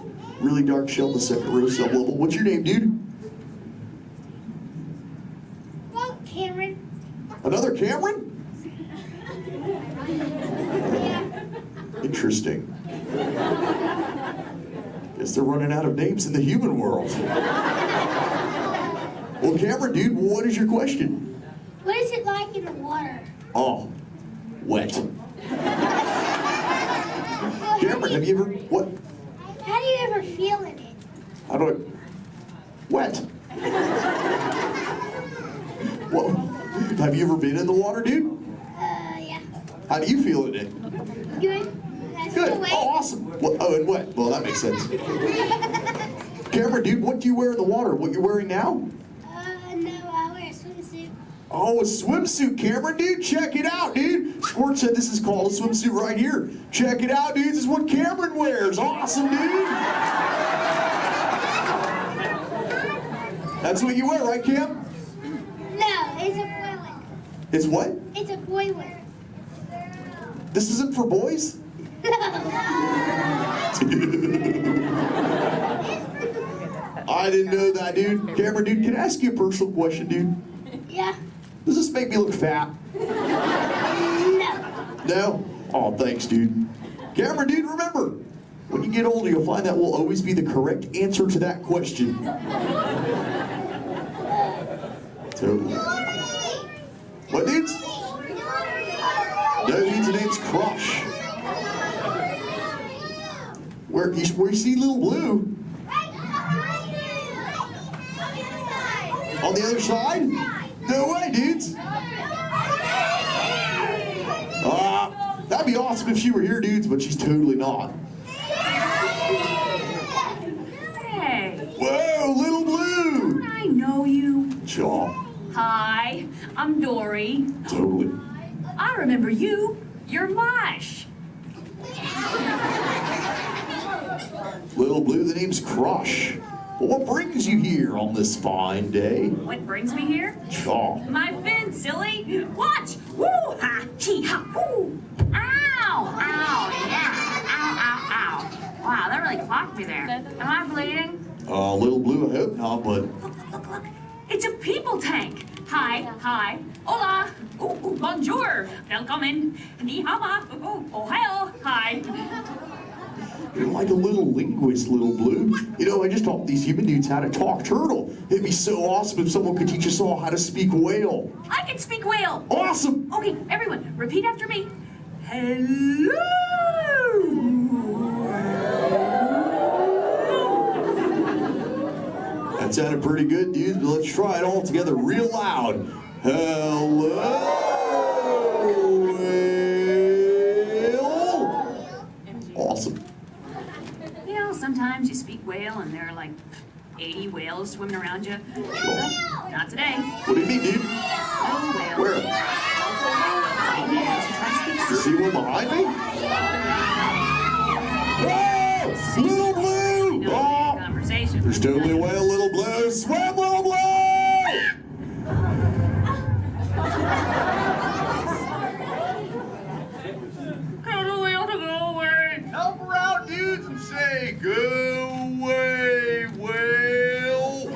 Really dark shell in the second row, sub-level. What's your name, dude? Cameron. Another Cameron? Interesting. Guess they're running out of names in the human world. Well, Cameron, dude, what is your question? What is it like in the water? Oh, wet. Cameron, have you ever, what? How do you ever feel in it? How do I, wet. Well, have you ever been in the water, dude? Yeah. How do you feel in it? Good. Good. Oh, awesome. Well, oh, and wet. Well, that makes sense. Cameron, dude, what do you wear in the water? What you're wearing now? No, I wear a swimsuit. Oh, a swimsuit, Cameron, dude. Check it out, dude. Sports said this is called a swimsuit right here. Check it out, dude. This is what Cameron wears. Awesome, dude. That's what you wear, right, Cam? No, it's a boy wear. It's what? It's a boy wear. This isn't for boys? I didn't know that, dude. Cameron, dude, can I ask you a personal question, dude? Yeah. Does this make me look fat? No. No? Oh, thanks, dude. Cameron, dude, remember, when you get older, you'll find that will always be the correct answer to that question. Totally. What, dudes? No, dudes, the name's Crush. Where you see Little Blue? On the other side? No way, dudes. That'd be awesome if she were here, dudes, but she's totally not. Hey. Whoa, Little Blue. I know you. Jaw. Hi, I'm Dory. Totally. I remember you. You're Mush. Little Blue, the name's Crush. Well, what brings you here on this fine day? What brings me here? Jaw. My fin, silly. Watch. Woo ha, chee ha, woo. Ow, ow, yeah. Ow, ow, ow. Wow, that really clocked me there. Am I bleeding? Little Blue, I hope not, but... Look. It's a people tank. Hi. Hola. Ooh, bonjour. Welcome. Ni hao ma. Ohio. Hi. You're like a little linguist, Little Blue. You know, I just taught these human dudes how to talk turtle. It'd be so awesome if someone could teach us all how to speak whale. I can speak whale. Awesome. Okay, everyone, repeat after me. Hello. That sounded pretty good, dude. Let's try it all together real loud. Hello. Awesome. You know, sometimes you speak whale and there are like 80 whales swimming around you. Not today. What do you mean, dude? No whale. Where? You see one behind me? Whoa! Little Blue! Oh! Conversation. There's totally a whale, Little Blue. Swim, Little Blue! Tell the whale to go away. Help her out, dudes, and say, go away, whale.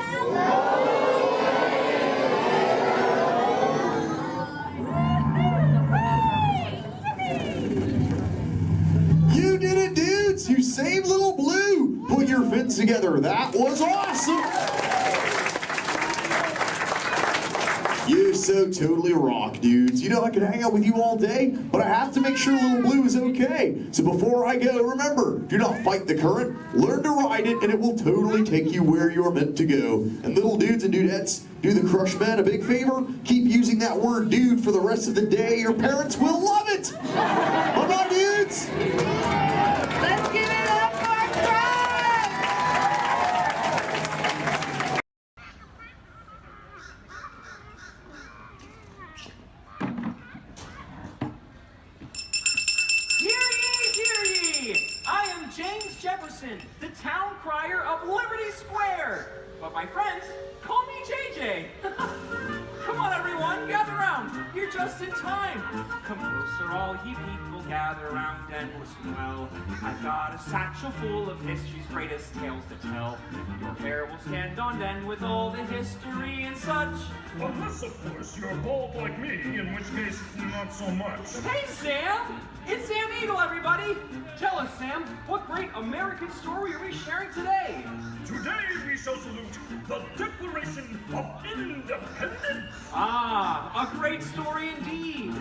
You did it, dudes. You saved Little Blue. Put your fins together. That was awesome. You saved so totally rock, dudes. You know, I could hang out with you all day, but I have to make sure Little Blue is okay. So before I go, remember, do not fight the current, learn to ride it, and it will totally take you where you're meant to go. And little dudes and dudettes, do the Crush Men a big favor. Keep using that word dude for the rest of the day. Your parents will love it. Bye-bye, dudes. Let's give it up for Crush! Hear ye, hear ye! I am James Jefferson, the town crier of Liberty Square. But my friends call me JJ. Come on, everyone, gather round. You're just in time. Come closer, all ye people, gather round and listen well. I've got a satchel full of history's greatest tales to tell. Your hair will stand on end with all the history and such. Unless, of course, you're bald like me, in which case, not so much. Hey, Sam! It's Sam Eagle, everybody! Tell us, Sam, what great American story are we sharing today? Today we shall salute the Declaration of Independence. Ah, a great story indeed.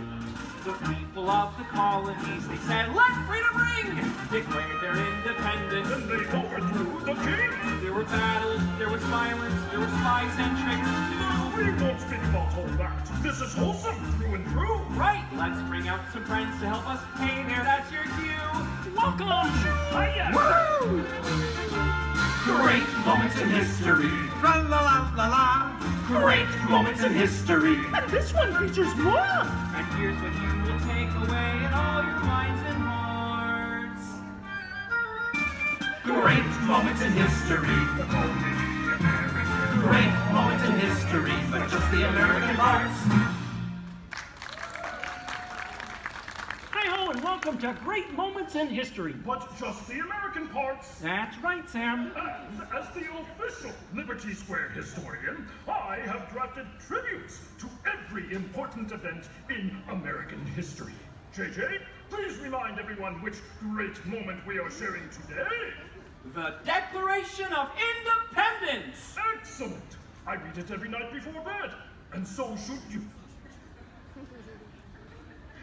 The people of the colonies, they said, let freedom ring! Declared their independence. And they overthrew the king. There were battles, there was violence, there were spies and traitors too. We won't speak about all that. This is wholesome through and through. Right, let's bring out some friends to help us. Hey there, that's your cue. Welcome! Hiya! Woo! Great moments in history. La la la la la. Great moments in history. And this one features more. And here's what you will take away in all your minds and hearts. Great moments in history. Great moments in history, but just the American parts. Hi-ho, and welcome to Great Moments in History. But just the American parts. That's right, Sam. And as the official Liberty Square historian, I have drafted tributes to every important event in American history. JJ, please remind everyone which great moment we are sharing today. The Declaration of Independence! Excellent! I read it every night before bed, and so should you.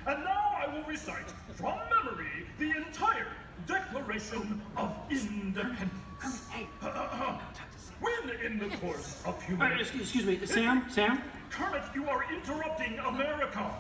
And now I will recite from memory the entire Declaration of Independence. When in the course of human... Excuse me, Sam? Kermit, you are interrupting America.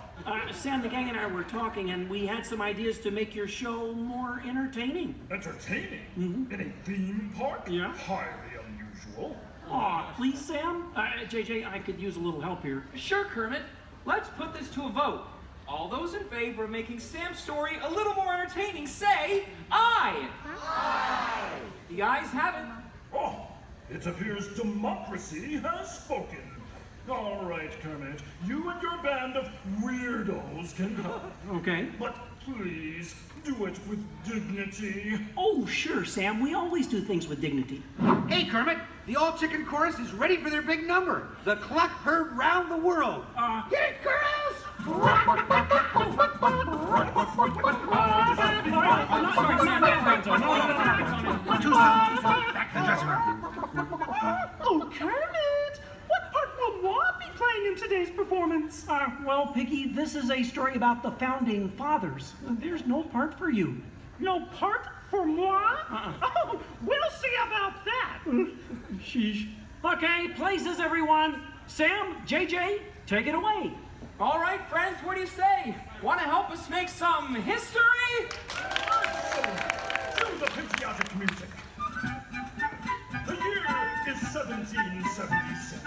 Sam, the gang and I were talking, and we had some ideas to make your show more entertaining. Entertaining? Mm-hmm. In a theme park? Yeah. Highly unusual. Aw, please, Sam? JJ, I could use a little help here. Sure, Kermit. Let's put this to a vote. All those in favor of making Sam's story a little more entertaining, say aye. Aye. The ayes have it. Oh, it appears democracy has spoken. All right, Kermit, you and your band of weirdos can go. Okay. But please, do it with dignity. Oh, sure, Sam. We always do things with dignity. Hey, Kermit, the all-chicken chorus is ready for their big number. The clock heard round the world. Get it, girls! Too soon. Back to the dressing room. Oh, Kermit! What part will Walt be playing in today's performance? Well, Piggy, this is a story about the founding fathers. There's no part for you. No part for moi? Oh, we'll see about that. Sheesh. Okay, places, everyone. Sam, JJ, take it away. All right, friends, what do you say? Want to help us make some history? Do the patriotic music. The year is 1776.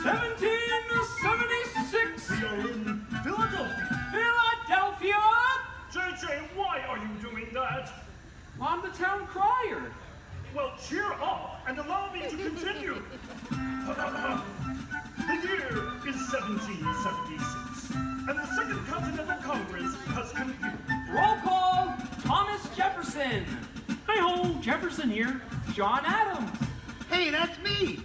1776. We are in Philadelphia. Philadelphia? JJ, why are you doing that? I'm the town crier. Well, cheer up and allow me to continue. The year is 1776, and the Second Continental Congress has convened. Roll call, Thomas Jefferson. Hi-ho, Jefferson here. John Adams. Hey, that's me.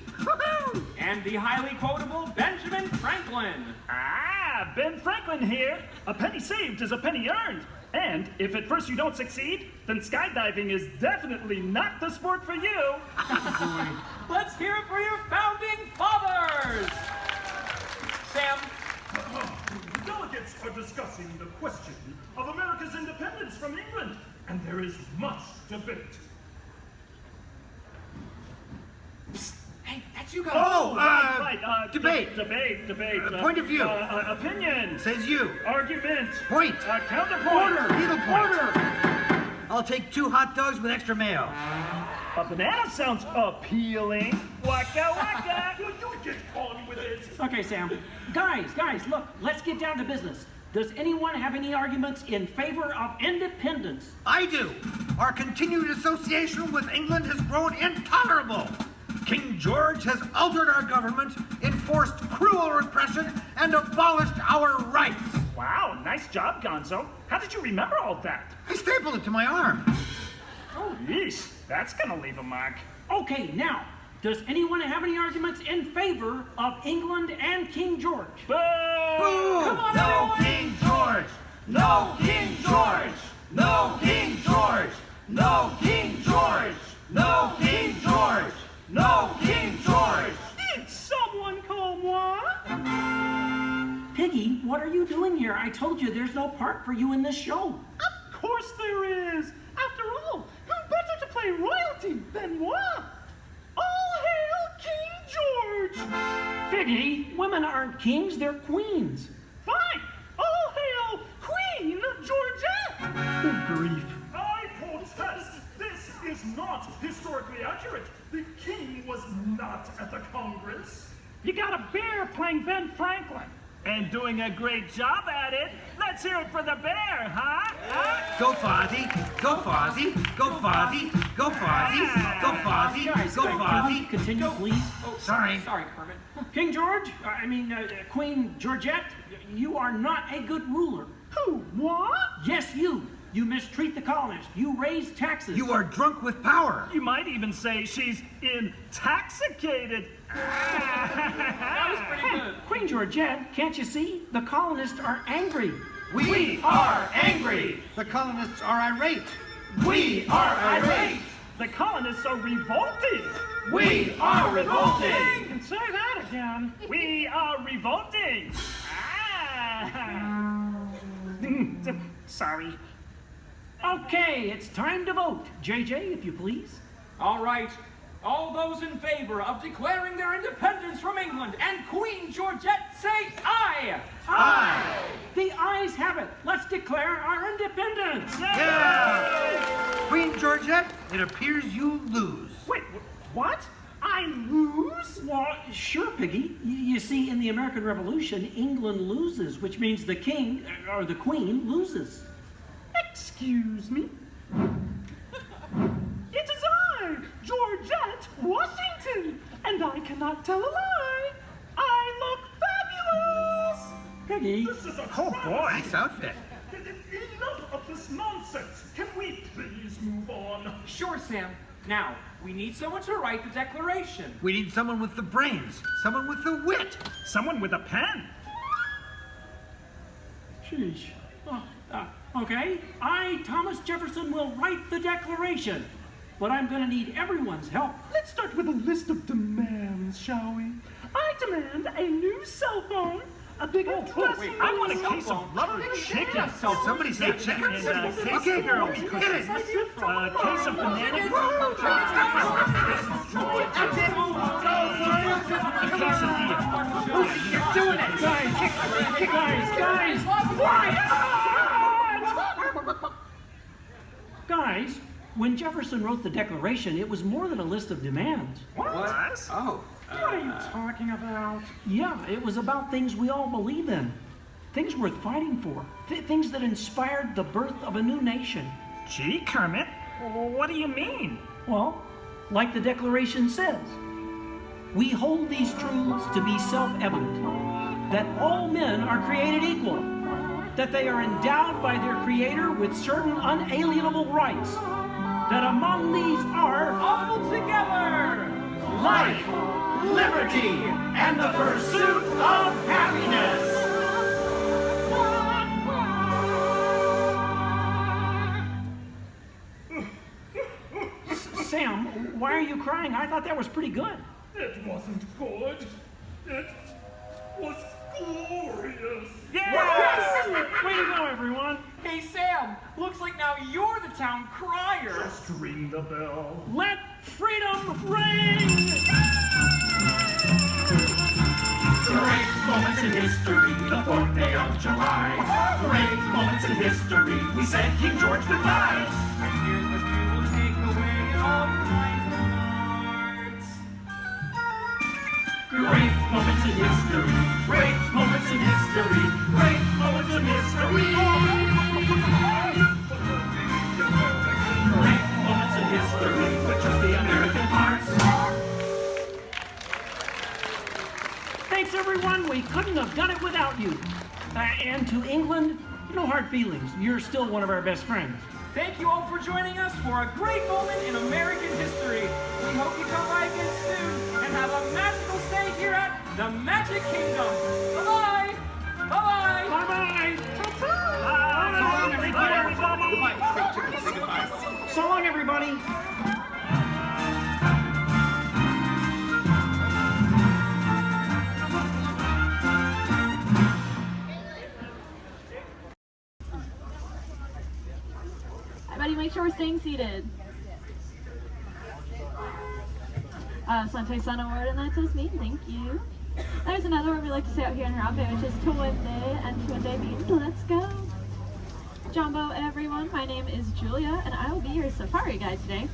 And the highly quotable Benjamin Franklin. Ah, Ben Franklin here. A penny saved is a penny earned. And if at first you don't succeed, then skydiving is definitely not the sport for you. Let's hear it for your founding fathers. Sam, are discussing the question of America's independence from England, and there is much debate. Hey, that's you guys. Oh, right. debate. Debate. Point of view. Opinion. Says you. Argument. Point. Counterpoint. Order. Needle point. I'll take 2 hot dogs with extra mayo. A banana sounds appealing. Waka waka. You get on with it. Okay, Sam. Guys, look, let's get down to business. Does anyone have any arguments in favor of independence? I do. Our continued association with England has grown intolerable. King George has altered our government, enforced cruel repression, and abolished our rights. Wow, nice job, Gonzo. How did you remember all that? I stapled it to my arm. Oh, yeesh. That's gonna leave a mark. Okay, now, does anyone have any arguments in favor of England and King George? Boo! Boo! Come on, No everyone! King George! No King George! No King George! No King George! No King George! No King George! Did someone call moi? Piggy, what are you doing here? I told you there's no part for you in this show. Of course there is. After all, who better to play royalty than moi? All hail King George! Piggy, women aren't kings, they're queens. Fine. All hail Queen Georgette! Good grief. I protest. This is not historically accurate. The king was not at the Congress. You got a bear playing Ben Franklin. And doing a great job at it. Let's hear it for the bear, huh? Go Fozzie! Go Fozzie! Go Fozzie! Go Fozzie! Go Fozzie! Go Fozzie! Continue, please. Oh, sorry. Sorry, Kermit. King George, Queen Georgette, you are not a good ruler. Who? Moi? Yes, you. You mistreat the colonists. You raise taxes. You are drunk with power. You might even say she's intoxicated. That was pretty good. Queen Georgette, can't you see? The colonists are angry. We are angry. The colonists are irate. We are irate. The colonists are revolted. We are revolting. You can say that again. We are revolting. Sorry. Okay, it's time to vote. JJ, if you please. All right. All those in favor of declaring their independence from England and Queen Georgette say aye! Aye! The ayes have it. Let's declare our independence. Yeah! Queen Georgette, it appears you lose. Wait, what? I lose? Well, sure, Piggy. You see, in the American Revolution, England loses, which means the king, or the queen, loses. Excuse me? It is I, Georgette Washington, and I cannot tell a lie. I look fabulous! Piggy. This is a Oh boy. Nice outfit. Enough of this nonsense. Can we please move on? Sure, Sam. Now, we need someone to write the declaration. We need someone with the brains, someone with the wit. Someone with a pen. Sheesh. Okay, I, Thomas Jefferson, will write the declaration. But I'm going to need everyone's help. Let's start with a list of demands, shall we? I demand a new cell phone, a bigger dressing room. I want a case of rubber chicken. Somebody said chicken. Okay, girls, hit it. A case of banana. That's it. A case of beer. You're doing it. Guys, Guys, when Jefferson wrote the Declaration, it was more than a list of demands. What? Oh. What are you talking about? Yeah, it was about things we all believe in. Things worth fighting for. Things that inspired the birth of a new nation. Gee, Kermit, what do you mean? Well, like the Declaration says, we hold these truths to be self-evident, that all men are created equal, that they are endowed by their Creator with certain unalienable rights, that among these are All together! Life, liberty, and the pursuit of happiness. Sam, why are you crying? I thought that was pretty good. It wasn't good. It was Glorious! Yes! Way to go, everyone! Hey, Sam, looks like now you're the town crier. Just ring the bell. Let freedom ring! Great moments in history, the 4th day of July. Great moments in history, we said King George goodbye. And here's what you will take away in all your minds and hearts. Great moments in history, great moments in history, great moments in history. Great moments in history, but just the American parts. Thanks, everyone. We couldn't have done it without you. And to England, no hard feelings. You're still one of our best friends. Thank you all for joining us for a great moment in American history. We hope you come by again soon and have a magical stay here at the Magic Kingdom. Bye-bye. Bye-bye. Bye-bye. Bye-bye. So long, everybody. Everybody make sure we're staying seated. Sante Sun Award, and that does me. Thank you. There's another word we like to say out here in Harambe, which is Tuwende, and Tuwende means let's go. Jumbo, everyone. My name is Julia, and I will be your safari guide today.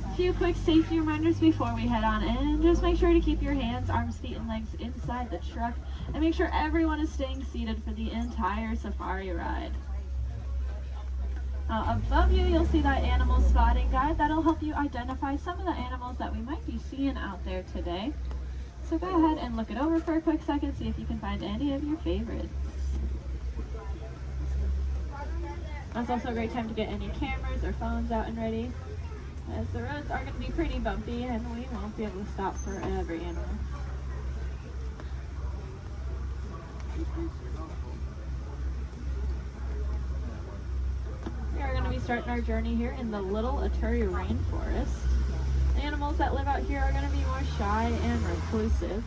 A few quick safety reminders before we head on in. Just make sure to keep your hands, arms, feet, and legs inside the truck, and make sure everyone is staying seated for the entire safari ride. Above you, you'll see that animal spotting guide. That'll help you identify some of the animals that we might be seeing out there today. So go ahead and look it over for a quick second, see if you can find any of your favorites. That's also a great time to get any cameras or phones out and ready, as the roads are going to be pretty bumpy and we won't be able to stop for every animal. We are going to be starting our journey here in the Little Aturi Rainforest. The animals that live out here are going to be more shy and reclusive,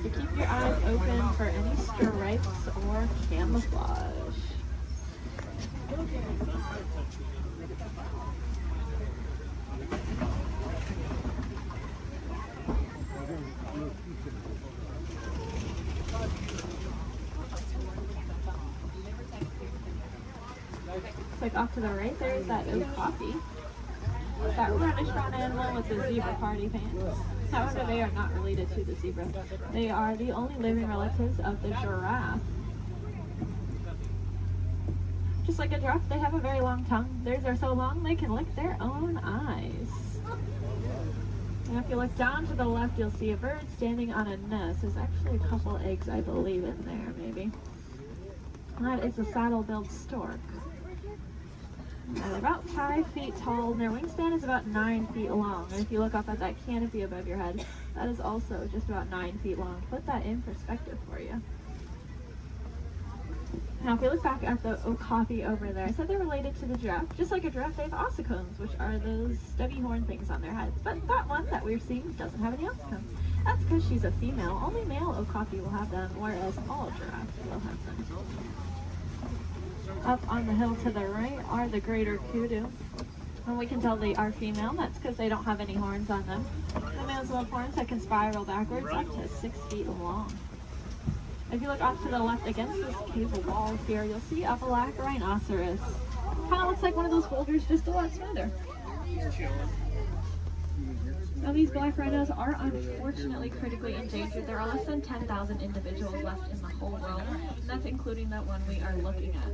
so keep your eyes open for any stripes or camouflage. Like off to the right, there's that oak coffee. That reddish brown animal with the zebra party pants. However, they are not related to the zebra. They are the only living relatives of the giraffe. Just like a giraffe, they have a very long tongue. Theirs are so long they can lick their own eyes. And if you look down to the left, you'll see a bird standing on a nest. There's actually a couple eggs, I believe, in there, maybe. That is a saddle-billed stork. They're about 5 feet tall, and their wingspan is about 9 feet long. And if you look up at that canopy above your head, that is also just about 9 feet long. Put that in perspective for you. Now, if you look back at the okapi over there, I said they're related to the giraffe. Just like a giraffe, they have ossicones, which are those stubby horn things on their heads. But that one that we're seeing doesn't have any ossicones. That's because she's a female. Only male okapi will have them, whereas all giraffes will have them. Up on the hill to the right are the greater kudu. And we can tell they are female. That's because they don't have any horns on them. The males will have horns that can spiral backwards up to 6 feet long. If you look off to the left against this cable wall here, you'll see a black rhinoceros. Kind of looks like one of those boulders, just a lot smoother. Now these black rhinos are unfortunately critically endangered. There are less than 10,000 individuals left in the whole world, and that's including that one we are looking at.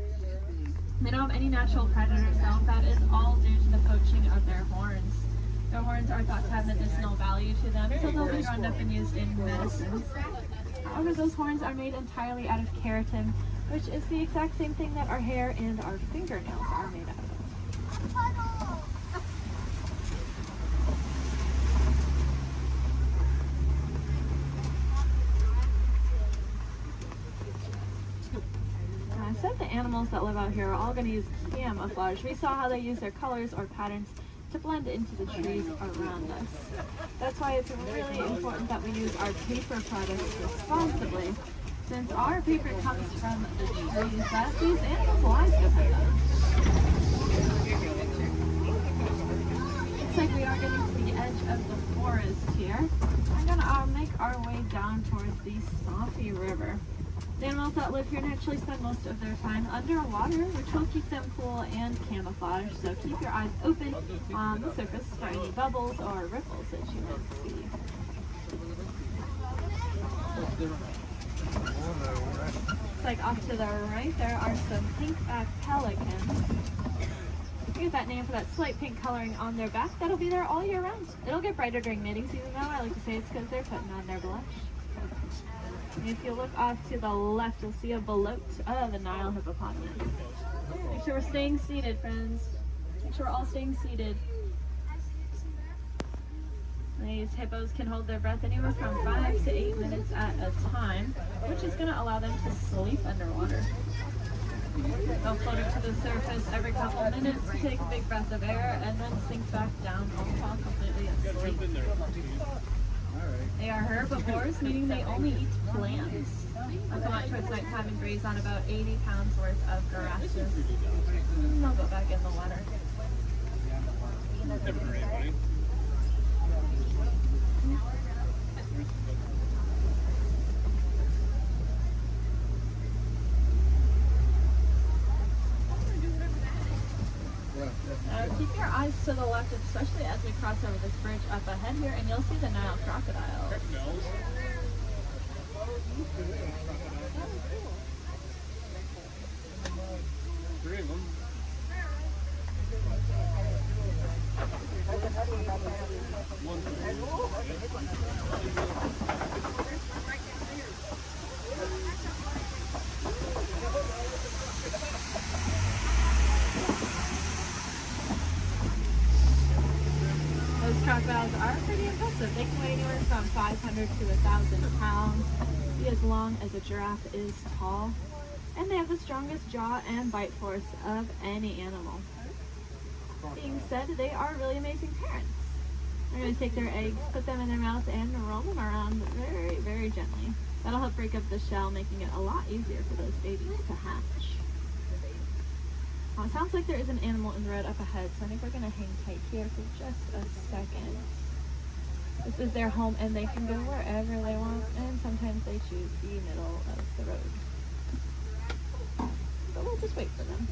They don't have any natural predators though. That is all due to the poaching of their horns. Their horns are thought to have medicinal value to them, so they'll be ground up and used in medicines. However, those horns are made entirely out of keratin, which is the exact same thing that our hair and our fingernails are made out of. I said the animals that live out here are all going to use camouflage. We saw how they use their colors or patterns to blend into the trees around us. That's why it's really important that we use our paper products responsibly. Since our paper comes from the trees that these animals' lives depend on. Looks like we are getting to the edge of the forest here. We're gonna make our way down towards the Swampy River. The animals that live here naturally spend most of their time underwater, which will keep them cool and camouflage, so keep your eyes open on the surface for any bubbles or ripples that you might see. Looks like off to the right there are some pink-backed pelicans. We get that name for that slight pink coloring on their back. That'll be there all year round. It'll get brighter during mating season though. I like to say it's because they're putting on their blush. And if you look off to the left, you'll see a boat of the Nile hippopotamus. Make sure we're staying seated, friends. Make sure we're all staying seated. These hippos can hold their breath anywhere from 5 to 8 minutes at a time, which is going to allow them to sleep underwater. They'll float up to the surface every couple of minutes, take a big breath of air, and then sink back down, all fall completely asleep. They are herbivores, meaning they only eat plants. They'll come out towards nighttime and graze on about 80 pounds worth of grasses. And they'll go back in the water. Keep your eyes to the left, especially as we cross over this bridge up ahead here, and you'll see the Nile crocodiles. Three of them. Those crocodiles are pretty impressive. They can weigh anywhere from 500 to 1,000 pounds, be as long as a giraffe is tall, and they have the strongest jaw and bite force of any animal. Being said, they are really amazing parents. They're going to take their eggs, put them in their mouth, and roll them around very, very gently. That'll help break up the shell, making it a lot easier for those babies to hatch. It sounds like there is an animal in the road up ahead, so I think we're going to hang tight here for just a second. This is their home, and they can go wherever they want, and sometimes they choose the middle of the road. But we'll just wait for them.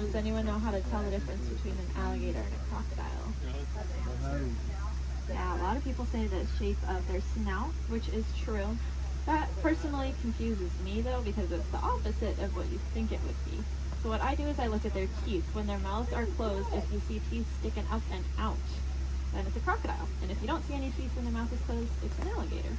Does anyone know how to tell the difference between an alligator and a crocodile? Yeah, a lot of people say the shape of their snout, which is true. That personally confuses me though, because it's the opposite of what you think it would be. So what I do is I look at their teeth. When their mouths are closed, if you see teeth sticking up and out, then it's a crocodile. And if you don't see any teeth when their mouth is closed, it's an alligator.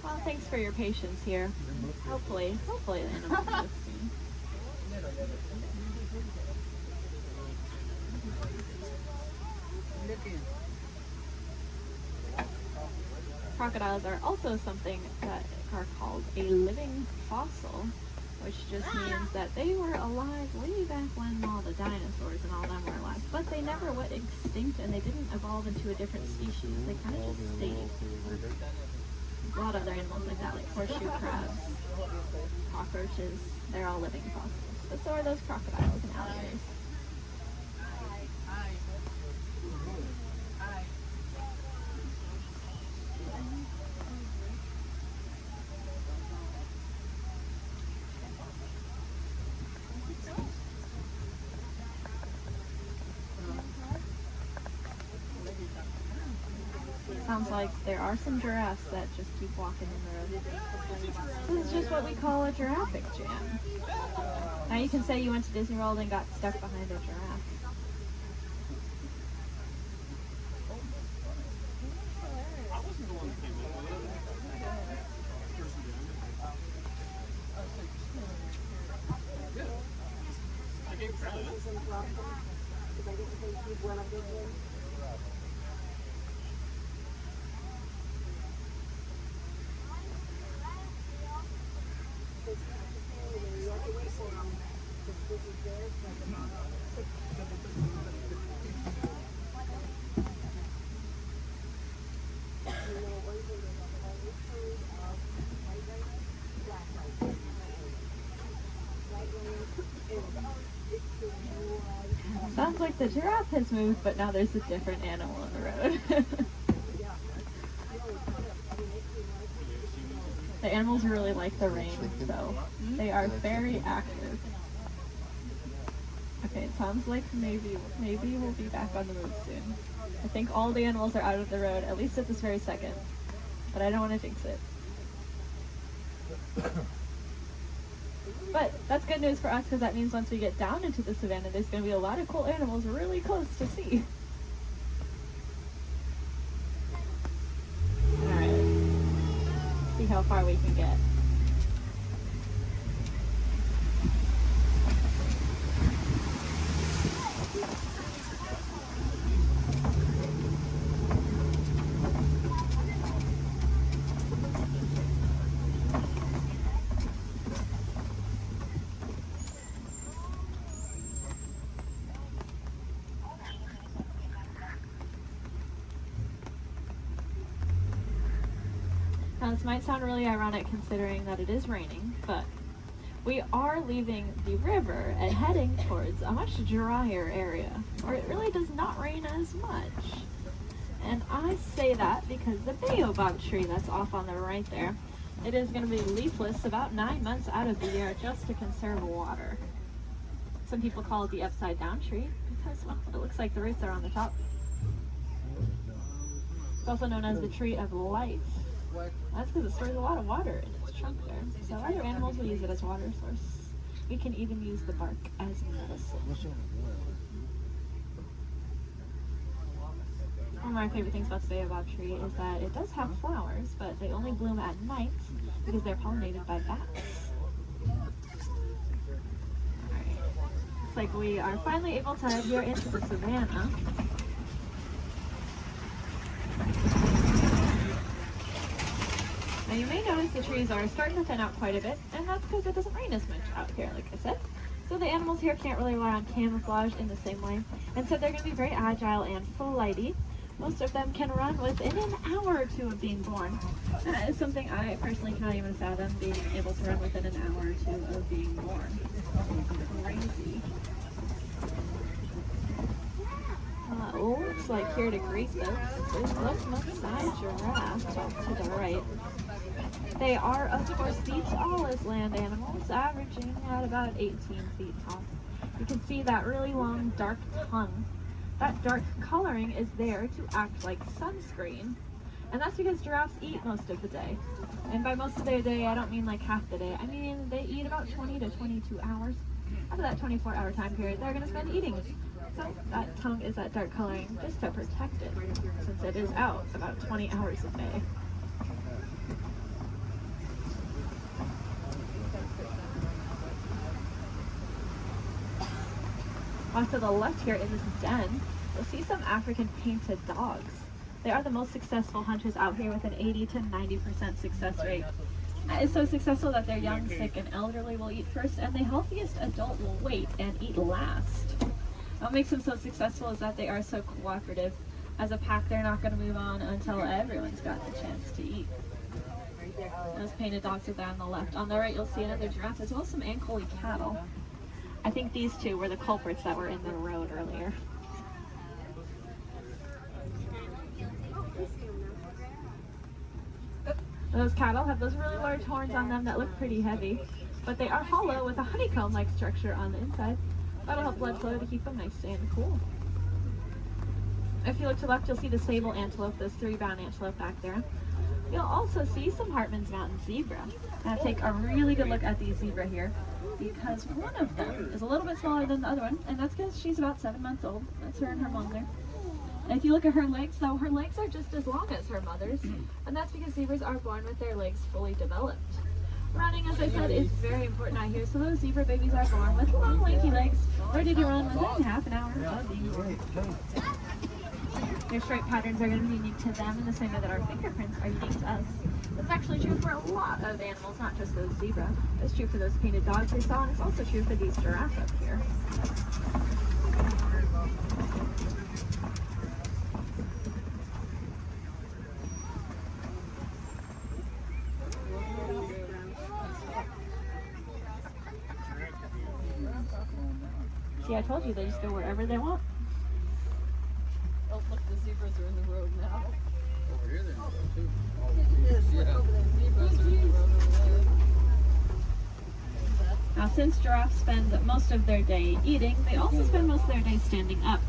Well, thanks for your patience here. Hopefully the animal moves soon. Crocodiles are also something that are called a living fossil, which just means that they were alive way back when all the dinosaurs and all them were alive. But they never went extinct, and they didn't evolve into a different species. They kind of just stayed. A lot of other animals like that, like horseshoe crabs, cockroaches, they're all living fossils. But so are those crocodiles and alligators. sounds like there are some giraffes that just keep walking in the road. This is just what we call a giraffic jam. Now you can say you went to Disney World and got stuck behind a giraffe. Sounds like the giraffe has moved, but now there's a different animal on the road. The animals really like the rain, so they are very active. Okay, it sounds like maybe we'll be back on the move soon. I think all the animals are out of the road, at least at this very second. But I don't want to jinx it. But that's good news for us, because that means once we get down into the savannah, there's going to be a lot of cool animals really close to see. Alright. See how far we can get. Now this might sound really ironic considering that it is raining, but we are leaving the river and heading towards a much drier area, where it really does not rain as much. And I say that because the baobab tree that's off on the right there, it is going to be leafless about 9 months out of the year just to conserve water. Some people call it the upside down tree because, well, it looks like the roots are on the top. It's also known as the tree of life. That's because it stores a lot of water in its trunk there. So other animals will use it as water source. We can even use the bark as medicine. One of my favorite things about the baobab tree is that it does have flowers, but they only bloom at night because they're pollinated by bats. Alright. Looks like we are finally able to head here into the savannah. Now you may notice the trees are starting to thin out quite a bit, and that's because it doesn't rain as much out here, like I said. So the animals here can't really rely on camouflage in the same way, and so they're going to be very agile and flighty. Most of them can run within an hour or two of being born. And that is something I personally cannot even fathom, being able to run within an hour or two of being born. Crazy. Looks like here to greet folks is this Maasai giraffe off to the right. They are, of course, the tallest land animals, averaging at about 18 feet tall. You can see that really long, dark tongue. That dark coloring is there to act like sunscreen. And that's because giraffes eat most of the day. And by most of their day, I don't mean like half the day. I mean they eat about 20 to 22 hours. Out of that 24-hour time period, they're going to spend eating. So that tongue is that dark coloring just to protect it, since it is out about 20 hours a day. Off to the left here in this den, you'll see some African painted dogs. They are the most successful hunters out here with an 80 to 90% success rate. That is so successful that their young, sick, and elderly will eat first, and the healthiest adult will wait and eat last. What makes them so successful is that they are so cooperative. As a pack, they're not going to move on until everyone's got the chance to eat. Those painted dogs are there on the left. On the right, you'll see another giraffe, as well as some Ankole cattle. I think these two were the culprits that were in the road earlier. Those cattle have those really large horns on them that look pretty heavy, but they are hollow with a honeycomb-like structure on the inside. That'll help blood flow to keep them nice and cool. If you look to the left, you'll see the sable antelope, those 3 brown antelope back there. You'll also see some Hartman's Mountain zebra. Now take a really good look at these zebra here, because one of them is a little bit smaller than the other one, and that's because she's about 7 months old. That's her and her mom there. And if you look at her legs, though, her legs are just as long as her mother's, and that's because zebras are born with their legs fully developed. Running, as I said, is very important out here, so those zebra babies are born with long, lanky legs, ready to run within half an hour of being born. Their stripe patterns are going to be unique to them in the same way that our fingerprints are unique to us. That's actually true for a lot of animals, not just those zebra. It's true for those painted dogs we saw, and it's also true for these giraffes up here. See, I told you they just go wherever they want. Oh, look, the zebras are in the road now. Over here they're in the road too. Yes, look over there. Zebras are in the road over there. Now, since giraffes spend most of their day eating, they also spend most of their day standing up.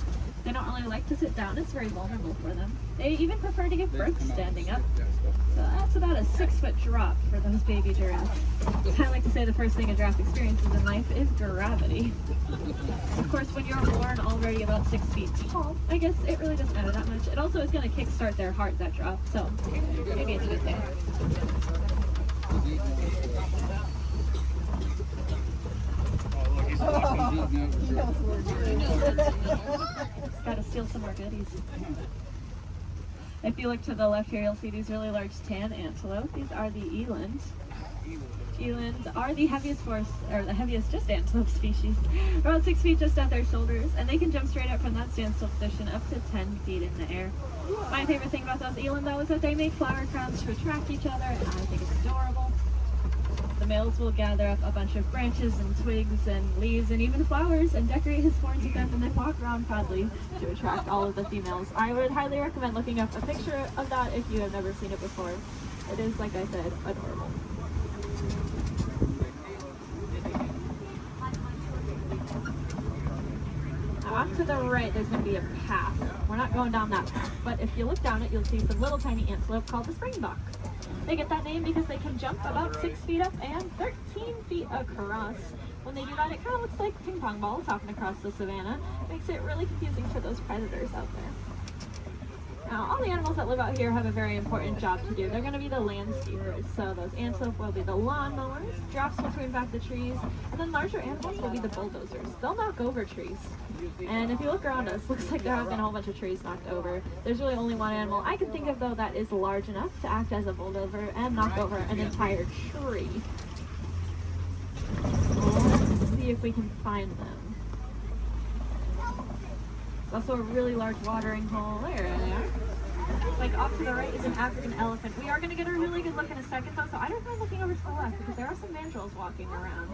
They don't really like to sit down. It's very vulnerable for them. They even prefer to give birth standing up. So that's about a 6-foot drop for those baby giraffes. I like to say the first thing a giraffe experiences in life is gravity. Of course, when you're born already about 6 feet tall, I guess it really doesn't matter that much. It also is going to kickstart their heart, that drop. So maybe it's a good thing. Gotta steal some more goodies. If you look to the left here, you'll see these really large tan antelope. These are the eland. Elands are the heaviest just antelope species. About 6 feet just at their shoulders, and they can jump straight up from that standstill position up to 10 feet in the air. My favorite thing about those eland, though, is that they make flower crowns to attract each other, and I think it's adorable. The males will gather up a bunch of branches and twigs and leaves and even flowers and decorate his horns with them, and then walk around proudly to attract all of the females. I would highly recommend looking up a picture of that if you have never seen it before. It is, like I said, adorable. Now off to the right, there's going to be a path. We're not going down that path, but if you look down it, you'll see some little tiny antelope called the springbok. They get that name because they can jump about 6 feet up and 13 feet across. When they do that, it kind of looks like ping pong balls hopping across the savannah. It makes it really confusing for those predators out there. Now, all the animals that live out here have a very important job to do. They're going to be the landscapers. So those antelope will be the lawnmowers, giraffes will prune back the trees, and then larger animals will be the bulldozers. They'll knock over trees. And if you look around us, looks like there have been a whole bunch of trees knocked over. There's really only one animal I can think of, though, that is large enough to act as a bulldozer and knock over an entire tree. Let's see if we can find them. There's also a really large watering hole. There they are. Like off to the right is an African elephant. We are going to get a really good look in a second, though, so I don't mind looking over to the left because there are some mandrills walking around.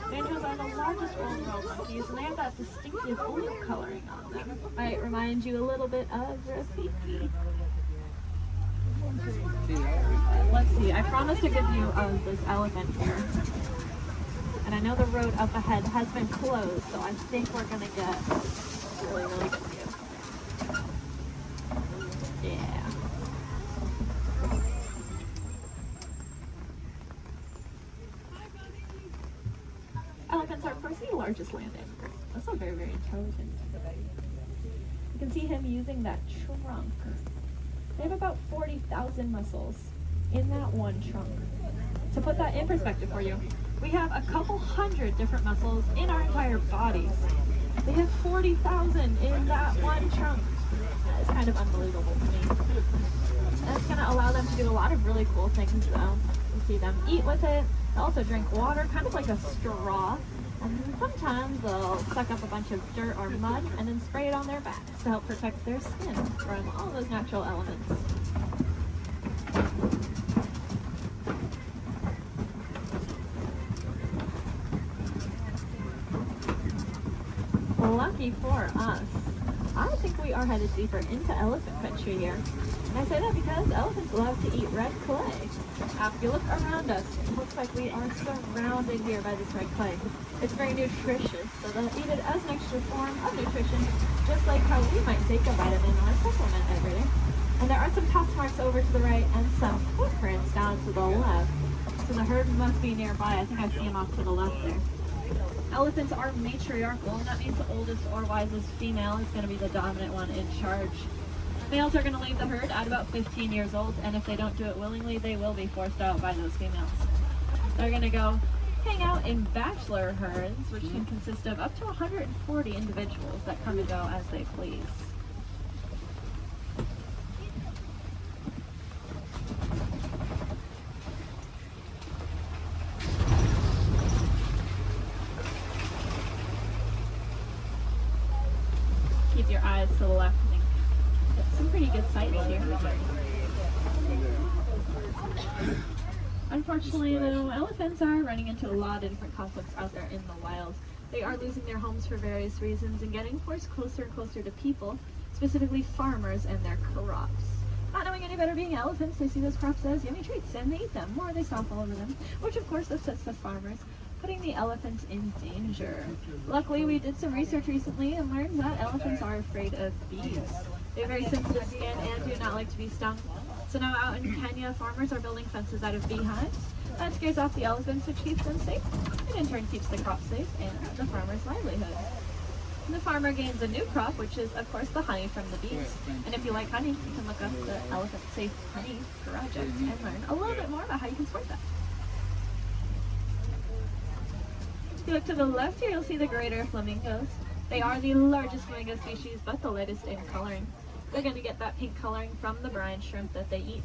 Mandrills are the largest old world monkeys, and they have that distinctive blue coloring on them. Might remind you a little bit of Rafiki. Let's see, I promised to give you this elephant here. And I know the road up ahead has been closed, so I think we're going to get a really, really good view. Yeah. Elephants are, of course, the largest land animals. Also very, very intelligent. You can see him using that trunk. They have about 40,000 muscles in that one trunk. To put that in perspective for you, we have a couple hundred different muscles in our entire bodies. They have 40,000 in that one trunk. That is kind of unbelievable to me. And it's going to allow them to do a lot of really cool things, though. You see them eat with it. They also drink water, kind of like a straw. And sometimes they'll suck up a bunch of dirt or mud and then spray it on their backs to help protect their skin from all those natural elements. Lucky for us, I think we are headed deeper into elephant country here. And I say that because elephants love to eat red clay. If you look around us, it looks like we are surrounded here by this red clay. It's very nutritious, so they'll eat it as an extra form of nutrition, just like how we might take a vitamin or a supplement every day. And there are some tusk marks over to the right and some footprints down to the left. So the herd must be nearby. I think I see them off to the left there. Elephants are matriarchal, and that means the oldest or wisest female is going to be the dominant one in charge. Males are going to leave the herd at about 15 years old, and if they don't do it willingly, they will be forced out by those females. They're going to go hang out in bachelor herds, which can consist of up to 140 individuals that come and go as they please. Keep your eyes to the left. Some pretty good sights here. Unfortunately, though, elephants are running into a lot of different conflicts out there in the wild. They are losing their homes for various reasons and getting forced closer and closer to people, specifically farmers and their crops. Not knowing any better being elephants, they see those crops as yummy treats and they eat them, or they stomp all over them, which of course upsets the farmers, putting the elephants in danger. Luckily, we did some research recently and learned that elephants are afraid of bees. They're very sensitive skin and do not like to be stung. So now out in Kenya, farmers are building fences out of beehives. That scares off the elephants, which keeps them safe, and in turn keeps the crop safe and the farmer's livelihood. And the farmer gains a new crop, which is, of course, the honey from the bees. And if you like honey, you can look up the Elephant Safe Honey Project and learn a little bit more about how you can support that. If you look to the left here, you'll see the greater flamingos. They are the largest flamingo species, but the lightest in coloring. They're going to get that pink coloring from the brine shrimp that they eat.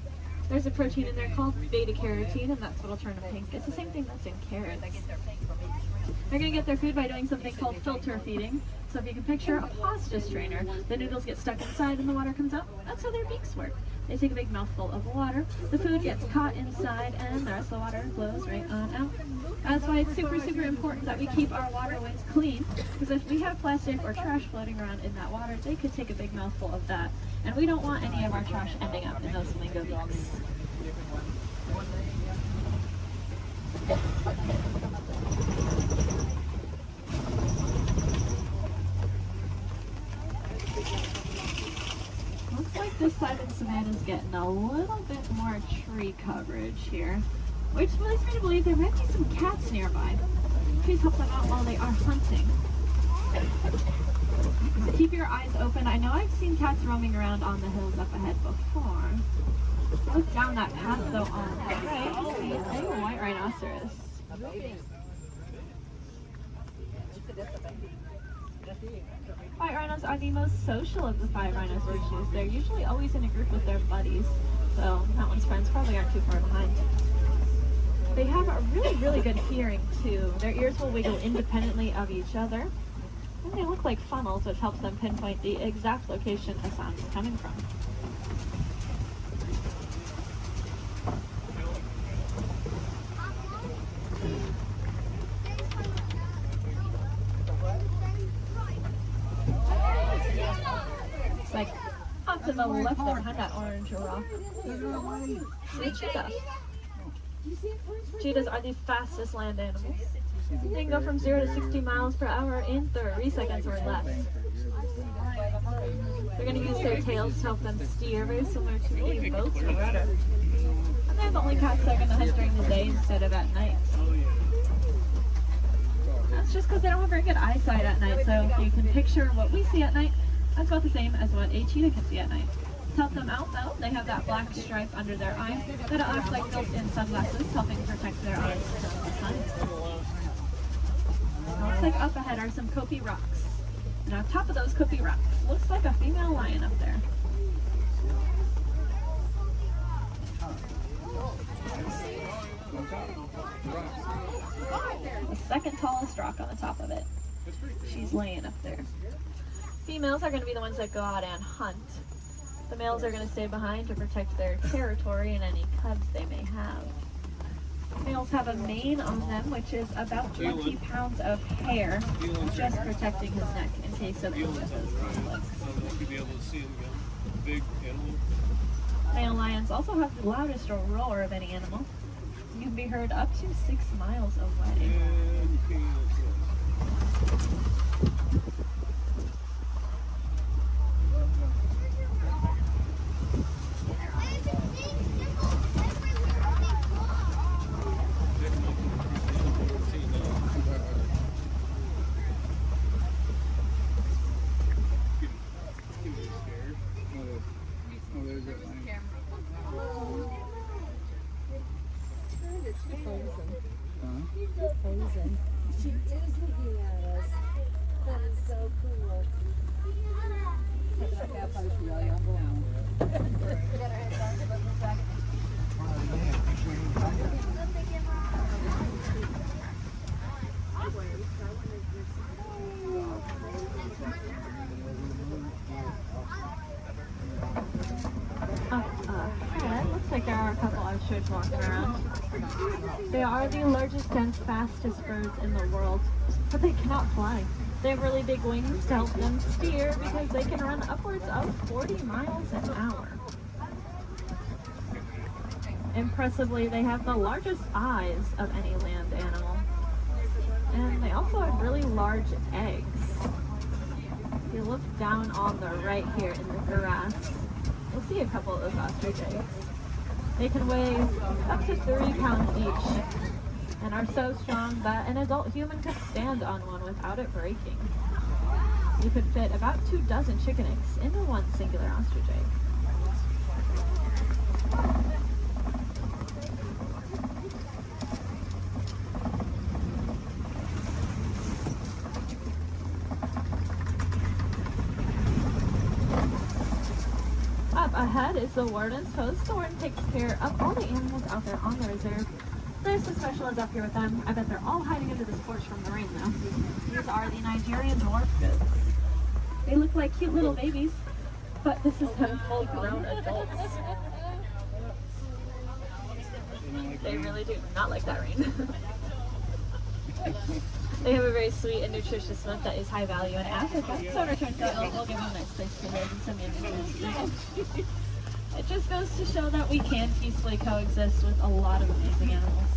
There's a protein in there called beta-carotene, and that's what'll turn them pink. It's the same thing that's in carrots. They're going to get their food by doing something called filter feeding. So if you can picture a pasta strainer, the noodles get stuck inside and the water comes out. That's how their beaks work. They take a big mouthful of water, the food gets caught inside, and the rest of the water flows right on out. That's why it's super, super important that we keep our waterways clean, because if we have plastic or trash floating around in that water, they could take a big mouthful of that. And we don't want any of our trash ending up in those flamingo beaks. Looks like this side of the savannah is getting a little bit more tree coverage here, which leads me to believe there might be some cats nearby. Please help them out while they are hunting. So keep your eyes open. I know I've seen cats roaming around on the hills up ahead before. Look down that path though on the right. You see a white rhinoceros. White rhinos are the most social of the 5 rhino species. They're usually always in a group with their buddies, so that one's friends probably aren't too far behind. They have a really, really good hearing too. Their ears will wiggle independently of each other, and they look like funnels, which helps them pinpoint the exact location a sound is coming from. It's like up to the left behind that orange rock. See cheetah. Cheetahs are the fastest land animals. They can go from 0 to 60 miles per hour in 30 seconds or less. They're going to use their tails to help them steer, very similar to a boat's rudder. And they're the only cats that are going to hunt during the day instead of at night. That's just because they don't have very good eyesight at night, so if you can picture what we see at night, that's about the same as what a cheetah can see at night. To help them out though, they have that black stripe under their eye that acts like built-in sunglasses, helping protect their eyes from the sun. It looks like up ahead are some Kopi rocks. And on top of those Kopi rocks, looks like a female lion up there. The second tallest rock on the top of it. She's laying up there. Females are going to be the ones that go out and hunt. The males are going to stay behind to protect their territory and any cubs they may have. Males have a mane on them, which is about 20 pounds of hair, just protecting his neck in case of any of those conflicts. Would you be able to see him again? Big animal? Male lions also have the loudest roar of any animal. You can be heard up to 6 miles away. She is looking at us. That is so cool. Looks like there are a couple ostriches walking around. They are the largest and fastest birds in the world, but they cannot fly. They have really big wings to help them steer because they can run upwards of 40 miles an hour. Impressively, they have the largest eyes of any land animal. And they also have really large eggs. If you look down on the right here in the grass, you'll see a couple of those ostrich eggs. They can weigh up to 3 pounds each and are so strong that an adult human could stand on one without it breaking. You could fit about 2 dozen chicken eggs into one singular ostrich egg. Up ahead is the warden's post. The warden takes care of all the animals out there on the reserve. There's some special ones up here with them. I bet they're all hiding under this porch from the rain though. These are the Nigerian dwarf goats. They look like cute little babies, but this is them full-grown adults. They really do not like that rain. They have a very sweet and nutritious milk that is high value in Africa, so in return for it, we'll give them a nice place to live and some animals. It just goes to show that we can peacefully coexist with a lot of amazing animals.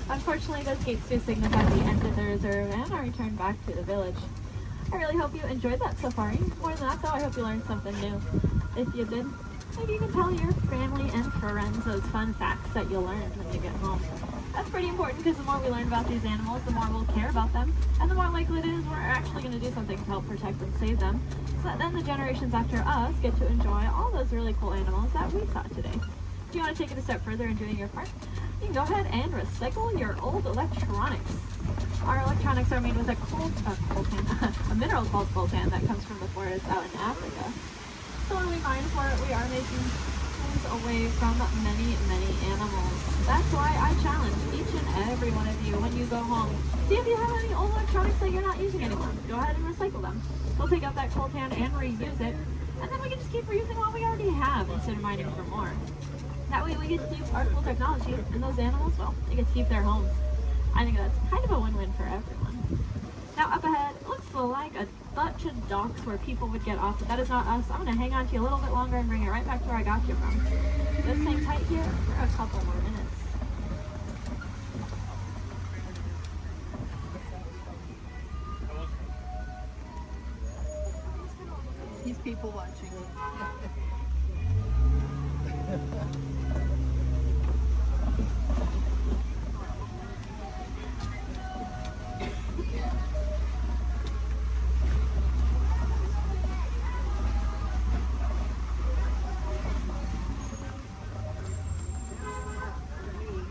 Unfortunately, those gates do signify the end of the reserve and our return back to the village. I really hope you enjoyed that safari. More than that though, I hope you learned something new. If you did, maybe you can tell your family and friends those fun facts that you'll learn when you get home. That's pretty important because the more we learn about these animals, the more we'll care about them, and the more likely it is we're actually going to do something to help protect and save them, so that then the generations after us get to enjoy all those really cool animals that we saw today. If you want to take it a step further in doing your part, you can go ahead and recycle your old electronics. Our electronics are made with a mineral called coltan that comes from the forest out in Africa. So when we mine for it, we are making things away from many, many animals. That's why I challenge each and every one of you when you go home. See if you have any old electronics that you're not using anymore. Go ahead and recycle them. We'll take out that coltan and reuse it, and then we can just keep reusing what we already have instead of mining for more. That way we get to keep our cool technology, and those animals, well, they get to keep their homes. I think that's kind of a win-win for everyone. Now up ahead, it looks like a bunch of docks where people would get off, but that is not us. I'm going to hang on to you a little bit longer and bring it right back to where I got you from. Just hang tight here for a couple more minutes. He's people watching.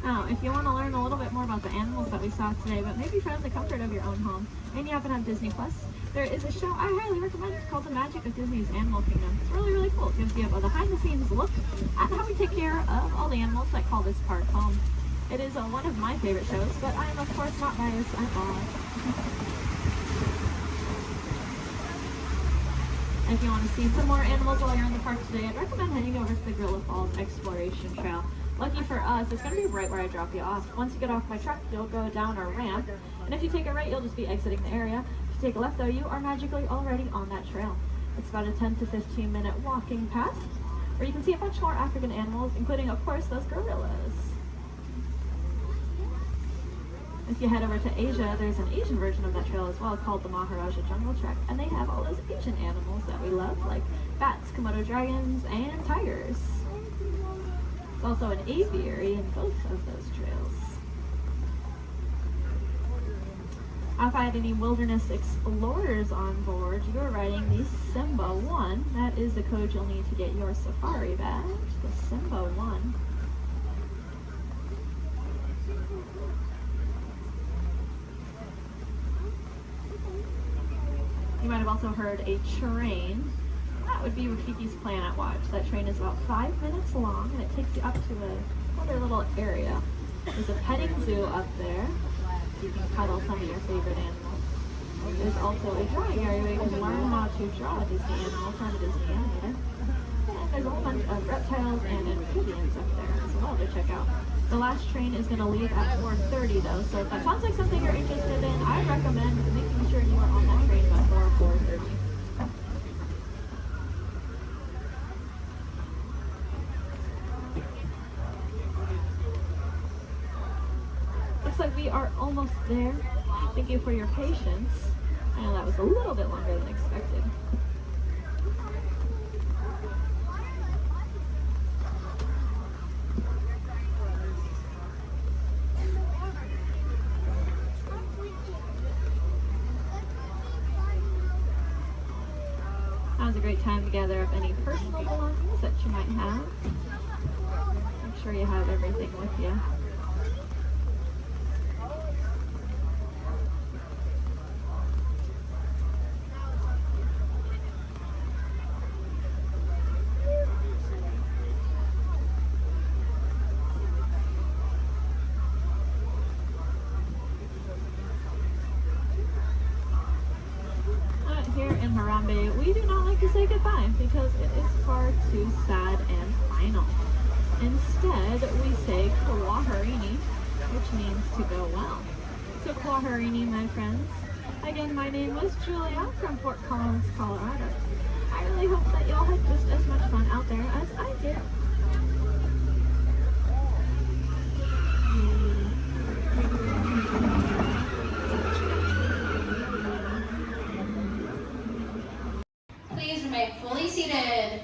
Now, if you want to learn a little bit more about the animals that we saw today, but maybe from the comfort of your own home, and you happen to have Disney Plus, there is a show I highly recommend. It's called The Magic of Disney's Animal Kingdom. It's really, really cool. It gives you a behind-the-scenes look at how we take care of all the animals that call this park home. It is one of my favorite shows, but I am, of course, not biased at all. If you want to see some more animals while you're in the park today, I'd recommend heading over to the Gorilla Falls Exploration Trail. Lucky for us, it's going to be right where I drop you off. Once you get off my truck, you'll go down a ramp, and if you take a right, you'll just be exiting the area. you take a left though, you are magically already on that trail. It's about a 10 to 15 minute walking past, where you can see a bunch more African animals, including of course those gorillas. If you head over to Asia, there's an Asian version of that trail as well called the Maharaja Jungle Trek, and they have all those Asian animals that we love, like bats, Komodo dragons, and tigers. There's also an aviary in both of those trails. If I had any wilderness explorers on board, you are riding the Simba 1. That is the code you'll need to get your safari badge, the Simba 1. You might have also heard a train. That would be Rafiki's Planet Watch. That train is about 5 minutes long, and it takes you up to another little area. There's a petting zoo up there, so you can cuddle some of your favorite animals. There's also a drawing area where you can learn how to draw a Disney animal from a Disney animator. And there's a whole bunch of reptiles and amphibians up there as well to check out. The last train is going to leave at 4:30 though, so if that sounds like something you're interested in, I recommend making sure you are on that train before 4:30. Looks like we are almost there. Thank you for your patience. I know that was a little bit longer than expected. Now's a great time to gather up any personal belongings that you might have. Make sure you have everything with you. Here in Harambe, we do not like to say goodbye because it is far too sad and final. Instead, we say Kwaherini, which means to go well. So Kwaherini, my friends. Again, my name was Julia from Fort Collins, Colorado. I really hope that y'all had just as much fun out there as I did. Please remain fully seated.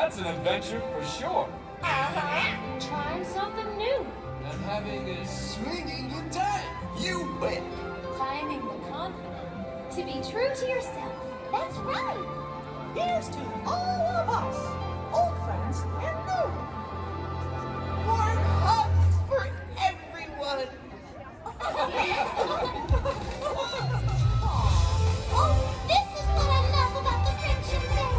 That's an adventure for sure. Trying something new. And having a swinging good time. You bet. Finding the confidence to be true to yourself. That's right. Here's to all of us, old friends and new. Warm hugs for everyone. Oh, this is what I love about the friendship fair.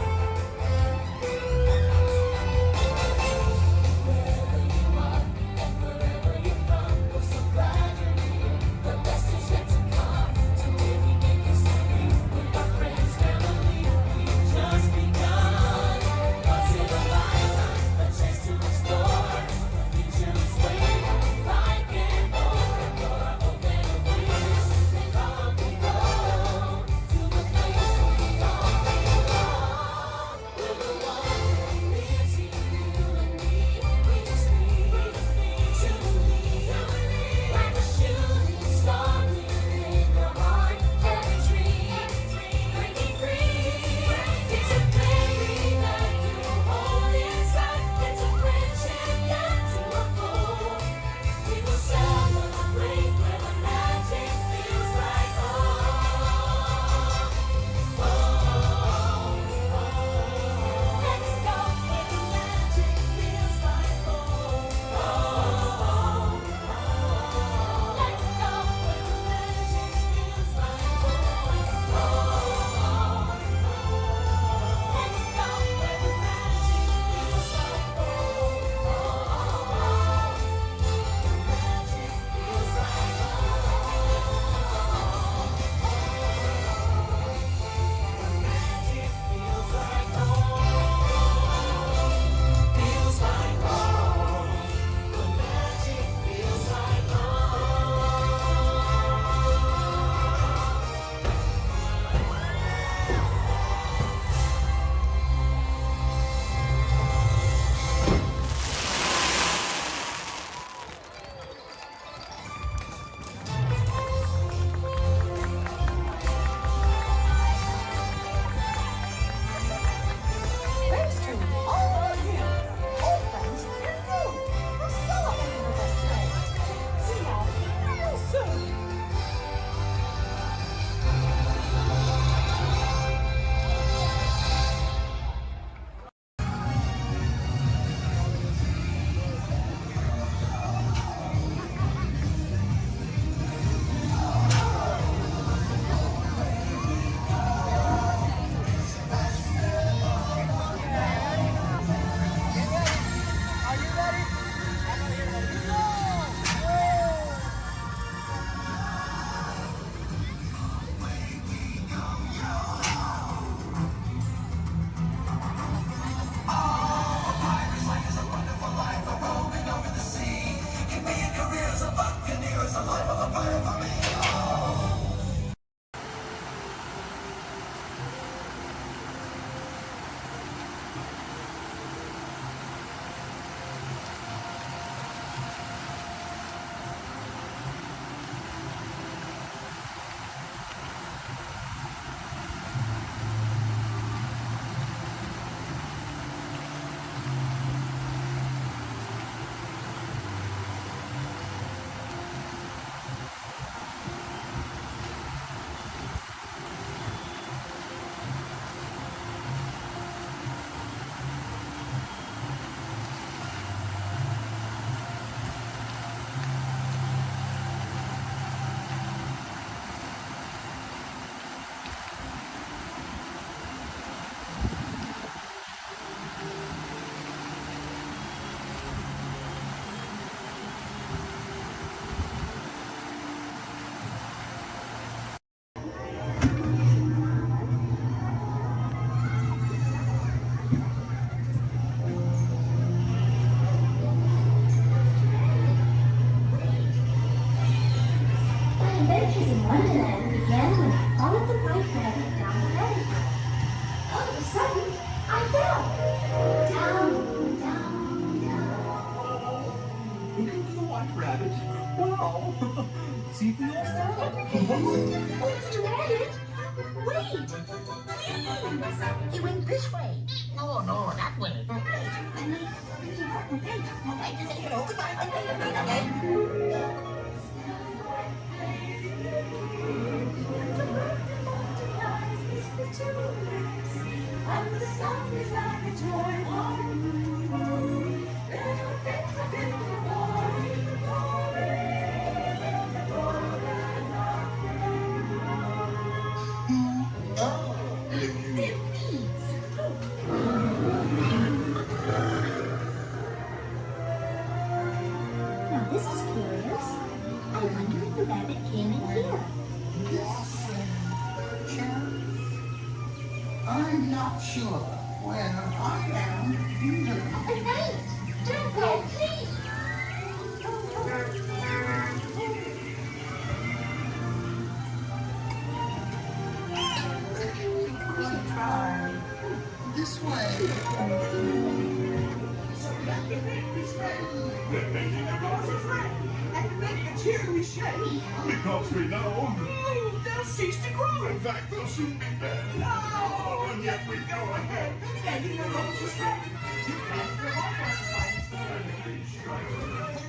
Wherever you are and wherever you're from, we're so glad you're here. The best is yet to come. Today we make history with our friends, family. We've just begun. Once in a lifetime, a chance to explore. The future is waiting, like an open door. Open a wish, and on we go to the place we all belong. We're the ones who live to you and me. We just need to believe, like a shooting star, in your heart, every dream, breaking free. It's a feeling that you hold inside. It's a friendship that to unfold. We will celebrate where the magic feels like home. Let's go where the magic feels like home. Let's go where the magic feels like home. Let's go where the magic feels like home. Feels like home. The magic feels like Thanks to all of you, old friends and new, for celebrating with us today. See y'all real soon. Adventures in Wonderland began when I followed the white rabbit down the rabbit trail. All of a sudden, I fell. Down, down, down. Looking for the white rabbit? Wow! See for yourself. Oh, Mr. Rabbit, wait, please. He went this way. No, no, that way. And the sun is like a toy. Now this is curious. I wonder if the rabbit came in here. I'm not sure. When I am, you do. But wait! Don't go, please! Try this way. So let the babies ready. They're making a glasses red. And make a cheery shake. Because we know. They'll cease to grow. In fact, they'll soon be dead. No, and yet we go ahead. Making the roses red.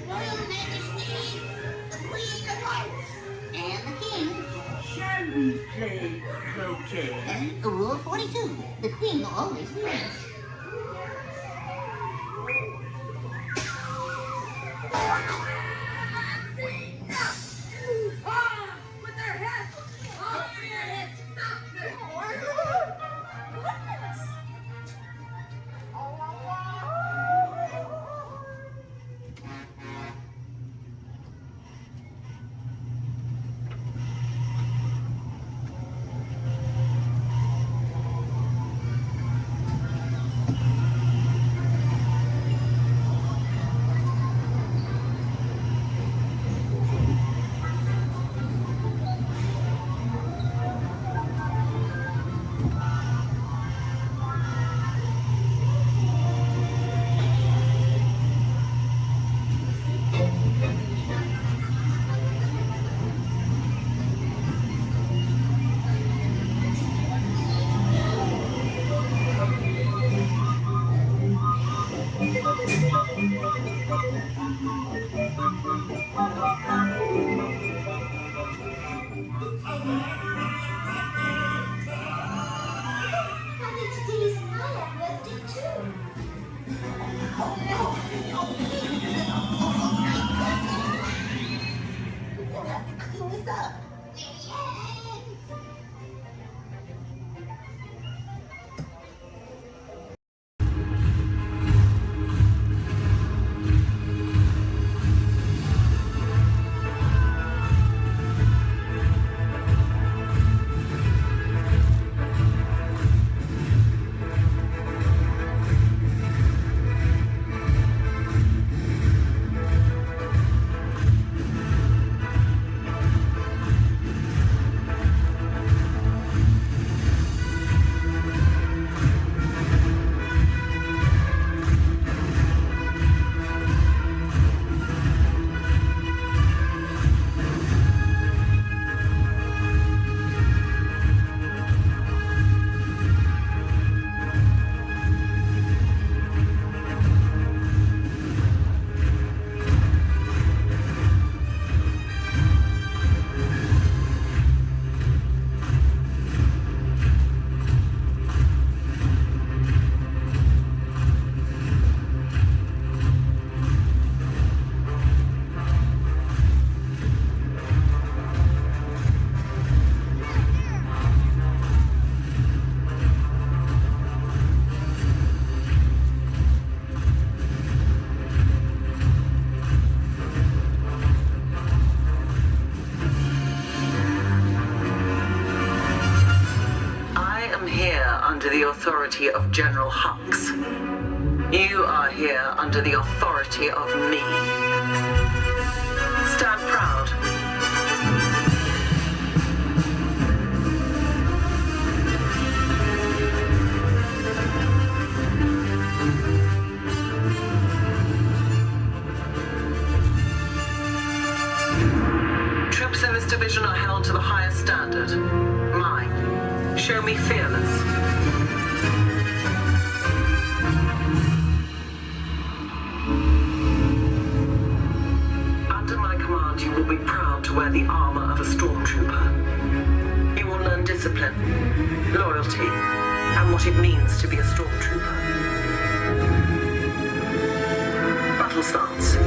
Royal Majesty, the Queen of Hearts, and the King. Shall we play croquet? And Rule 42, the Queen will always win. With their heads! Off your heads! under the authority of General Hux. You are here under the authority of me. Stand proud. Troops in this division are held to the highest standard. Mine. Show me fearless. what it means to be a stormtrooper. Battle starts.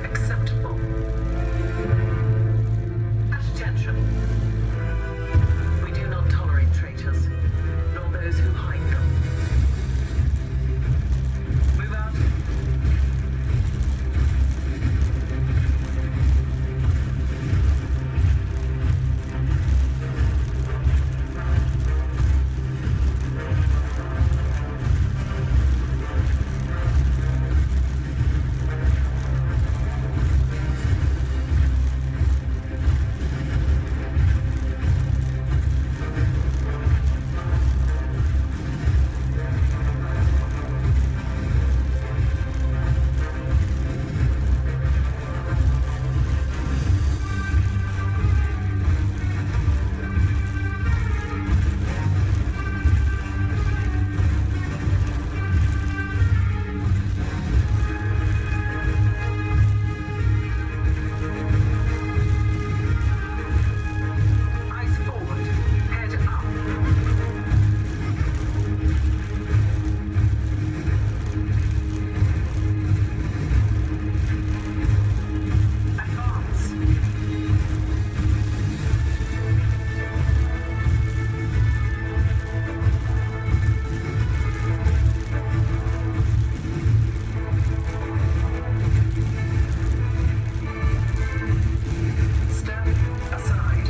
Acceptable. Attention. We do not tolerate traitors, nor those who hide them. Move out. Eyes forward. Head up. Advance. Step aside.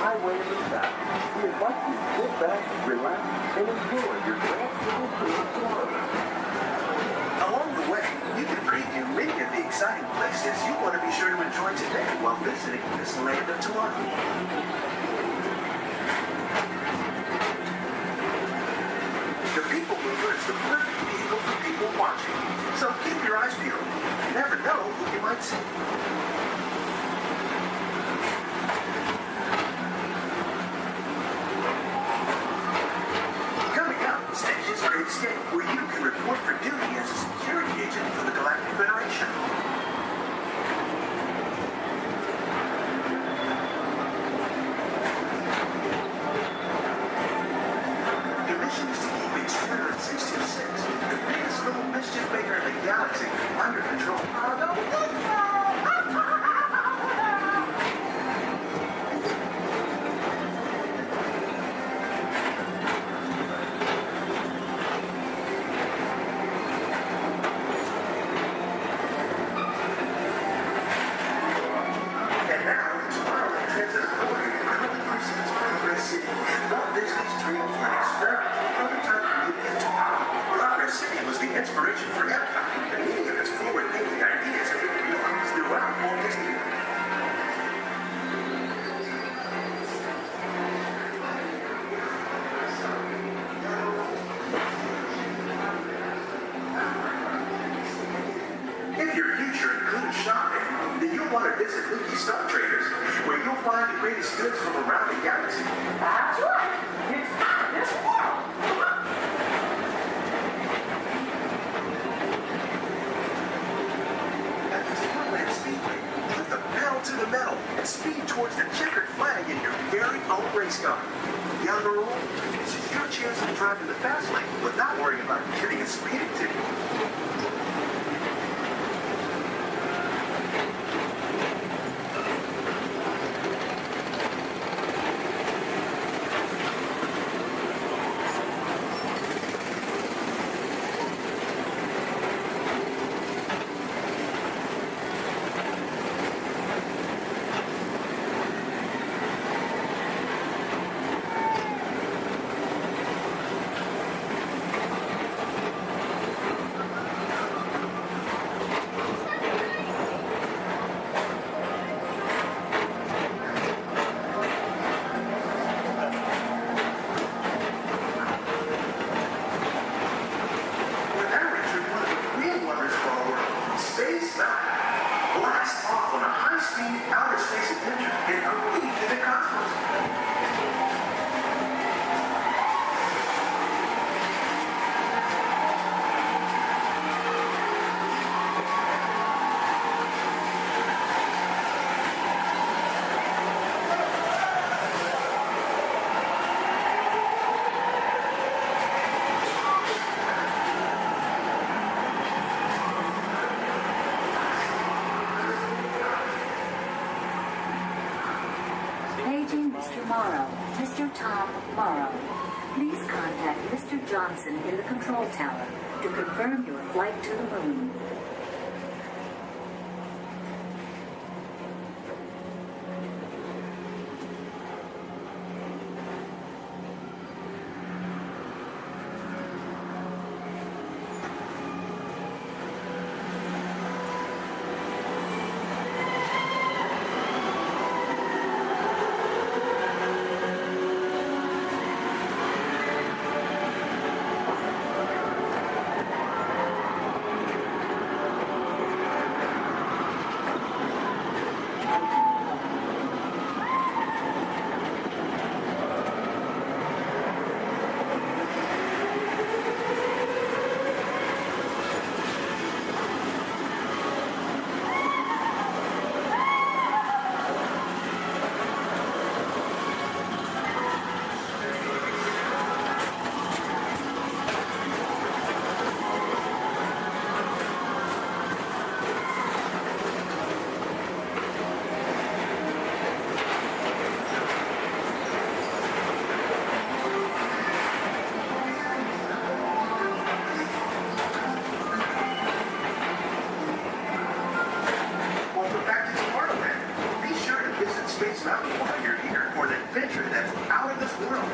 Highway of the South. We invite you to sit back, relax, and enjoy your grand little tour of Florida. Along the way, you can preview many of the exciting places you want to be sure to enjoy today while visiting Disneyland of Toronto. The People Mover is the perfect vehicle for people watching, so keep your eyes peeled. You never know who you might see. Coming up, Stitch's Great Escape, where you can report for duty as a security agent for the Galactic Federation. The mission is to keep Experiment 626, the biggest little mischief maker in the galaxy, under control. And now, Tomorrowland Transit Authority proudly presents Progress City, Walt Disney's dream for an experimental prototype movie into power. Progress City was the inspiration for Epcot, and many of its forward-thinking ideas have been realized throughout Walt Disney World. If your future includes shopping, then you'll want to visit Lucky Star Traders, where you'll find the greatest goods from around the galaxy. That's right. It's not this world. At the Disneyland Speedway, put the pedal to the metal and speed towards the checkered flag in your very own race car. Young or old, this is your chance to drive in the fast lane, but not worry about getting a speeding ticket. Morrow, Mr. Tom Morrow. Please contact Mr. Johnson in the control tower to confirm your flight to the moon. Welcome back to Tomorrowland. Be sure to visit Space Mountain while you're here for an adventure that's out of this world.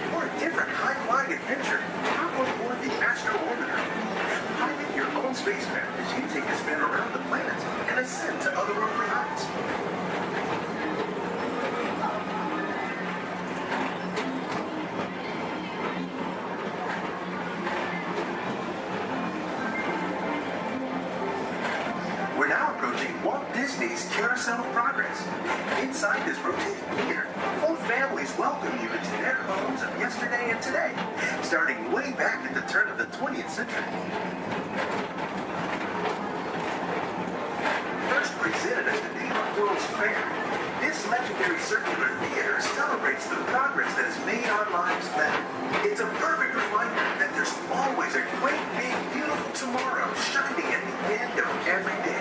For a different high-flying adventure, hop on board the Astro Orbiter. Pilot your own spacecraft as you take a spin around the planet and ascend to otherworldly heights. We're now approaching Walt Disney's Carousel of Progress. Inside this rotating theater, full families welcome you into their homes of yesterday and today, starting way back at the turn of the 20th century. First presented at the New York World's Fair, this legendary circular theater celebrates the progress that has made our lives better. It's a perfect reminder that there's always a great, big, beautiful tomorrow shining at the end of every day.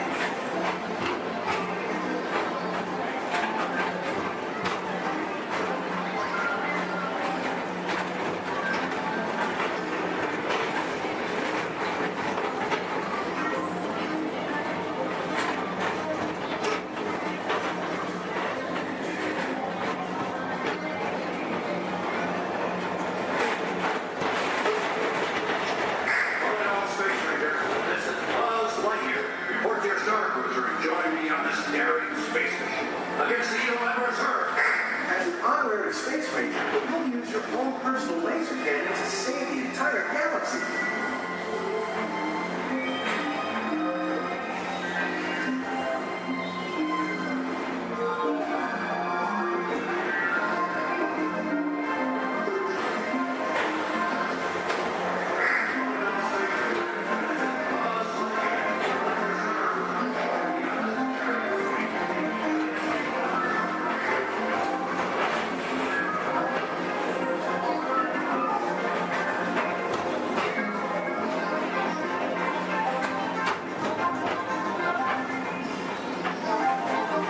As an honorary space ranger, you'll use your own personal laser cannon to save the entire galaxy.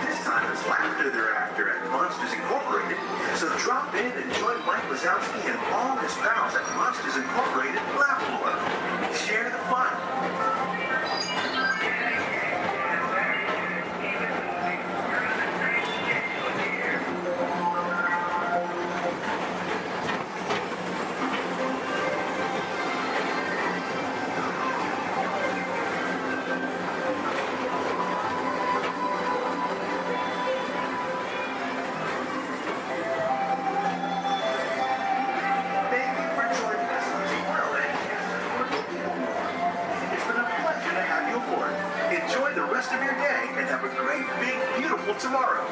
This time it's laughter thereafter at Monsters Incorporated. So drop in and join Mike Wazowski and all his pals at Monsters Incorporated Laugh Floor. Share the fun. Thank you for joining us on of tomorrow.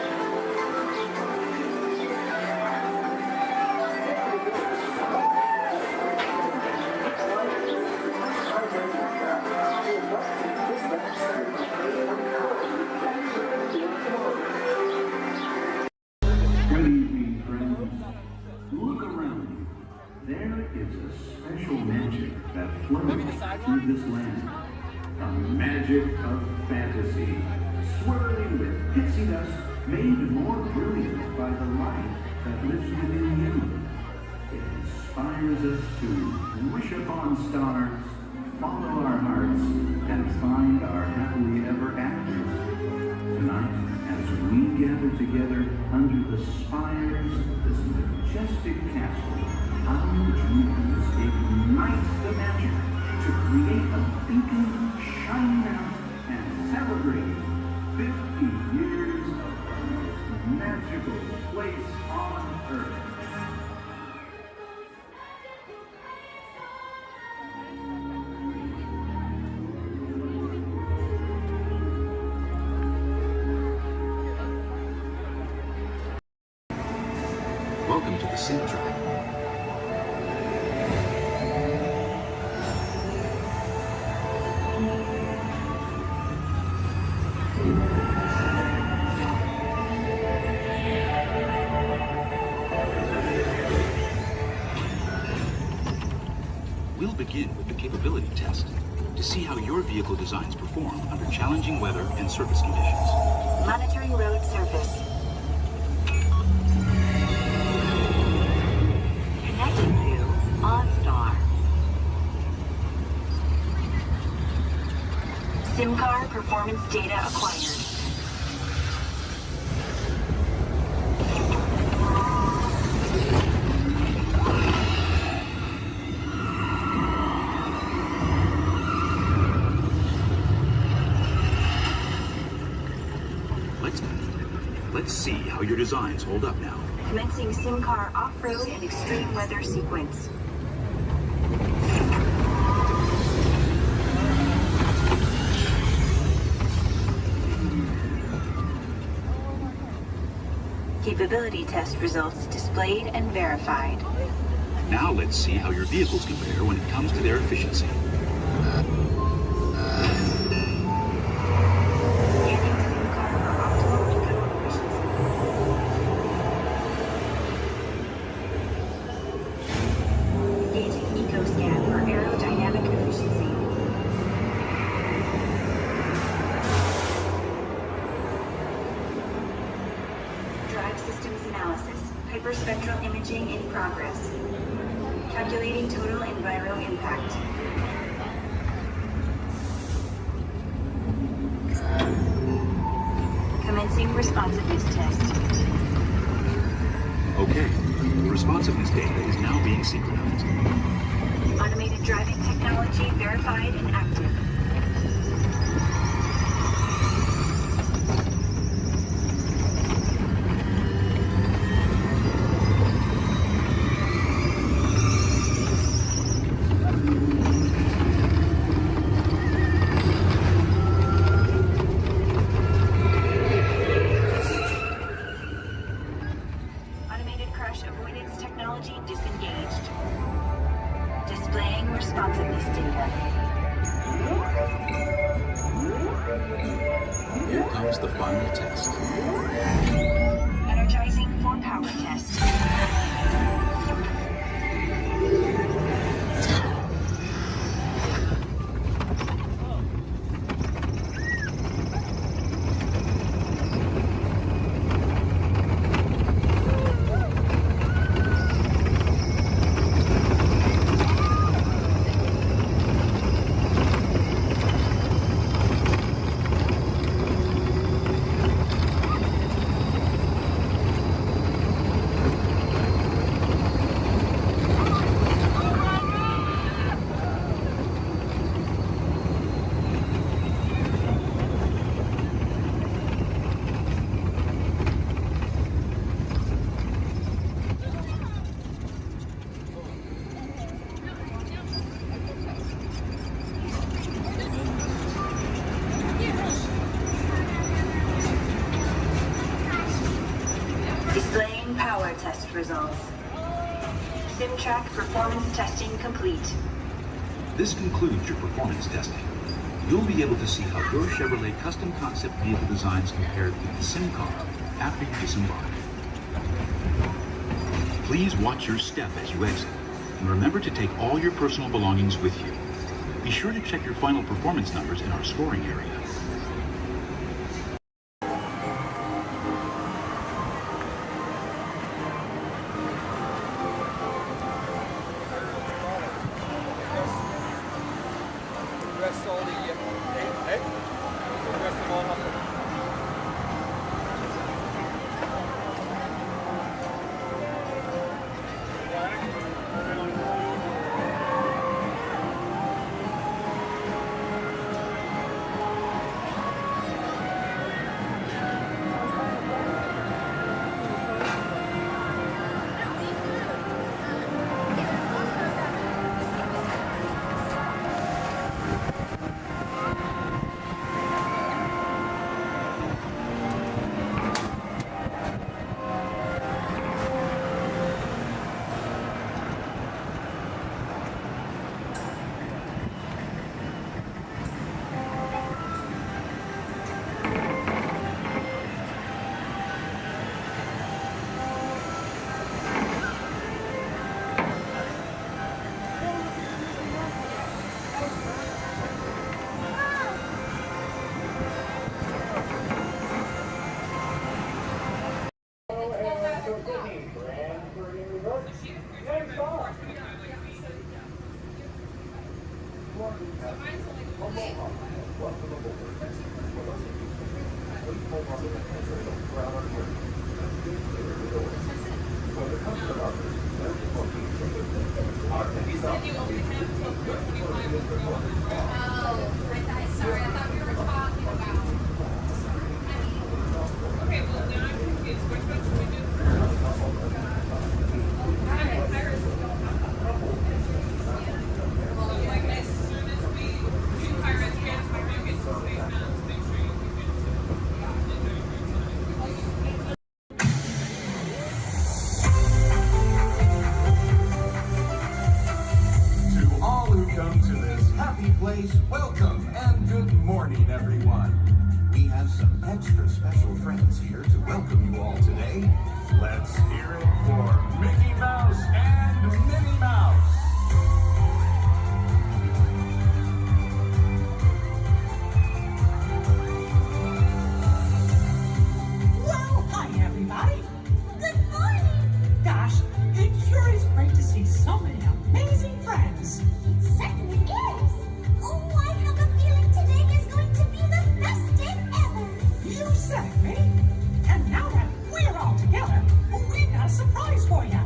Good evening, friends. Look around you. There is a special magic that flows through this land. A magic of fantasy, swirling with pixie dust, made more brilliant by the light that lives within you. It inspires us to wish upon stars, follow our hearts, and find our happily ever afters. Tonight, as we gather together under the spires of this majestic castle, our dreams ignite the magic to create a beacon shining out and celebrate 50 years of the most magical place on earth. Welcome to the Sin Tribe. We'll begin with the capability test to see how your vehicle designs perform under challenging weather and surface conditions. Monitoring road surface. Connecting to OnStar. SIM card performance data acquired. Let's see how your designs hold up now. Commencing SIM car off-road and extreme weather sequence. Capability test results displayed and verified. Now let's see how your vehicles compare when it comes to their efficiency. Hyperspectral imaging in progress. Calculating total enviro impact. Commencing responsiveness test. Okay, the responsiveness data is now being synchronized. Automated driving technology verified and active. Here comes the final test. Energizing for power test. power test results. SimTrack performance testing complete. This concludes your performance testing. You'll be able to see how your Chevrolet custom concept vehicle designs compare to the sim car after you disembark. Please watch your step as you exit, and remember to take all your personal belongings with you. Be sure to check your final performance numbers in our scoring area. Welcome and good morning, everyone. We have some extra special friends here to welcome you all today. Let's hear it for Mickey Mouse and Minnie Mouse. Well, hi, everybody. Good morning. Gosh, it sure is great to see so many amazing friends. It certainly is. Oh, I have a feeling today is going to be the best day ever. You said it, Minnie. And now that we're all together, we've got a surprise for you.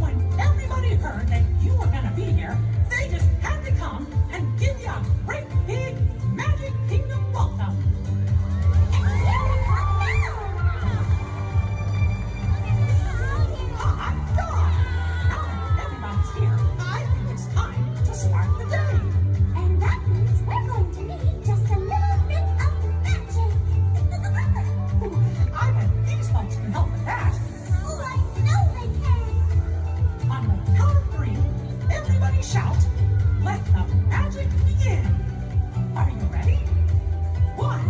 When everybody heard that you were going to be here, they just had to come and give you a great big Magic Kingdom welcome. And here we come now. Hot dog! Now that everybody's here, I think it's time to start the day. And that means we're going to need just a little bit of magic. I bet these folks can help with that. Oh, I know they can. On the count of 3, everybody shout, "Let the magic begin." Are you ready? 1,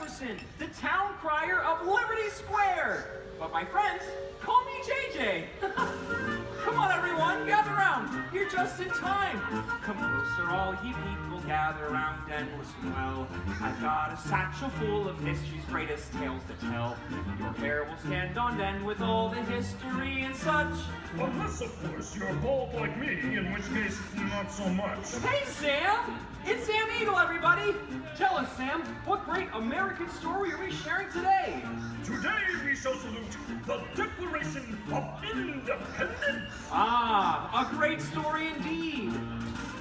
Jefferson, the town crier of Liberty Square. But my friends, call me JJ. Come on, everyone, gather round. You're just in time. Come closer, all ye people, gather round and listen well. I've got a satchel full of history's greatest tales to tell. Your hair will stand on end with all the history and such. Unless, of course, you're bald like me, in which case, not so much. Hey, Sam! It's Sam Eagle, everybody! Tell us, Sam, what great American story are we sharing today? Today we shall salute the Declaration of Independence. Ah, a great story indeed.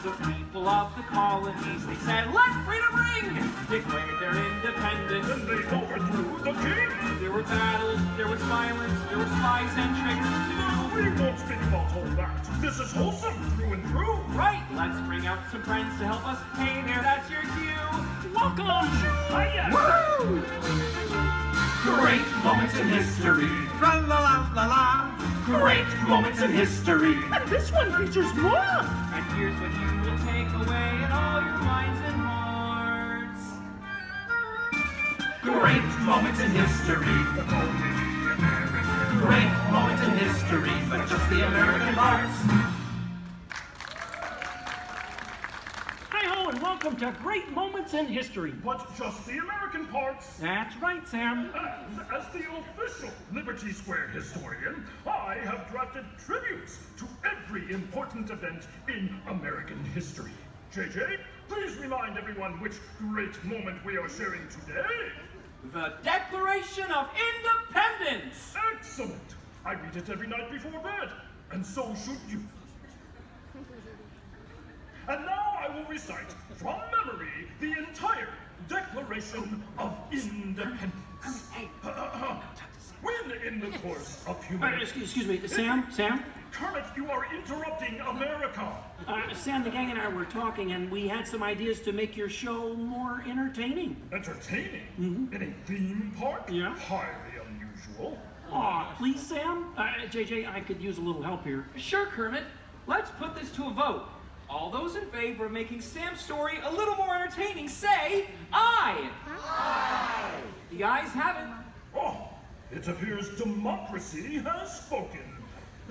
The people of the colonies, they said, let freedom ring! Declared their independence. And they overthrew the king. There were battles, there was violence, there were spies and traitors too. We won't speak about all that. This is wholesome through and through. Right, let's bring out some friends to help us. Hey there, that's your cue. Welcome! Hiya! Woo! Great moments in history. Tra la la la la. Great moments in history. And this one features more. And here's what you will take away in all your minds and hearts. Great moments in history. Great moments in history, but just the American parts. Hi-ho, and welcome to Great Moments in History. But just the American parts. That's right, Sam. And as the official Liberty Square historian, I have drafted tributes to every important event in American history. JJ, please remind everyone which great moment we are sharing today. The Declaration of Independence! Excellent! I read it every night before bed, and so should you. And now I will recite from memory the entire Declaration of Independence. When in the course of human... Excuse me, Sam? Kermit, you are interrupting America. Sam, the gang and I were talking, and we had some ideas to make your show more entertaining. Entertaining? Mm-hmm. In a theme park? Yeah. Highly unusual. Aw, please, Sam? JJ, I could use a little help here. Sure, Kermit. Let's put this to a vote. All those in favor of making Sam's story a little more entertaining, say aye. Aye. The ayes have it. Oh, it appears democracy has spoken.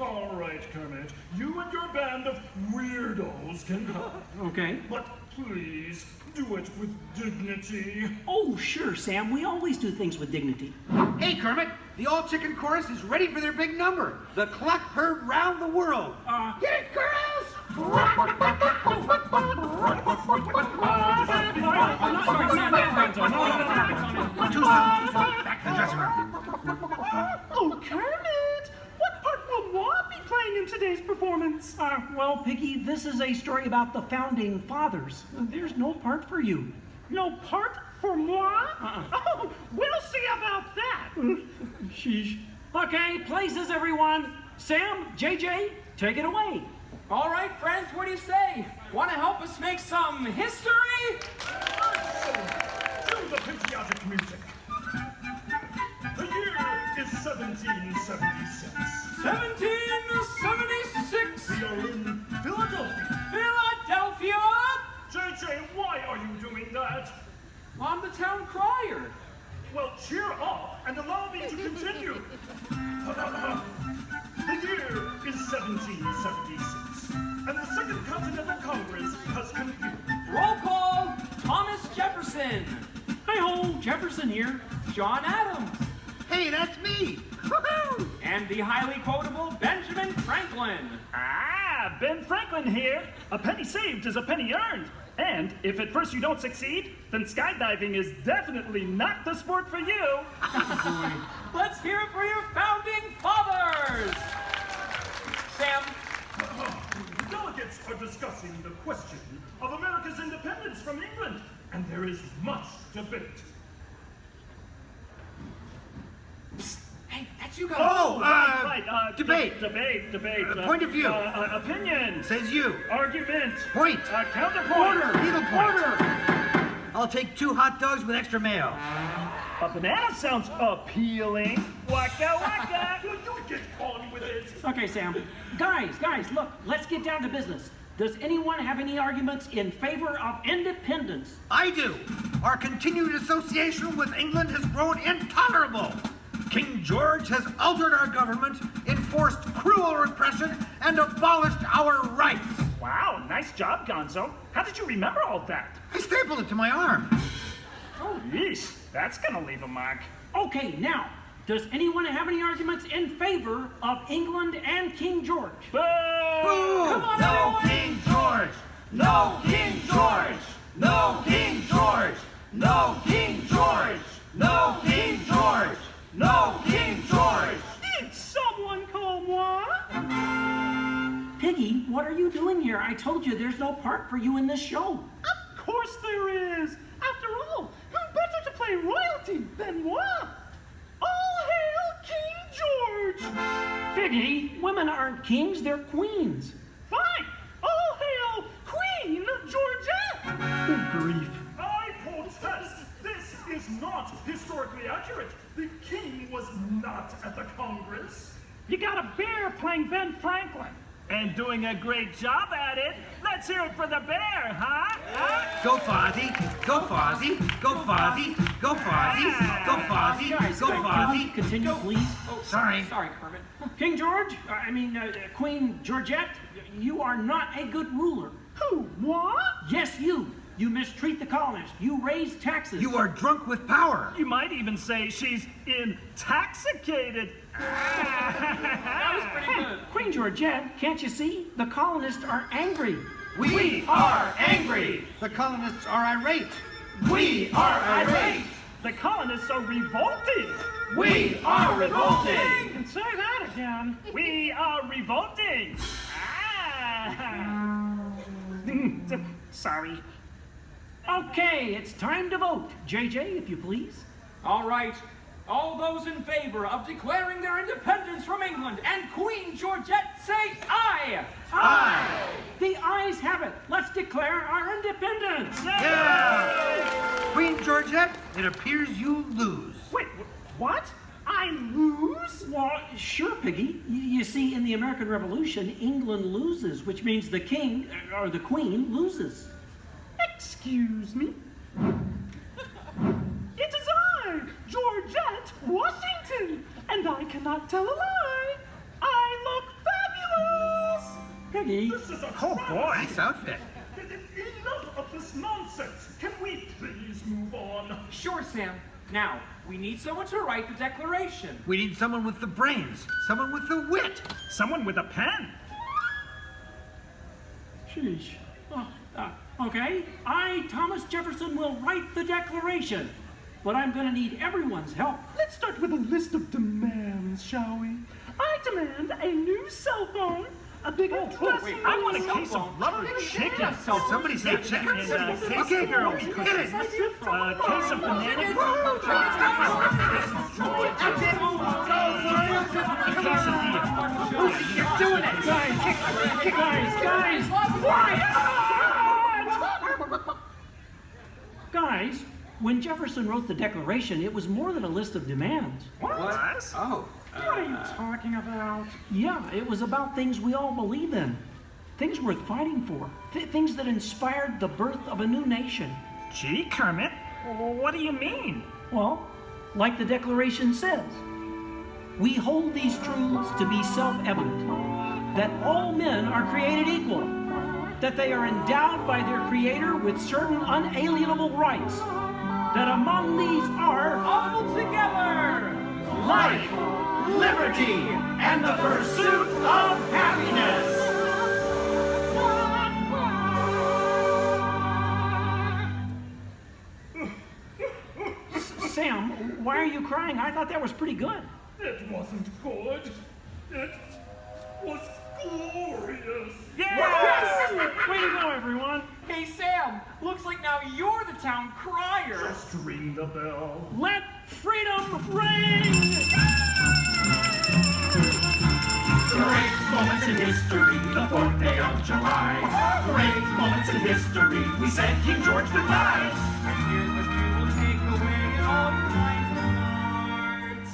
All right, Kermit, you and your band of weirdos can come. Okay. But please, do it with dignity. Oh, sure, Sam. We always do things with dignity. Hey, Kermit, the All Chicken Chorus is ready for their big number. The clock heard round the world. Get it, girls! Too soon. Back to the dressing room. Oh, Kermit! What part will Walt be playing in today's performance? Well, Piggy, this is a story about the founding fathers. There's no part for you. No part for moi? Oh, we'll see about that. Sheesh. Okay, places, everyone. Sam, JJ, take it away. All right, friends, what do you say? Want to help us make some history? Cue the patriotic music. The year is 1776. 1776. We are in Philadelphia. Philadelphia? JJ, why are you doing that? I'm the town crier. Well, cheer up and allow me to continue. The year is 1776, and the Second Continental Congress has convened. Roll call, Thomas Jefferson. Hi-ho, Jefferson here. John Adams. Hey, that's me. Woohoo! And the highly quotable Benjamin Franklin. Ah, Ben Franklin here. A penny saved is a penny earned. And if at first you don't succeed, then skydiving is definitely not the sport for you. Let's hear it for your founding fathers. Sam. The delegates are discussing the question of America's independence from England, and there is much debate. Psst. Hey, that's you guys. Oh, right. Debate. Debate. Point of view. Opinion. Says you. Argument. Point. Counterpoint. Order. Needle point. I'll take 2 hot dogs with extra mayo. A banana sounds appealing. Waka waka. Will you get on with it? Okay, Sam. Guys, look, let's get down to business. Does anyone have any arguments in favor of independence? I do. Our continued association with England has grown intolerable. King George has altered our government, enforced cruel repression, and abolished our rights. Wow, nice job, Gonzo. How did you remember all that? I stapled it to my arm. Oh, yeesh. That's gonna leave a mark. Okay, now, does anyone have any arguments in favor of England and King George? Boo! Come on, No everyone! King George! No King George! No King George! No King George! No King George! No King George! Did someone call moi? Piggy, what are you doing here? I told you there's no part for you in this show. Of course there is. After all, who better to play royalty than moi? All hail King George! Piggy, women aren't kings, they're queens. Fine. All hail Queen Georgette! Good grief. I protest! This is not historically accurate. The king was not at the Congress. You got a bear playing Ben Franklin. And doing a great job at it. Let's hear it for the bear, huh? Go Fozzie, go Fozzie, go Fozzie, go Fozzie, go Fozzie, go Fozzie. Continue, please. Oh, Sorry. Sorry, Kermit. King George, Queen Georgette, you are not a good ruler. Who? What? Yes, you. You mistreat the colonists. You raise taxes. You are drunk with power. You might even say she's intoxicated. That was pretty good. Queen Georgette, can't you see? The colonists are angry. We are angry! The colonists are irate. We are irate! The colonists are revolting. We are revolting! And say that again. We are revolting. Sorry. Okay, it's time to vote. JJ, if you please. All right. All those in favor of declaring their independence from England and Queen Georgette say aye! Aye! The ayes have it. Let's declare our independence. Yeah! Queen Georgette, it appears you lose. Wait, what? I lose? Well, sure, Piggy. You see, in the American Revolution, England loses, which means the king, or the queen, loses. Excuse me? It is I, Georgette Washington, and I cannot tell a lie. I look fabulous! Piggy. This is a Oh boy. Nice outfit. Enough of this nonsense. Can we please move on? Sure, Sam. Now, we need someone to write the declaration. We need someone with the brains, someone with the wit. Someone with a pen. Sheesh. Okay, I, Thomas Jefferson, will write the declaration. But I'm going to need everyone's help. Let's start with a list of demands, shall we? I demand a new cell phone, a bigger dressing room. I want a case of rubber chicken. Somebody say chicken. And case Okay, of girls, cookies. hit it. A case of banana. A case of beer. You're doing it! Guys! Guys, when Jefferson wrote the Declaration, it was more than a list of demands. What? Oh. What are you talking about? Yeah, it was about things we all believe in. Things worth fighting for. Things that inspired the birth of a new nation. Gee, Kermit, what do you mean? Well, like the Declaration says, we hold these truths to be self-evident, that all men are created equal, that they are endowed by their Creator with certain unalienable rights, that among these are All together! Life, liberty, and the pursuit of happiness! Sam, why are you crying? I thought that was pretty good. It wasn't good. It was glorious. Yes! Way to go, everyone. Hey, Sam, looks like now you're the town crier. Just ring the bell. Let freedom ring! Great moments in history, the 4th day of July. Great moments in history, we said King George goodbye. And here's what you will take away in all your minds and hearts.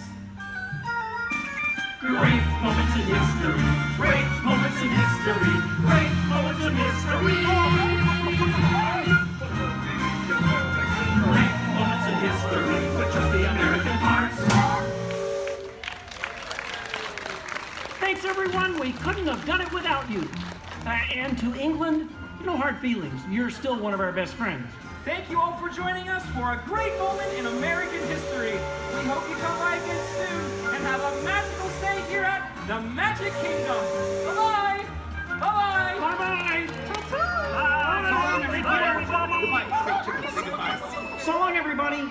Great moments in history, great moments in history, great moments in history. Great feelings. You're still one of our best friends. Thank you all for joining us for a great moment in American history. We hope you come by again soon and have a magical stay here at the Magic Kingdom. Bye-bye! Bye-bye! Bye-bye! Bye-bye! So long, everybody!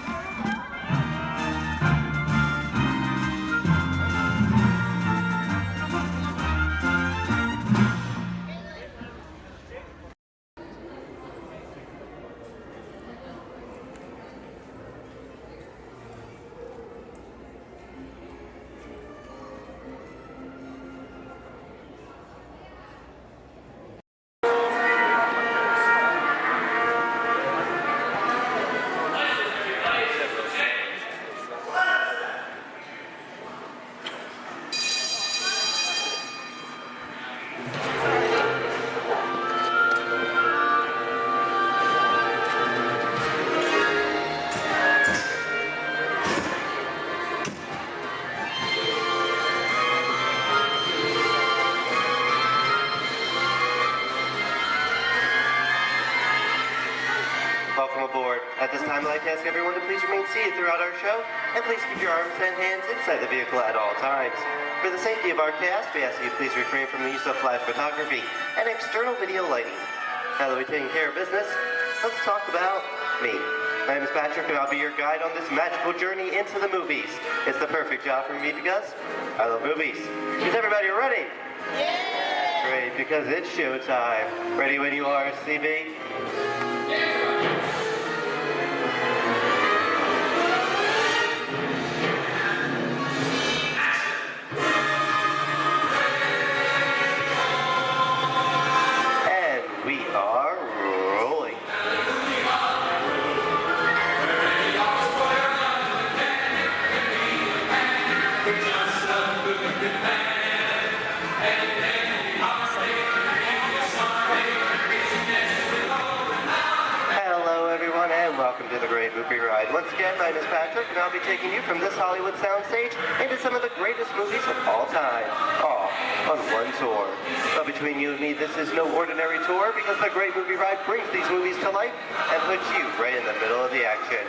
Welcome aboard. At this time, I'd like to ask everyone to please remain seated throughout our show, and please keep your arms and hands inside the vehicle at all times. For the safety of our cast, we ask you to please refrain from the use of flash photography and external video lighting. Now that we've taken care of business, let's talk about me. My name is Patrick, and I'll be your guide on this magical journey into the movies. It's the perfect job for me because I love movies. Is everybody ready? Yeah! Great, because it's showtime. Ready when you are, CB? Welcome to the Great Movie Ride. Once again, my name is Patrick, and I'll be taking you from this Hollywood soundstage into some of the greatest movies of all time, all on one tour. But between you and me, this is no ordinary tour because the Great Movie Ride brings these movies to life and puts you right in the middle of the action.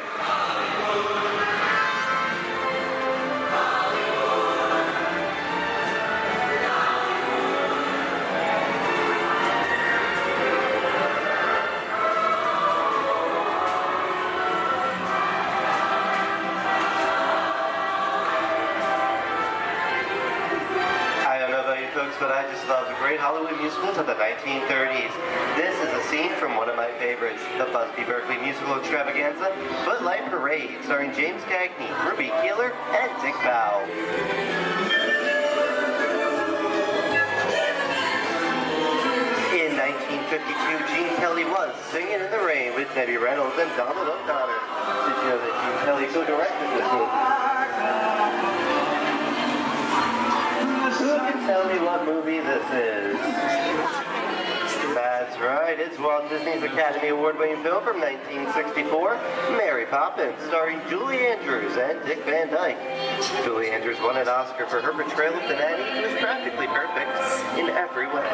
But I just love the great Hollywood musicals of the 1930s. This is a scene from one of my favorites, the Busby Berkeley musical extravaganza, Footlight Parade, starring James Cagney, Ruby Keeler, and Dick Powell. In 1952, Gene Kelly was Singing in the Rain with Debbie Reynolds and Donald O'Connor. Did you know that Gene Kelly co-directed this movie? Who can tell me what movie this is? That's right, it's Walt Disney's Academy Award-winning film from 1964, Mary Poppins, starring Julie Andrews and Dick Van Dyke. Julie Andrews won an Oscar for her portrayal of the nanny, who is practically perfect in every way.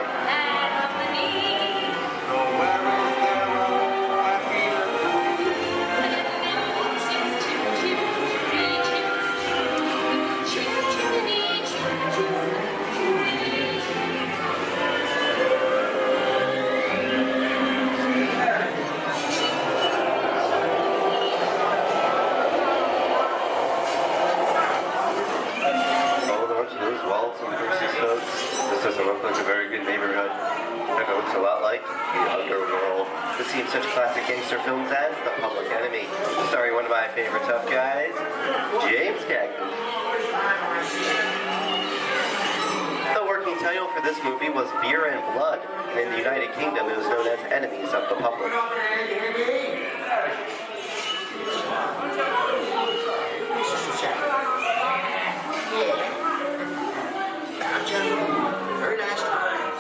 This doesn't look like a very good neighborhood. It looks a lot like the underworld. This seems such classic gangster films as The Public Enemy, starring one of my favorite tough guys, James Cagney. The working title for this movie was Beer and Blood, and in the United Kingdom it was known as Enemies of the Public. Very nice time.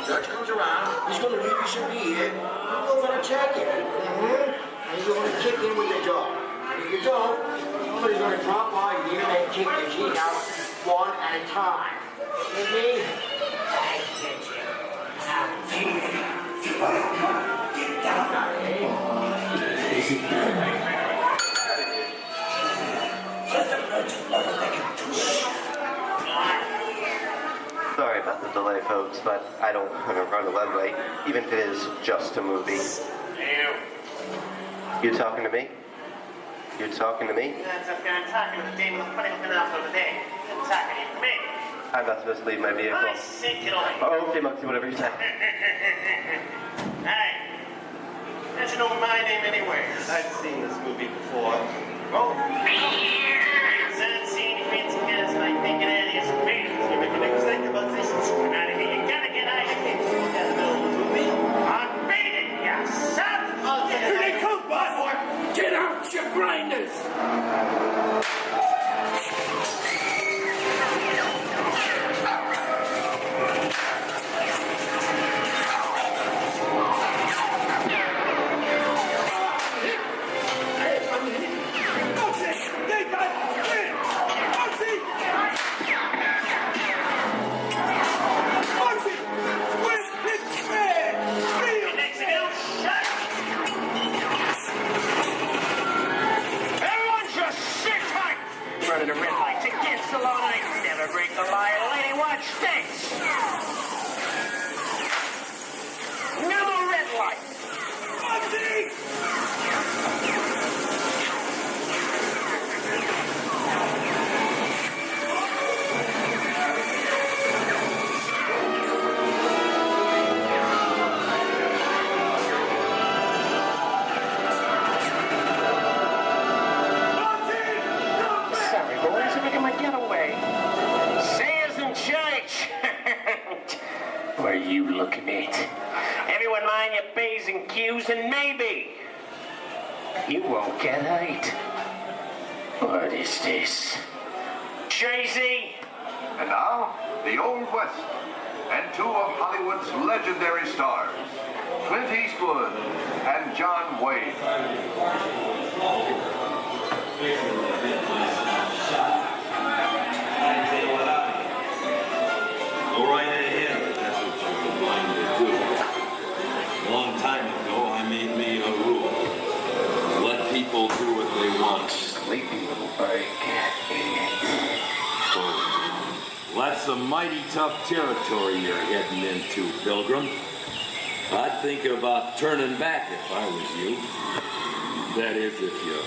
Judge comes around, he's going to leave you some beer. You're going to check it. And you're going to kick in with the dog. If you don't, somebody's going to drop by here and kick the teeth out one at a time. With me? I get you. Sorry about the delay, folks, but I don't want to run a runway, even if it is just a movie. You talking to me? You talking to me? That's okay. I'm talking to the demon who's putting him off over there. I'm talking to me. I'm not supposed to leave my vehicle. I say get away. Oh, okay, Monkey, whatever you say. Hey, how'd you know my name anyway? I've seen this movie before. Oh. Seen fancy guys like thinking that is great. You make a mistake about this. Come out of here. You gotta get out of here. I'm beating you, son. Here they come, boss. Get out, you grinders. Everyone just sit tight. Running a red light against the law. I never break the law. Lady, watch this. No more red light. Sorry, boys, I'm making my getaway. Sayers in church. What are you looking at? Everyone mind your P's and Q's, and maybe you won't get hurt. What is this? Jay-Z? And now, the Old West, and two of Hollywood's legendary stars, Clint Eastwood and John Wayne. Go right ahead, if that's what you're going to do. A long time ago, I made me a rule. Let people do what they want. Sleepy little bird. That's some mighty tough territory you're heading into, Pilgrim. I'd think about turning back if I was you. That is, if you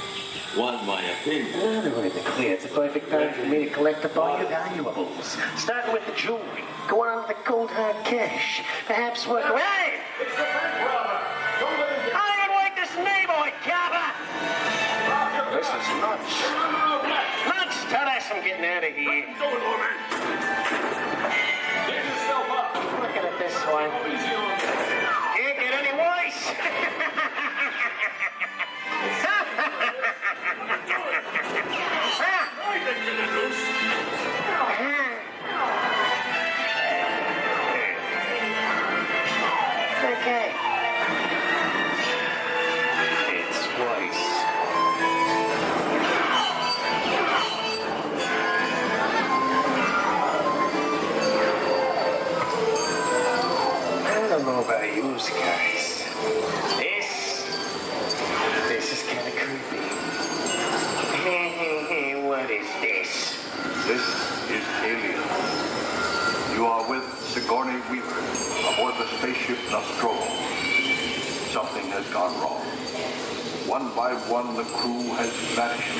want my opinion. Well, to be clear, it's a perfect time for me to collect up all your valuables. Starting with the jewelry, going on with the cold hard cash. Perhaps work... Hey! I don't like this neighborhood, Cabba! This is nuts. Nuts! Tell us I'm getting out of here. Get yourself up. Looking at this one. Can't get any worse. Okay. It's twice. I don't know about you guys. This is kind of creepy. What is this? This is Alien. You are with Sigourney Weaver aboard the spaceship Nostromo. Something has gone wrong. One by one, the crew has vanished.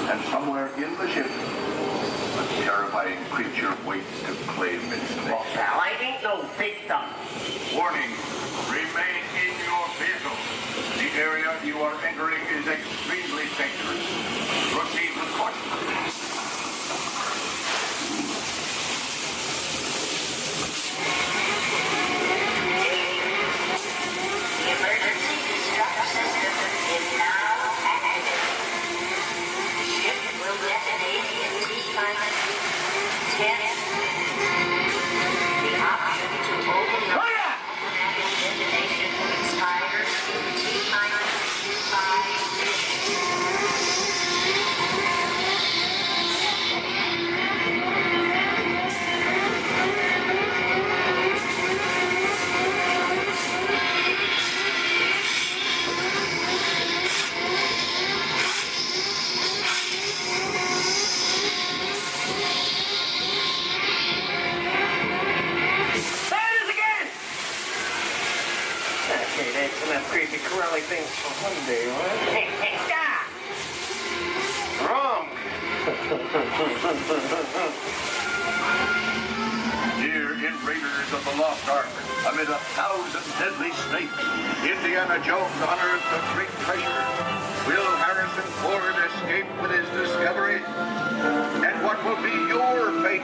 And somewhere in the ship, a terrifying creature waits to claim its name. Pal, I ain't no victim. Warning, remain in your vehicle. The area you are entering is extremely dangerous. Proceed with caution. Emergency destruct system is now activated. Ship will detonate in T-minus 10. The option to override automatic detonation expires in T-minus 5 minutes. early things for one day, right? Wrong. Here in Raiders of the Lost Ark, amid 1,000 deadly snakes, Indiana Jones unearthed a great treasure. Will Harrison Ford escape with his discovery? And what will be your fate?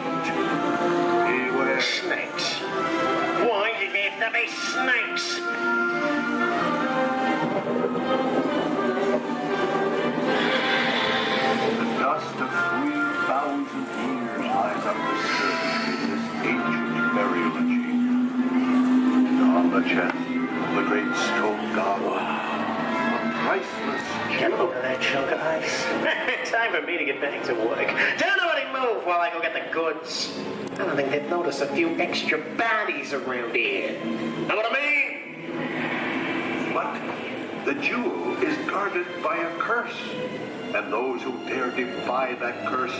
Beware. Snakes. Why did there have to be snakes? The dust of 3,000 years lies undisturbed in this ancient burial chamber. And on the chest, the great stone goblet, a priceless Get a load of that chunk of ice. Time for me to get back to work. Don't nobody move while I go get the goods. I don't think they've noticed a few extra bodies around here. Know what I mean? But the jewel is guarded by a curse, and those who dare defy that curse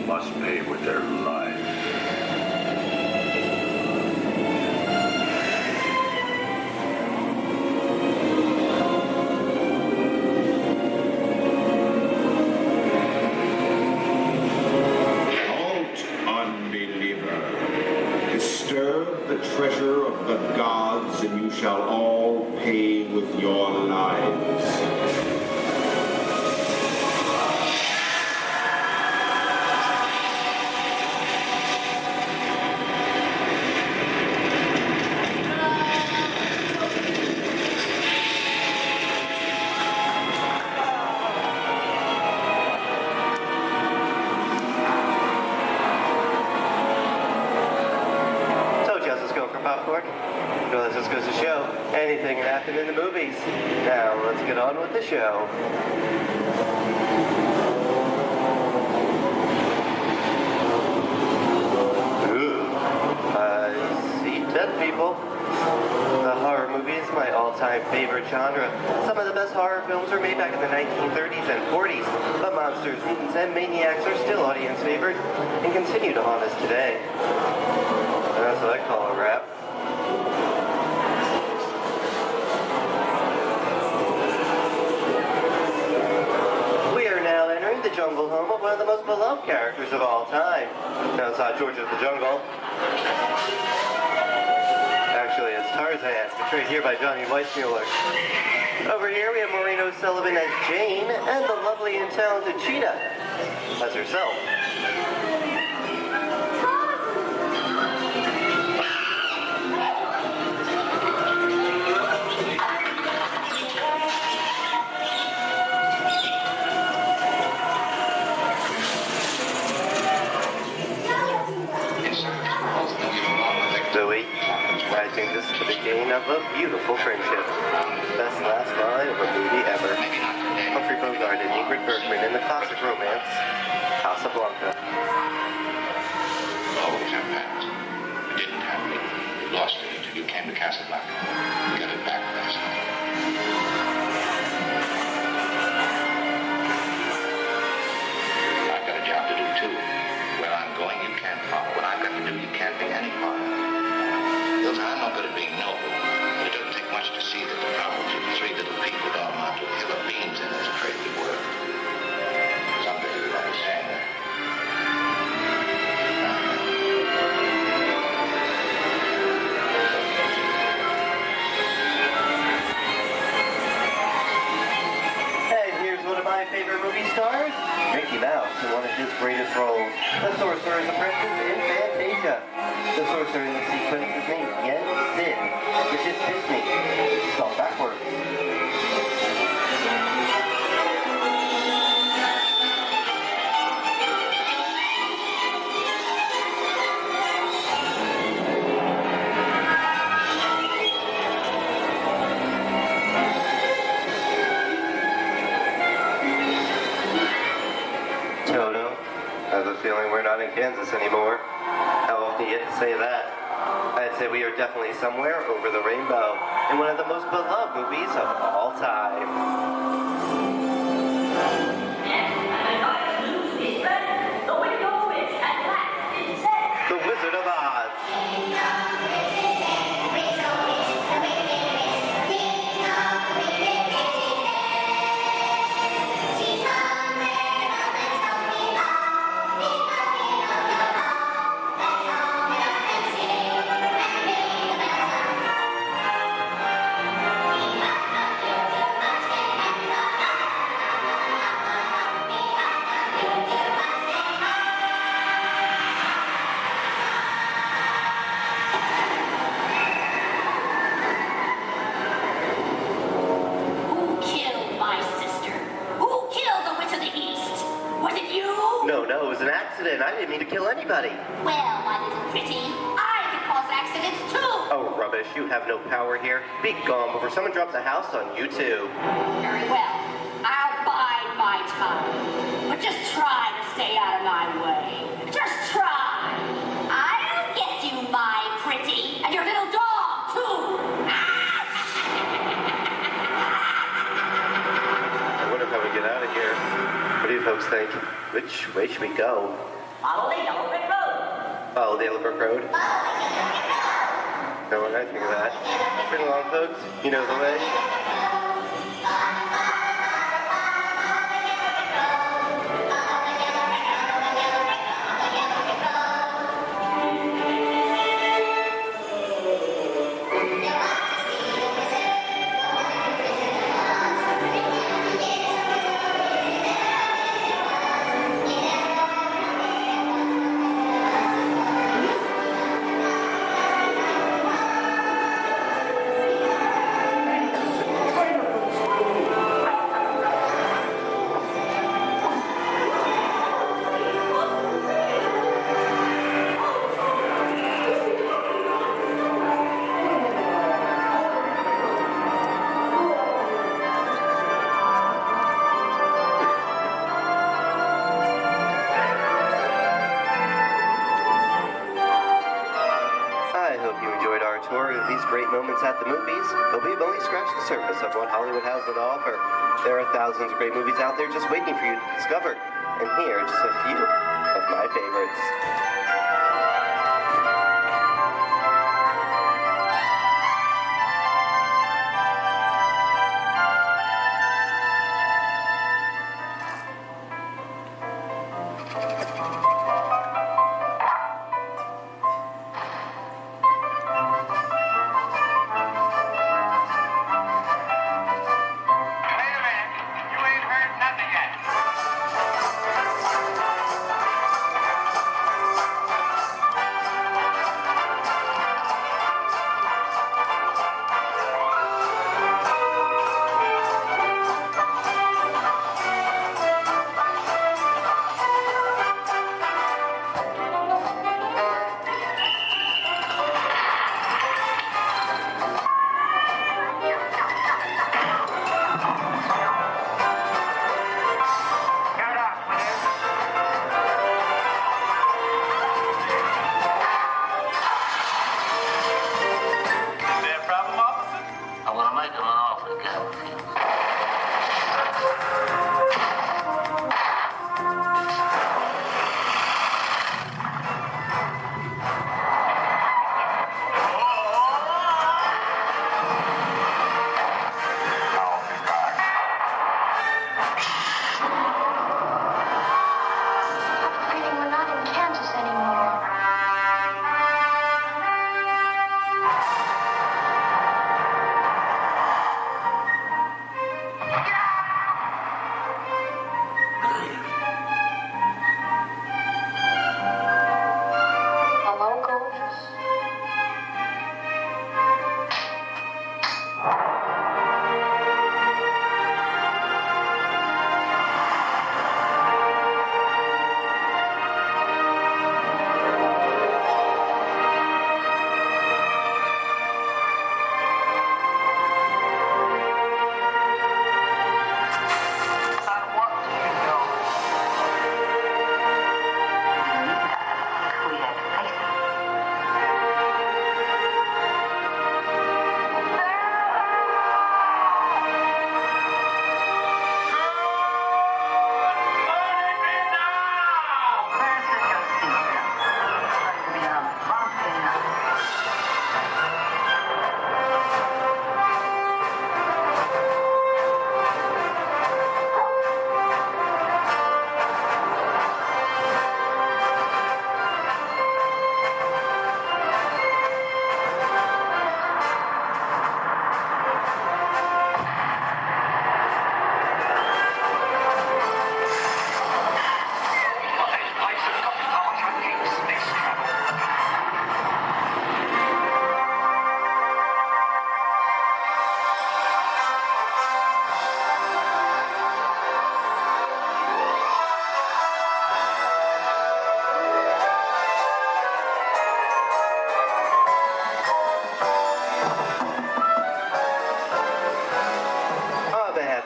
must pay with their lives. Disturb the treasure of the gods, and you shall all pay with your lives. Well, this just goes to show anything can happen in the movies. Now, let's get on with the show. Ooh, I see dead people. The horror movie is my all-time favorite genre. Some of the best horror films were made back in the 1930s and 40s, but monsters, mutants, and maniacs are still audience favorite and continue to haunt us today. That's what I call a wrap. The jungle home of one of the most beloved characters of all time. Now it's not George of the Jungle. Actually, it's Tarzan, portrayed here by Johnny Weissmuller. Over here we have Maureen O'Sullivan as Jane, and the lovely and talented Cheetah as herself. I think this is the beginning of a beautiful friendship. Best last line of a movie ever. Humphrey Bogart and Ingrid Bergman in the classic romance, Casablanca. Oh, it happened. It didn't happen. You lost it until you came to Casablanca. You got it back last night. I've got a job to do, too. Where I'm going, you can't follow. What I've got to do, you can't be any part of. I'm not good at being noble, but it doesn't take much to see that the problems of three little people don't amount to a hill of beans in this crazy world. Someday you'll understand that. And here's one of my favorite movie stars, Mickey Mouse, in one of his greatest roles, the Sorcerer's Apprentice in Fantasia. The sorcerer in the sequence is named Yen Sin, which is Disney, spelled backwards. Toto, I have a feeling we're not in Kansas anymore. How often do you get to say that? I'd say we are definitely somewhere over the rainbow in one of the most beloved movies of all time. The Wizard of Oz. was an accident. I didn't mean to kill anybody. Well, my little pretty, I can cause accidents too. Oh, rubbish. You have no power here. Be gone before someone drops a house on you, too. Very well. I'll bide my time. But just try to stay out of my way. Just try. I'll get you, my pretty, and your little dog, too. I wonder how we get out of here. What do you folks think? Which way should we go? Follow the yellow brick road. Follow the Yellow Brick Road? No, what I think of that. Bring along, folks. You know the way. I hope you enjoyed our tour of these great moments at the movies, but we've only scratched the surface of what Hollywood has to offer. There are thousands of great movies out there just waiting for you to discover, and here are just a few of my favorites.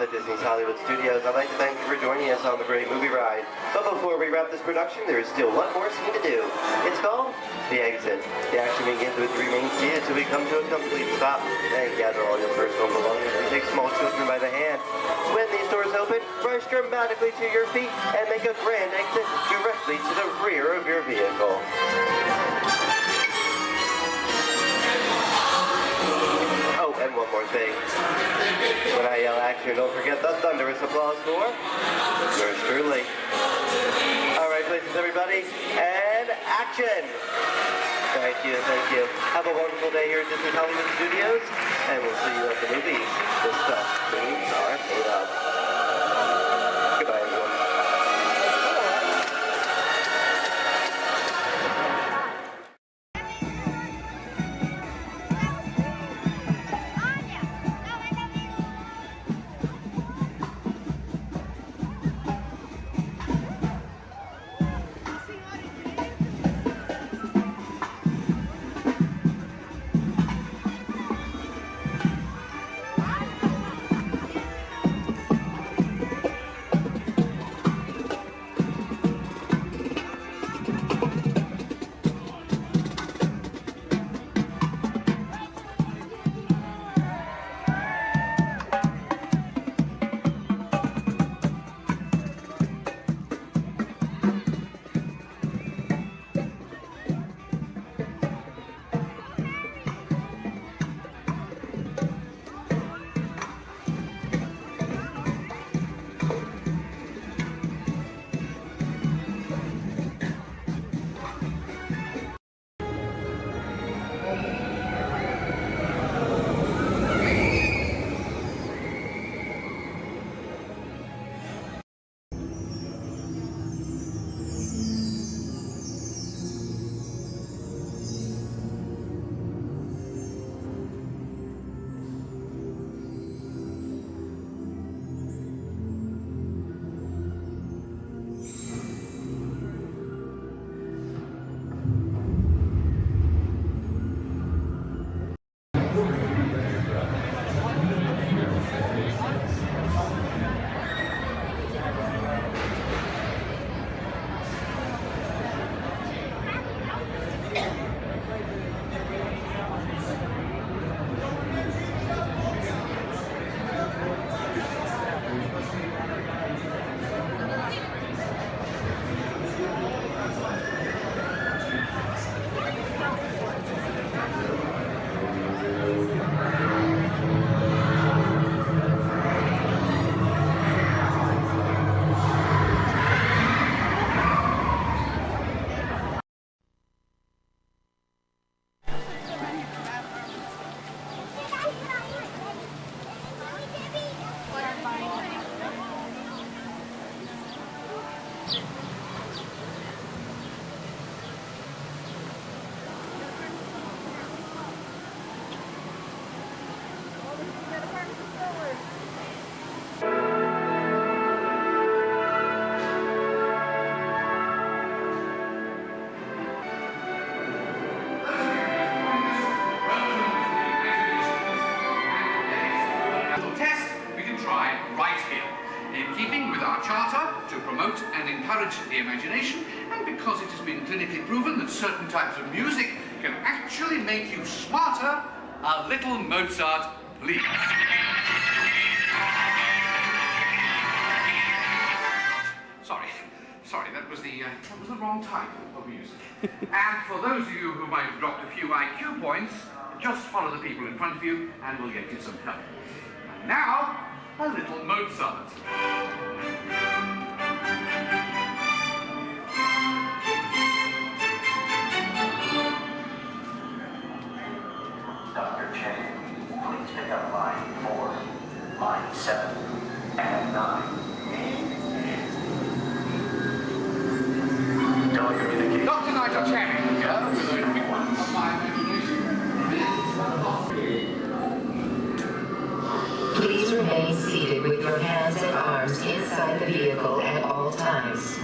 at Disney's Hollywood Studios. I'd like to thank you for joining us on the great movie ride. But before we wrap this production, there is still one more scene to do. It's called The Exit. The action begins with you remain seated until we come to a complete stop. Then gather all your personal belongings and take small children by the hand. When these doors open, rush dramatically to your feet and make a grand exit directly to the rear of your vehicle. Oh, and one more thing. When I yell action, don't forget the thunderous applause for yours truly. All right, places, everybody, and action! Thank you, thank you. Have a wonderful day here at Disney Hollywood Studios, and we'll see you at the movies. The stuff movies are made of. Goodbye, everyone. The imagination, and because it has been clinically proven that certain types of music can actually make you smarter, a little Mozart, please. Sorry, that was the wrong type of music. And for those of you who might have dropped a few IQ points, just follow the people in front of you and we'll get you some help. And now, a little Mozart. Dr. Chen, please pick up line 4, line 7, and 9. Telecommunications. Dr. Nigel Chen, here with a quick one of my imagination. Please remain seated with your hands and arms inside the vehicle at all times.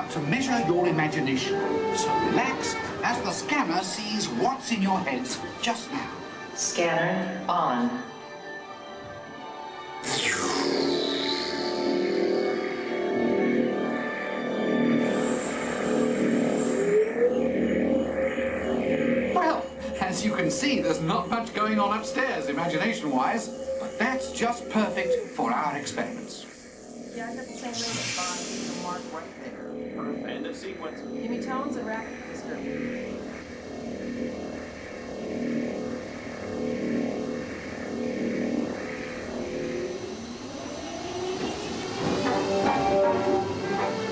about to measure your imagination. So relax as the scanner sees what's in your heads just now. Scanner on. Well, as you can see, there's not much going on upstairs, imagination-wise, but that's just perfect for our experiments. Yeah, I got the same ring at bottom. The mark right there. Perfect. End of sequence. Give me tones and rapid history.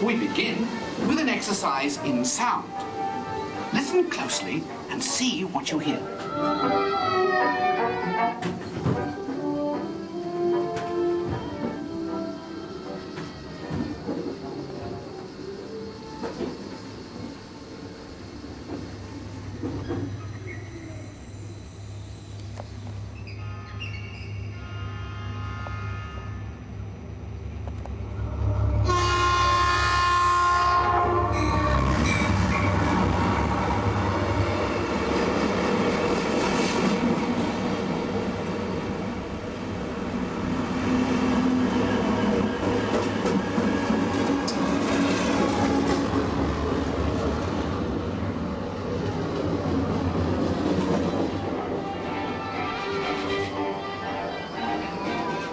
We begin with an exercise in sound. Listen closely and see what you hear.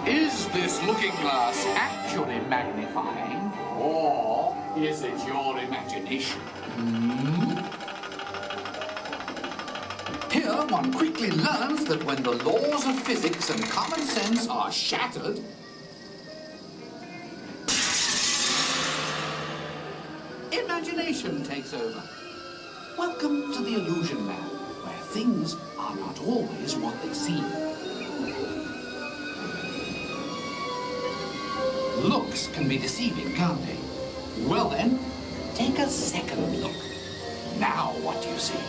Is this looking glass actually magnifying, or is it your imagination? Here, one quickly learns that when the laws of physics and common sense are shattered, imagination takes over. Welcome to the illusion lab, where things are not always what they seem. Looks can be deceiving, can't they? Well then, take a second look. Now what do you see?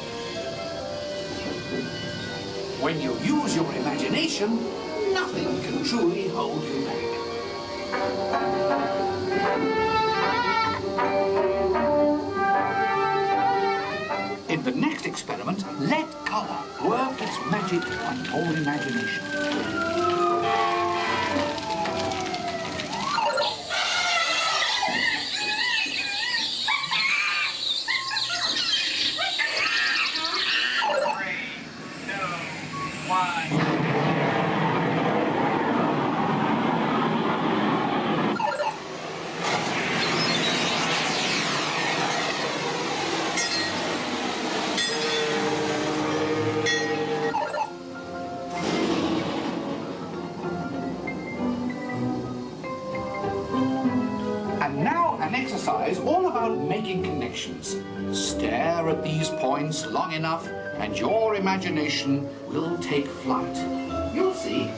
When you use your imagination, nothing can truly hold you back. In the next experiment, let color work its magic on your imagination. And now an exercise all about making connections. Stare at these points long enough and your imagination will take flight. You'll see.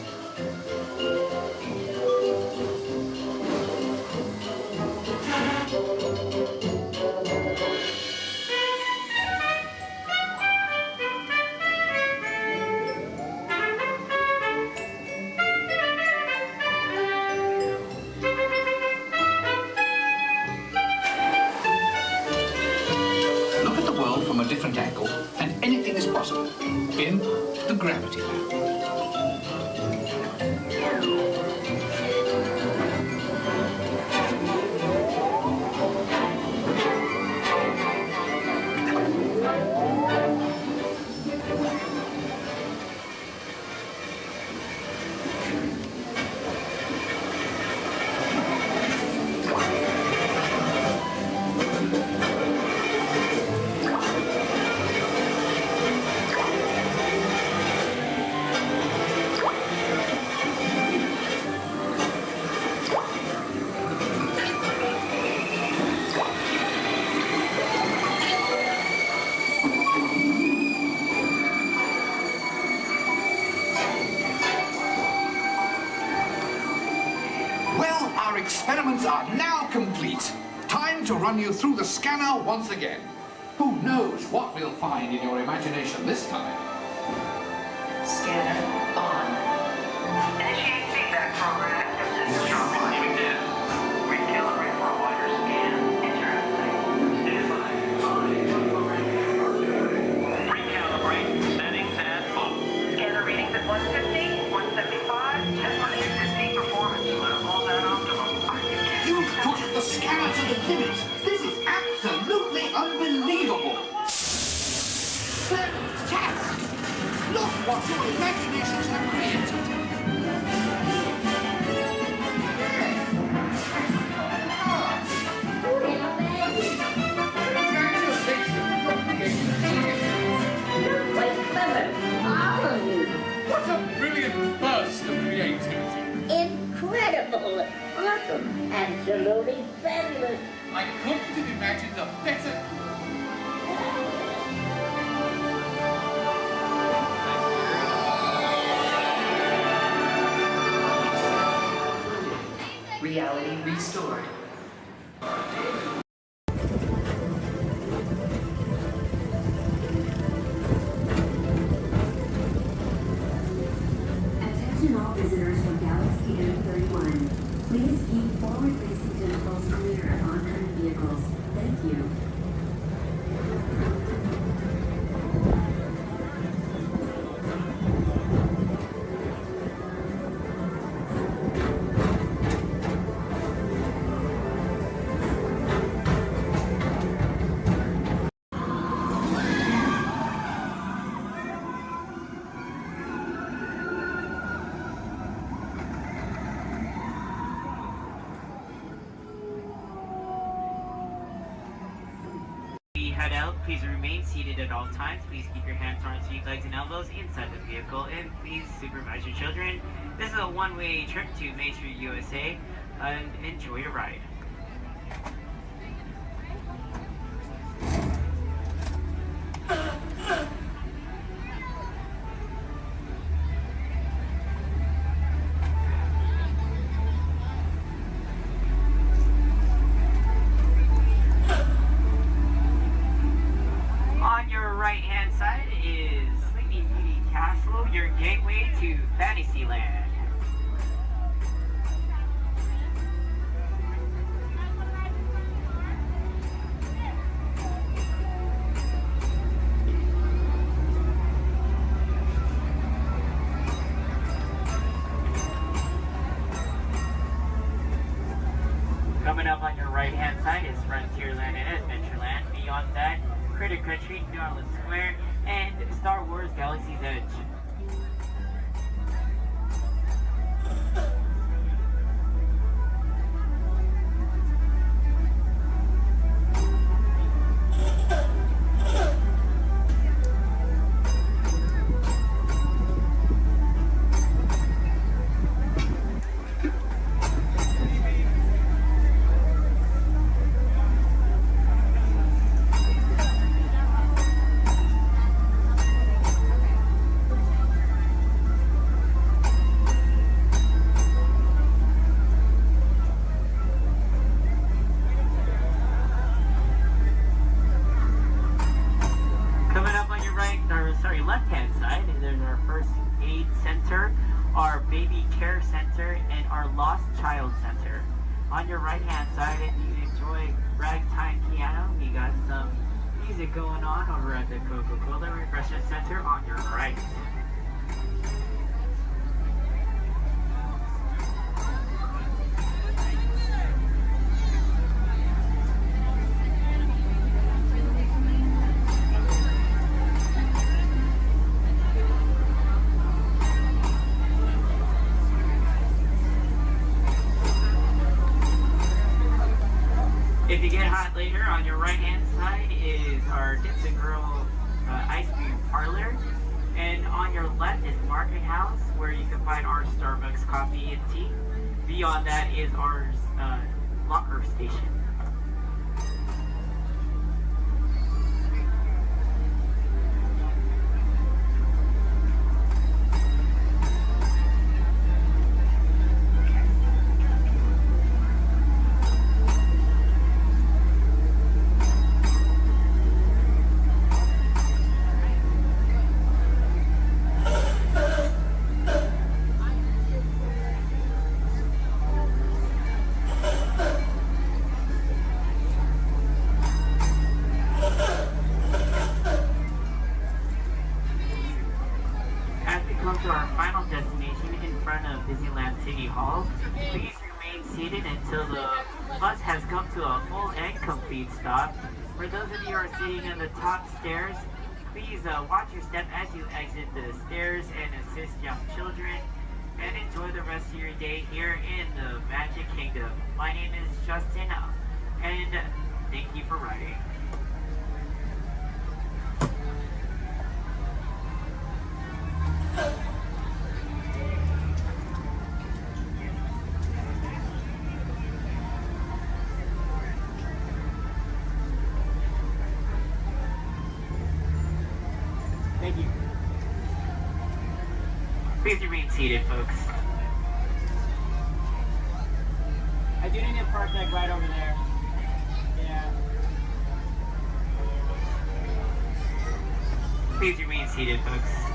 Look at the world from a different angle, and anything is possible in the gravity lab. Well, our experiments are now complete. Time to run you through the scanner once again. Who knows what we'll find in your imagination this time? Scanner on. Initiate feedback program. This is Charlie. Recalibrate for a wider scan. Interesting. brilliant burst of creativity. Incredible! Awesome! Absolutely fabulous! I couldn't have imagined a better... Reality restored. Attention all visitors from Galaxy M31. Please keep forward-facing tentacles clear of oncoming vehicles. Thank you. Head out. Please remain seated at all times. Please keep your hands, arms, feet, legs, and elbows inside the vehicle, and please supervise your children. This is a one-way trip to Main Street, USA, and enjoy your ride. On your right-hand side is Sleeping Beauty Castle, your gateway to Fantasyland. Coming up on your right-hand side is Frontierland and Adventureland. Beyond that, Critter Country, Darling Square, and Star Wars Galaxy's Edge. Left-hand side, there's our first aid center, our baby care center, and our lost child center. On your right-hand side, if you enjoy ragtime piano, we got some music going on over at the Coca-Cola Refreshment Center on your right. If you get hot later, on your right-hand side is our Dips and Grill ice cream parlor. And on your left is Market House, where you can find our Starbucks coffee and tea. Beyond that is our locker station. To our final destination in front of Disneyland City Hall. Please remain seated until the bus has come to a full and complete stop. For those of you who are sitting in the top stairs, please watch your step as you exit the stairs and assist young children, and enjoy the rest of your day here in the Magic Kingdom. My name is Justin, and thank you for riding. Please remain seated, folks. I do need a park deck right over there. Yeah. Please remain seated, folks.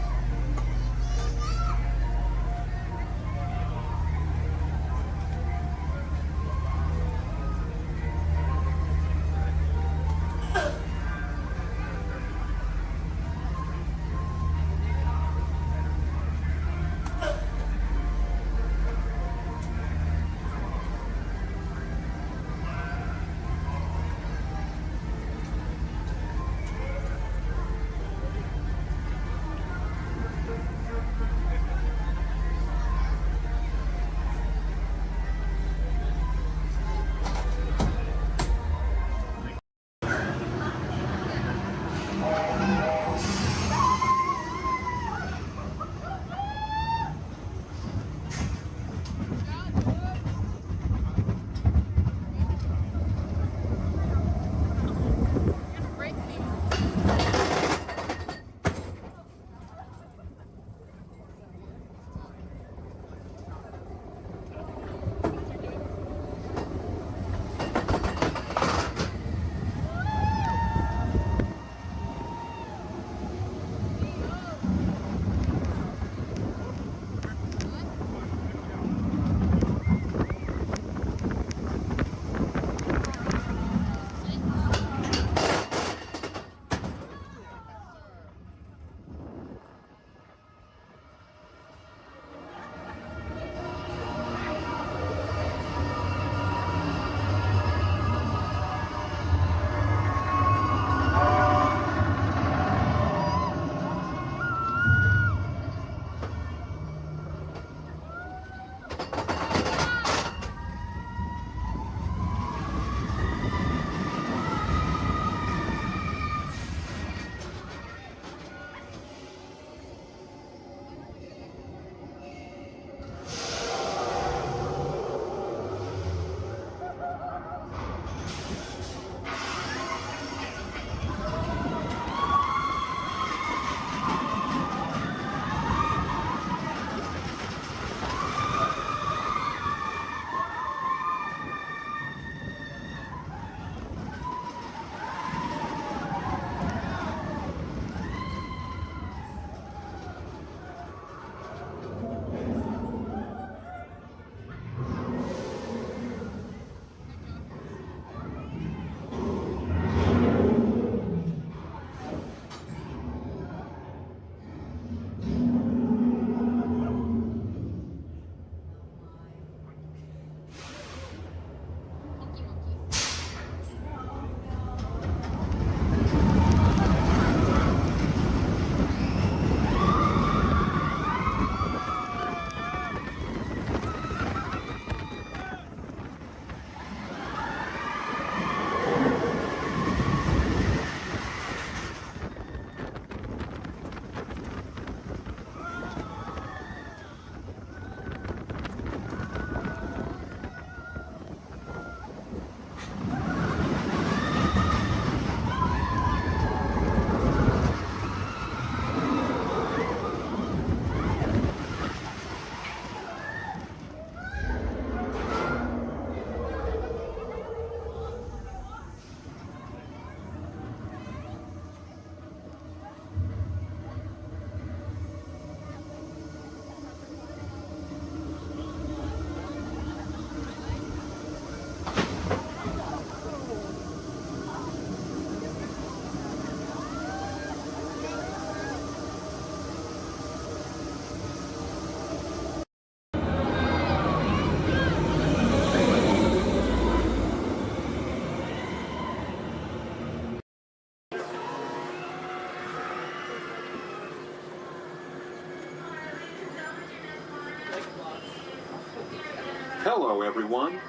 Hello, everyone.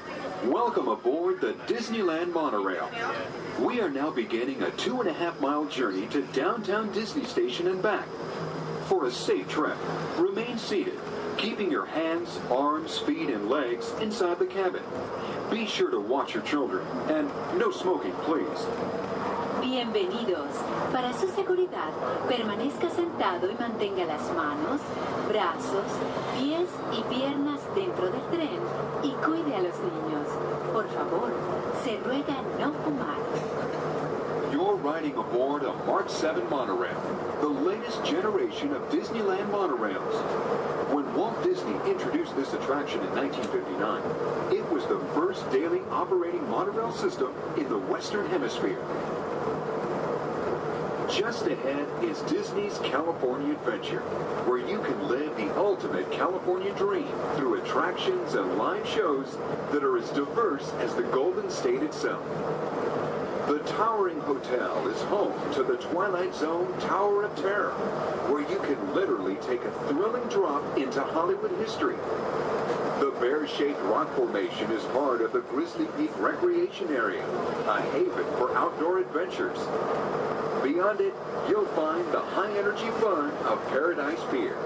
Welcome aboard the Disneyland monorail. We are now beginning a 2.5-mile journey to downtown Disney Station and back. For a safe trip, remain seated, keeping your hands, arms, feet, and legs inside the cabin. Be sure to watch your children, and no smoking, please. Bienvenidos. Para su seguridad, permanezca sentado y mantenga las manos, brazos, pies y piernas dentro del tren y cuide a los niños. Por favor, se ruega no fumar. You're riding aboard a March 7 monorail, the latest generation of Disneyland monorails. When Walt Disney introduced this attraction in 1959, it was the first daily operating monorail system in the Western Hemisphere. Just ahead is Disney's California Adventure, where you can live the ultimate California dream through attractions and live shows that are as diverse as the Golden State itself. The towering hotel is home to the Twilight Zone Tower of Terror, where you can literally take a thrilling drop into Hollywood history. The bear-shaped rock formation is part of the Grizzly Peak Recreation Area, a haven for outdoor adventures. Beyond it, you'll find the high-energy fun of Paradise Pier.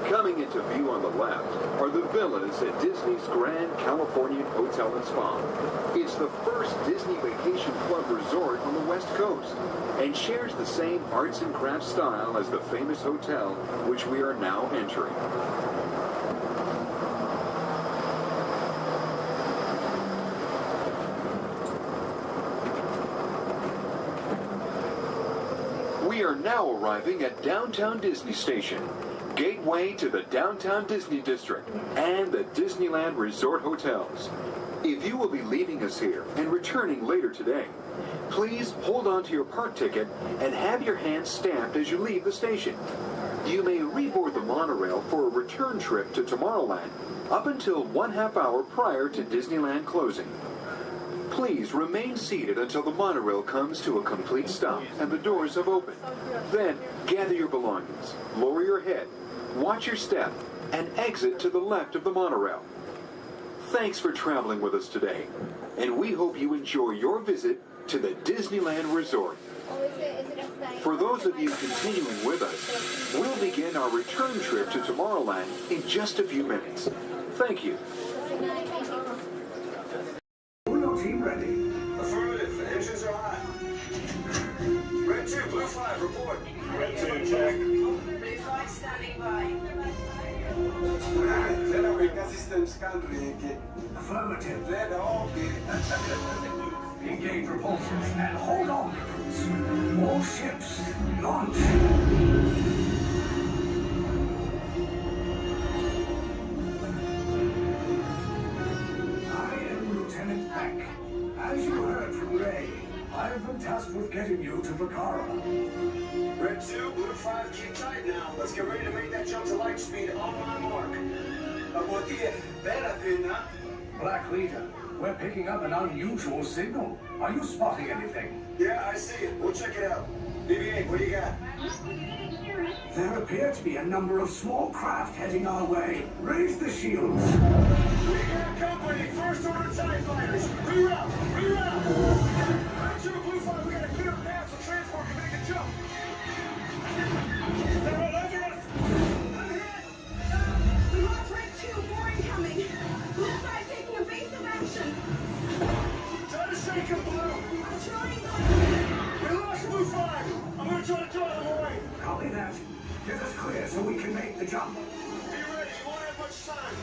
Coming into view on the left are the villas at Disney's Grand Californian Hotel and Spa. It's the first Disney Vacation Club resort on the West Coast and shares the same arts and crafts style as the famous hotel which we are now entering. We are now arriving at Downtown Disney Station, gateway to the Downtown Disney District and the Disneyland Resort Hotels. If you will be leaving us here and returning later today, please hold on to your park ticket and have your hand stamped as you leave the station. You may reboard the monorail for a return trip to Tomorrowland up until 1/2 hour prior to Disneyland closing. Please remain seated until the monorail comes to a complete stop and the doors have opened. Then, gather your belongings, lower your head, watch your step, and exit to the left of the monorail. Thanks for traveling with us today, and we hope you enjoy your visit to the Disneyland Resort. For those of you continuing with us, we'll begin our return trip to Tomorrowland in just a few minutes. Thank you. Team ready. Affirmative. Engines are hot. Red 2, Blue 5, report. Red 2, check. Blue 5 standing by. Generator system scan ready. Affirmative. Let all be. Engage propulsors and hold on, recruits. More ships. Launch. As you heard from Ray, I have been tasked with getting you to Bakara. Red 2, Blue 5, keep tight now. Let's get ready to make that jump to light speed on my mark. Black Leader, we're picking up an unusual signal. Are you spotting anything? Yeah, I see it. We'll check it out. BB-8, what do you got? There appear to be a number of small craft heading our way. Raise the shields. We got company. First order TIE fighters. Reroute. Reroute. Red 2, Blue 5, we got a clear path so transport can make a jump. They're all over us. I'm hit. We lost Red 2, more incoming. Blue 5 taking evasive action. Try to shake him, Blue. I'm trying. We lost Blue 5. I'm going to try to draw them away. Copy that. Get us clear so we can make the jump. Be ready. You won't have much time.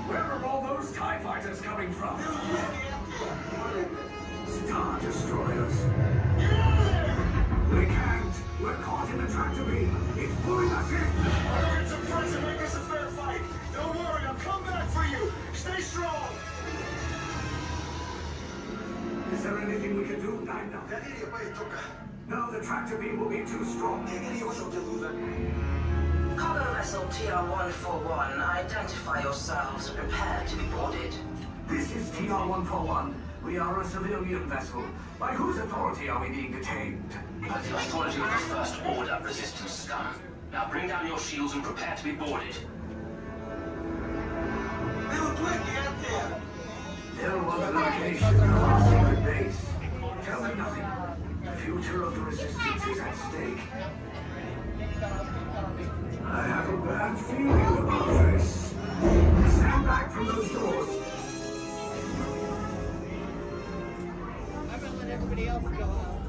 Where are all those TIE fighters coming from? Star Destroyers. Get out of there! We can't. We're caught in a tractor beam. It's pulling us in. I'll get some friends and make this a fair fight. Don't worry, I'll come back for you. Stay strong. Is there anything we can do, Nina? No, the tractor beam will be too strong. Cargo vessel TR-141, identify yourselves. Prepare to be boarded. This is TR-141. We are a civilian vessel. By whose authority are we being detained? By the authority of the First Order Resistance Scum. Now bring down your shields and prepare to be boarded. There was a location of our secret base. Tell them nothing. The future of the Resistance is at stake. I have a bad feeling about this. Stand back from those doors. I'm gonna let everybody else go out.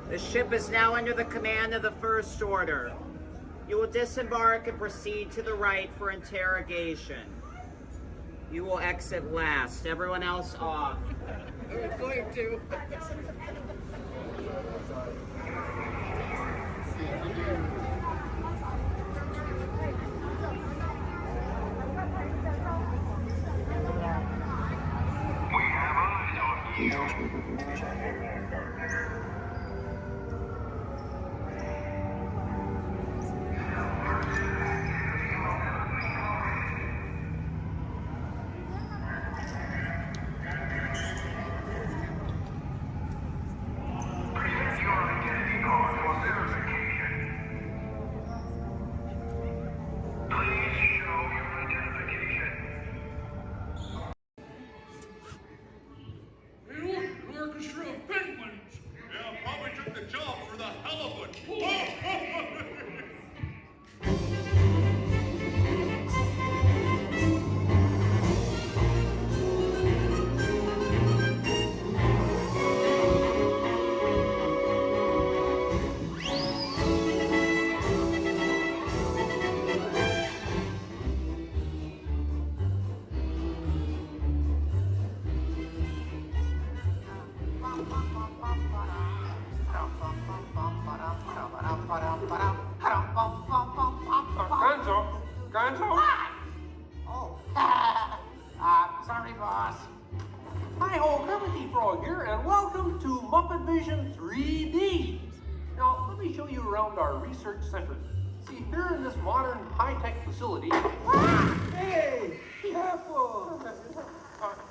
The ship is now under the command of the First Order. You will disembark and proceed to the right for interrogation. You will exit last. Everyone else off. I'm going to. Gonzo? Oh. Sorry, boss. Hi-ho, Kermit the Frog here, and welcome to Muppet Vision 3D. Now, let me show you around our research center. See, here in this modern high-tech facility... Hey! Be careful!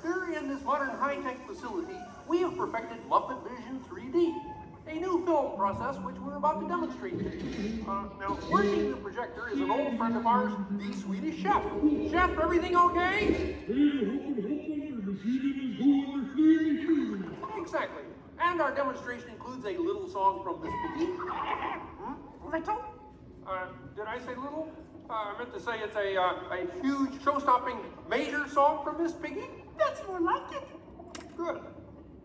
Here in this modern high-tech facility, we have perfected Muppet Vision 3D, a new film process which we're about to demonstrate. Now, working the projector is an old friend of ours, the Swedish chef. Chef, everything okay? Exactly. And our demonstration includes a little song from Miss Piggy. Little? Did I say little? I meant to say it's a huge, show-stopping, major song from Miss Piggy. That's more like it. Good.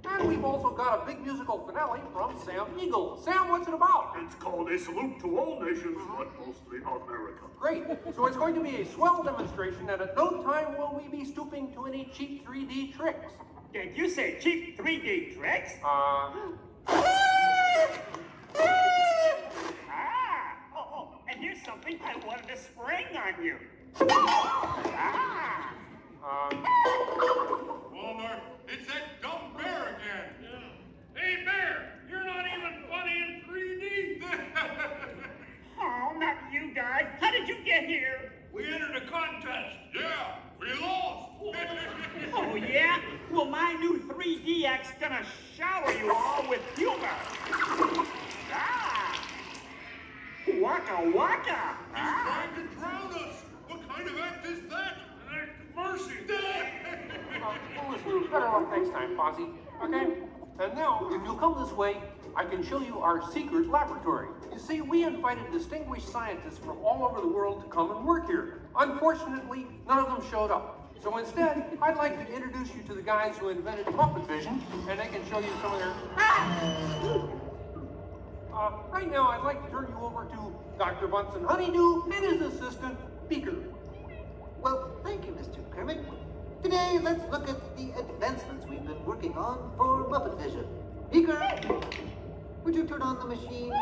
And we've also got a big musical finale from Sam Eagle. Sam, what's it about? It's called A Salute to All Nations, but mostly America. Great. So it's going to be a swell demonstration, and at no time will we be stooping to any cheap 3D tricks. Did you say cheap 3D tricks? And here's something I wanted to spring on you. Walmart, it's that dumb bear again. Yeah. Hey, Bear, you're not even funny in 3D. Oh, not you guys. How did you get here? We entered a contest. Yeah, we lost. Oh, yeah? Well, my new 3DX gonna shower you all with humor. Waka waka. He's trying to drown us. What kind of act is that? An act of mercy. Well, listen, better luck next time, Posse. Okay? And now, if you'll come this way, I can show you our secret laboratory. You see, we invited distinguished scientists from all over the world to come and work here. Unfortunately, none of them showed up. So instead, I'd like to introduce you to the guys who invented Muppet Vision, and they can show you some of their... right now, I'd like to turn you over to Dr. Bunsen Honeydew and his assistant, Beaker. Well, thank you, Mr. Kermit. Today, let's look at the advancements we've been working on for Muppet Vision. Beaker, would you turn on the machine?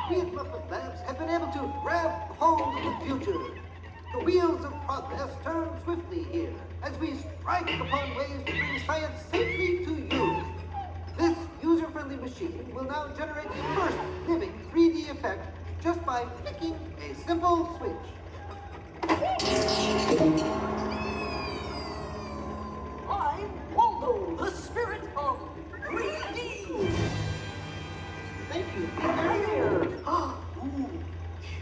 We at Muppet Labs have been able to grab hold of the future. The wheels of progress turn swiftly here as we strike upon ways to bring science safely to you. This user-friendly machine will now generate the first living 3D effect just by flicking a simple switch. I'm Waldo, the spirit of 3D. Thank you. There. Ooh,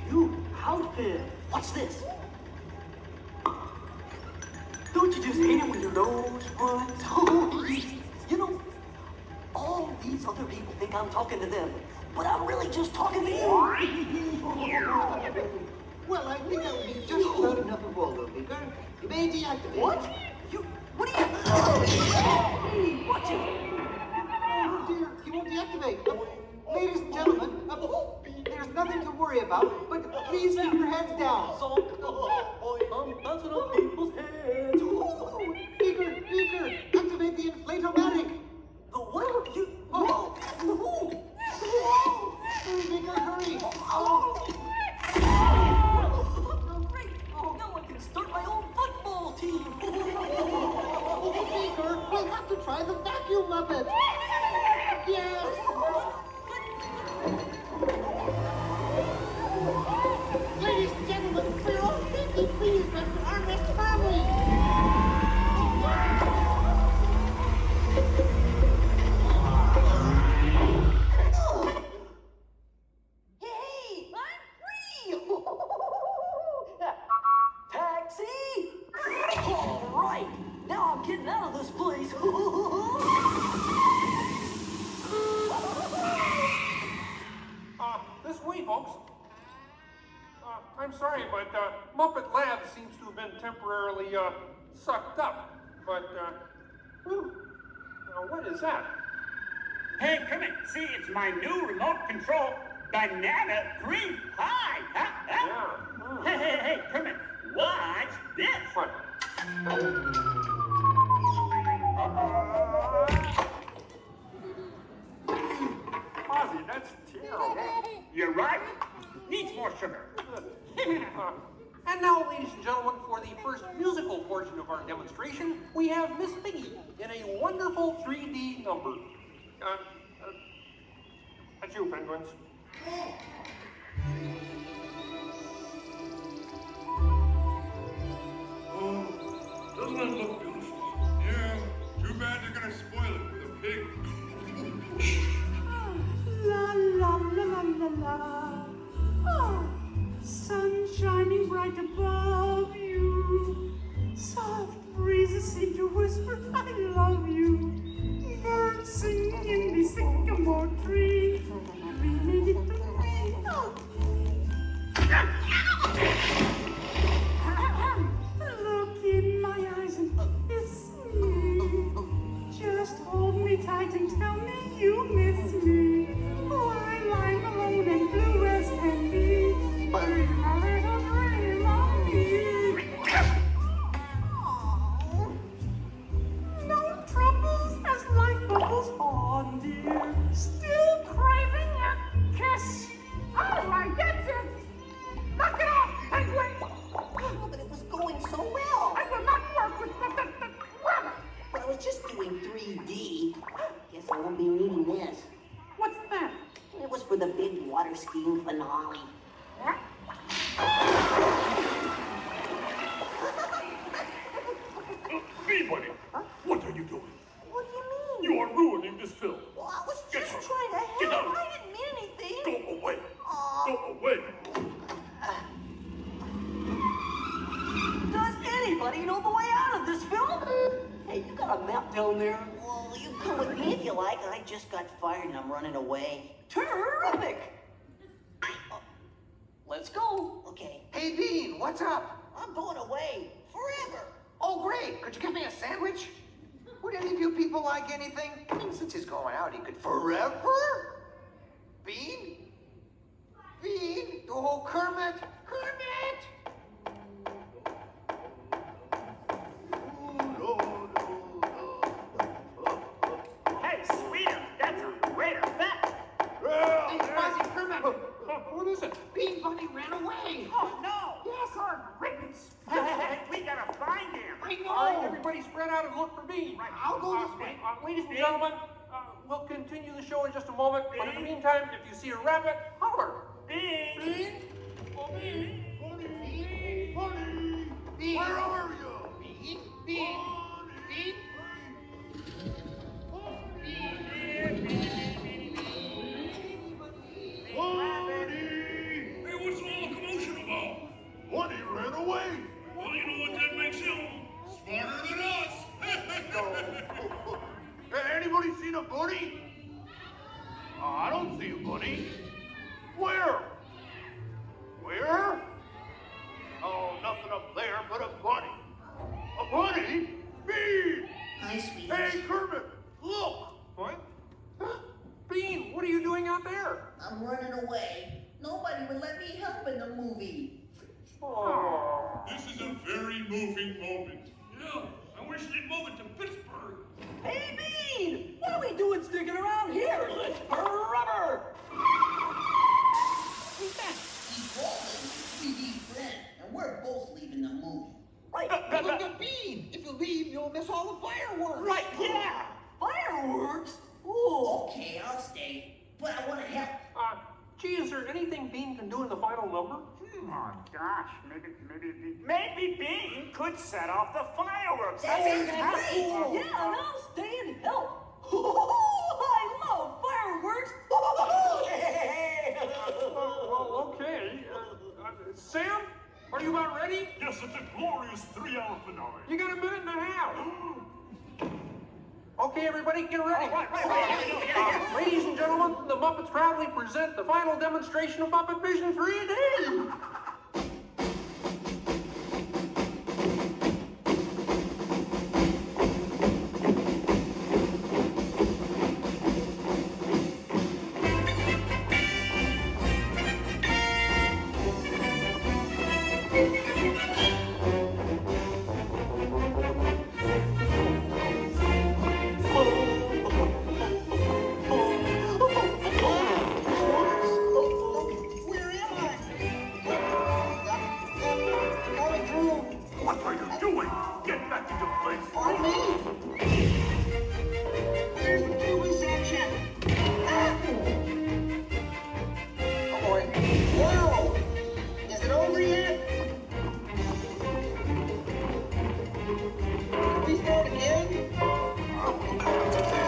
cute outfit. What's this? Don't you just hate it when your nose runs? You know, all these other people think I'm talking to them, but I'm really just talking to you. Well, I think that would be just about enough of all of it. You may deactivate. What? What are you... Hey, watch it! Oh, dear, he won't deactivate. Ladies and gentlemen, there's nothing to worry about, but please keep your heads down. Bouncing on people's heads. Beaker, activate the inflatomatic. The what? Beaker, hurry. Great. Now I can start my own football team. Beaker, we'll have to try the vacuum muppet. Yes. Ladies and gentlemen, for your own safety, please rest your armrest firmly. Hey, I'm free! Taxi! All right, now I'm getting out of this place. This way, folks. I'm sorry, but Muppet Labs seems to have been temporarily sucked up. But, what is that? Hey, come in. See, it's my new remote control banana cream pie. Huh? Yeah. Hey, come in. Watch this. What? Ozzy, that's terrible. You're right. Needs more sugar. And now, ladies and gentlemen, for the first musical portion of our demonstration, we have Miss Piggy in a wonderful 3D number. That's you, penguins. Doesn't it look beautiful? Yeah, too bad they're gonna spoil it with a pig. La la la la la la. Oh, sun shining bright above you. Soft breezes seem to whisper, I love you. Birds singing in the sycamore tree. Look in my eyes and kiss me. Just hold me tight and tell me you miss me. While I'm alone and blue as can be. Dream a little dream of me. No troubles as life bubbles on, dear. Still craving a kiss. All right, that's it. Knock it off, penguin. Oh, but it was going so well. I will not work with the But I was just doing 3D. Guess I won't be needing this. What's that? It was for the big water skiing finale. What? Anybody, what are you doing? What do you mean? You are ruining this film. Well, I was Get just out. trying to Get help. out. I didn't mean anything. Go away. Go away. Does anybody know the way out of this film? Hey, you got a map down there? Well, you can come with me if you like. I just got fired and I'm running away. Terrific! Let's go. Okay. Hey, Bean, what's up? I'm going away. Forever. Oh, great. Could you give me a sandwich? Would any of you people like anything? I mean, since he's going out, he could forever? Bean? Bean? Oh, Kermit! Kermit! Hey, sweeter, that's a great effect. Hey, Fuzzy, Kermit! What is it? Bean Bunny ran away! Oh, no. Yes, our rickets! Hey, we gotta find him. I know! All right, everybody spread out and look for Bean. Right. I'll go this way. Ladies and gentlemen, we'll continue the show in just a moment. But in the meantime, if you see a rabbit, holler. Bean. Bean? Oh, Bean! Bunny! Bunny! Bean! Where are you? Bean? Bean? Bean? Hey, what's all the commotion about? Bunny ran away. Well, you know what that makes him? Smarter than us. Hey, anybody seen a bunny? I I don't see a bunny. Where? Where? Oh, nothing up there but a bunny. A bunny? Bean! Hi, sweetie. Hey, Kermit, look! What? Bean, what are you doing out there? I'm running away. Nobody would let me help in the movie. Oh. This is a very moving moment. Yeah, I wish they'd move it to Pittsburgh. Hey, Bean! What are we doing sticking around here? Let's burn rubber! Who's that? He's Walt's 3D friend, and we're both leaving the movie. Right. Look at Bean. If you leave, you'll miss all the fireworks. Right, yeah! Fireworks? Ooh. Okay, I'll stay, but I want to help. Gee, is there anything Bean can do in the final number? Oh gosh, maybe Bean could set off the fireworks. That sounds great. Cool. Yeah, and I'll stay and help. I love fireworks. Well, okay. Sam, are you about ready? Yes, it's a glorious 3-hour finale. You got a minute and a half. Okay, everybody, get ready. Ladies and gentlemen, the Muppets proudly present the final demonstration of Muppet Vision 3D. What are you doing? Get back into place. On me. Here's the TV section. Oh boy. Whoa! Is it over yet? Can we start again?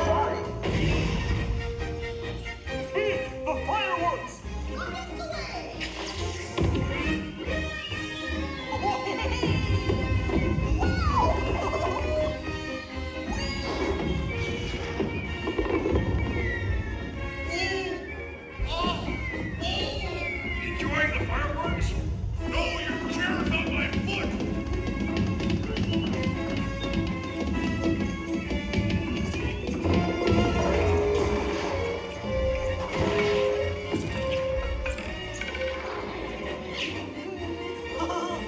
Sorry. Bean, the fireworks! Enjoying the fireworks? No, your chair's on my foot!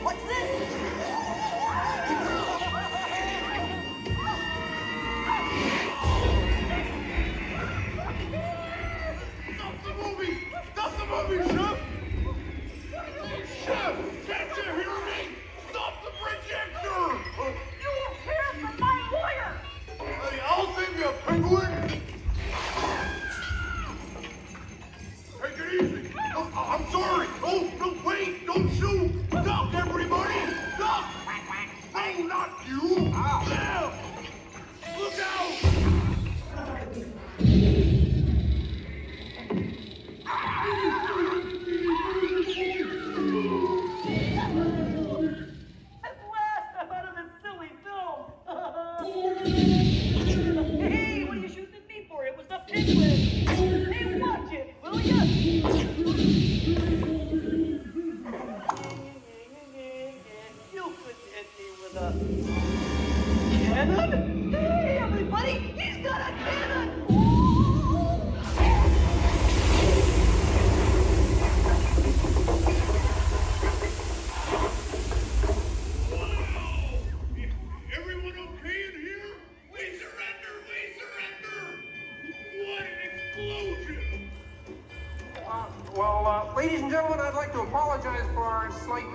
What's this? Stop the movie! Stop the movie, Chef! Chef! Can't you hear me? Stop the projector! You'll hear from my lawyer. Hey, I'll save you, penguin! Take it easy! Oh, I'm sorry! Oh, no, wait! Don't shoot! Stop, everybody! Stop! No, not you! Them! Look out! At last, I'm out of this silly film. Hey, what are you shooting at me for? It was the penguin. Hey, watch it, will ya? You could hit me with a cannon? Hey, everybody, he's got a cannon! Everyone okay in here? We surrender! We surrender! What an explosion! Ladies and gentlemen, I'd like to apologize for our slight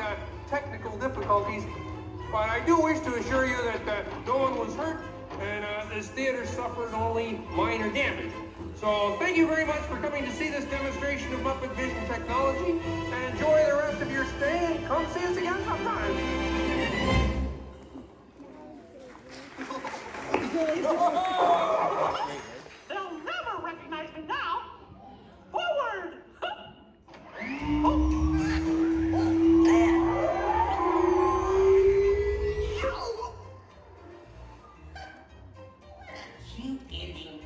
technical difficulties, but I do wish to assure you that no one was hurt and this theater suffered only minor damage. So thank you very much for coming to see this demonstration of Muppet Vision technology, and enjoy the rest of your stay, and come see us again sometime. They'll never recognize me now. Forward! Cute ending.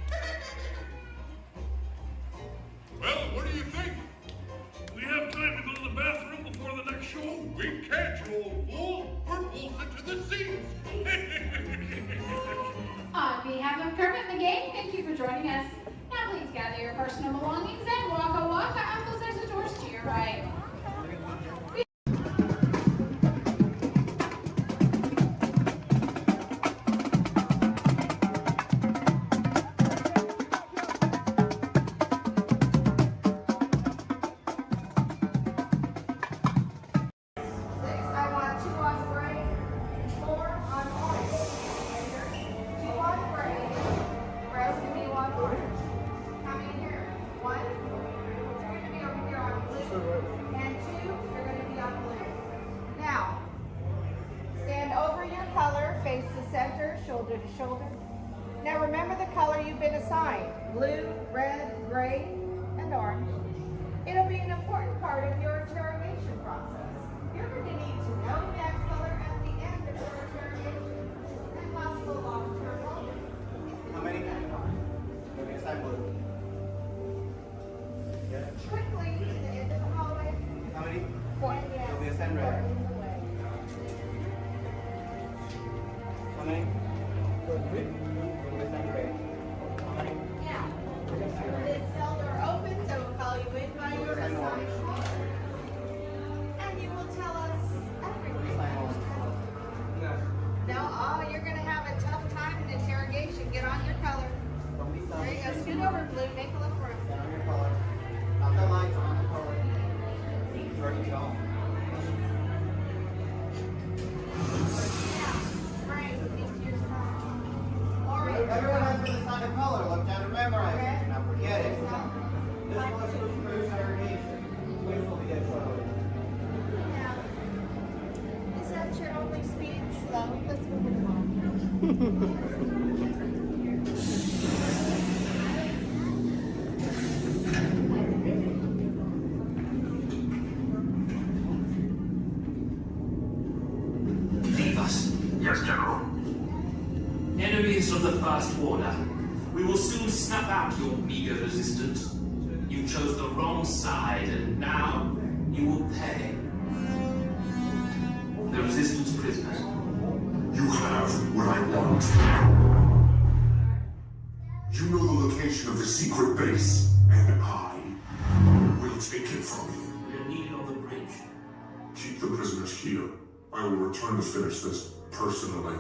face the center, shoulder to shoulder. Now remember the color you've been assigned: blue, red, gray, and orange. It'll be an important part of your interrogation process. You're going to need to know that color at the end of your interrogation and possible long-term motive. How many? Maybe assign blue. Quickly to the end of the hallway. How many? 4. Maybe assign red. How many? Yeah. This cell door opens, I will call you in by your assigned color. And you will tell us everything. No, oh, you're going to have a tough time in interrogation. Get on your color. There you go. Scoot over, Blue. Make a little room. Get on your color. Not the lights, on your color. Where do you go? Everyone has to decide a color. Look down and memorize it. Now forget it. This was for interrogation. Which will be a trouble. Is that your only speed? Slow. Let's move it along. Leave us. Yes, General. Enemies of the First Order, we will soon snuff out your meager resistance. You chose the wrong side, and now you will pay. The Resistance prisoners. You have what I want. You know the location of the secret base, and I will take it from you. We are needed on the bridge. Keep the prisoners here. I will return to finish this personally.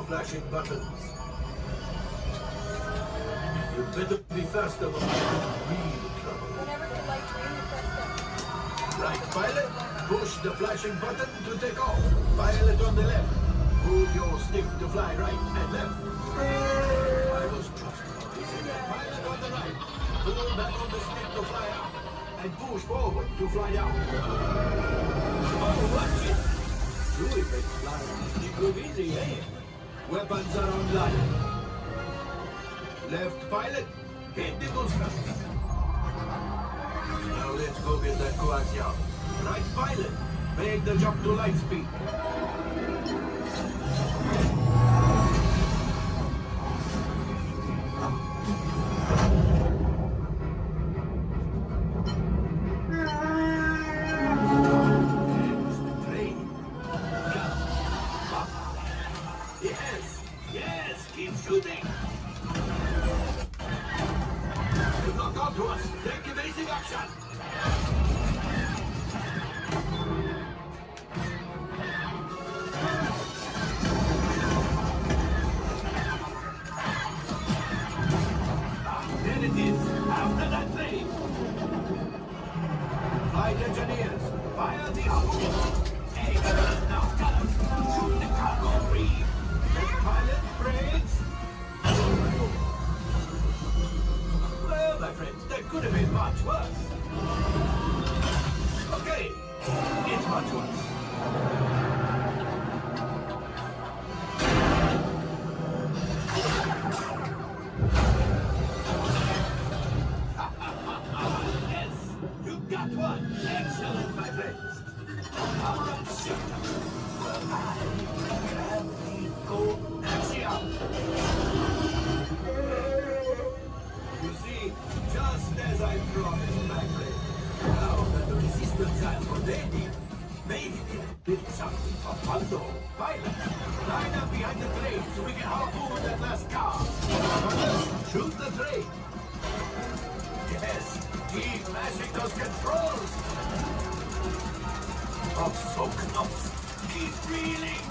Flashing buttons. You better be faster when you're in real trouble. Right, pilot, push the flashing button to take off. Pilot on the left. Move your stick to fly right and left. I was trusting. Pilot on the right. Pull back on the stick to fly out. And push forward to fly down. Oh, watch it! True effects flying this thing look easy, eh? Weapons are online. Left pilot, hit the boosters. Now let's go get that coaxial. Right pilot, make the jump to light speed. Okay, it's much worse. Maybe did something for Pando. Pilot, line up behind the train so we can harpoon that last car. First, shoot the train. Yes, keep mashing those controls. Oh, so close. Keep reeling.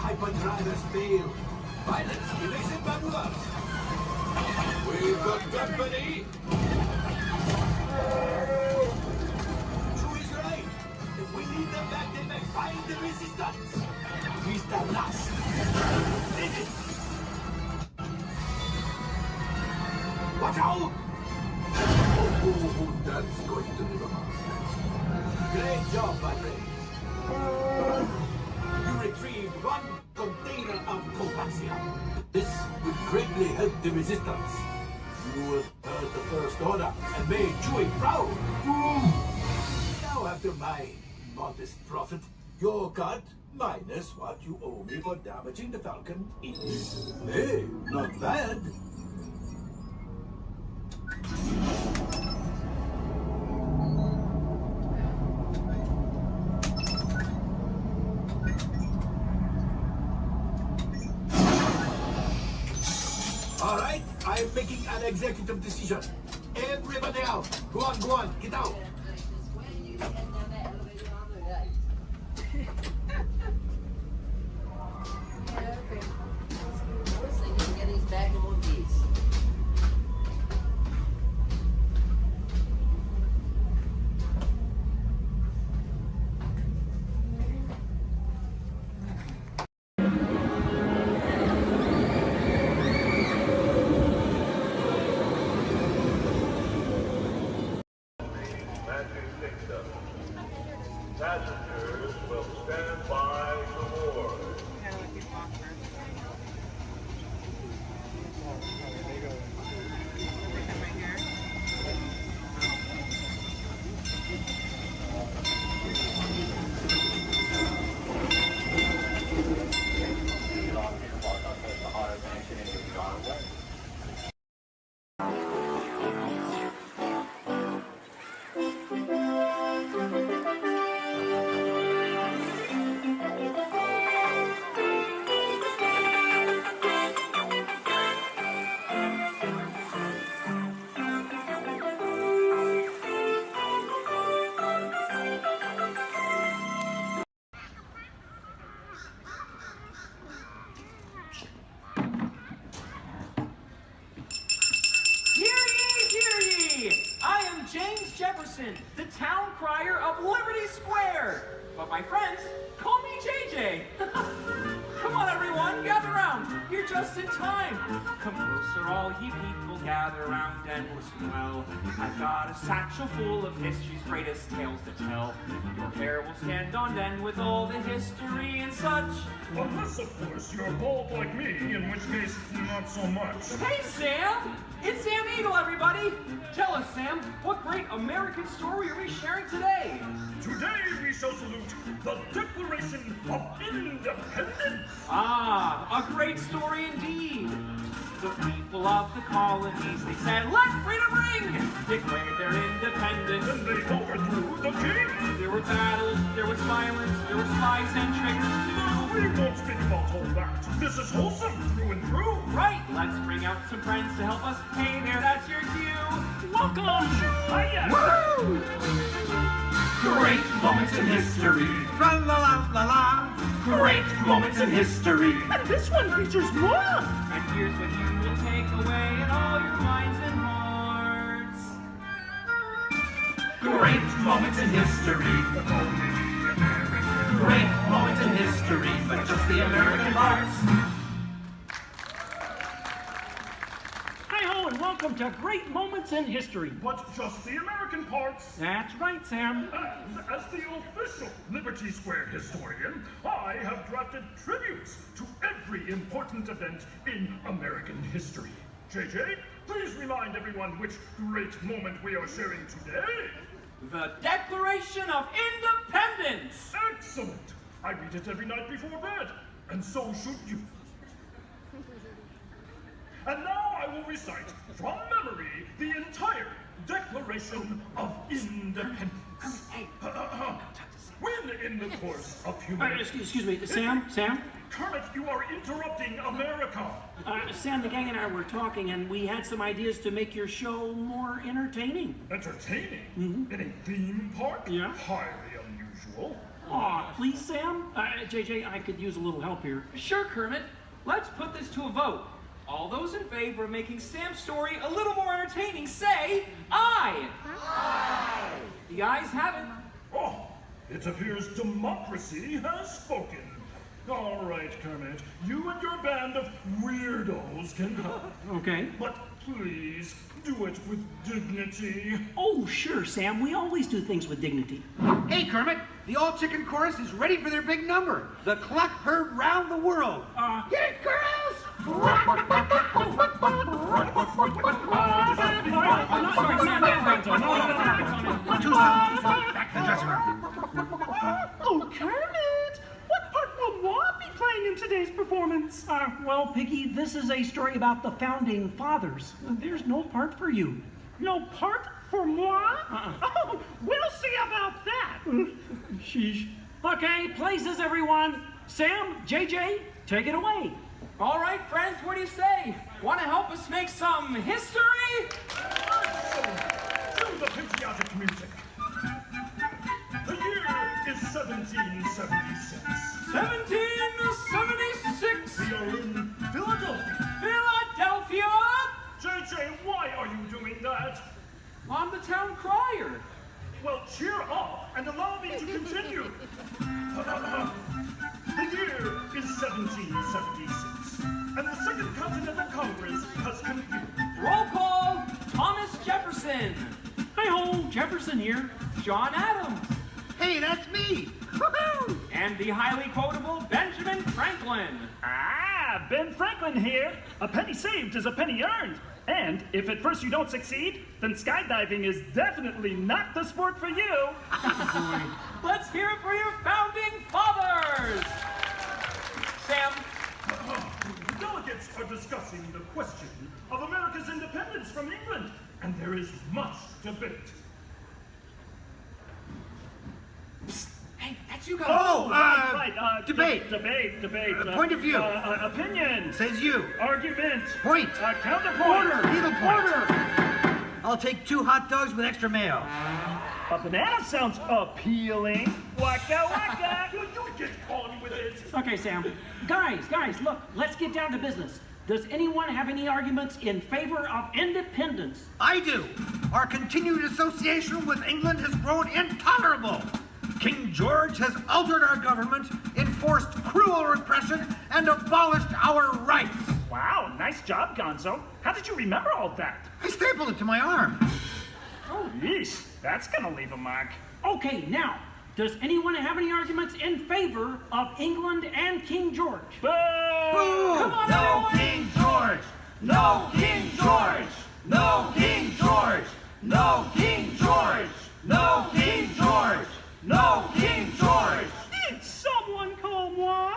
Hyperdrivers fail. Pilots, evasive maneuvers. We've got company. True is right. If we need them back, they may find the resistance. He's the last. Did it. Watch out! Oh, that's going to be a mark. Great job, Patrick. You retrieved one container of coaxium. This would greatly help the resistance. You have heard the First Order and made Chewie proud. Now, after my modest profit, your cut minus what you owe me for damaging the Falcon is, hey, not bad. All right, I'm making an executive decision. Everybody out. Go on, get out. Passengers will stand by to board. The town crier of Liberty Square. But my friends call me JJ. Come on, everyone, gather round. You're just in time. Come closer, all ye people, gather round and listen well. I've got a satchel full of history's greatest tales to tell. Your hair will stand on end with all the history and such. Unless, of course, you're bald like me, in which case, not so much. Hey, Sam! It's Sam Eagle, everybody! Tell us, Sam, what great American story are we sharing today? Today we shall salute the Declaration of Independence! Ah, a great story indeed! The people of the colonies, they said, let freedom ring! Declared their independence. And they overthrew the king! There were battles, there was violence, there were spies and traitors too. We won't speak about all that. This is wholesome through and through. Right, let's bring out some friends to help us. Hey there, that's your cue. Welcome! Hiya! Woo! Great moments in history. Tra-la-la-la-la. Great moments in history. And this one features more. And here's what you will take away in all your minds and hearts. Great moments in history. Great moments in history, but just the American parts. Hi-ho, and welcome to Great Moments in History. But just the American parts. That's right, Sam. And as the official Liberty Square historian, I have drafted tributes to every important event in American history. JJ, please remind everyone which great moment we are sharing today. The Declaration of Independence. Excellent. I read it every night before bed, and so should you. And now I will recite from memory the entire Declaration of Independence. When in the course of human... Excuse me, Sam? Kermit, you are interrupting America. Sam, the gang and I were talking, and we had some ideas to make your show more entertaining. Entertaining? Mm-hmm. In a theme park? Yeah. Highly unusual. Aw, please, Sam? JJ, I could use a little help here. Sure, Kermit. Let's put this to a vote. All those in favor of making Sam's story a little more entertaining, say aye. Aye. The ayes have it. Oh, it appears democracy has spoken. All right, Kermit, you and your band of weirdos can go. Okay. But please, do it with dignity. Oh, sure, Sam. We always do things with dignity. Hey, Kermit, the all-chicken chorus is ready for their big number. The clock heard round the world. Get it, girls! Too soon. Back to the dressing room. Oh, Kermit! What part will Walt be playing in today's performance? Well, Piggy, this is a story about the Founding Fathers. There's no part for you. No part for moi? Oh, we'll see about that. Sheesh. Okay, places, everyone. Sam, JJ, take it away. All right, friends, what do you say? Want to help us make some history? Cue the patriotic music. The year is 1776. 1776. We are in Philadelphia. Philadelphia? JJ, why are you doing that? I'm the town crier. Well, cheer up and allow me to continue. The year is 1776, and the Second Continental Congress has convened. Roll call, Thomas Jefferson. Hi-ho, Jefferson here. John Adams. Hey, that's me. And the highly quotable Benjamin Franklin. Ah, Ben Franklin here. A penny saved is a penny earned. And if at first you don't succeed, then skydiving is definitely not the sport for you. Let's hear it for your Founding Fathers. Sam. The delegates are discussing the question of America's independence from England, and there is much debate. Psst. Hey, that's you guys. Oh, right. Debate. Debate. Point of view. Opinion. Says you. Argument. Point. Counterpoint. Order. Needle point. I'll take 2 hot dogs with extra mayo. A banana sounds appealing. Waka waka. You get on with it. Okay, Sam. Guys, look, let's get down to business. Does anyone have any arguments in favor of independence? I do. Our continued association with England has grown intolerable. King George has altered our government, enforced cruel repression, and abolished our rights. Wow, nice job, Gonzo. How did you remember all that? I stapled it to my arm. Oh, yeesh. That's gonna leave a mark. Okay, now, does anyone have any arguments in favor of England and King George? Boo! Boo! Come on, no everyone. King George! No King George! No King George! No King George! No King George! No King George! Did someone call moi?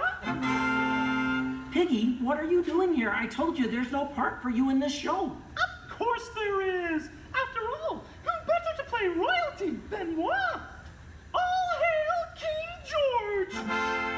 Piggy, what are you doing here? I told you there's no part for you in this show. Of course there is. After all, who better to play royalty than moi? All hail King George!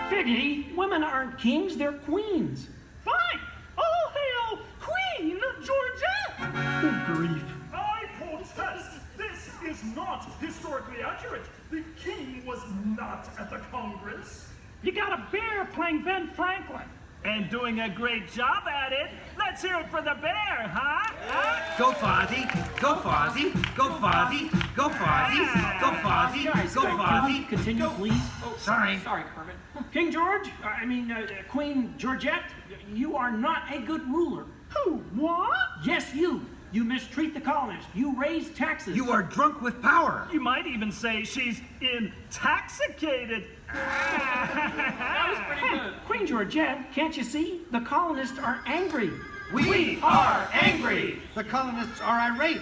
Piggy, women aren't kings, they're queens. Fine. All hail Queen Georgette! Good grief. I protest. This is not historically accurate. The king was not at the Congress. You got a bear playing Ben Franklin. And doing a great job at it. Let's hear it for the bear, huh? Go Fozzie, go Fozzie, go Fozzie, go Fozzie, go Fozzie, go Fozzie. Continue, please. Oh, sorry. Sorry, Kermit. King George, Queen Georgette, you are not a good ruler. Who? What? Yes, you. You mistreat the colonists. You raise taxes. You are drunk with power. You might even say she's intoxicated. That was pretty good. Queen Georgette, can't you see? The colonists are angry. We are angry. The colonists are irate.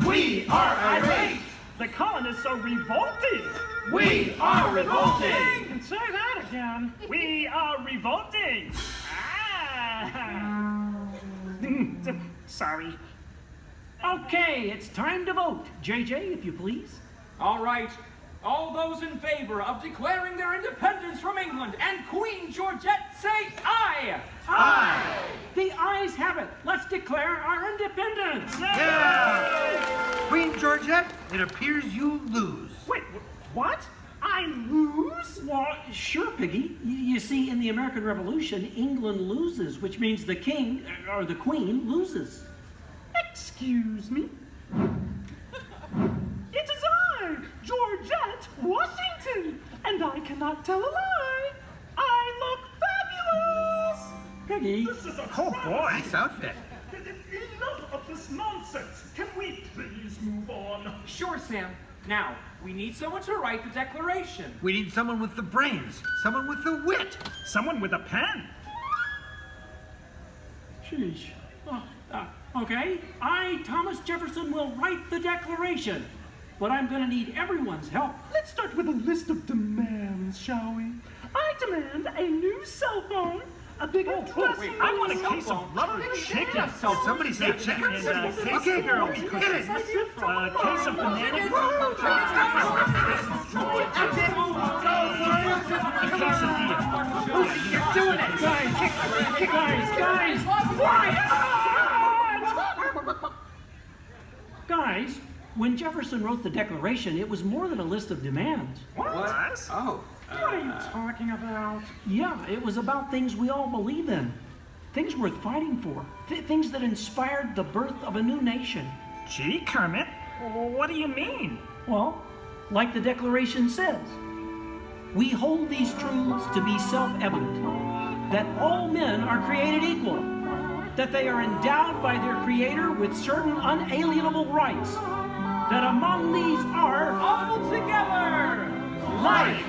We are irate. The colonists are revolted. We are revolting. And say that again. We are revolting. Sorry. Okay, it's time to vote. JJ, if you please. All right. All those in favor of declaring their independence from England and Queen Georgette say aye! Aye! The ayes have it. Let's declare our independence. Yeah! Queen Georgette, it appears you lose. Wait, what? I lose? Well, sure, Piggy. You see, in the American Revolution, England loses, which means the king, or the queen, loses. Excuse me? It is I, Georgette Washington, and I cannot tell a lie. I look fabulous! Piggy. This is a Oh, boy. Nice outfit. Enough of this nonsense. Can we please move on? Sure, Sam. Now, we need someone to write the declaration. We need someone with the brains, someone with the wit. Someone with a pen. Sheesh. Okay, I, Thomas Jefferson, will write the declaration. But I'm going to need everyone's help. Let's start with a list of demands, shall we? I demand a new cell phone, a bigger dressing room. I want a case of rubber chicken. Somebody said chicken. Okay, girls, hit it. A case of banana. You're doing it! Guys! Guys, when Jefferson wrote the Declaration, it was more than a list of demands. What? Oh. What are you talking about? Yeah, it was about things we all believe in. Things worth fighting for. Things that inspired the birth of a new nation. Gee, Kermit, what do you mean? Well, like the Declaration says, we hold these truths to be self-evident, that all men are created equal, that they are endowed by their Creator with certain unalienable rights, that among these are all together life,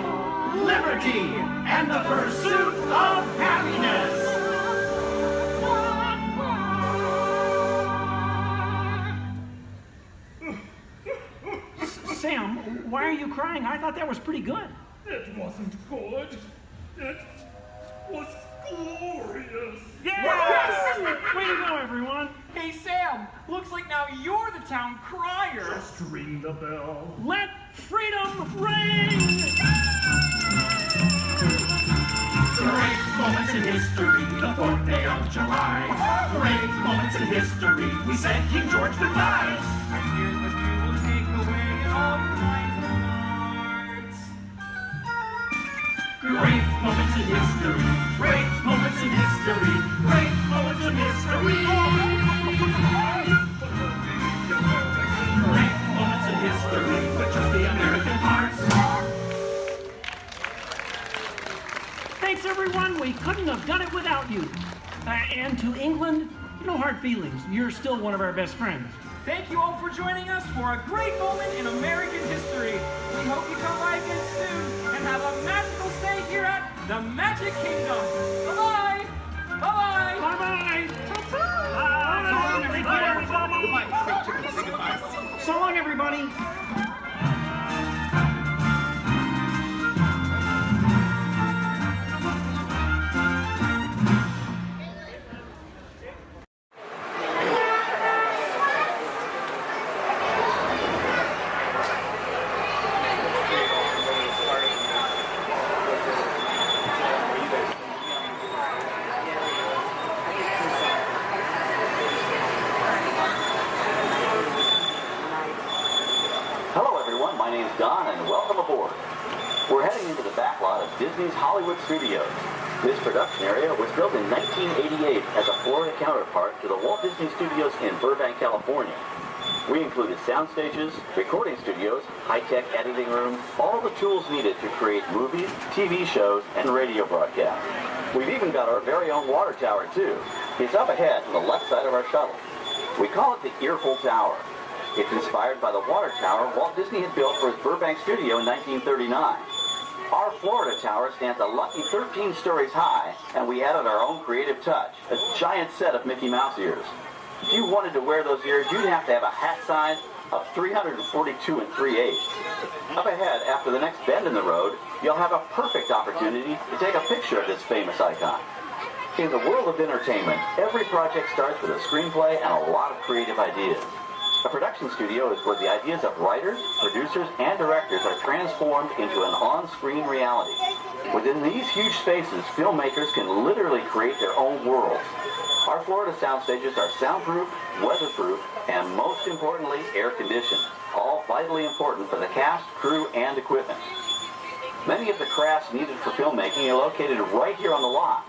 liberty, and the pursuit of happiness. Sam, why are you crying? I thought that was pretty good. It wasn't good. It was glorious. Yes! Way to go, everyone. Hey, Sam, looks like now you're the town crier. Just ring the bell. Let freedom ring! Great moments in history, the 4th day of July. Great moments in history, we said King George goodbye. And here's what you will take away in all your minds and hearts. Great moments in history, great moments in history, great moments in history. Great moments in history, but just the American hearts. Thanks, everyone. We couldn't have done it without you. And to England, no hard feelings. You're still one of our best friends. Thank you all for joining us for a great moment in American history. We hope you come by again soon and have a magical stay here at the Magic Kingdom. Bye-bye. Bye-bye. Bye-bye. Bye-bye. So long, everybody. name's Don, and welcome aboard. We're heading into the back lot of Disney's Hollywood Studios. This production area was built in 1988 as a Florida counterpart to the Walt Disney Studios in Burbank, California. We included sound stages, recording studios, high-tech editing rooms, all the tools needed to create movies, TV shows, and radio broadcasts. We've even got our very own water tower, too. It's up ahead on the left side of our shuttle. We call it the Earful Tower. It's inspired by the water tower Walt Disney had built for his Burbank studio in 1939. Our Florida tower stands a lucky 13 stories high, and we added our own creative touch, a giant set of Mickey Mouse ears. If you wanted to wear those ears, you'd have to have a hat size of 342 3/8. Up ahead, after the next bend in the road, you'll have a perfect opportunity to take a picture of this famous icon. In the world of entertainment, every project starts with a screenplay and a lot of creative ideas. A production studio is where the ideas of writers, producers, and directors are transformed into an on-screen reality. Within these huge spaces, filmmakers can literally create their own worlds. Our Florida sound stages are soundproof, weatherproof, and most importantly, air-conditioned, all vitally important for the cast, crew, and equipment. Many of the crafts needed for filmmaking are located right here on the lot.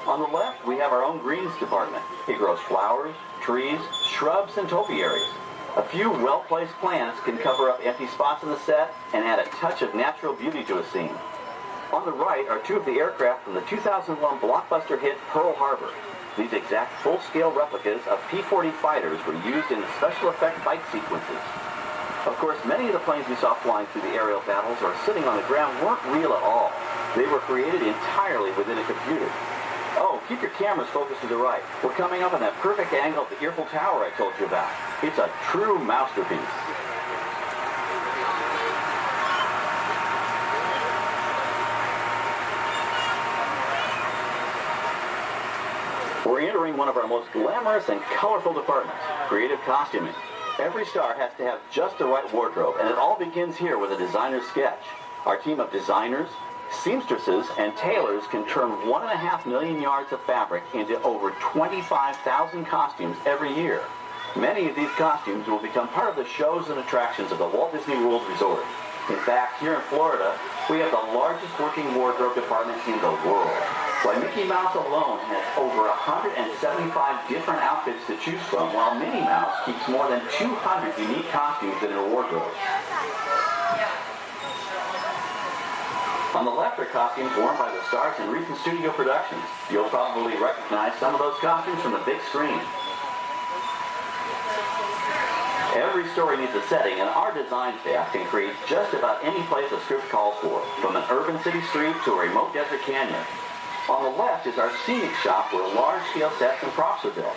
On the left, we have our own greens department. It grows flowers, trees, shrubs, and topiaries. A few well-placed plants can cover up empty spots in the set and add a touch of natural beauty to a scene. On the right are two of the aircraft from the 2001 blockbuster hit Pearl Harbor. These exact full-scale replicas of P-40 fighters were used in the special effect fight sequences. Of course, many of the planes we saw flying through the aerial battles or sitting on the ground weren't real at all. They were created entirely within a computer. Oh, keep your cameras focused to the right. We're coming up on that perfect angle of the Earful Tower I told you about. It's a true masterpiece. We're entering one of our most glamorous and colorful departments, creative costuming. Every star has to have just the right wardrobe, and it all begins here with a designer's sketch. Our team of designers, seamstresses, and tailors can turn 1.5 million yards of fabric into over 25,000 costumes every year. Many of these costumes will become part of the shows and attractions of the Walt Disney World Resort. In fact, here in Florida, we have the largest working wardrobe department in the world. Why, Mickey Mouse alone has over 175 different outfits to choose from, while Minnie Mouse keeps more than 200 unique costumes in her wardrobe. On the left are costumes worn by the stars in recent studio productions. You'll probably recognize some of those costumes from the big screen. Every story needs a setting, and our design staff can create just about any place a script calls for, from an urban city street to a remote desert canyon. On the left is our scenic shop where large-scale sets and props are built.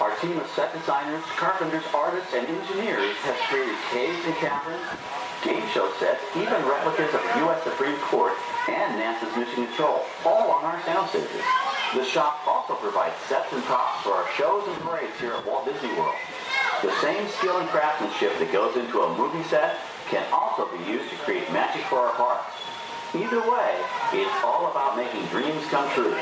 Our team of set designers, carpenters, artists, and engineers has created caves and caverns, game show sets, even replicas of the U.S. Supreme Court and NASA's Mission Control, all on our sound stages. The shop also provides sets and props for our shows and parades here at Walt Disney World. The same skill and craftsmanship that goes into a movie set can also be used to create magic for our parks. Either way, it's all about making dreams come true.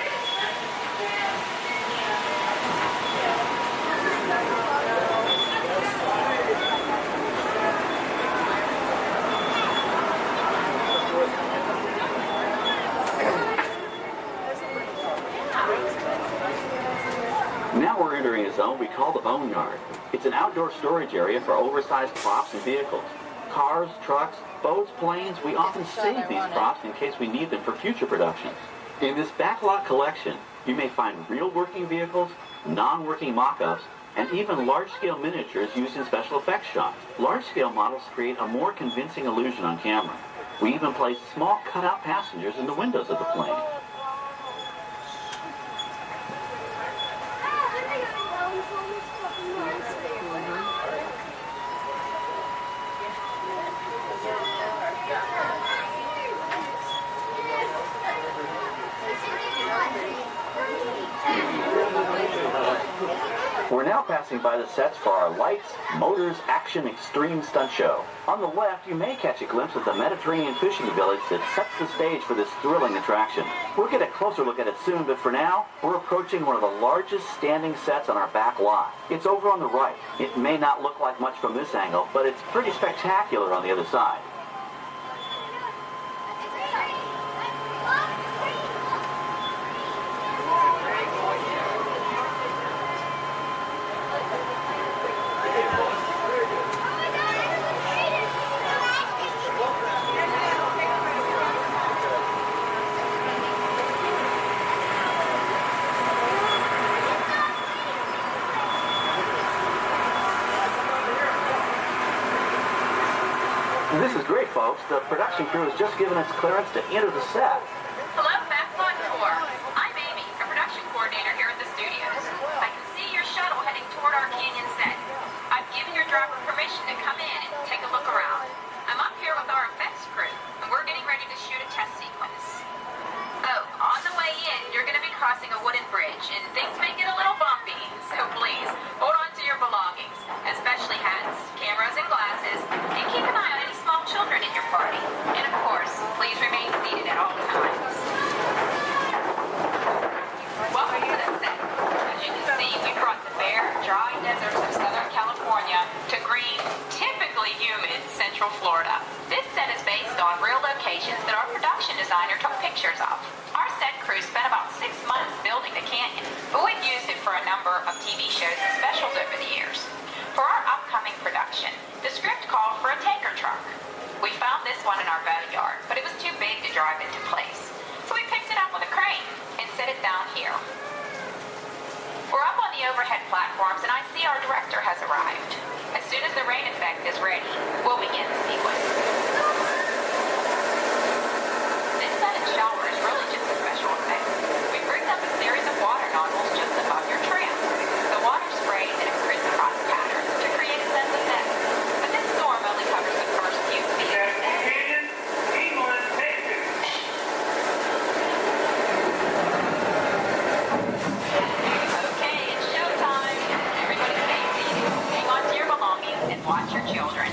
Now we're entering a zone we call the Boneyard. It's an outdoor storage area for oversized props and vehicles. Cars, trucks, boats, planes, we often save these props in case we need them for future productions. In this backlot collection, you may find real working vehicles, non-working mock-ups, and even large-scale miniatures used in special effects shots. Large-scale models create a more convincing illusion on camera. We even place small cutout passengers in the windows of the plane. We're now passing by the sets for our Lights, Motors, Action Extreme Stunt Show. On the left, you may catch a glimpse of the Mediterranean fishing village that sets the stage for this thrilling attraction. We'll get a closer look at it soon, but for now, we're approaching one of the largest standing sets on our back lot. It's over on the right. It may not look like much from this angle, but it's pretty spectacular on the other side. is great, folks. The production crew has just given us clearance to enter the set. Hello, Backlot Tour. I'm Amy, a production coordinator here at the studios. I can see your shuttle heading toward our canyon set. I've given your driver permission to come in and take a look around. I'm up here with our effects crew, and we're getting ready to shoot a test sequence. Oh, on the way in, you're going to be crossing a wooden bridge, and things may get a little bumpy, so please, hold on to your belongings, especially hats, cameras, and glasses, and keep an eye on any small children in your party. And of course, please remain seated at all times. Welcome to the set. As you can see, we brought the bare, dry deserts of Southern California to green, typically humid Central Florida. This set is based on real locations that our production designer took pictures of. Our set crew spent about 6 months building the canyon, but we've used it for a number of TV shows and specials over the years. For our upcoming production, the script called for a tanker truck. We found this one in our backyard, but it was too big to drive into place. So we picked it up with a crane and set it down here. We're up on the overhead platforms, and I see our director has arrived. As soon as the rain effect is ready, we'll begin the sequence. This set and shower is really just a special effect. We rigged up a series of water nozzles just above your trim. The water sprays in a crisscross pattern to create a sense of depth. But this storm only covers the first few feet. Watch your children.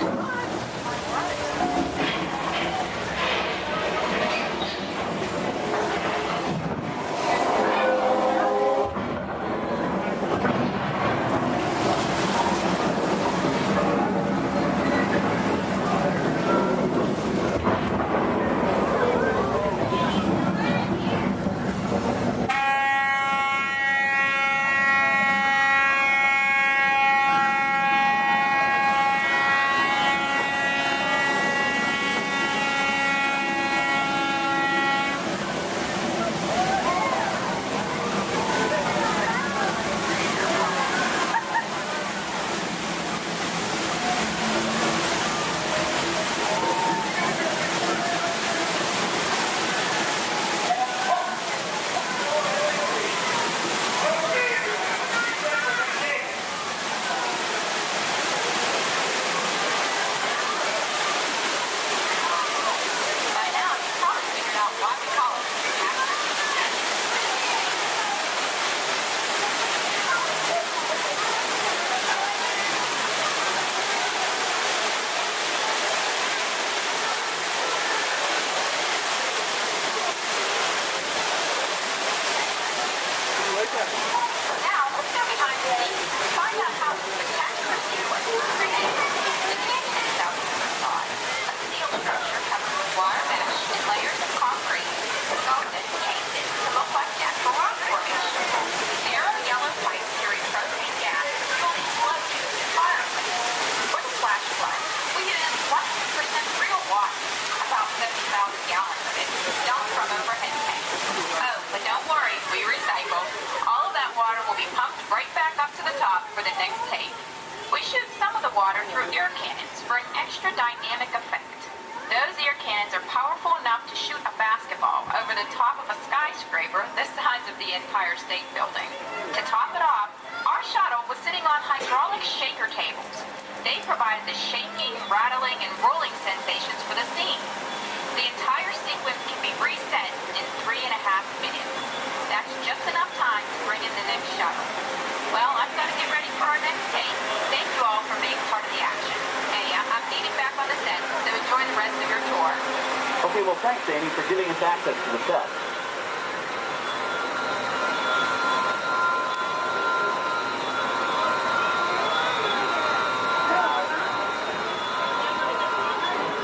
Okay, well, thanks, Amy, for giving us access to the set.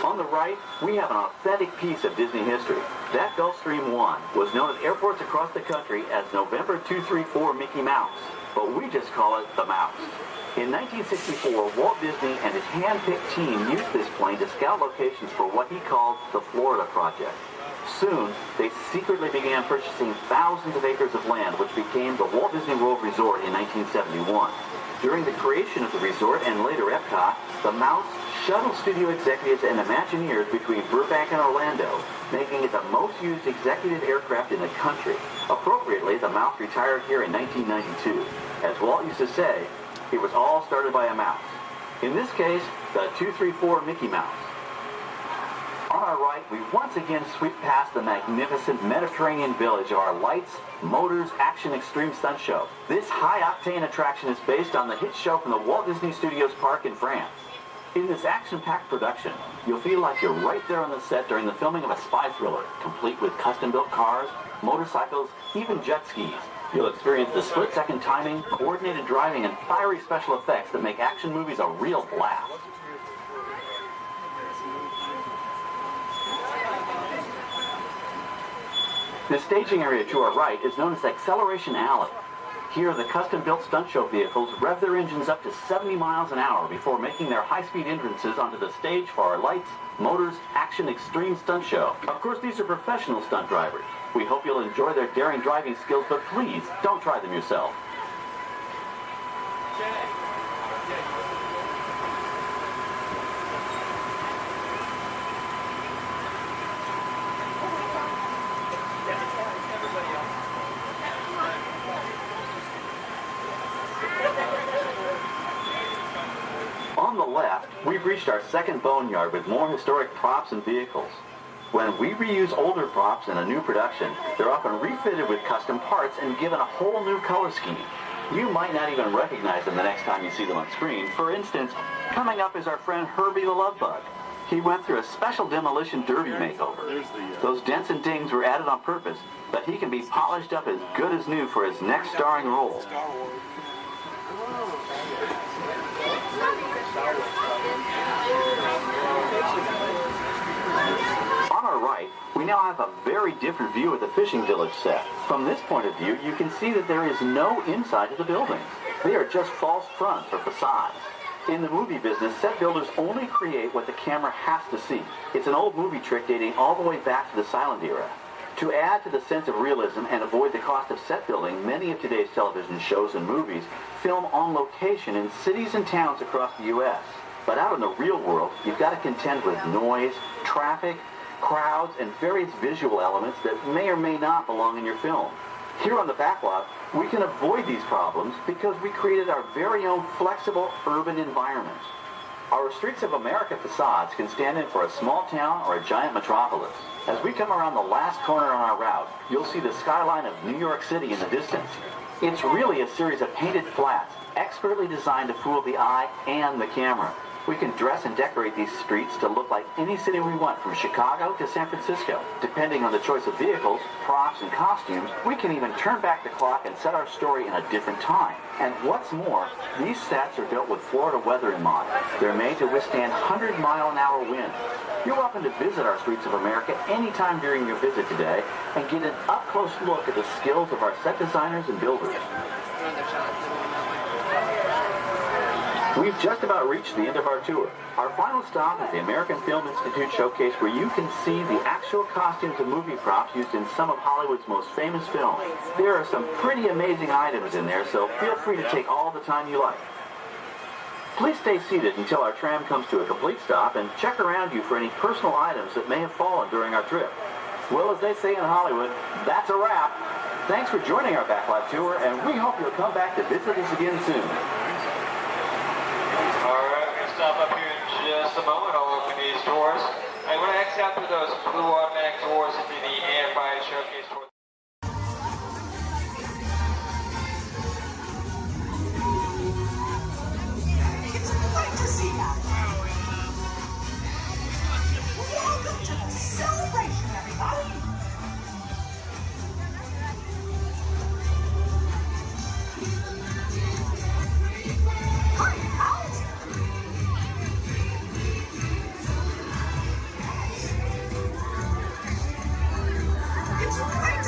On the right, we have an authentic piece of Disney history. That Gulfstream 1 was known at airports across the country as November 234 Mickey Mouse, but we just call it the Mouse. In 1964, Walt Disney and his hand-picked team used this plane to scout locations for what he called the Florida Project. Soon, they secretly began purchasing thousands of acres of land, which became the Walt Disney World Resort in 1971. During the creation of the resort and later Epcot, the Mouse shuttled studio executives and Imagineers between Burbank and Orlando, making it the most used executive aircraft in the country. Appropriately, the mouse retired here in 1992. As Walt used to say, it was all started by a mouse. In this case, the 234 Mickey Mouse. On our right, we once again sweep past the magnificent Mediterranean village of our lights, motors, action extreme stunt show. This high-octane attraction is based on the hit show from the Walt Disney Studios Park in France. In this action-packed production, you'll feel like you're right there on the set during the filming of a spy thriller, complete with custom-built cars, motorcycles, even jet skis. You'll experience the split-second timing, coordinated driving, and fiery special effects that make action movies a real blast. The staging area to our right is known as Acceleration Alley. Here, the custom-built stunt show vehicles rev their engines up to 70 miles an hour before making their high-speed entrances onto the stage for our lights, motors, action extreme stunt show. Of course, these are professional stunt drivers. We hope you'll enjoy their daring driving skills, but please, don't try them yourself. On the left, we've reached our second boneyard with more historic props and vehicles. When we reuse older props in a new production, they're often refitted with custom parts and given a whole new color scheme. You might not even recognize them the next time you see them on screen. For instance, coming up is our friend Herbie the Love Bug. He went through a special demolition derby makeover. Those dents and dings were added on purpose, but he can be polished up as good as new for his next starring role. On our right, we now have a very different view of the fishing village set. From this point of view, you can see that there is no inside to the buildings. They are just false fronts or facades. In the movie business, set builders only create what the camera has to see. It's an old movie trick dating all the way back to the silent era. To add to the sense of realism and avoid the cost of set building, many of today's television shows and movies film on location in cities and towns across the U.S. But out in the real world, you've got to contend with noise, traffic, crowds, and various visual elements that may or may not belong in your film. Here on the backlot, we can avoid these problems because we created our very own flexible urban environment. Our Streets of America facades can stand in for a small town or a giant metropolis. As we come around the last corner on our route, you'll see the skyline of New York City in the distance. It's really a series of painted flats, expertly designed to fool the eye and the camera. We can dress and decorate these streets to look like any city we want, from Chicago to San Francisco. Depending on the choice of vehicles, props, and costumes, we can even turn back the clock and set our story in a different time. And what's more, these sets are built with Florida weather in mind. They're made to withstand 100-mile-an-hour winds. You're welcome to visit our Streets of America anytime during your visit today and get an up-close look at the skills of our set designers and builders. We've just about reached the end of our tour. Our final stop is the American Film Institute Showcase, where you can see the actual costumes and movie props used in some of Hollywood's most famous films. There are some pretty amazing items in there, so feel free to take all the time you like. Please stay seated until our tram comes to a complete stop and check around you for any personal items that may have fallen during our trip. Well, as they say in Hollywood, that's a wrap. Thanks for joining our backlot tour, and we hope you'll come back to visit us again soon. Alright, we're going to stop up here in just a moment. I'll open these doors. I'm going to exit out through those blue automatic doors into the Amplified Showcase tour. It's great to see you. Welcome to the celebration, everybody. It's great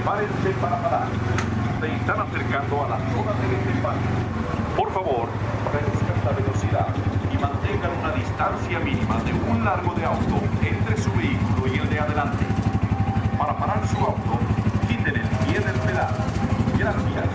Prepárense para parar. Se están acercando a la zona de desembarque. Por favor, reduzcan la velocidad y mantengan una distancia mínima de un largo de auto entre su vehículo y el de adelante. Para parar su auto, quiten el pie del pedal. Gracias.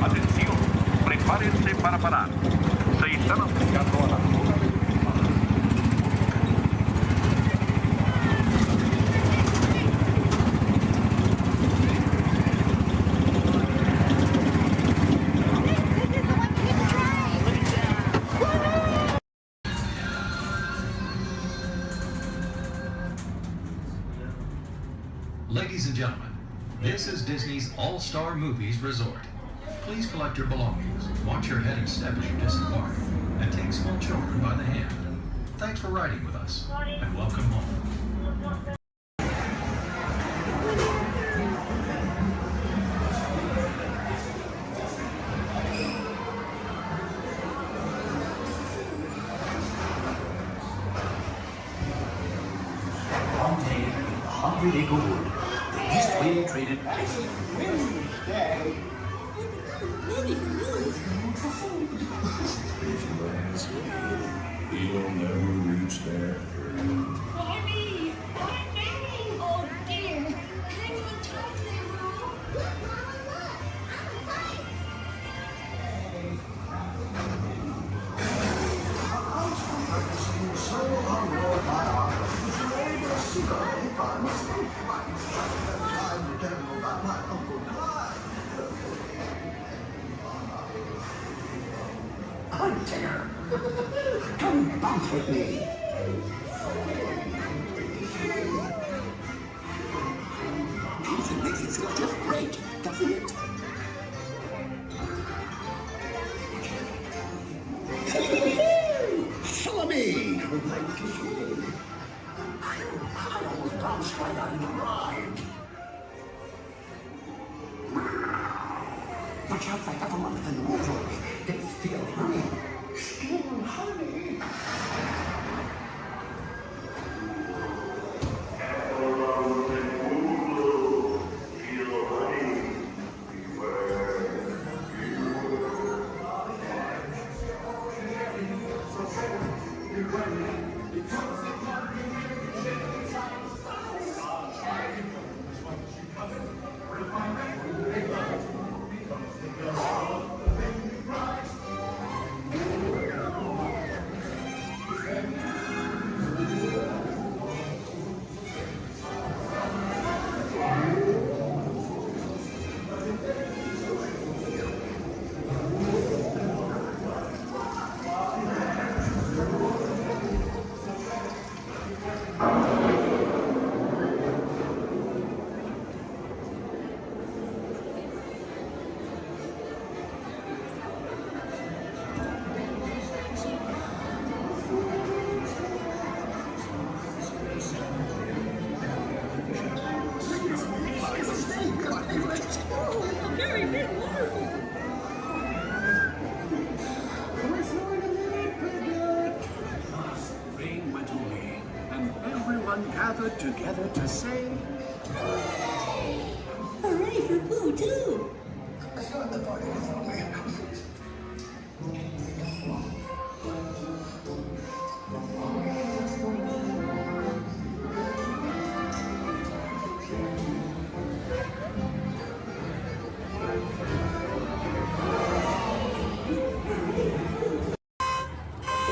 Atención, prepárense para parar. Se están acercando a la zona de Ladies and gentlemen, this is Disney's All-Star Movies Resort. Please collect your belongings, watch your head and step as you disembark, and take small children by the hand. Thanks for riding with us, and welcome home. Hungry Acre Wood, the East Wind traded place. Wednesday. He'll never reach there. Mommy! Oh dear! Kind of a tight there, Hunter, come bounce with me. Music makes you feel just great, doesn't it? Follow me! I almost bounced right out of the ride. Watch out for Peppermint and Woodrow. They feel honey. Still honey. Rain went away, and everyone gathered together to say, Hooray for Pooh, too!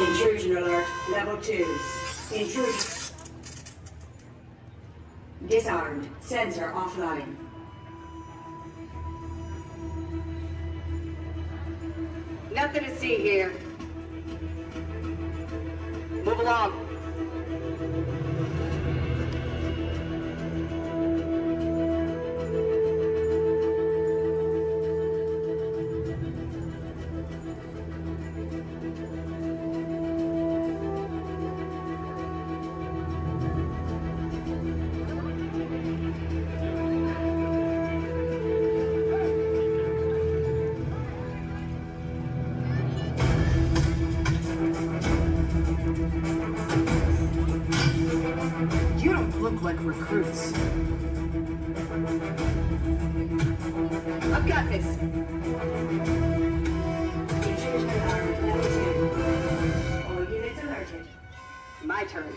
Intrusion alert, level 2. Intrusion. Disarmed. Sensor offline. Nothing to see here. Move along. You don't look like recruits. I've got this. All units alerted. My turn.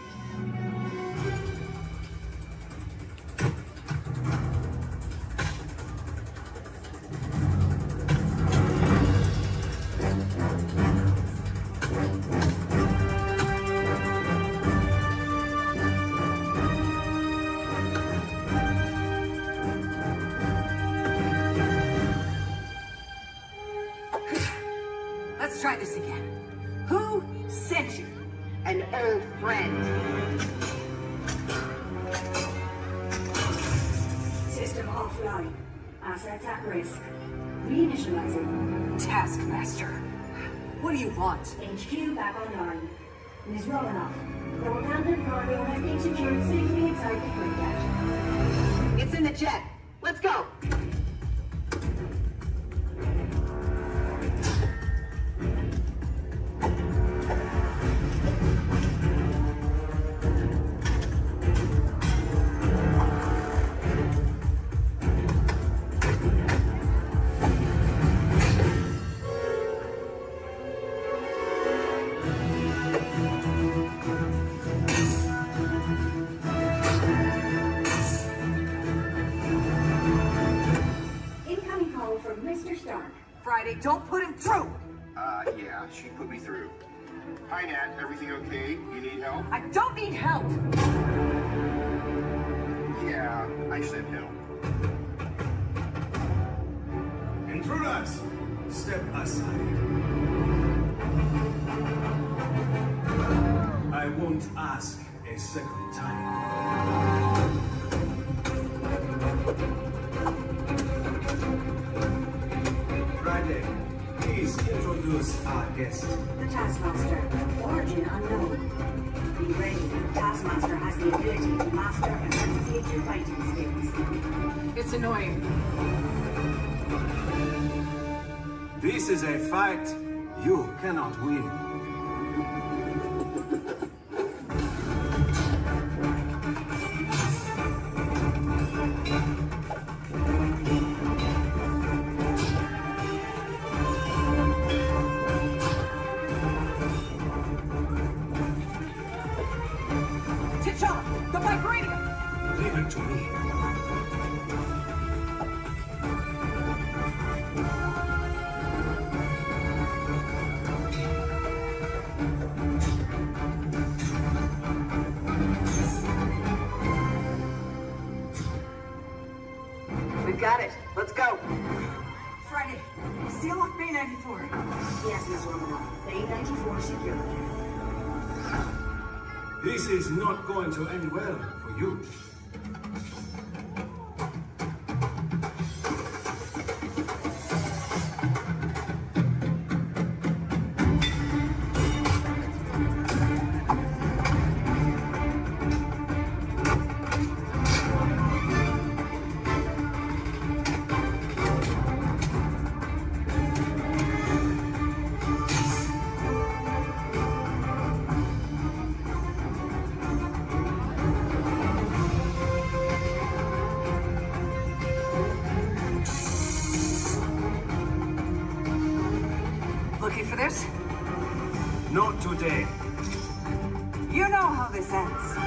Let's try this again. Who sent you? An old friend. System offline. Assets at risk. Reinitializing. Taskmaster. What do you want? HQ back online. Ms. Romanoff, the Wakandan cargo has been secured safely inside the Quintet. It's in the jet. Let's go. Incoming call from Mr. Stark. Friday, don't put him through! Yeah, she put me through. Hi, Nat. Everything okay? You need help? I don't need help! Yeah, I said help. Intruders, step aside. I won't ask a second time. Friday, please introduce our guest. The Taskmaster. Origin unknown. Be ready. Taskmaster has the ability to master and replicate your fighting skills. It's annoying. This is a fight you cannot win. T'Challa, the vibranium! Leave it to me. We've got it. Let's go. Friday, seal off Bay 94. Yes, Miss Romanoff. Bay 94 secured. This is not going to end well for you. Looking for this? Not today. You know how this ends.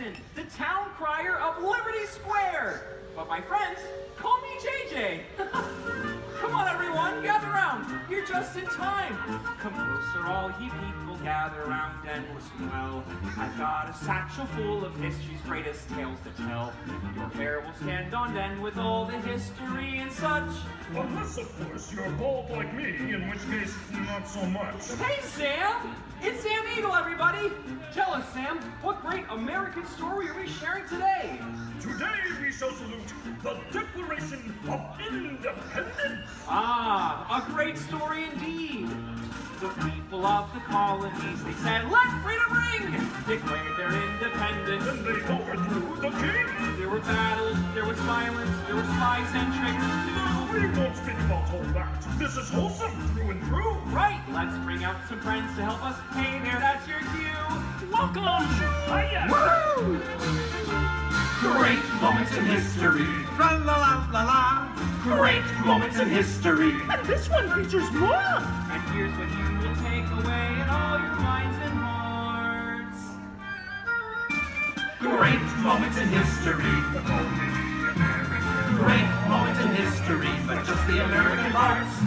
Jefferson, the town crier of Liberty Square. But my friends, call me JJ. Come on, everyone, gather round. You're just in time. Come closer, all ye people, gather round and listen well. I've got a satchel full of history's greatest tales to tell. Your hair will stand on end with all the history and such. Unless, of course, you're bald like me, in which case, not so much. Hey, Sam! It's Sam Eagle, everybody! Tell us, Sam, what great American story are we sharing today? Today we shall salute the Declaration of Independence! Ah, a great story indeed. The people of the colonies, they said, let freedom ring! Declared their independence. And they overthrew the king! There were battles, there was violence, there were spies and traitors too. We won't speak about all that. This is wholesome through and through. Right, let's bring out some friends to help us. Hey there, that's your cue. Welcome! Hiya! Woo! Great moments in history. Tra-la-la-la-la. Great moments in history. And this one features more! And here's what you will take away in all your minds and hearts. Great moments in history. Great moments in history, but just the American parts.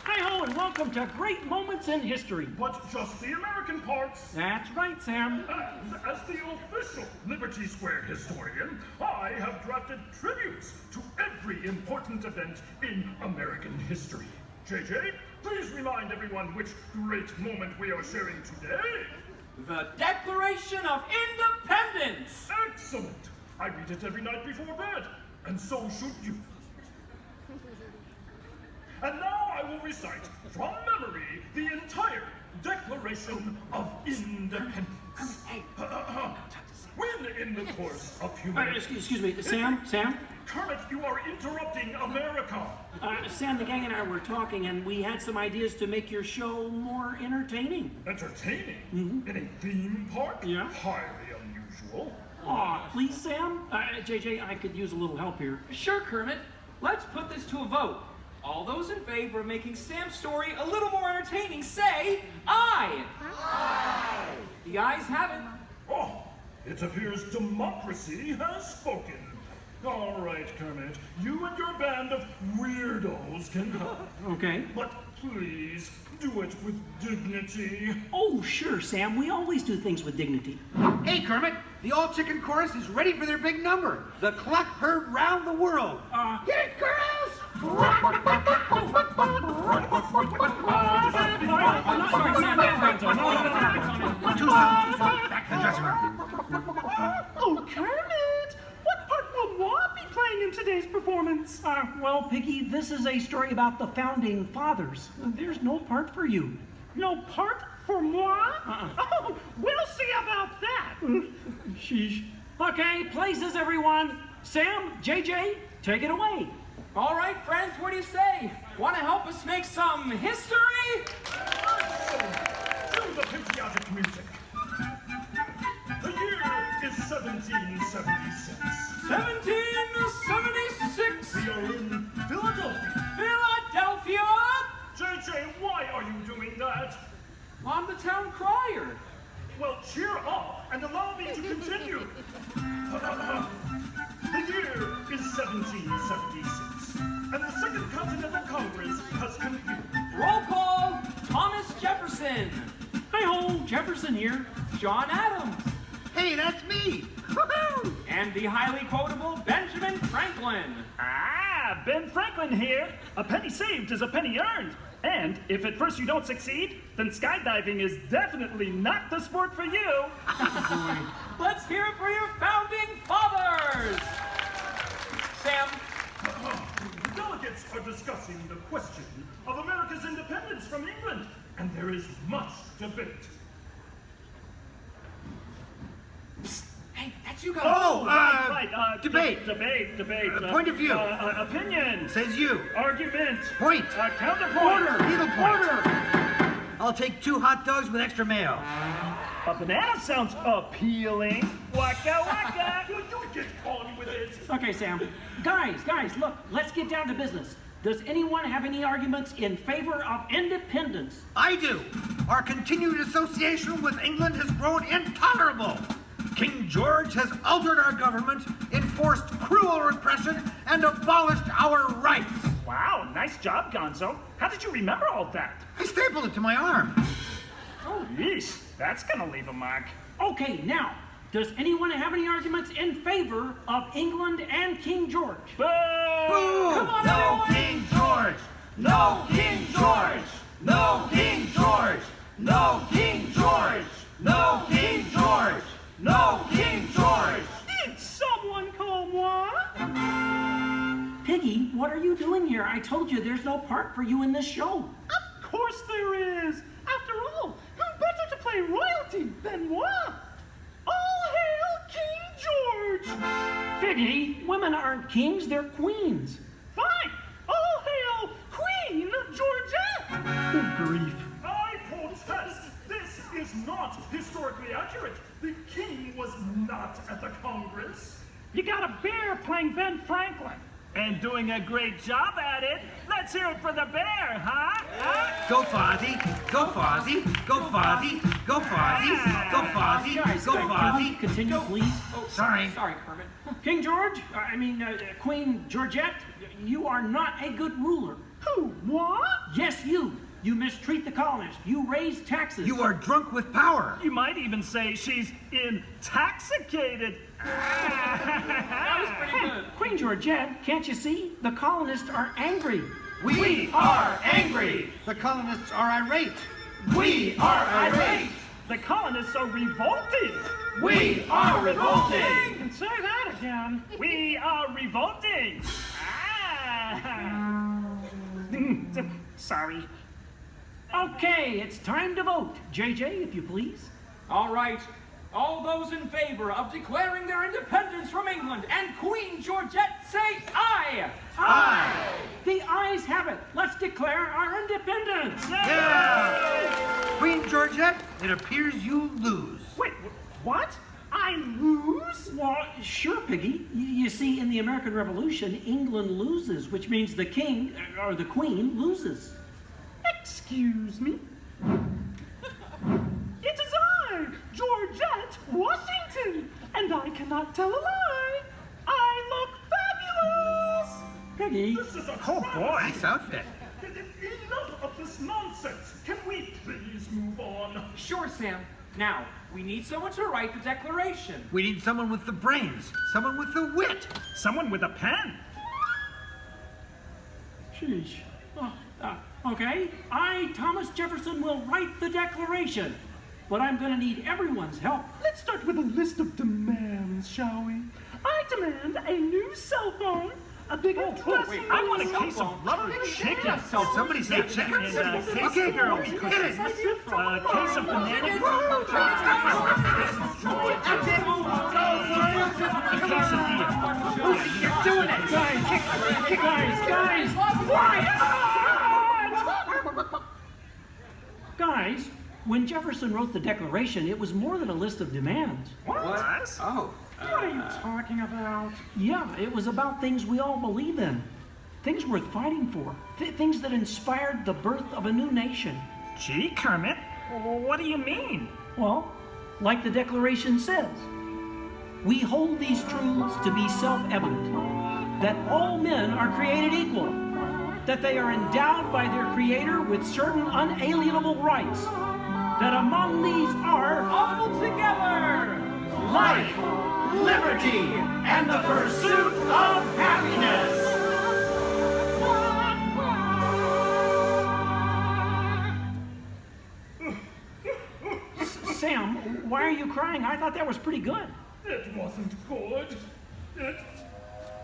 Hi-ho, and welcome to Great Moments in History. But just the American parts. That's right, Sam. And as the official Liberty Square historian, I have drafted tributes to every important event in American history. JJ, please remind everyone which great moment we are sharing today. The Declaration of Independence! Excellent! I read it every night before bed, and so should you. And now I will recite from memory the entire Declaration of Independence. When in the course of human... Excuse me, Sam? Kermit, you are interrupting America. Sam, the gang and I were talking, and we had some ideas to make your show more entertaining. Entertaining? In a theme park? Yeah. Highly unusual. Aw, please, Sam? JJ, I could use a little help here. Sure, Kermit. Let's put this to a vote. All those in favor of making Sam's story a little more entertaining, say aye. Aye. The ayes have it. Oh, it appears democracy has spoken. All right, Kermit, you and your band of weirdos can go. Okay. But please, do it with dignity. Oh, sure, Sam. We always do things with dignity. Hey, Kermit, the all-chicken chorus is ready for their big number. The cluck heard round the world. Get it, girls! Too soon. Back to the dressing room. Oh, Kermit! What part will Walt be playing in today's performance? Well, Piggy, this is a story about the founding fathers. There's no part for you. No part for moi? Oh, we'll see about that. Sheesh. Okay, places, everyone. Sam, JJ, take it away. All right, friends, what do you say? Want to help us make some history? Cue the patriotic music. The year is 1776. 1776. We are in Philadelphia. Philadelphia? JJ, why are you doing that? I'm the town crier. Well, cheer up and allow me to continue. The year is 1776, and the Second Continental Congress has convened. Roll call, Thomas Jefferson. Hi-ho, Jefferson here. John Adams. Hey, that's me. And the highly quotable Benjamin Franklin. Ah, Ben Franklin here. A penny saved is a penny earned. And if at first you don't succeed, then skydiving is definitely not the sport for you. Let's hear it for your founding fathers. Sam. The delegates are discussing the question of America's independence from England, and there is much debate. Psst. Hey, that's you guys. Oh, right. Debate. Debate. Point of view. Opinion. Says you. Argument. Point. Counterpoint. Order. Needlepoint. Order. I'll take 2 hot dogs with extra mayo. A banana sounds appealing. Waka waka. You get on with it. Okay, Sam. Guys, look, let's get down to business. does anyone have any arguments in favor of independence? I do. Our continued association with England has grown intolerable. King George has altered our government, enforced cruel repression, and abolished our rights. Wow, nice job, Gonzo. How did you remember all that? I stapled it to my arm. Oh, yeesh, that's gonna leave a mark. Okay, now, does anyone have any arguments in favor of England and King George? Boo! Boo! Come on, No everyone! King George! No King George! No King George! No King George! No King George! No King George! Did someone call moi? Piggy, what are you doing here? I told you there's no part for you in this show. Of course there is. After all, who better to play royalty than moi? All hail King George! Piggy, women aren't kings, they're queens. Fine! All hail Queen Georgette! Good grief. I protest! This is not historically accurate. The king was not at the Congress. You got a bear playing Ben Franklin. And doing a great job at it. Let's hear it for the bear, huh? Go Fozzie! Go Fozzie! Go Fozzie! Go Fozzie! Go Fozzie! Go Fozzie! Continue, please. Oh, sorry. Sorry, Kermit. King George, Queen Georgette, you are not a good ruler. Who? What? Yes, you. You mistreat the colonists. You raise taxes. You are drunk with power. You might even say she's intoxicated. That was pretty good. Queen Georgette, can't you see? The colonists are angry. We are angry. The colonists are irate. We are irate. The colonists are revolted. We are revolting. You can say that again. We are revolting. Sorry. Okay, it's time to vote. JJ, if you please. All right. All those in favor of declaring their independence from England and Queen Georgette say aye! Aye! The ayes have it. Let's declare our independence. Yeah! Queen Georgette, it appears you lose. Wait, what? I lose? Well, sure, Piggy. You see, in the American Revolution, England loses, which means the king, or the queen, loses. Excuse me? It is I, Georgette Washington, and I cannot tell a lie. I look fabulous. Piggy. This is a Oh boy, nice outfit. Enough of this nonsense. Can we please move on? Sure, Sam. Now, we need someone to write the declaration. We need someone with the brains, someone with the wit. Someone with a pen. Sheesh. Okay, I, Thomas Jefferson, will write the declaration. But I'm going to need everyone's help. Let's start with a list of demands, shall we? I demand a new cell phone, a bigger dressing room. I want a case of rubber chicken. Somebody say chicken. Okay, girls, hit it. A case of banana. You're doing it! Guys! Guys, when Jefferson wrote the Declaration, it was more than a list of demands. What? Oh. What are you talking about? Yeah, it was about things we all believe in. Things worth fighting for. Things that inspired the birth of a new nation. Gee, Kermit, what do you mean? Well, like the Declaration says, we hold these truths to be self-evident, that all men are created equal, that they are endowed by their Creator with certain unalienable rights, that among these are all together life, liberty, and the pursuit of happiness. Sam, why are you crying? I thought that was pretty good. It wasn't good. It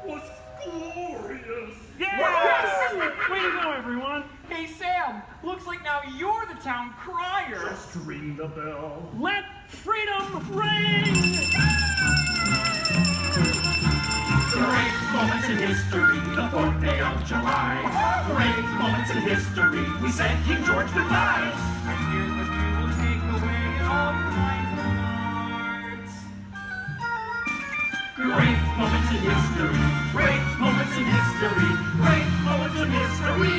was glorious. Yes! Way to go, everyone. Hey, Sam, looks like now you're the town crier. Just ring the bell. Let freedom ring! Great moments in history, the 4th day of July. Great moments in history, we said King George goodbye. And here's what we will take away in all your minds and hearts. Great moments in history. Great moments in history. Great moments in history. Great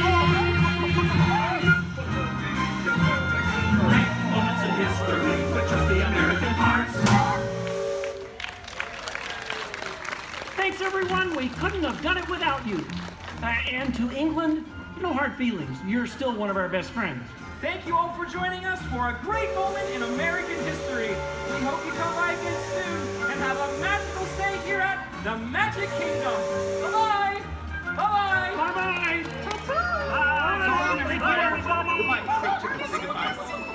moments in history with just the American parts. Thanks, everyone. We couldn't have done it without you. And to England, no hard feelings. You're still one of our best friends. Thank you all for joining us for a great moment in American history. We hope you come by again soon and have a magical stay here at the Magic Kingdom. Bye-bye. Bye-bye. Bye-bye. Ta-ta.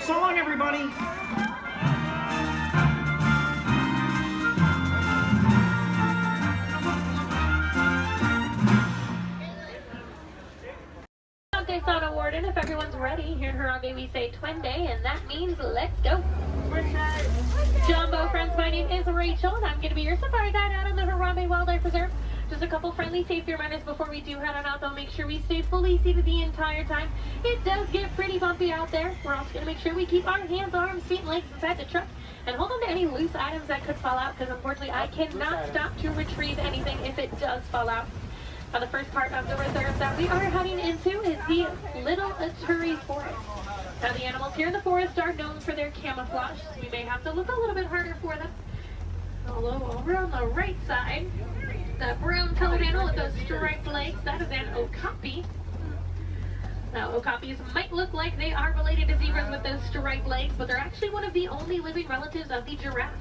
So long, everybody. Daytona Warden, if everyone's ready, here in Harambe we say Twende, and that means let's go. Jumbo friends, my name is Rachel, and I'm going to be your safari guide out in the Harambe Wildlife Reserve. Just a couple friendly safety reminders before we do head on out, though. Make sure we stay fully seated the entire time. It does get pretty bumpy out there. We're also going to make sure we keep our hands, arms, feet, and legs inside the truck, and hold on to any loose items that could fall out, because unfortunately I cannot stop to retrieve anything if it does fall out. Now, the first part of the reserve that we are heading into is the Little Aturi Forest. Now, the animals here in the forest are known for their camouflage, so we may have to look a little bit harder for them. Although, over on the right side, the brown-colored animal with those striped legs, that is an okapi. Now, okapis might look like they are related to zebras with those striped legs, but they're actually one of the only living relatives of the giraffe.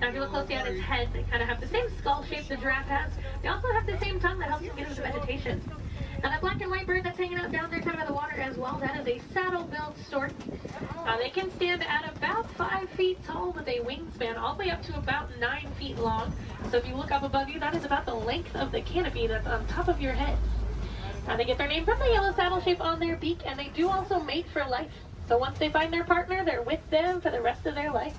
Now, if you look closely at its head, they kind of have the same skull shape the giraffe has. They also have the same tongue that helps them get into vegetation. Now, that black and white bird that's hanging out down there kind of in the water as well, that is a saddle-billed stork. They can stand at about 5 feet tall with a wingspan all the way up to about 9 feet long. So if you look up above you, that is about the length of the canopy that's on top of your head. Now, they get their name from the yellow saddle shape on their beak, and they do also mate for life. So once they find their partner, they're with them for the rest of their life.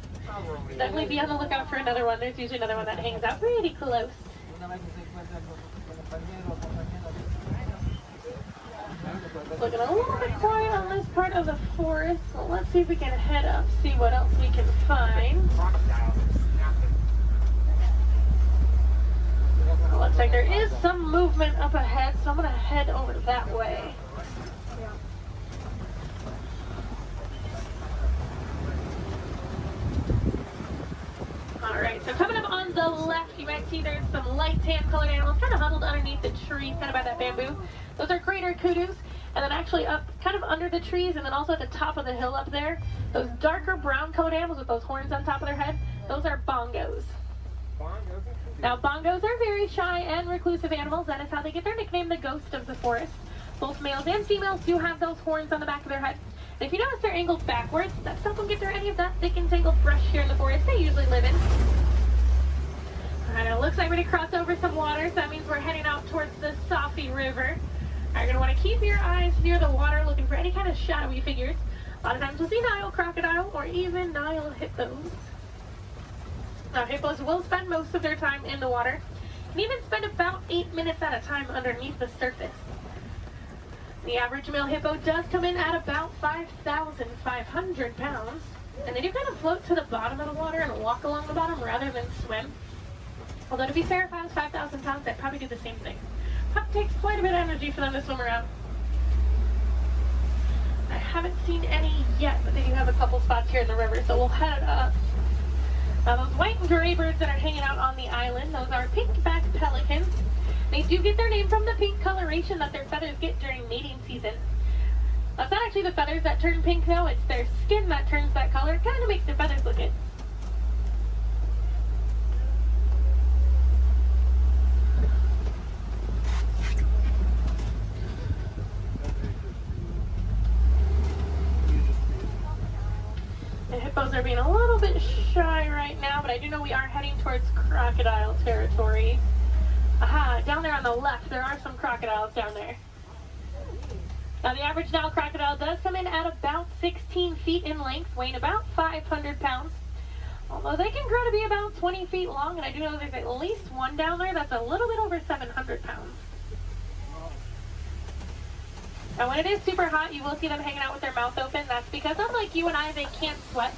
Definitely be on the lookout for another one. There's usually another one that hangs out pretty close. Looking a little bit quiet on this part of the forest. So let's see if we can head up, see what else we can find. Looks like there is some movement up ahead, so I'm going to head over that way. Alright, so coming up on the left, you might see there's some light tan-colored animals kind of huddled underneath the tree, kind of by that bamboo. Those are greater kudus, and then actually up kind of under the trees, and then also at the top of the hill up there, those darker brown-colored animals with those horns on top of their head, those are bongos. Now, bongos are very shy and reclusive animals. That is how they get their nickname, the ghost of the forest. Both males and females do have those horns on the back of their head. And if you notice they're angled backwards, that's to help them get through any of that thick and tangled brush here in the forest they usually live in. Alright, it looks like we're going to cross over some water, so that means we're heading out towards the Safi River. You're going to want to keep your eyes near the water, looking for any kind of shadowy figures. A lot of times we'll see Nile crocodile or even Nile hippos. Now, hippos will spend most of their time in the water, and even spend about 8 minutes at a time underneath the surface. The average male hippo does come in at about 5,500 pounds, and they do kind of float to the bottom of the water and walk along the bottom rather than swim. Although, to be fair, if I was 5,000 pounds, I'd probably do the same thing. It takes quite a bit of energy for them to swim around. I haven't seen any yet, but they do have a couple spots here in the river, so we'll head up. Now, those white and gray birds that are hanging out on the island, those are pink-backed pelicans. They do get their name from the pink coloration that their feathers get during mating season. That's not actually the feathers that turn pink, though. It's their skin that turns that color. It kind of makes their feathers look it. The hippos are being a little bit shy right now, but I do know we are heading towards crocodile territory. Aha, down there on the left, there are some crocodiles down there. Now, the average Nile crocodile does come in at about 16 feet in length, weighing about 500 pounds. Although they can grow to be about 20 feet long, and I do know there's at least one down there that's a little bit over 700 pounds. Now, when it is super hot, you will see them hanging out with their mouth open. That's because, unlike you and I, they can't sweat.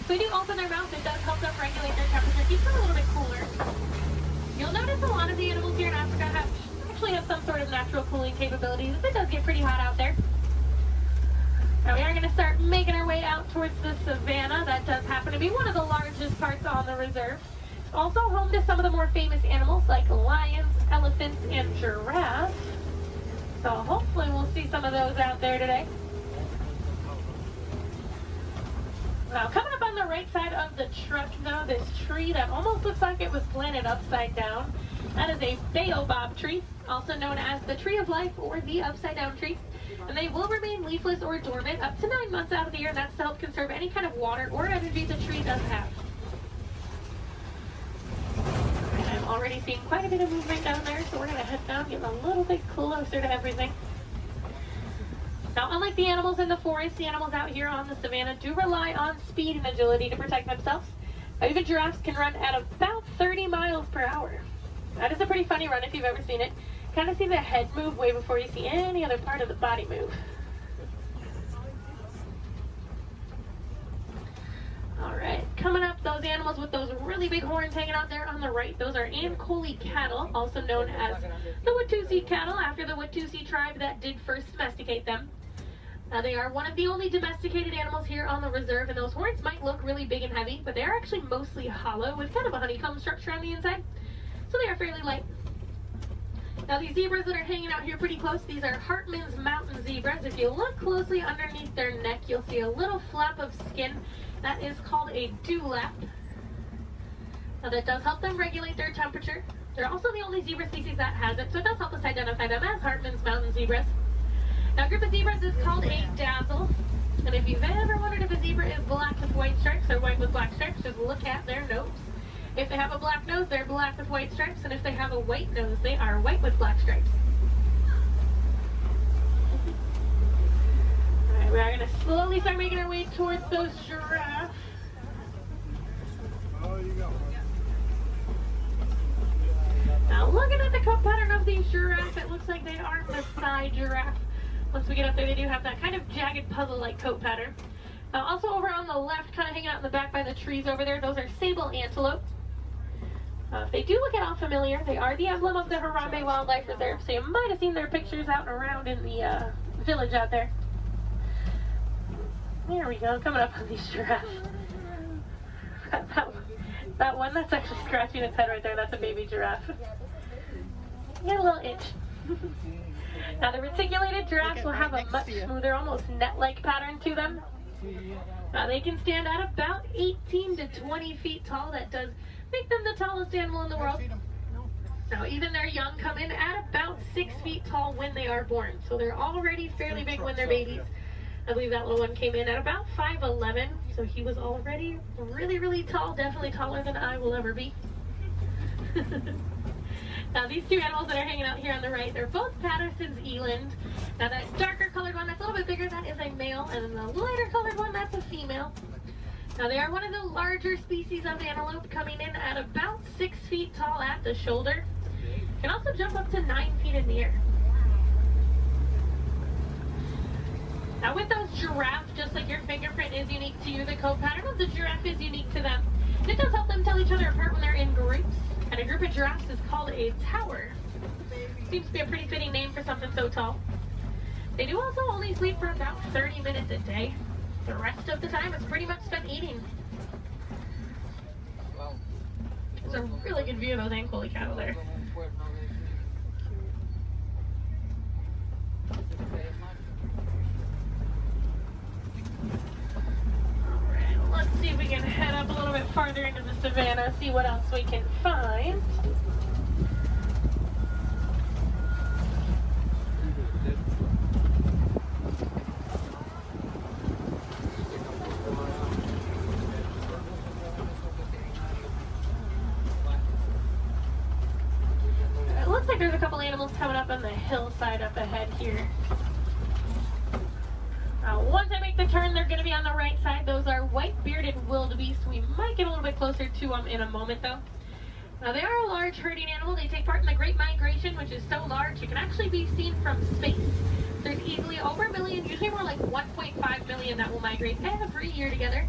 So they do open their mouth. It does help them regulate their temperature, keep them a little bit cooler. You'll notice a lot of the animals here in Africa actually have some sort of natural cooling capabilities. It does get pretty hot out there. Now we are going to start making our way out towards the savannah. That does happen to be one of the largest parts on the reserve. Also home to some of the more famous animals like lions, elephants, and giraffes. So hopefully we'll see some of those out there today. Now coming up on the right side of the truck though, this tree that almost looks like it was planted upside down. That is a baobab tree, also known as the tree of life or the upside down tree. And they will remain leafless or dormant up to 9 months out of the year, and that's to help conserve any kind of water or energy the tree does have. And I'm already seeing quite a bit of movement down there, so we're going to head down, get a little bit closer to everything. Now, unlike the animals in the forest, the animals out here on the savannah do rely on speed and agility to protect themselves. Even giraffes can run at about 30 miles per hour. That is a pretty funny run if you've ever seen it. Kind of see the head move way before you see any other part of the body move. Alright, coming up, those animals with those really big horns hanging out there on the right, those are Ankole cattle, also known as the Watusi cattle, after the Watusi tribe that did first domesticate them. They are one of the only domesticated animals here on the reserve, and those horns might look really big and heavy, but they are actually mostly hollow with kind of a honeycomb structure on the inside, so they are fairly light. Now these zebras that are hanging out here pretty close, these are Hartman's mountain zebras. If you look closely underneath their neck, you'll see a little flap of skin. That is called a dewlap. Now that does help them regulate their temperature. They're also the only zebra species that has it, so it does help us identify them as Hartman's mountain zebras. Now a group of zebras is called a dazzle. And if you've ever wondered if a zebra is black with white stripes or white with black stripes, just look at their nose. If they have a black nose, they're black with white stripes, and if they have a white nose, they are white with black stripes. Alright, we are going to slowly start making our way towards those giraffes. Now looking at the coat pattern of these giraffes, it looks like they are Maasai giraffe. Once we get up there, they do have that kind of jagged puzzle-like coat pattern. Also over on the left, kind of hanging out in the back by the trees over there, those are sable antelope. If they do look at all familiar, they are the emblem of the Harambe Wildlife Reserve, so you might have seen their pictures out and around in the village out there. There we go, coming up on these giraffes. That one that's actually scratching its head right there, that's a baby giraffe. Get a little itch. Now the reticulated giraffes will have a much smoother, almost net-like pattern to them. They can stand at about 18 to 20 feet tall. That does make them the tallest animal in the world. Now even their young come in at about 6 feet tall when they are born. So they're already fairly big when they're babies. I believe that little one came in at about 5'11", so he was already really, really tall, definitely taller than I will ever be. Now these two animals that are hanging out here on the right, they're both Patterson's eland. Now that darker colored one that's a little bit bigger, that is a male, and then the lighter colored one, that's a female. Now they are one of the larger species of antelope, coming in at about 6 feet tall at the shoulder. Can also jump up to 9 feet in the air. Now with those giraffes, just like your fingerprint is unique to you, the coat pattern of the giraffe is unique to them. And it does help them tell each other apart when they're in groups. And a group of giraffes is called a tower. Seems to be a pretty fitting name for something so tall. They do also only sleep for about 30 minutes a day. The rest of the time is pretty much spent eating. There's a really good view of those Ankole cattle there. Alright, let's see if we can head up a little bit farther into the savannah, see what else we can find. It looks like there's a couple animals coming up on the hillside up ahead here. Once I make the turn, they're going to be on the right side. Those are white-bearded wildebeest. We might get a little bit closer to them in a moment, though. Now, they are a large herding animal. They take part in the Great Migration, which is so large it can actually be seen from space. There's easily over 1 million, usually more like 1.5 million that will migrate every year together.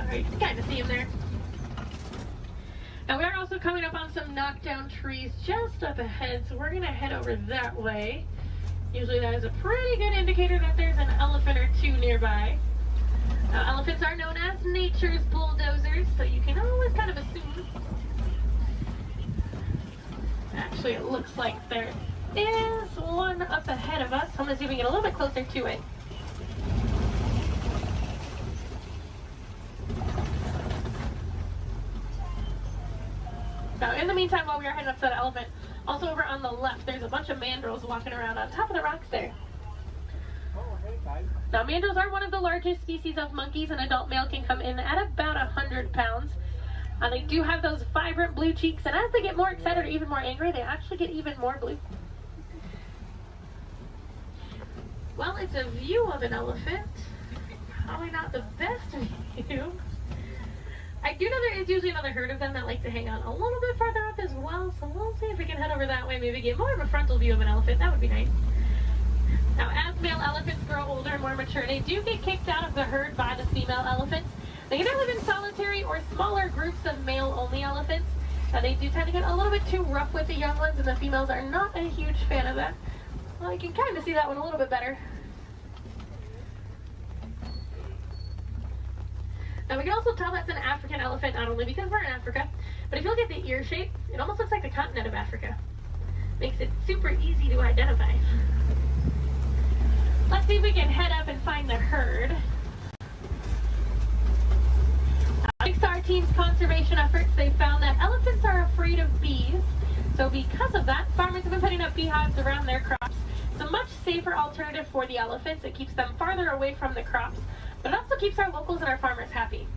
Alright, you can kind of see him there. Now we are also coming up on some knockdown trees just up ahead, so we're going to head over that way. Usually that is a pretty good indicator that there's an elephant or two nearby. Now, elephants are known as nature's bulldozers, so you can always kind of assume. Actually, it looks like there is one up ahead of us. I'm going to see if we can get a little bit closer to it. Now, in the meantime, while we are heading up to that elephant, also over on the left, there's a bunch of mandrills walking around on top of the rocks there. Now, mandrills are one of the largest species of monkeys. An adult male can come in at about 100 pounds. They do have those vibrant blue cheeks, and as they get more excited or even more angry, they actually get even more blue. Well, it's a view of an elephant. Probably not the best view. I do know there is usually another herd of them that like to hang out a little bit farther up as well, so we'll see if we can head over that way, maybe get more of a frontal view of an elephant. That would be nice. Now, as male elephants grow older and more mature, they do get kicked out of the herd by the female elephants. They can either live in solitary or smaller groups of male-only elephants. Now, they do tend to get a little bit too rough with the young ones, and the females are not a huge fan of that. Well, you can kind of see that one a little bit better. Now, we can also tell that's an African elephant, not only because we're in Africa, but if you look at the ear shape, it almost looks like the continent of Africa. Makes it super easy to identify. Let's see if we can head up and find the herd. Thanks to our team's conservation efforts, they found that elephants are afraid of bees. So because of that, farmers have been putting up beehives around their crops. It's a much safer alternative for the elephants. It keeps them farther away from the crops, but it also keeps our locals and our farmers happy.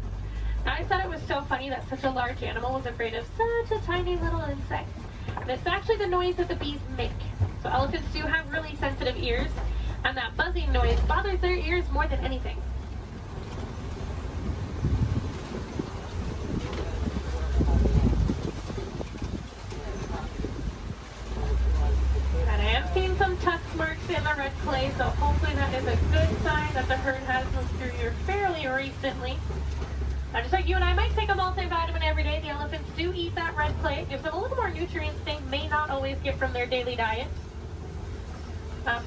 Now, I thought it was so funny that such a large animal was afraid of such a tiny little insect. And it's actually the noise that the bees make. So elephants do have really sensitive ears, and that buzzing noise bothers their ears more than anything. And I am seeing some tusk marks in the red clay, so hopefully that is a good sign that the herd has moved through here fairly recently. Now, just like you and I might take a multivitamin every day, the elephants do eat that red clay. It gives them a little more nutrients they may not always get from their daily diet.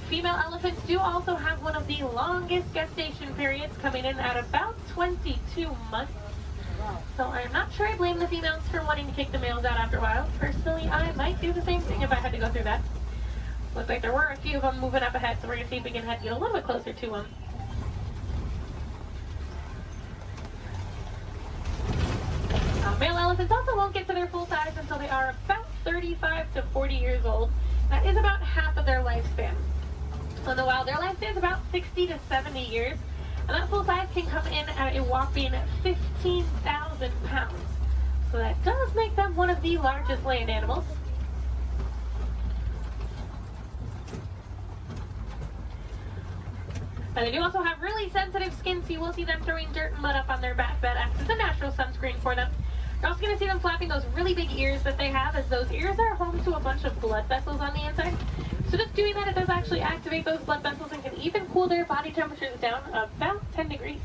Female elephants do also have one of the longest gestation periods, coming in at about 22 months. So I'm not sure I blame the females for wanting to kick the males out after a while. Personally, I might do the same thing if I had to go through that. Looks like there were a few of them moving up ahead, so we're going to see if we can get a little bit closer to them. Male elephants also won't get to their full size until they are about 35 to 40 years old. That is about half of their lifespan. So in the wild, their lifespan is about 60 to 70 years, and that full size can come in at a whopping 15,000 pounds. So that does make them one of the largest land animals. And they do also have really sensitive skin, so you will see them throwing dirt and mud up on their back. That acts as a natural sunscreen for them. You're also going to see them flapping those really big ears that they have, as those ears are home to a bunch of blood vessels on the inside. So just doing that, it does actually activate those blood vessels and can even cool their body temperatures down about 10 degrees.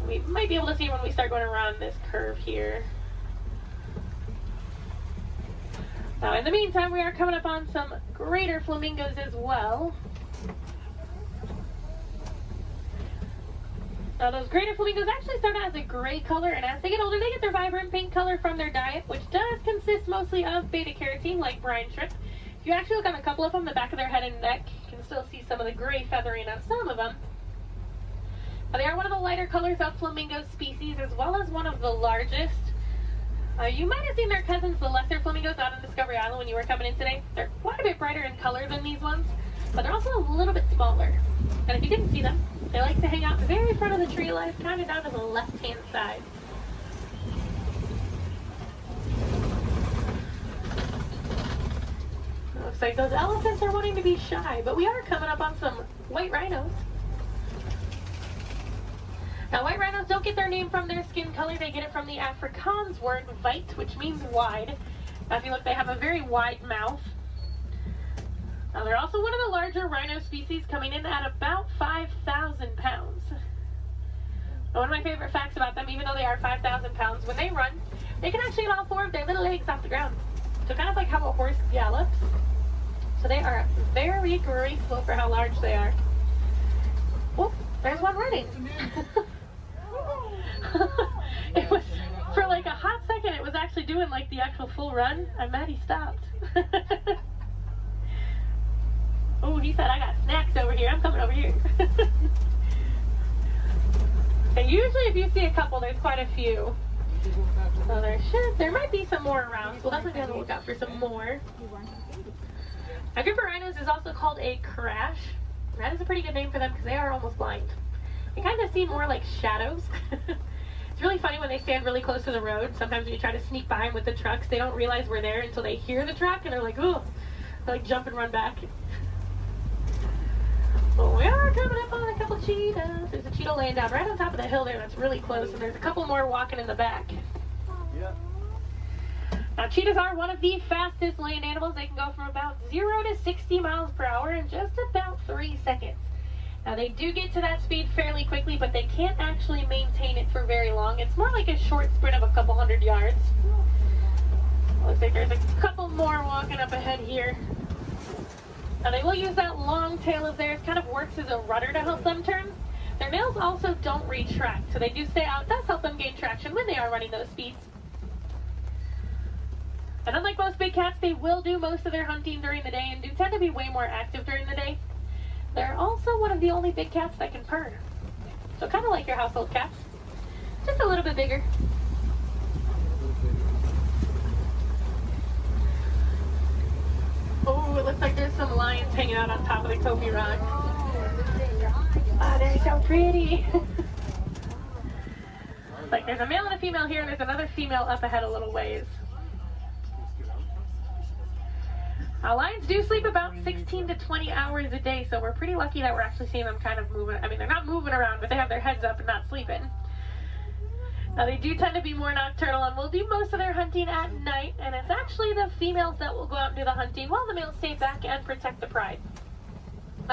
We might be able to see when we start going around this curve here. Now, in the meantime, we are coming up on some greater flamingos as well. Now, those greater flamingos actually start out as a gray color, and as they get older, they get their vibrant pink color from their diet, which does consist mostly of beta-carotene, like brine shrimp. If you actually look on a couple of them, the back of their head and neck, you can still see some of the gray feathering on some of them. Now, they are one of the lighter colors of flamingo species, as well as one of the largest. You might have seen their cousins, the lesser flamingos, out on Discovery Island when you were coming in today. They're quite a bit brighter in color than these ones, but they're also a little bit smaller. And if you didn't see them, they like to hang out the very front of the tree line, kind of down to the left-hand side. Looks like those elephants are wanting to be shy, but we are coming up on some white rhinos. Now, white rhinos don't get their name from their skin color. They get it from the Afrikaans word weit, which means wide. Now, if you look, they have a very wide mouth. Now, they're also one of the larger rhino species, coming in at about 5,000 pounds. One of my favorite facts about them, even though they are 5,000 pounds, when they run, they can actually get all 4 of their little legs off the ground. So kind of like how a horse gallops. So they are very graceful for how large they are. Oh, there's one running. It was, for like a hot second, it was actually doing like the actual full run. I'm mad he stopped. Oh, he said, I got snacks over here. I'm coming over here. And usually if you see a couple, there's quite a few. So there might be some more around. So we'll definitely be on the lookout for some more. A group of rhinos is also called a crash. That is a pretty good name for them because they are almost blind. They kind of seem more like shadows. It's really funny when they stand really close to the road. Sometimes when you try to sneak by them with the trucks, they don't realize we're there until they hear the truck and they're like, ooh, they like jump and run back. Well, we are coming up on a couple cheetahs. There's a cheetah laying down right on top of the hill there that's really close, and there's a couple more walking in the back. Yeah. Now, cheetahs are one of the fastest land animals. They can go from about 0 to 60 miles per hour in just about 3 seconds. Now, they do get to that speed fairly quickly, but they can't actually maintain it for very long. It's more like a short sprint of a couple hundred yards. Looks like there's a couple more walking up ahead here. Now they will use that long tail of theirs, kind of works as a rudder to help them turn. Their nails also don't retract, so they do stay out. It does help them gain traction when they are running those speeds. And unlike most big cats, they will do most of their hunting during the day and do tend to be way more active during the day. They're also one of the only big cats that can purr. So kind of like your household cats, just a little bit bigger. Oh, it looks like there's some lions hanging out on top of the Kobe rock. Oh, they're so pretty. Like there's a male and a female here, and there's another female up ahead a little ways. Now, lions do sleep about 16 to 20 hours a day, so we're pretty lucky that we're actually seeing them kind of moving. I mean, they're not moving around, but they have their heads up and not sleeping. Now, they do tend to be more nocturnal and will do most of their hunting at night, and it's actually the females that will go out and do the hunting while the males stay back and protect the pride.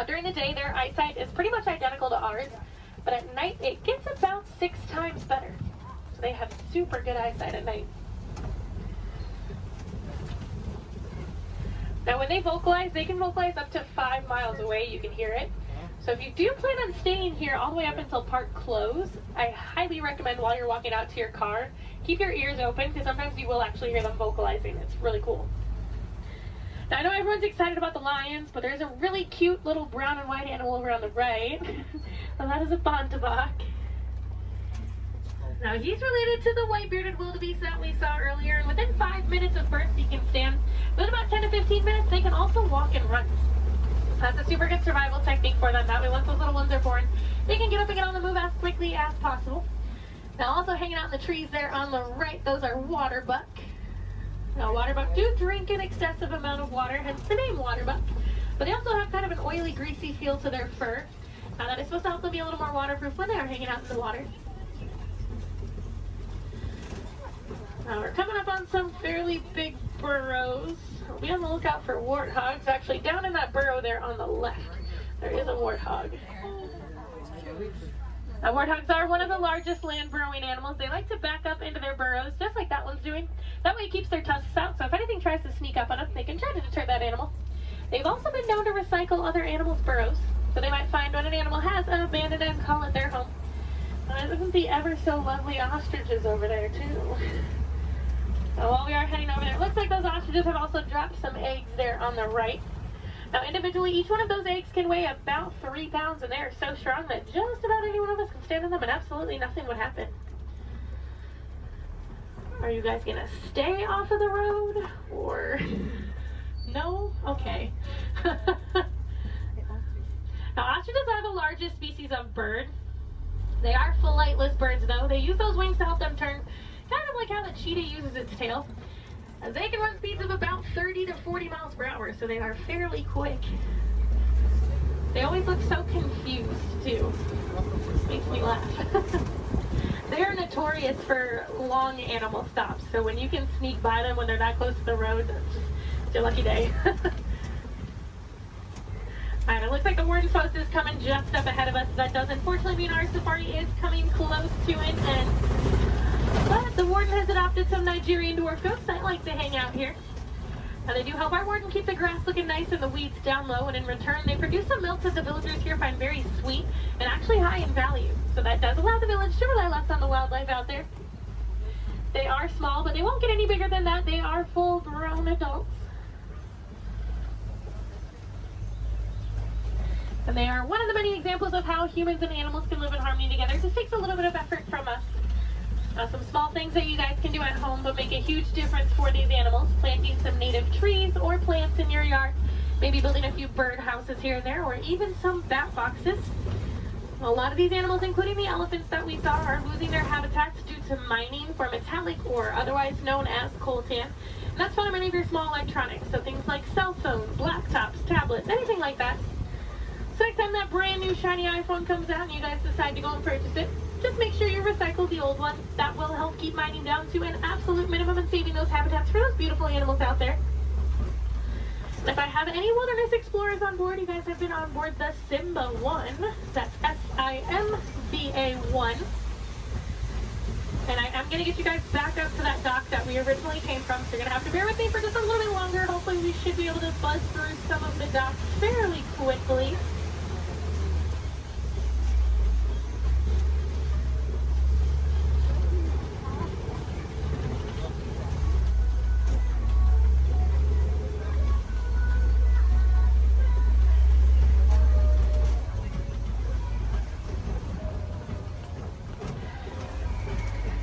During the day, their eyesight is pretty much identical to ours, but at night, it gets about 6 times better. So they have super good eyesight at night. Now, when they vocalize, they can vocalize up to 5 miles away. You can hear it. So if you do plan on staying here all the way up until park close, I highly recommend while you're walking out to your car, keep your ears open because sometimes you will actually hear them vocalizing. It's really cool. Now I know everyone's excited about the lions, but there's a really cute little brown and white animal over on the right. And that is a bontebok. Now he's related to the white-bearded wildebeest that we saw earlier, and within 5 minutes of birth he can stand. But about 10 to 15 minutes they can also walk and run. That's a super good survival technique for them. That way once those little ones are born, they can get up and get on the move as quickly as possible. Now also hanging out in the trees there on the right, those are waterbuck. Now waterbuck do drink an excessive amount of water, hence the name waterbuck. But they also have kind of an oily, greasy feel to their fur. Now that is supposed to help them be a little more waterproof when they are hanging out in the water. Now we're coming up on some fairly big burrows. We'll be on the lookout for warthogs. Actually, down in that burrow there on the left, there is a warthog. Now, warthogs are one of the largest land burrowing animals. They like to back up into their burrows, just like that one's doing. That way it keeps their tusks out, so if anything tries to sneak up on them, they can try to deter that animal. They've also been known to recycle other animals' burrows, so they might find when an animal has an abandoned and call it their home. Isn't the ever so lovely ostriches over there, too? Now, while we are heading over there, it looks like those ostriches have also dropped some eggs there on the right. Now, individually, each one of those eggs can weigh about 3 pounds, and they are so strong that just about any one of us can stand on them, and absolutely nothing would happen. Are you guys going to stay off of the road, or no? Okay. Now, ostriches are the largest species of bird. They are flightless birds, though. They use those wings to help them turn, kind of like how the cheetah uses its tail. They can run speeds of about 30 to 40 miles per hour, so they are fairly quick. They always look so confused, too. This makes me laugh. They are notorious for long animal stops, so when you can sneak by them when they're that close to the road, it's your lucky day. Alright, it looks like the warden's post is coming just up ahead of us. That does unfortunately mean our safari is coming close to an end. But the warden has adopted some Nigerian dwarf goats that like to hang out here. Now they do help our warden keep the grass looking nice and the weeds down low, and in return they produce some milk that the villagers here find very sweet and actually high in value. So that does allow the village to rely less on the wildlife out there. They are small, but they won't get any bigger than that. They are full-grown adults. And they are one of the many examples of how humans and animals can live in harmony together. It just takes a little bit of effort from us. Some small things that you guys can do at home but make a huge difference for these animals. Planting some native trees or plants in your yard. Maybe building a few bird houses here and there, or even some bat boxes. A lot of these animals, including the elephants that we saw, are losing their habitats due to mining for metallic ore, otherwise known as coltan. And that's found in many of your small electronics, so things like cell phones, laptops, tablets, anything like that. So next time that brand new shiny iPhone comes out and you guys decide to go and purchase it, just make sure you recycle the old one. That will help keep mining down to an absolute minimum and saving those habitats for those beautiful animals out there. And if I have any wilderness explorers on board, you guys have been on board the Simba 1. That's S-I-M-B-A 1. And I am going to get you guys back up to that dock that we originally came from, so you're going to have to bear with me for just a little bit longer. Hopefully we should be able to buzz through some of the docks fairly quickly.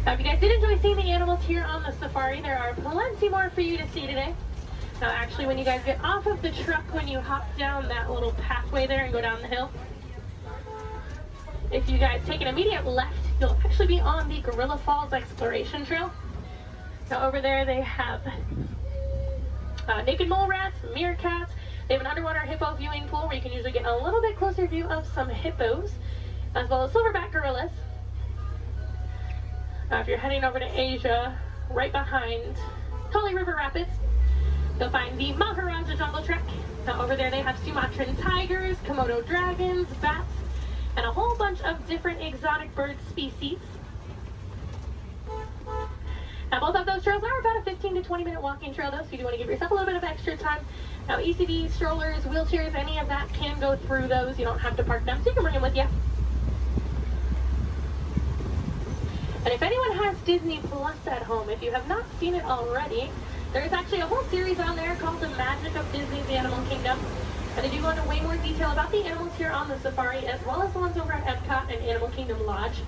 Now, if you guys did enjoy seeing the animals here on the safari, there are plenty more for you to see today. Now, actually, when you guys get off of the truck, when you hop down that little pathway there and go down the hill, if you guys take an immediate left, you'll actually be on the Gorilla Falls Exploration Trail. Now, over there, they have naked mole rats, meerkats. They have an underwater hippo viewing pool where you can usually get a little bit closer view of some hippos, as well as silverback gorillas. If you're heading over to Asia, right behind Tully River Rapids, you'll find the Maharaja Jungle Trek. Now over there they have Sumatran tigers, Komodo dragons, bats, and a whole bunch of different exotic bird species. Now both of those trails are about a 15 to 20 minute walking trail though, so you do want to give yourself a little bit of extra time. Now ECVs, strollers, wheelchairs, any of that can go through those. You don't have to park them, so you can bring them with you. And if anyone has Disney Plus at home, if you have not seen it already, there is actually a whole series on there called The Magic of Disney's Animal Kingdom. And they do go into way more detail about the animals here on the safari, as well as the ones over at Epcot and Animal Kingdom Lodge.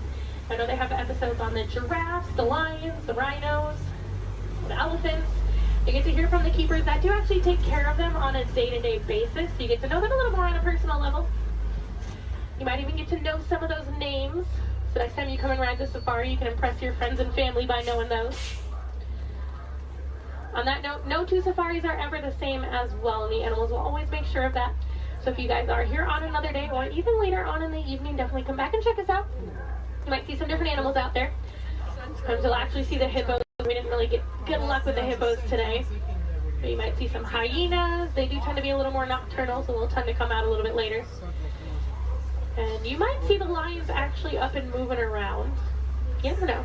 I know they have episodes on the giraffes, the lions, the rhinos, the elephants. You get to hear from the keepers that do actually take care of them on a day-to-day basis, so you get to know them a little more on a personal level. You might even get to know some of those names. So next time you come and ride the safari, you can impress your friends and family by knowing those. On that note, no two safaris are ever the same as well, and the animals will always make sure of that. So if you guys are here on another day, or even later on in the evening, definitely come back and check us out. You might see some different animals out there. Sometimes you'll actually see the hippos. We didn't really get good luck with the hippos today. But you might see some hyenas. They do tend to be a little more nocturnal, so they'll tend to come out a little bit later. And you might see the lions actually up and moving around. You never know.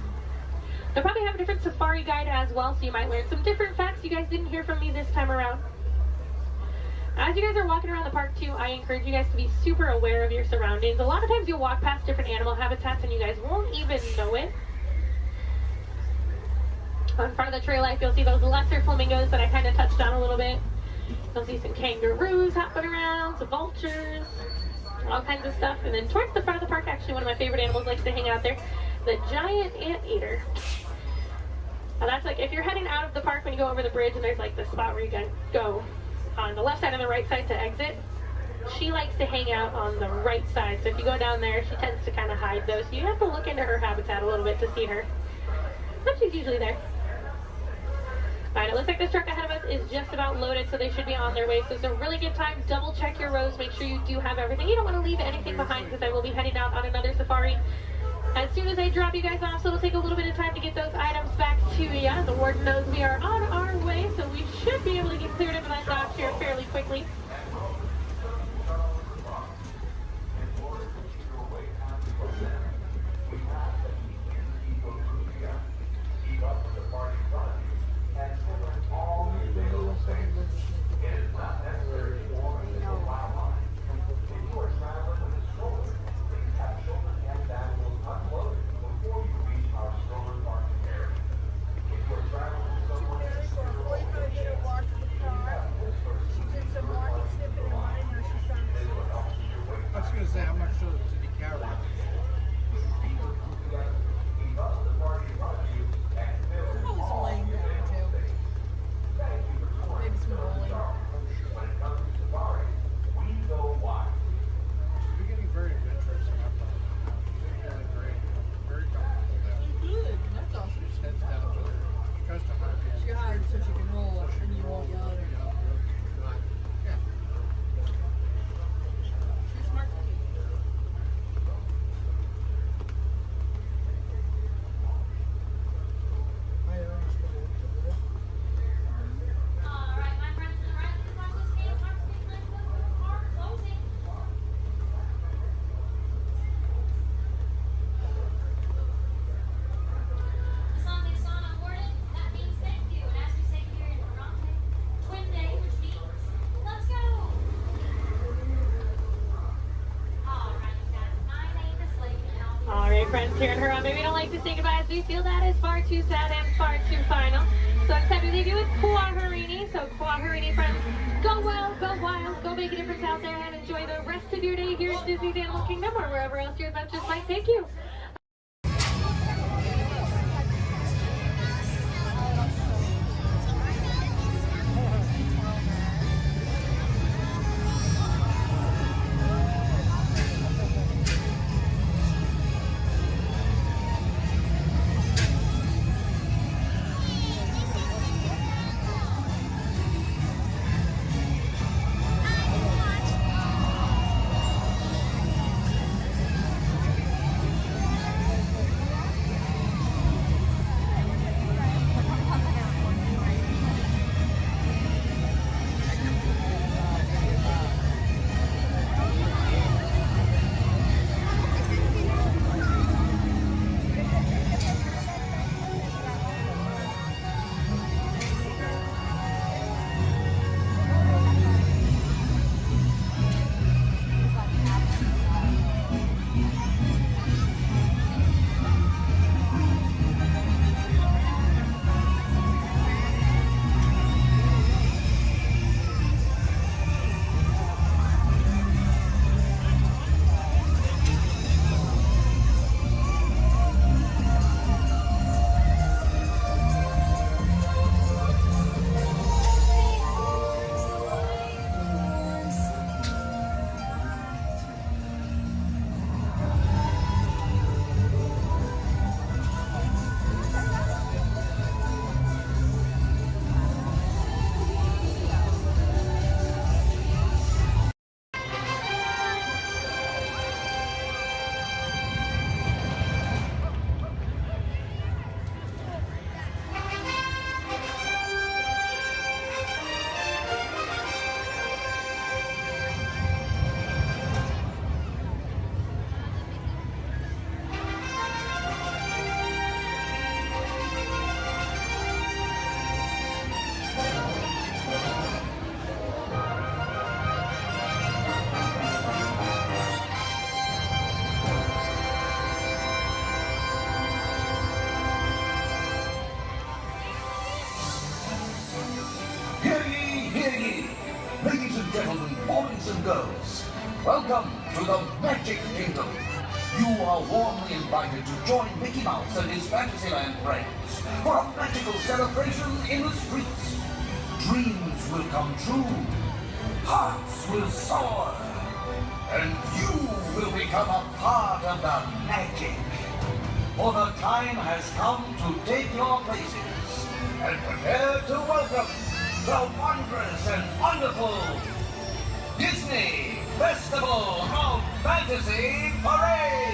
They'll probably have a different safari guide as well, so you might learn some different facts you guys didn't hear from me this time around. As you guys are walking around the park too, I encourage you guys to be super aware of your surroundings. A lot of times you'll walk past different animal habitats and you guys won't even know it. On front of the trail life, you'll see those lesser flamingos that I kind of touched on a little bit. You'll see some kangaroos hopping around, some vultures, all kinds of stuff. And then towards the front of the park, actually one of my favorite animals likes to hang out there, the giant anteater. Now that's like, if you're heading out of the park when you go over the bridge and there's like the spot where you can go on the left side and the right side to exit, she likes to hang out on the right side. So if you go down there, she tends to kind of hide those. So you have to look into her habitat a little bit to see her. But she's usually there. Alright, it looks like this truck ahead of us is just about loaded, so they should be on their way. So it's a really good time. Double check your rows. Make sure you do have everything. You don't want to leave anything behind because I will be heading out on another safari as soon as I drop you guys off. So it'll take a little bit of time to get those items back to you. The warden knows we are on our way, so we should be able to get cleared into that dock here fairly quickly. friends here in Harambe. We don't like to say goodbye as we feel that is far too sad and far too final. So it's time to leave you with Kuaharini. So Kuaharini friends, go well, go wild, go make a difference out there and enjoy the rest of your day here at Disney's Animal Kingdom or wherever else your adventures might take you. Ladies and gentlemen, boys and girls, welcome to the Magic Kingdom. You are warmly invited to join Mickey Mouse and his Fantasyland friends for a magical celebration in the streets. Dreams will come true, hearts will soar, and you will become a part of the magic. For the time has come to take your places and prepare to welcome the wondrous and wonderful Disney Festival of Fantasy Parade!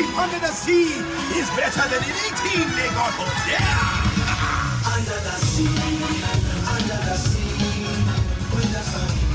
life under the sea is better than anything they got up there. Under the sea, with the sun.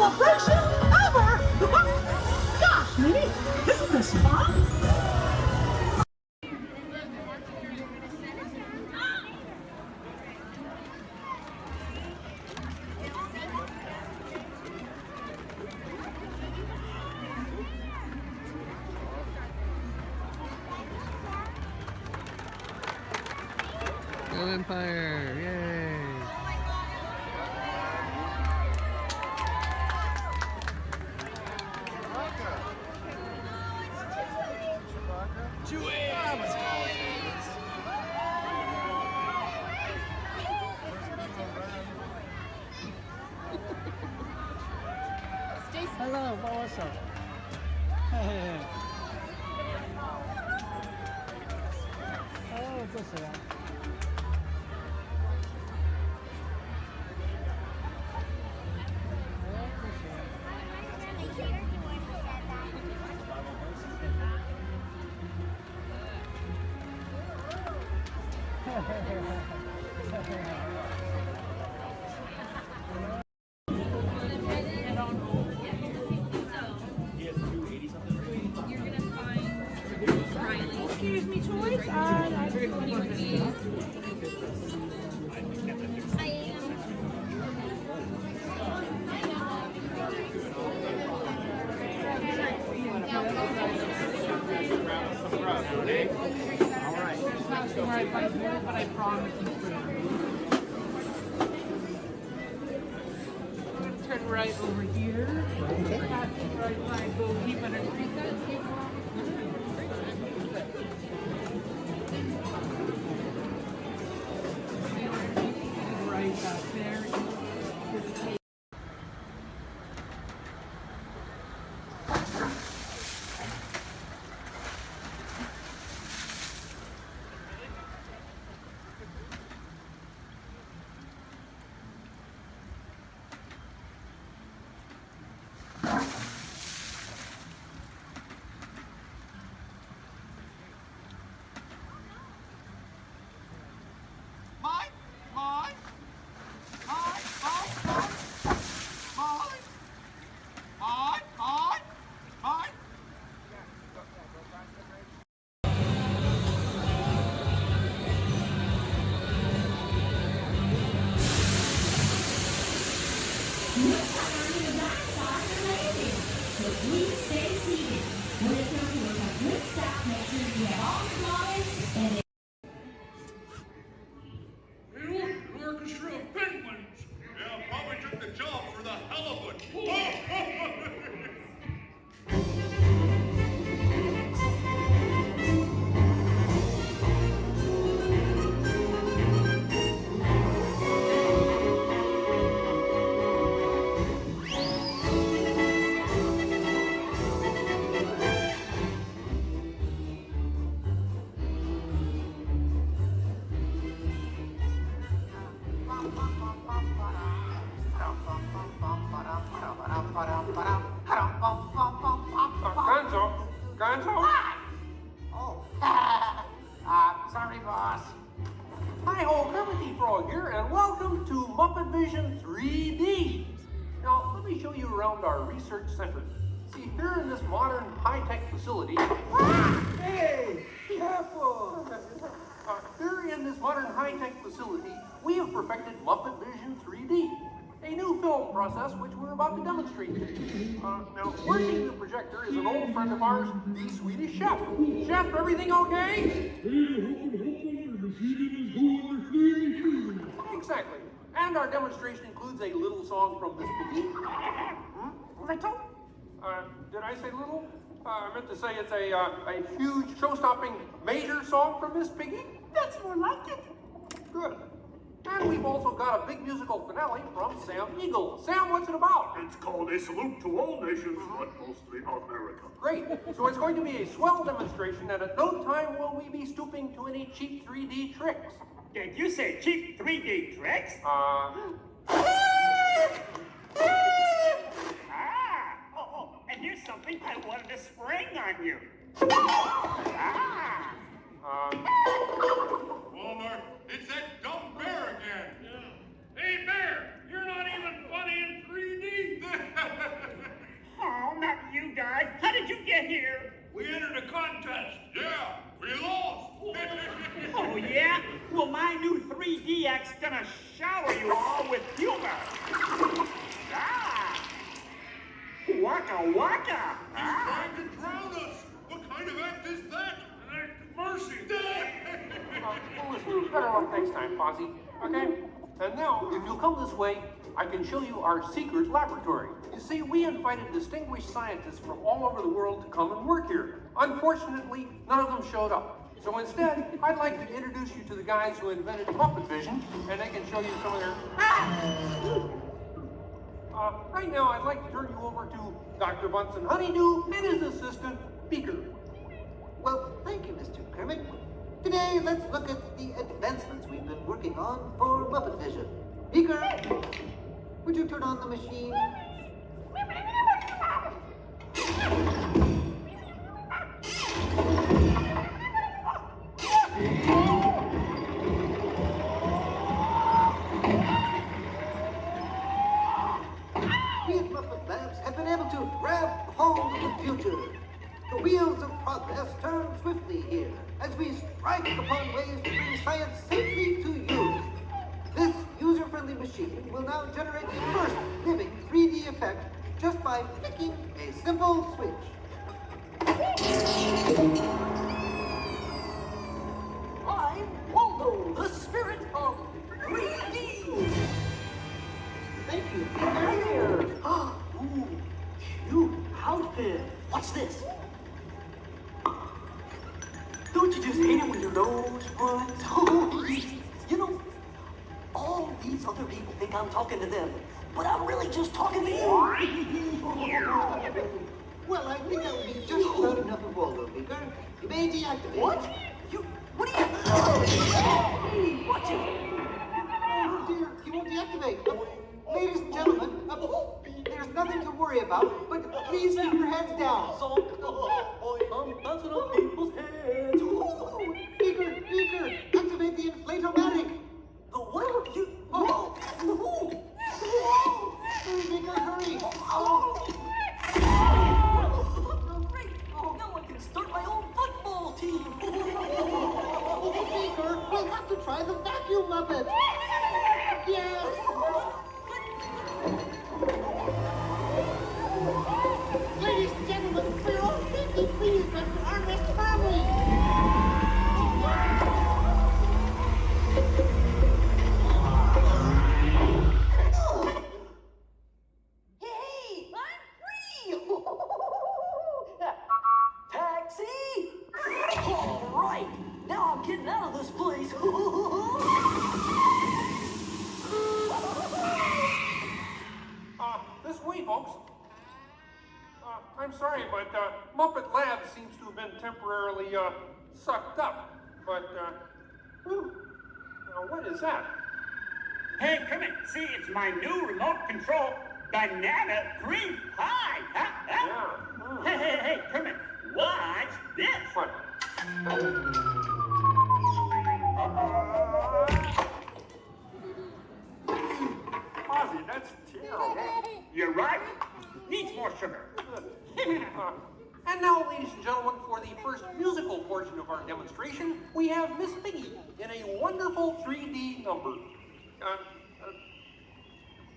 celebration ever! Gosh, Minnie, isn't this fun? Go Empire! Yay! Hello, bawasan. Oh, ito siya. Excuse me, toys? But I promise you. Turn right over here. Pass the right side, go keep underneath that. Right back there. An orchestra of penguins. Yeah, probably took the job for the hell of it. Gonzo? Oh. Sorry, boss. Hi-ho, Kermit Frog here, and welcome to Muppet Vision 3D. Now, let me show you around our research center. See, here in this modern high-tech facility... Hey, careful! Here in this modern high-tech facility, we have perfected Muppet Vision 3D, a new film process which we're about to demonstrate to you. Now, working the projector is an old friend of ours, the Swedish Chef. Chef, everything okay? Exactly. And our demonstration includes a little song from Miss Piggy. Little? Did I say little? I meant to say it's a huge, show-stopping, major song from Miss Piggy. That's more like it. Good. And we've also got a big musical finale from Sam Eagle. Sam, what's it about? It's called A Salute to All Nations, but mostly America. Great. So it's going to be a swell demonstration, and at no time will we be stooping to any cheap 3D tricks. Did you say cheap 3D tricks? And here's something I wanted to spring on you. Walmart, it's that dumb bear again. Yeah. Hey, Bear, you're not even funny in 3D. Jack's gonna shower you all with humor. Ah! Waka waka! He's trying to drown us! What kind of act is that? An act of mercy! Well, listen, better luck next time, Posse. Okay? And now, if you'll come this way, I can show you our secret laboratory. You see, we invited distinguished scientists from all over the world to come and work here. Unfortunately, none of them showed up. So instead, I'd like to introduce you to the guys who invented Muppet Vision, and they can show you some of their... right now, I'd like to turn you over to Dr. Bunsen Honeydew and his assistant, Beaker. Well, thank you, Mr. Kermit. Today, let's look at the advancements we've been working on for Muppet Vision. Beaker, would you turn on the machine? We at Muppet Labs have been able to grab hold of the future. The wheels of progress turn swiftly here as we strike upon ways to bring science safely to you. This user-friendly machine will now generate the first living 3D effect just by flicking a simple switch. I'm Waldo, the spirit of 3D. Thank you. Here. Ooh, cute outfit. What's this? Don't you just hate it when your nose runs? You know, all these other people think I'm talking to them, but I'm really just talking to you. Well, I think that would be just about enough of Waldo, Beaker. You may deactivate. What? What are you... Hey, watch it. Oh dear, he won't deactivate. Ladies and gentlemen, there's nothing to worry about, but please keep your heads down. I'm bouncing on people's heads. Beaker, activate the inflatomatic. The what? You... Beaker, hurry. Great. Now I can start my own football team. Beaker, we'll have to try the vacuum Muppet. Yes. Ladies and gentlemen, for your own safety, please let the armrest firmly. Hey, I'm free! Taxi! All right, now I'm getting out of this place. This way, folks. I'm sorry, but Muppet Labs seems to have been temporarily sucked up. But, now what is that? Hey, Kermit, see, it's my new remote control banana cream pie. Yeah. Hey, Kermit, watch this. What? Ozzy, that's terrible. You're right. Needs more sugar. And now, ladies and gentlemen, for the first musical portion of our demonstration, we have Miss Piggy in a wonderful 3D number.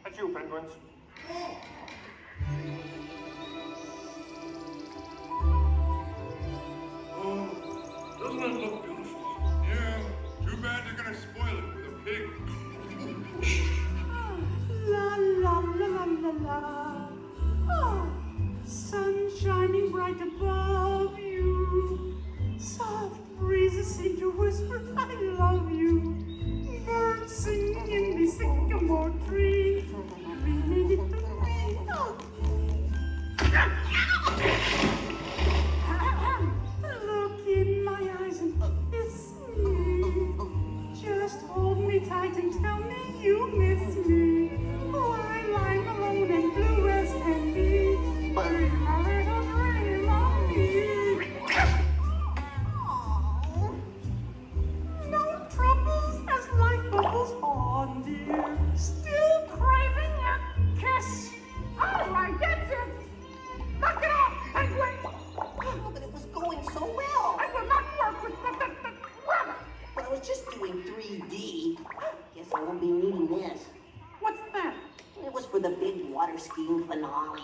That's you, penguins. Doesn't that look beautiful? Yeah, too bad they're gonna spoil it with a pig. La la la la la la. Oh, sun shining bright above you. Soft breezes seem to whisper, I love you. Birds singing in the sycamore tree. Look in my eyes and kiss me. Just hold me tight and tell me you miss me. While I'm alone and blue as can be. Bring a little dream on me. No troubles as life bubbles on, dear. Still Molly.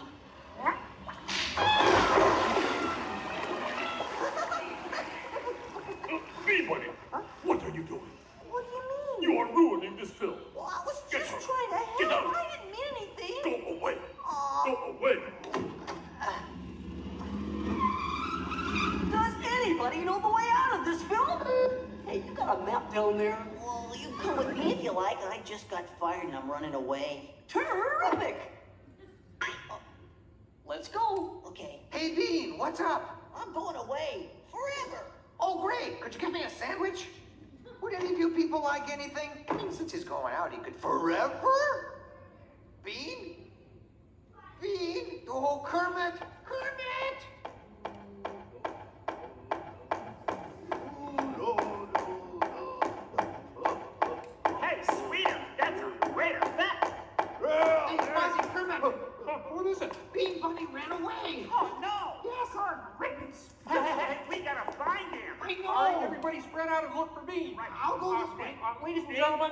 Bean Buddy, what are you doing? What do you mean? You are ruining this film. Well, I was Get just out. trying to Get help. out. I didn't mean anything. Go away. Go away. Does anybody know the way out of this film? Hey, you got a map down there? Well, you come with me if you like. I just got fired and I'm running away. Terrific! Let's go. Okay. Hey, Bean, what's up? I'm going away. Forever. Oh, great. Could you get me a sandwich? Would any of you people like anything? I mean, since he's going out, he could forever? Bean? Bean? Oh, Kermit! Kermit! Hey, sweeter, that's a great effect. Hey, Fuzzy, Kermit! What is it? Bean Bunny ran away! Oh, no. Yes, our ribbons! We gotta find him. I know! All right, everybody spread out and look for Bean. Right. I'll go this way. Ladies and gentlemen,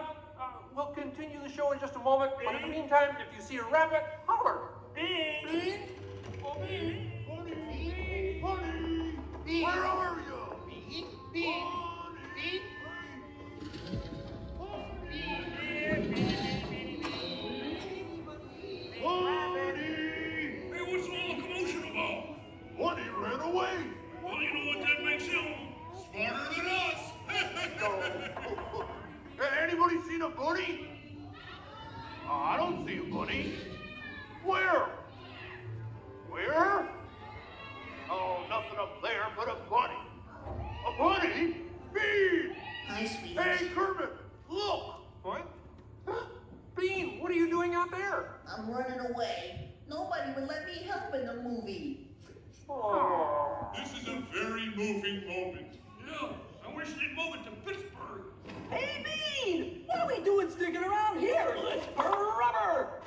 we'll continue the show in just a moment. But in the meantime, if you see a rabbit, holler. Bean. Bean? Oh, Bean. Bunny! Bunny! Bean! Where are you? Bean? Bean? Bean? Bunny! Hey, what's all the commotion about? Bunny ran away. Well, you know what that makes him? Smarter than us. Hey, anybody seen a bunny? I don't see a bunny. Where? Where? Oh, nothing up there but a bunny. A bunny? Bean! Hi, sweetie. Hey, Kermit, look! What? Bean, what are you doing out there? I'm running away. Nobody would let me help in the movie. Oh. This is a very moving moment. Yeah, I wish they'd move it to Pittsburgh. Hey, Bean! What are we doing sticking around here? Let's forever!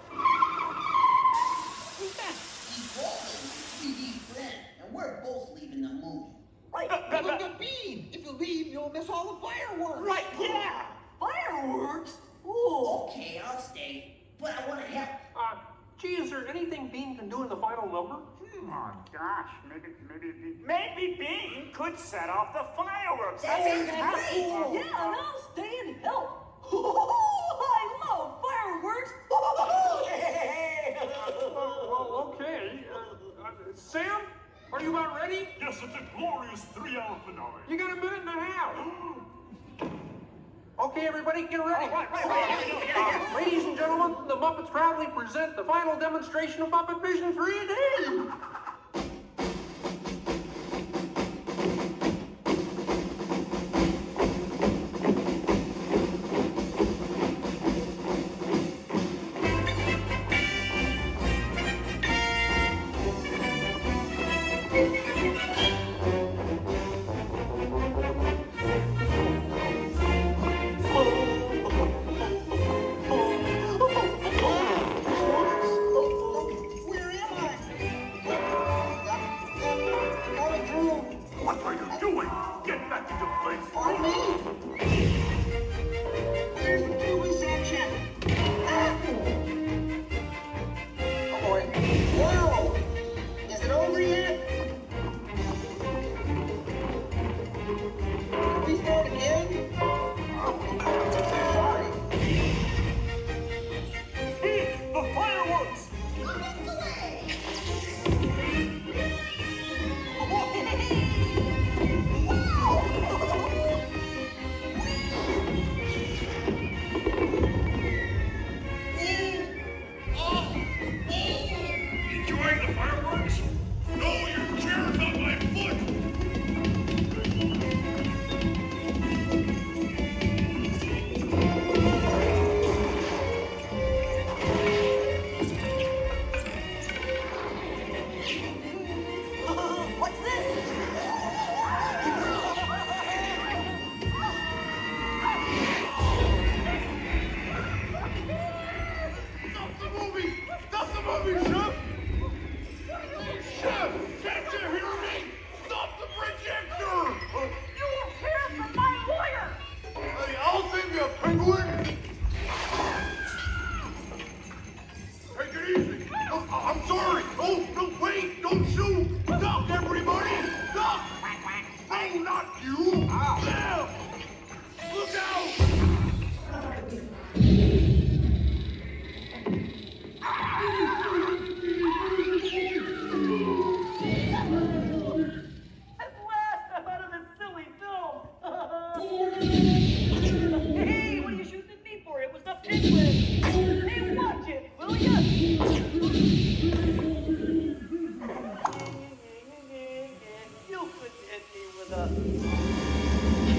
Who's that? He's Walt, 3D friend, and we're both leaving the movie. Right. But look at Bean! If you leave, you'll miss all the fireworks! Right, yeah! Fireworks? Ooh. Okay, I'll stay, but I want to help. Gee, is there anything Bean can do in the final number? Oh gosh, maybe Bean could set off the fireworks. That sounds great! Cool. Yeah, and I'll stay and help. I love fireworks! Well, okay. Sam, are you about ready? Yes, it's a glorious 3-hour finale. You got a minute and a half. Okay, everybody, get ready. Ladies and gentlemen, the Muppets proudly present the final demonstration of Muppet Vision 3D. Where am I? What are you doing? Get back into place. On me. Where's the POV section? Oh boy. Whoa! Is it over yet? Did we start again? Sorry. The fireworks! Muppets away! Enjoying the fireworks? No, your chair's on my foot! What's this? Stop the movie! Stop the movie, Chef! Don't shoot! Duck, everybody! Duck! Oh, not you! There! Look out! At last, I'm out of this silly film. Hey, what are you shooting at me for? It was the penguin. Hey, watch it, will ya? You could hit me with a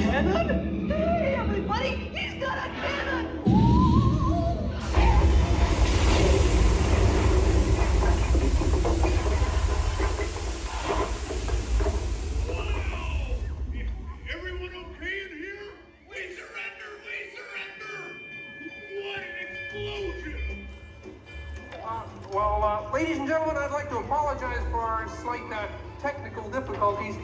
cannon? Hey, everybody, he's got a cannon! Everyone okay in here? We surrender! We surrender! What an explosion! Ladies and gentlemen, I'd like to apologize for our slight technical difficulties,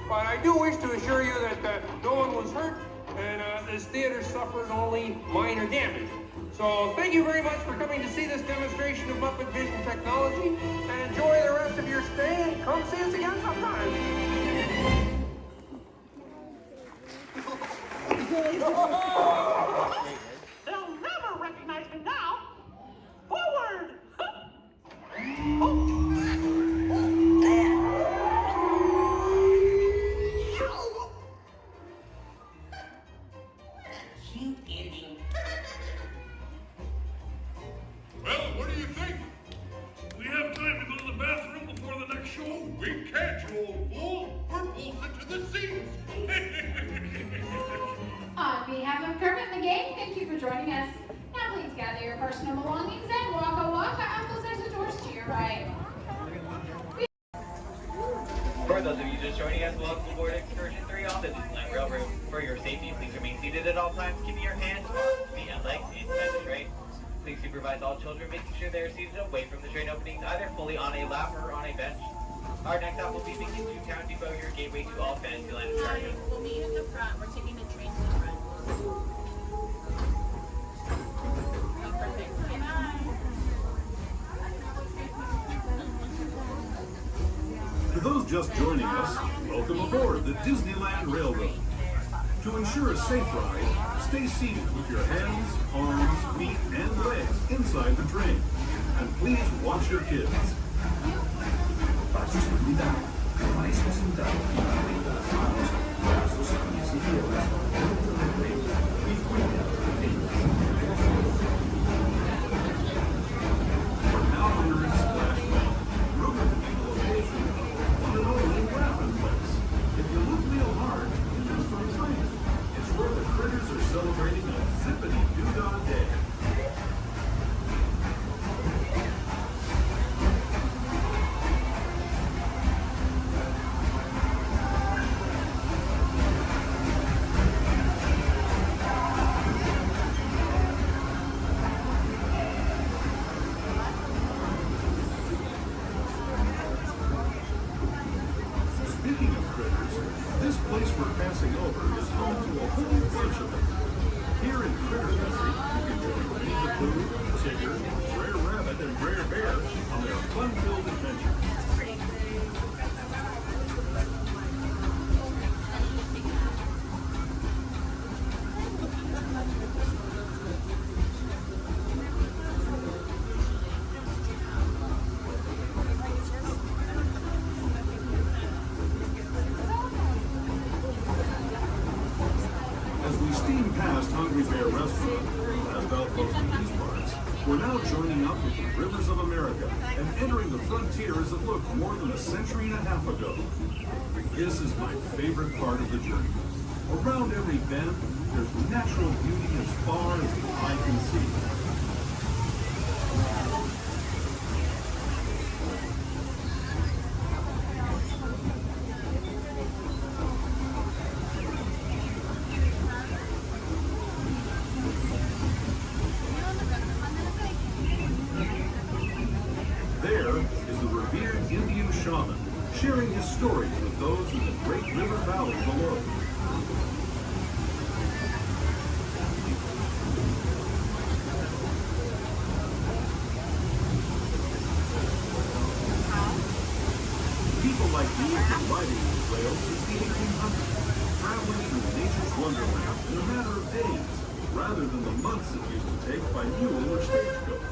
but I do wish to assure you that no one was hurt and this theater suffered only minor damage. So thank you very much for coming to see this demonstration of Muppet Vision technology, and enjoy the rest of your stay, and come see us again sometime. They'll never recognize me now. Forward! Well, what do you think? We have time to go to the bathroom before the next show? We can't, you old fool! We're bolted to the seats! On behalf of Kermit the Gang, thank you for joining us. Now please gather your personal belongings and waka waka. Uncle's there's the doors to your right. For those of you just joining us, welcome aboard Excursion 3 on the Disneyland Railroad. For your safety, please remain seated at all times, keeping your hands, arms, feet, and legs inside the train. Please supervise all children, making sure they are seated away from the train openings, either fully on a lap or on a bench. Our next stop will be Mickey to Town Depot, your gateway to all Fantasyland attractions. We'll meet at the front. We're taking the train to the front. Perfect. To those just joining us, welcome aboard the Disneyland Railroad. To ensure a safe ride, stay seated with your hands, arms, feet, and legs inside the train. And please watch your kids. Para su seguridad, permanezca sentado y mantenga las manos, brazos, pies y piernas dentro del tren y fuera del tren. We're now entering Splash Mountain, rumored to be the location of one and only Rabbit Place. If you look real hard, just on time, it's where the critters are celebrating a zippity-doo-dah day. Speaking of critters, this place we're passing over is home to a whole bunch of them. Here in Critter Country, you can join Winnie the Pooh, Tigger, Brer Rabbit, and Brer Bear on their fun-filled adventures. As we steam past Hungry Bear Restaurant, last outpost in these parts, we're now joining up with the Rivers of America and entering the frontier as it looked more than a century and a half ago. This is my favorite part of the journey. Around every bend, there's natural beauty as far as the eye can see. There is the revered Indian shaman, sharing his stories with those in the great river valley below. We've been riding these rails since the 1800s, traveling through nature's wonderland in a matter of days, rather than the months it used to take by mule or stagecoach.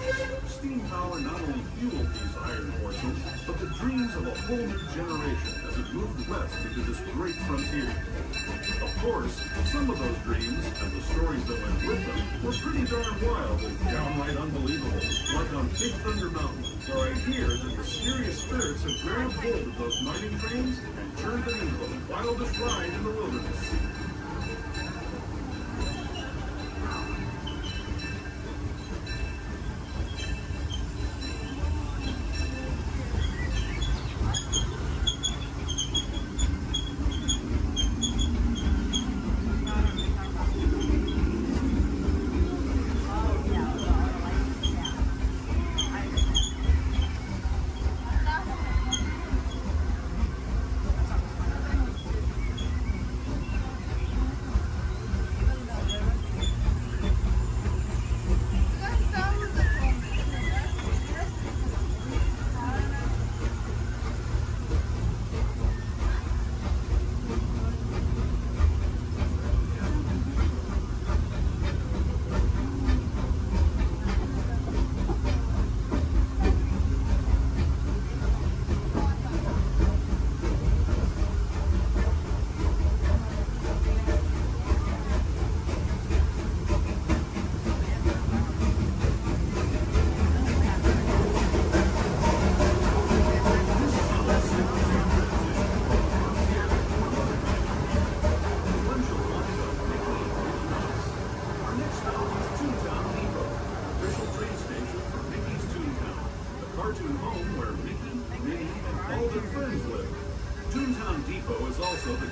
Steam power not only fueled these iron horses, but the dreams of a whole new generation as it moved west into this great frontier. Of course, some of those dreams, and the stories that went with them, were pretty darn wild and downright unbelievable, like on Big Thunder Mountain, where I hear that mysterious spirits have grabbed hold of those mining trains and turned them into the wildest ride in the wilderness.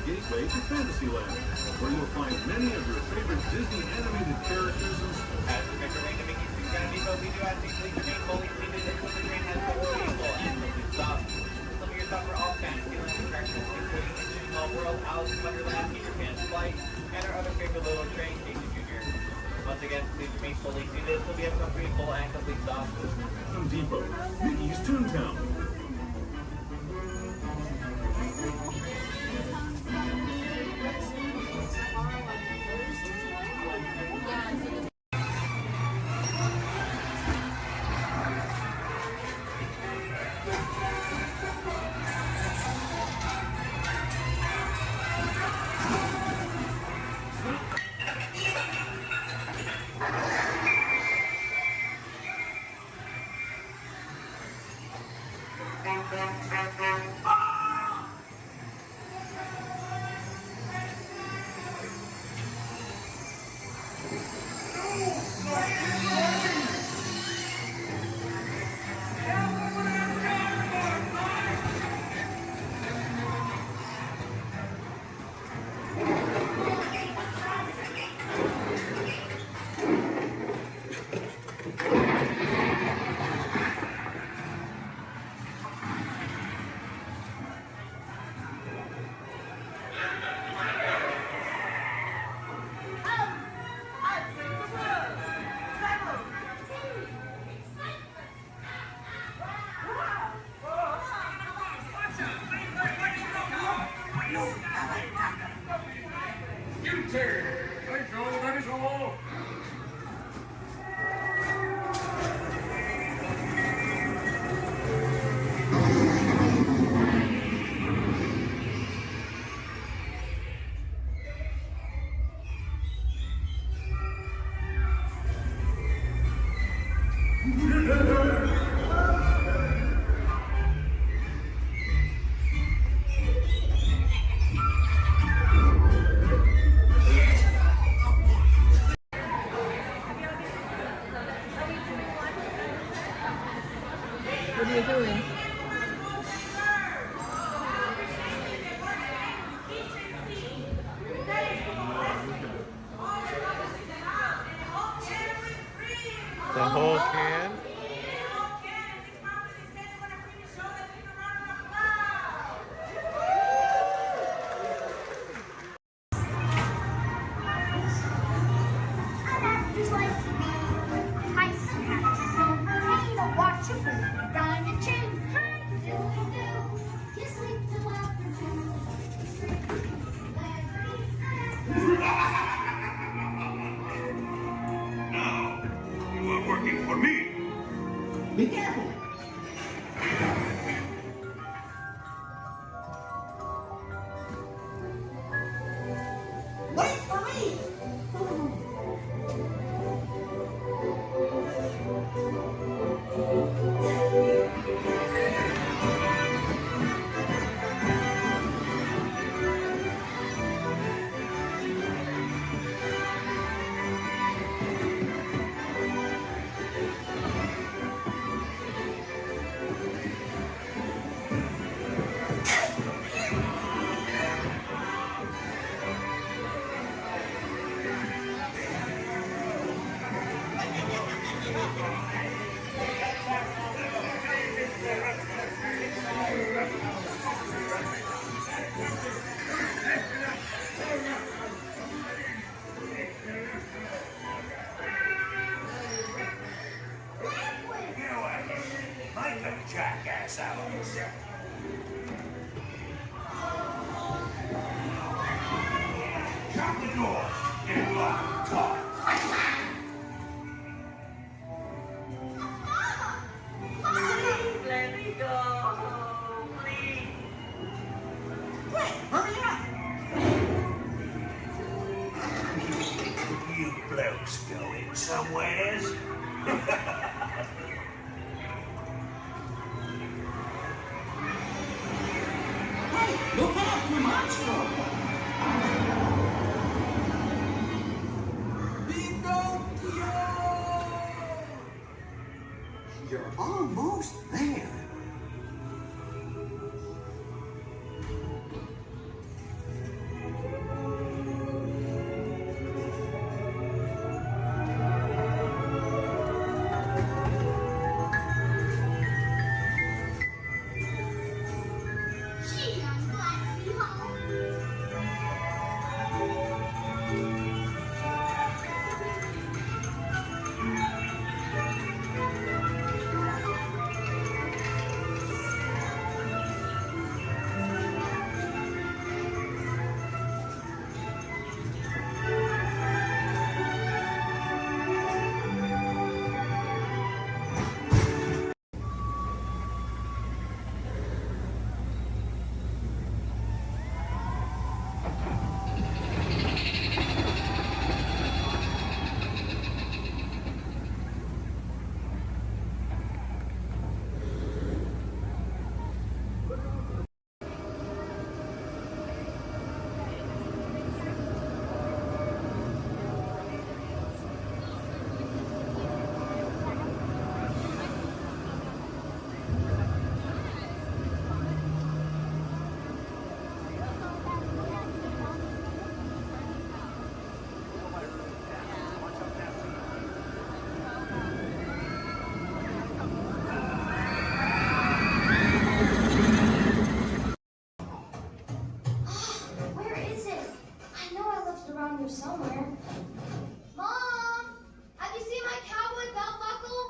Gateway to Fantasyland, where you'll find many of your favorite Disney animated characters and As we make our way to Mickey's Toontown Depot, we do ask that you please remain fully seated until the train has full vehicle and complete stop. Some of your stop for all Fantasyland attractions, including Into Small World, Alice in Wonderland, Peter Pan's Flight, and our other favorite little train, Casey Jr. Once again, please remain fully seated until we have come to a full and complete stop. Depot, Mickey's Toontown. What are you doing? The whole can? Watch your food, dine and choose. jackass Alex. Shut the door and lock the car. Please let me go. Please. Quick, hurry up. You blokes going somewheres? Hey, look out, the monster. You're almost there. Gee, I'm glad to be home. Where is it? I know I left it around here somewhere. Mom! Have you seen my cowboy belt buckle?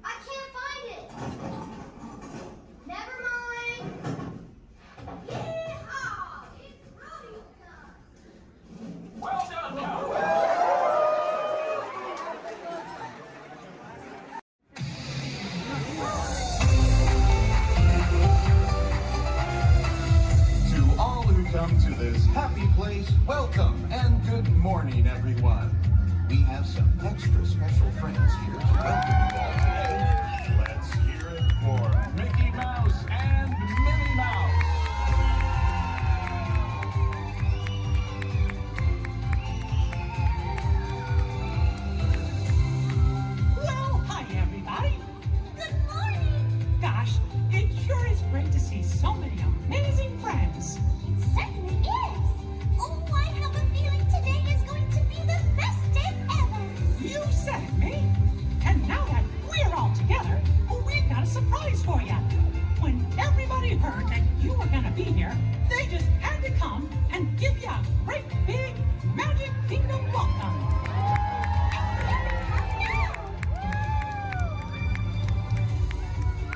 I can't find it. Never mind. Yeehaw! It's rodeo time. Well done, cowboy! To all who come to this happy place, welcome and good morning, everyone. We have some extra special friends here to welcome you all today. Let's hear it for Mickey Mouse and Minnie Mouse. Well, hi, everybody. Good morning. Gosh, it sure is great to see so many amazing friends. It certainly is. Oh, I have a feeling today is going to be the best day ever. You said it, me. And now that we're all together, we've got a surprise for you. When everybody heard that you were going to be here, they just had to come and give you a great big Magic Kingdom welcome.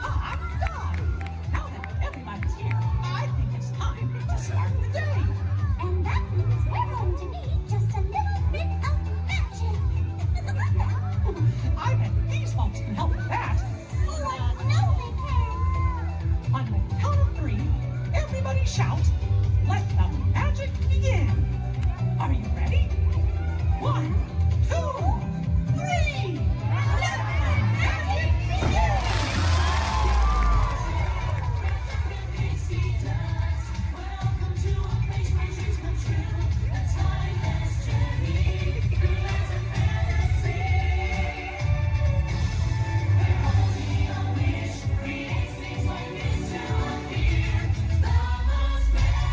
Hot dog! Now that everybody's here, I think it's time to start the day. And that means we're going to need just a little bit of magic. I bet these folks can help with that. Oh, I know they can. On the count of 3, everybody shout, let the magic begin. Are you ready? 1, 2, 3. Let the magic begin. Welcome to a place where dreams come true. A timeless journey through lands of fantasy. Where only a wish creates things like this to appear. The most magic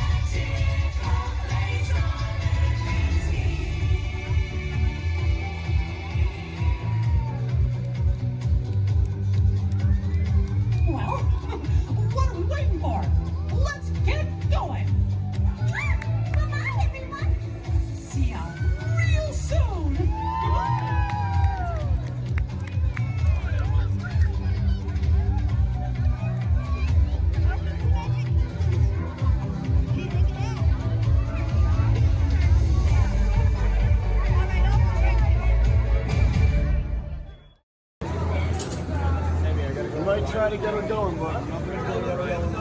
try to get her going, but I'm not going to get her going.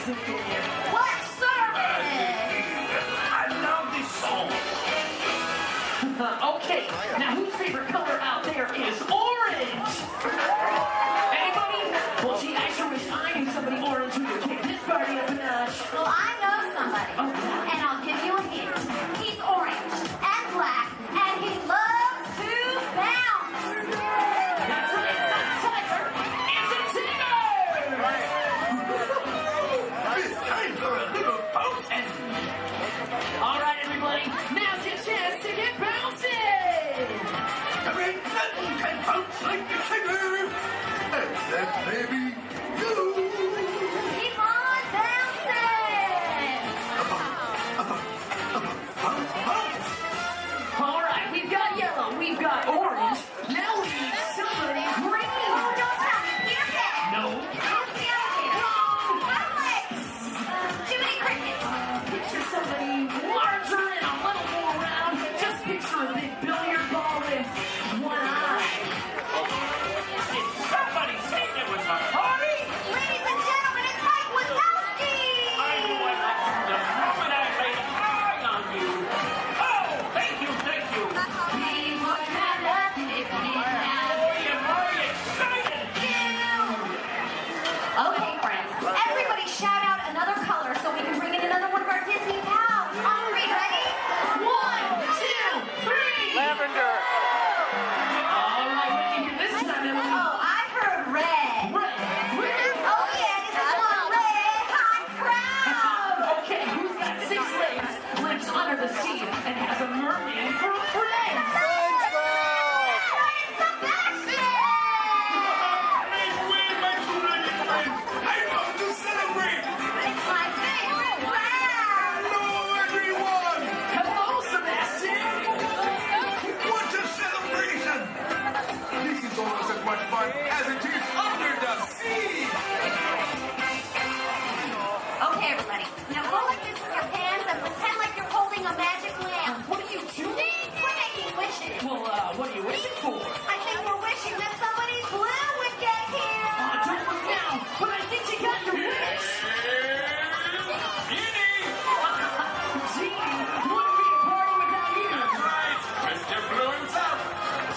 What service? I love this song. Okay, now whose favorite color out there is orange? Anybody? Well, gee, I sure wish I knew somebody orange who could kick this party up a notch. Well, I know somebody, and I'll give you a hint. He's orange and black, and he loves to bounce. That's right, it's not Tiger, it's a Tigger! It's time for a little bounce and... All right, everybody, now's your chance to looks like the Tigger! And then maybe you! Keep on bouncing! All right, we've got yellow, we've got orange. Now we need somebody green. Oh, don't tell me, Peter Pan! No. Who's the alligator? Alex! Jiminy Cricket! Picture somebody larger and a little more round. Just picture a big billiard ball with one eye. Did somebody say there was a party? Ladies and gentlemen, it's Mike Wazowski! I knew I liked you the moment I laid an eye on you. Oh, thank you, thank you. We would have nothing if we didn't have Boy, am I excited! Okay, friends, everybody shout out another color so we can bring in another one of our Disney pals. On three, ready? 1, 2, 3! Lavender. All right, what did you hear this time, Emily? Oh, I heard red. Red. Oh, yeah, this is one red hot crowd. Okay, who's got 6 legs, lives under the sea, and has a mermaid for a friend? Make way, my two-legged friend! I want to celebrate! It's my favorite round. Hello, everyone! Hello, Sebastian. What a celebration! This is almost as much fun as it is under the sea! Okay, everybody, now go like this with your hands and pretend like you're holding a magic lamp. What are you doing? We're making wishes. Well, what are you wishing for? I think we're wishing that somebody's blue would get here. Don't look now, but I think you got your wish. Genie, wouldn't be a party without you. That's right! Mr. Blue himself!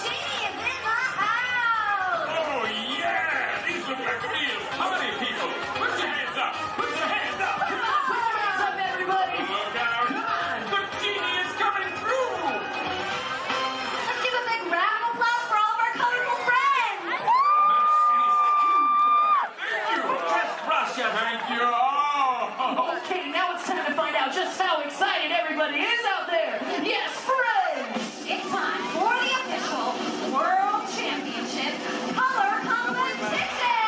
Genie is in the house. Oh, yeah! These look like real party people! Put your hands up! Put your hands up! Put your hands up, everybody. Look out! The genie is coming through! Let's give a big round of applause for all of our colorful friends. Thank you! Just Russia, Thank you! Oh! Okay, now it's time to find out just how excited everybody is out there. Yes, friends. It's time for the official World Championship Color Competition.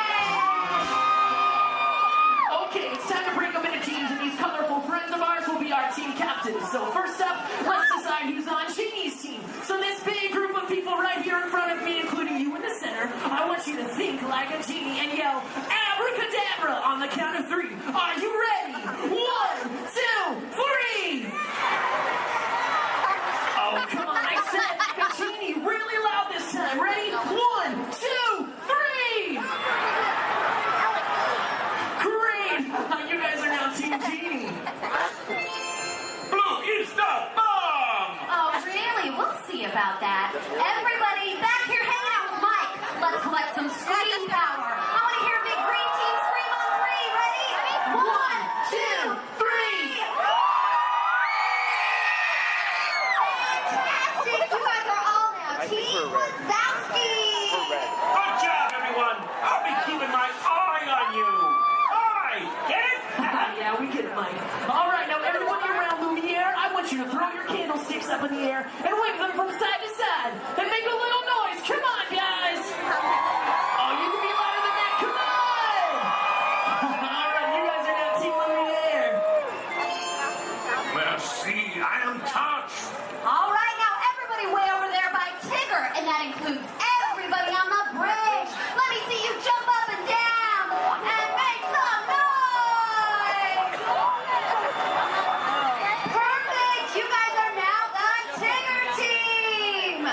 Okay, it's time to break them into teams, and these colorful friends of ours will be our team captains. So first up, let's decide who's on Genie's team. So this big group of people right here in front of me, including you in the center, I want you to think like a genie and yell abracadabra on the count of 3. Are you ready? 1, 2, 3. Oh, come on, I said like a genie really loud this time. Ready? 1, 2, 3. Great! You guys are now Team Genie. Blue is the bomb! Oh, really? We'll see about that. Everybody back here hanging out with Mike. Let's collect some scream power. I want to hear a big green team scream on 3. Ready? 1, 2, 3. Fantastic! You guys are all now Team Wazowski. Good job, everyone! I'll be keeping my eye on you! Eye! Get it? Yeah, we get it, Mike. All right, now everybody around Lumiere, I want you to throw your candlesticks up in the air and wave them from side to side and make a little noise. Come on, guys. Oh, you can be louder than that. Come on. All right, you guys are now Team Lumiere. Well, see, I am touched! All right, now everybody way over there by Tigger, and that includes everybody on the bridge. Let me see you jump up and down and make some noise. Perfect. You guys are now the Tigger team.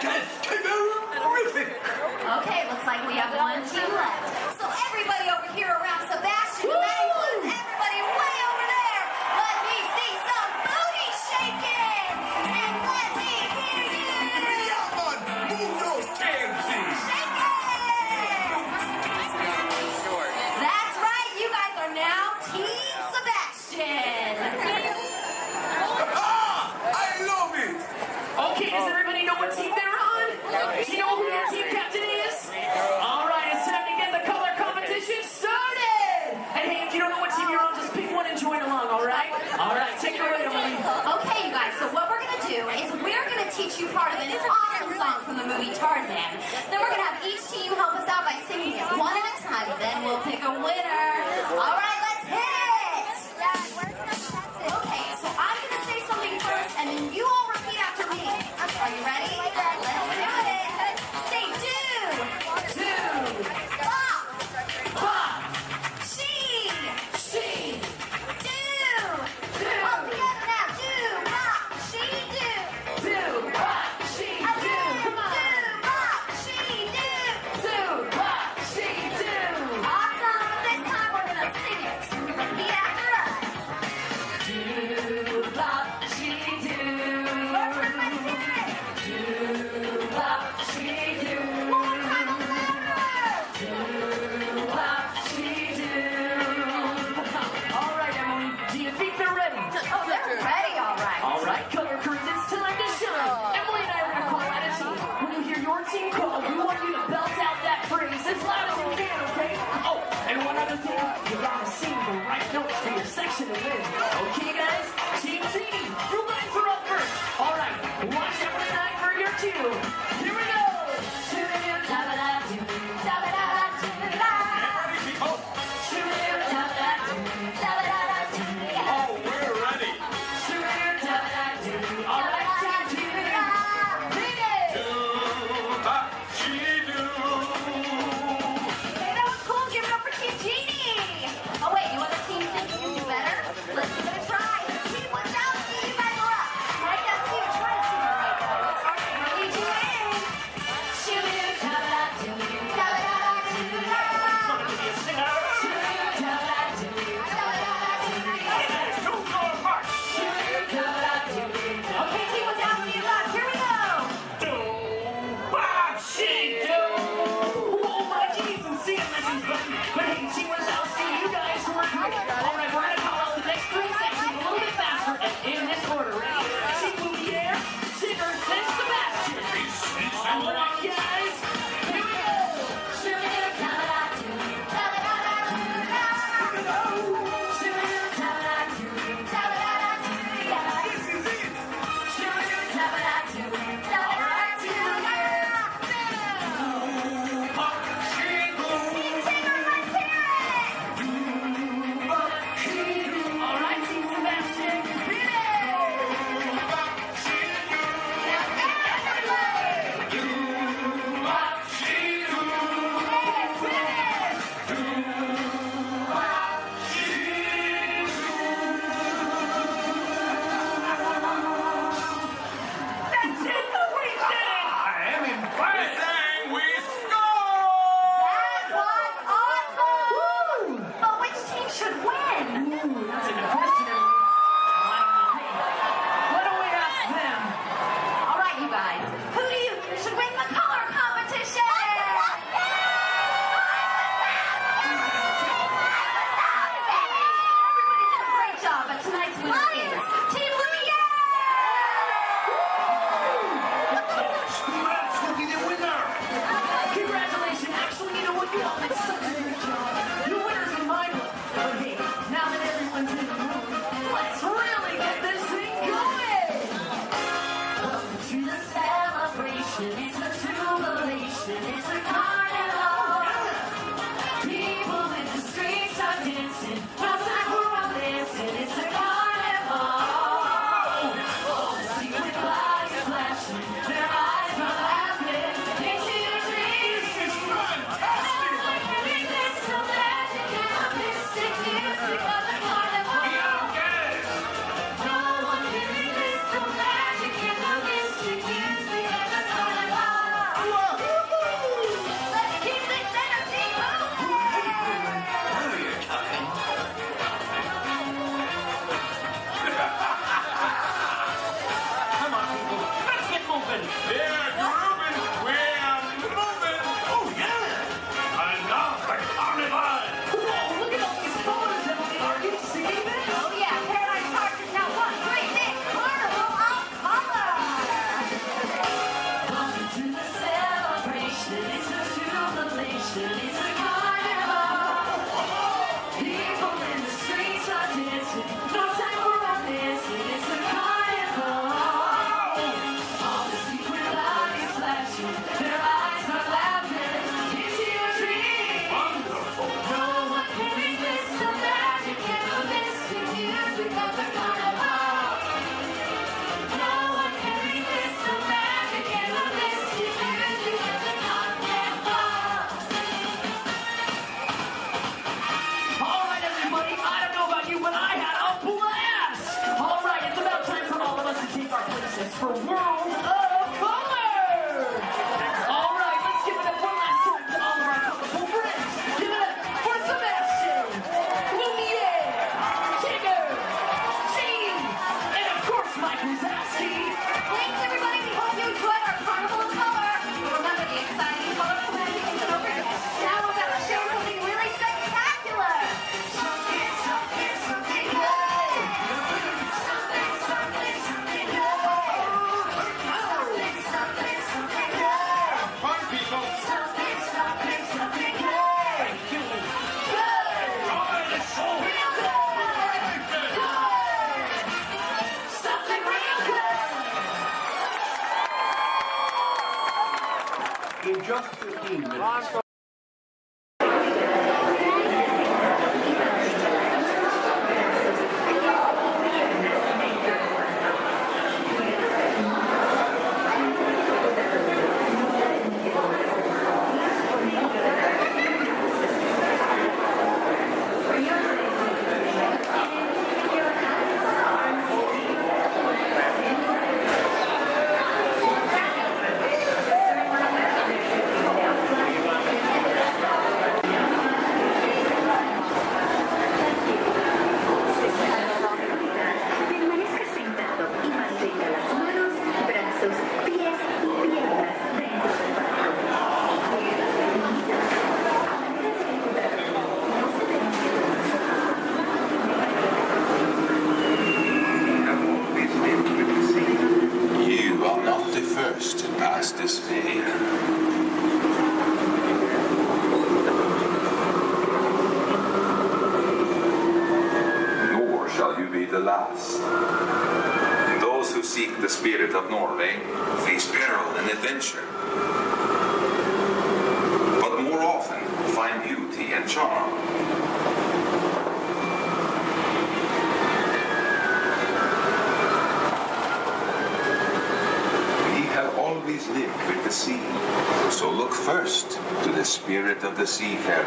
That's terrific! Okay, looks like we have one team left. So everybody over here around Sebastian, and that includes everybody way over there. Let me see some booty shaking, and let me hear you teach you part of an awesome song from the movie Tarzan. Then we're gonna have each team help us out by singing it one at a time. Then we'll pick a winner. All right, let's hit it! Okay, so I'm gonna say something first, and then you all repeat after me. Are you ready? Let's do it. Say do, bop, bop, she, do. All together now. Do, bop, she, do. Bop, she, do. Come on. Do, bop, she, do. Bop, she, do. Awesome. This time we're gonna sing it. Repeat after us. Do, bop, she, do. Or everybody sing it. Do, bop, she, do. One more time, louder. Do, bop, she, do. All right, Emily, do you think they're ready? Oh, they're ready, all right. All right, color crews, it's time to shine. Emily and I are going to call out a team. When you hear your team call, we want you to belt out that phrase as loud as you can, okay? Oh, and one other thing, you got to sing the right notes for your section to win. Okay, guys? Team C, your lines are up first. All right, watch out for the nine for your cue. Here we go. Oh, we're ready. All right, team G. She do. Hey, that was cool. Give it up for Team Genie. Oh, wait, you want the team think you can do better? Let's give it a try. Team Wazowski, you guys are up. Right now, team, try to sing the right notes. Ready to win. Okay, Team Wazowski, you're up. Here we go. Oh, my geez, and see mentions button. But hey, she was out. See you guys who are great. All right, we're gonna call out the next three sections a little bit faster and in this order. Ready? Team Lumiere, Singer, then Sebastian. All right, guys. Here we go. All right, Team Sebastian. That's it. We did it. I am impressed. We That was awesome. But which team should win? Ooh, that's a good question, Emily. Why don't we ask them? All right, you guys. Who do you think should win the color competition? Everybody did a great job, but tonight's winner is Team Lumiere. Let's look at the winner. Congratulations. Actually, you know what? You all did such a great job. Your winner's in my book. But hey, now that everyone's in the room, let's really get this thing going. Welcome to the celebration. It's a jubilation. It's a carnival. People in the streets are dancing. Outside we're all dancing. It's a carnival. Oh, see with lights flashing. Their eyes are laughing. Into your dreams. This is fantastic. Everything is so magic and a mystic music of the carnival. No one can resist the magic and the mystic music of the carnival. in just 15 minutes. This way. Nor shall you be the last. Those who seek the spirit of Norway face peril and adventure, but more often find beauty and charm. Always live with the sea, so look first to the spirit of the seafarer.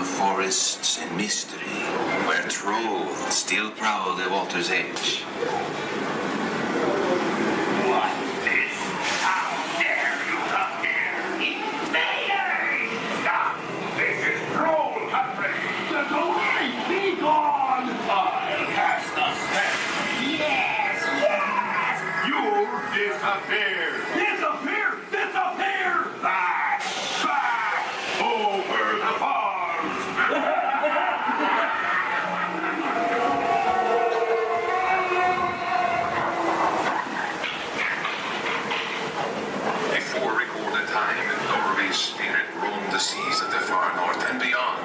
Forests and mystery, where trolls still prowl the water's edge. What is? How dare you come here? Invaders! Stop! This is troll country! The ghost be gone! I'll cast a spell. Yes! Yes! You'll disappear! Disappear! Disappear! Back! Back! Over the farm! Before recorded time, Norway's spirit roamed the seas of the far north and beyond.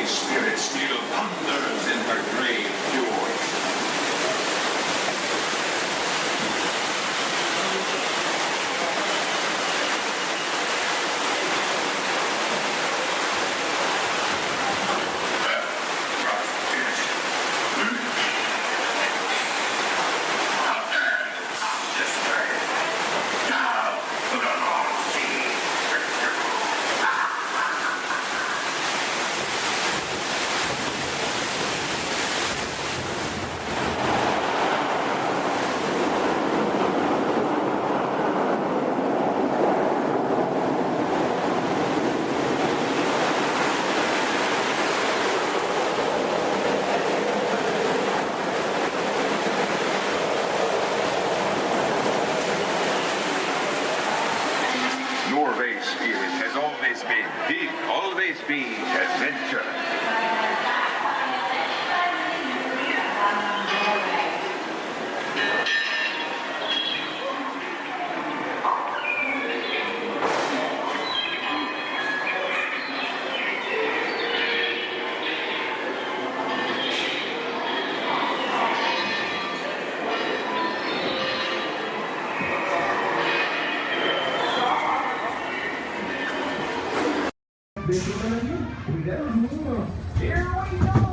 Spirit still thunders in her grave fjords. Norway's spirit has always been, will always be adventure. Here we go!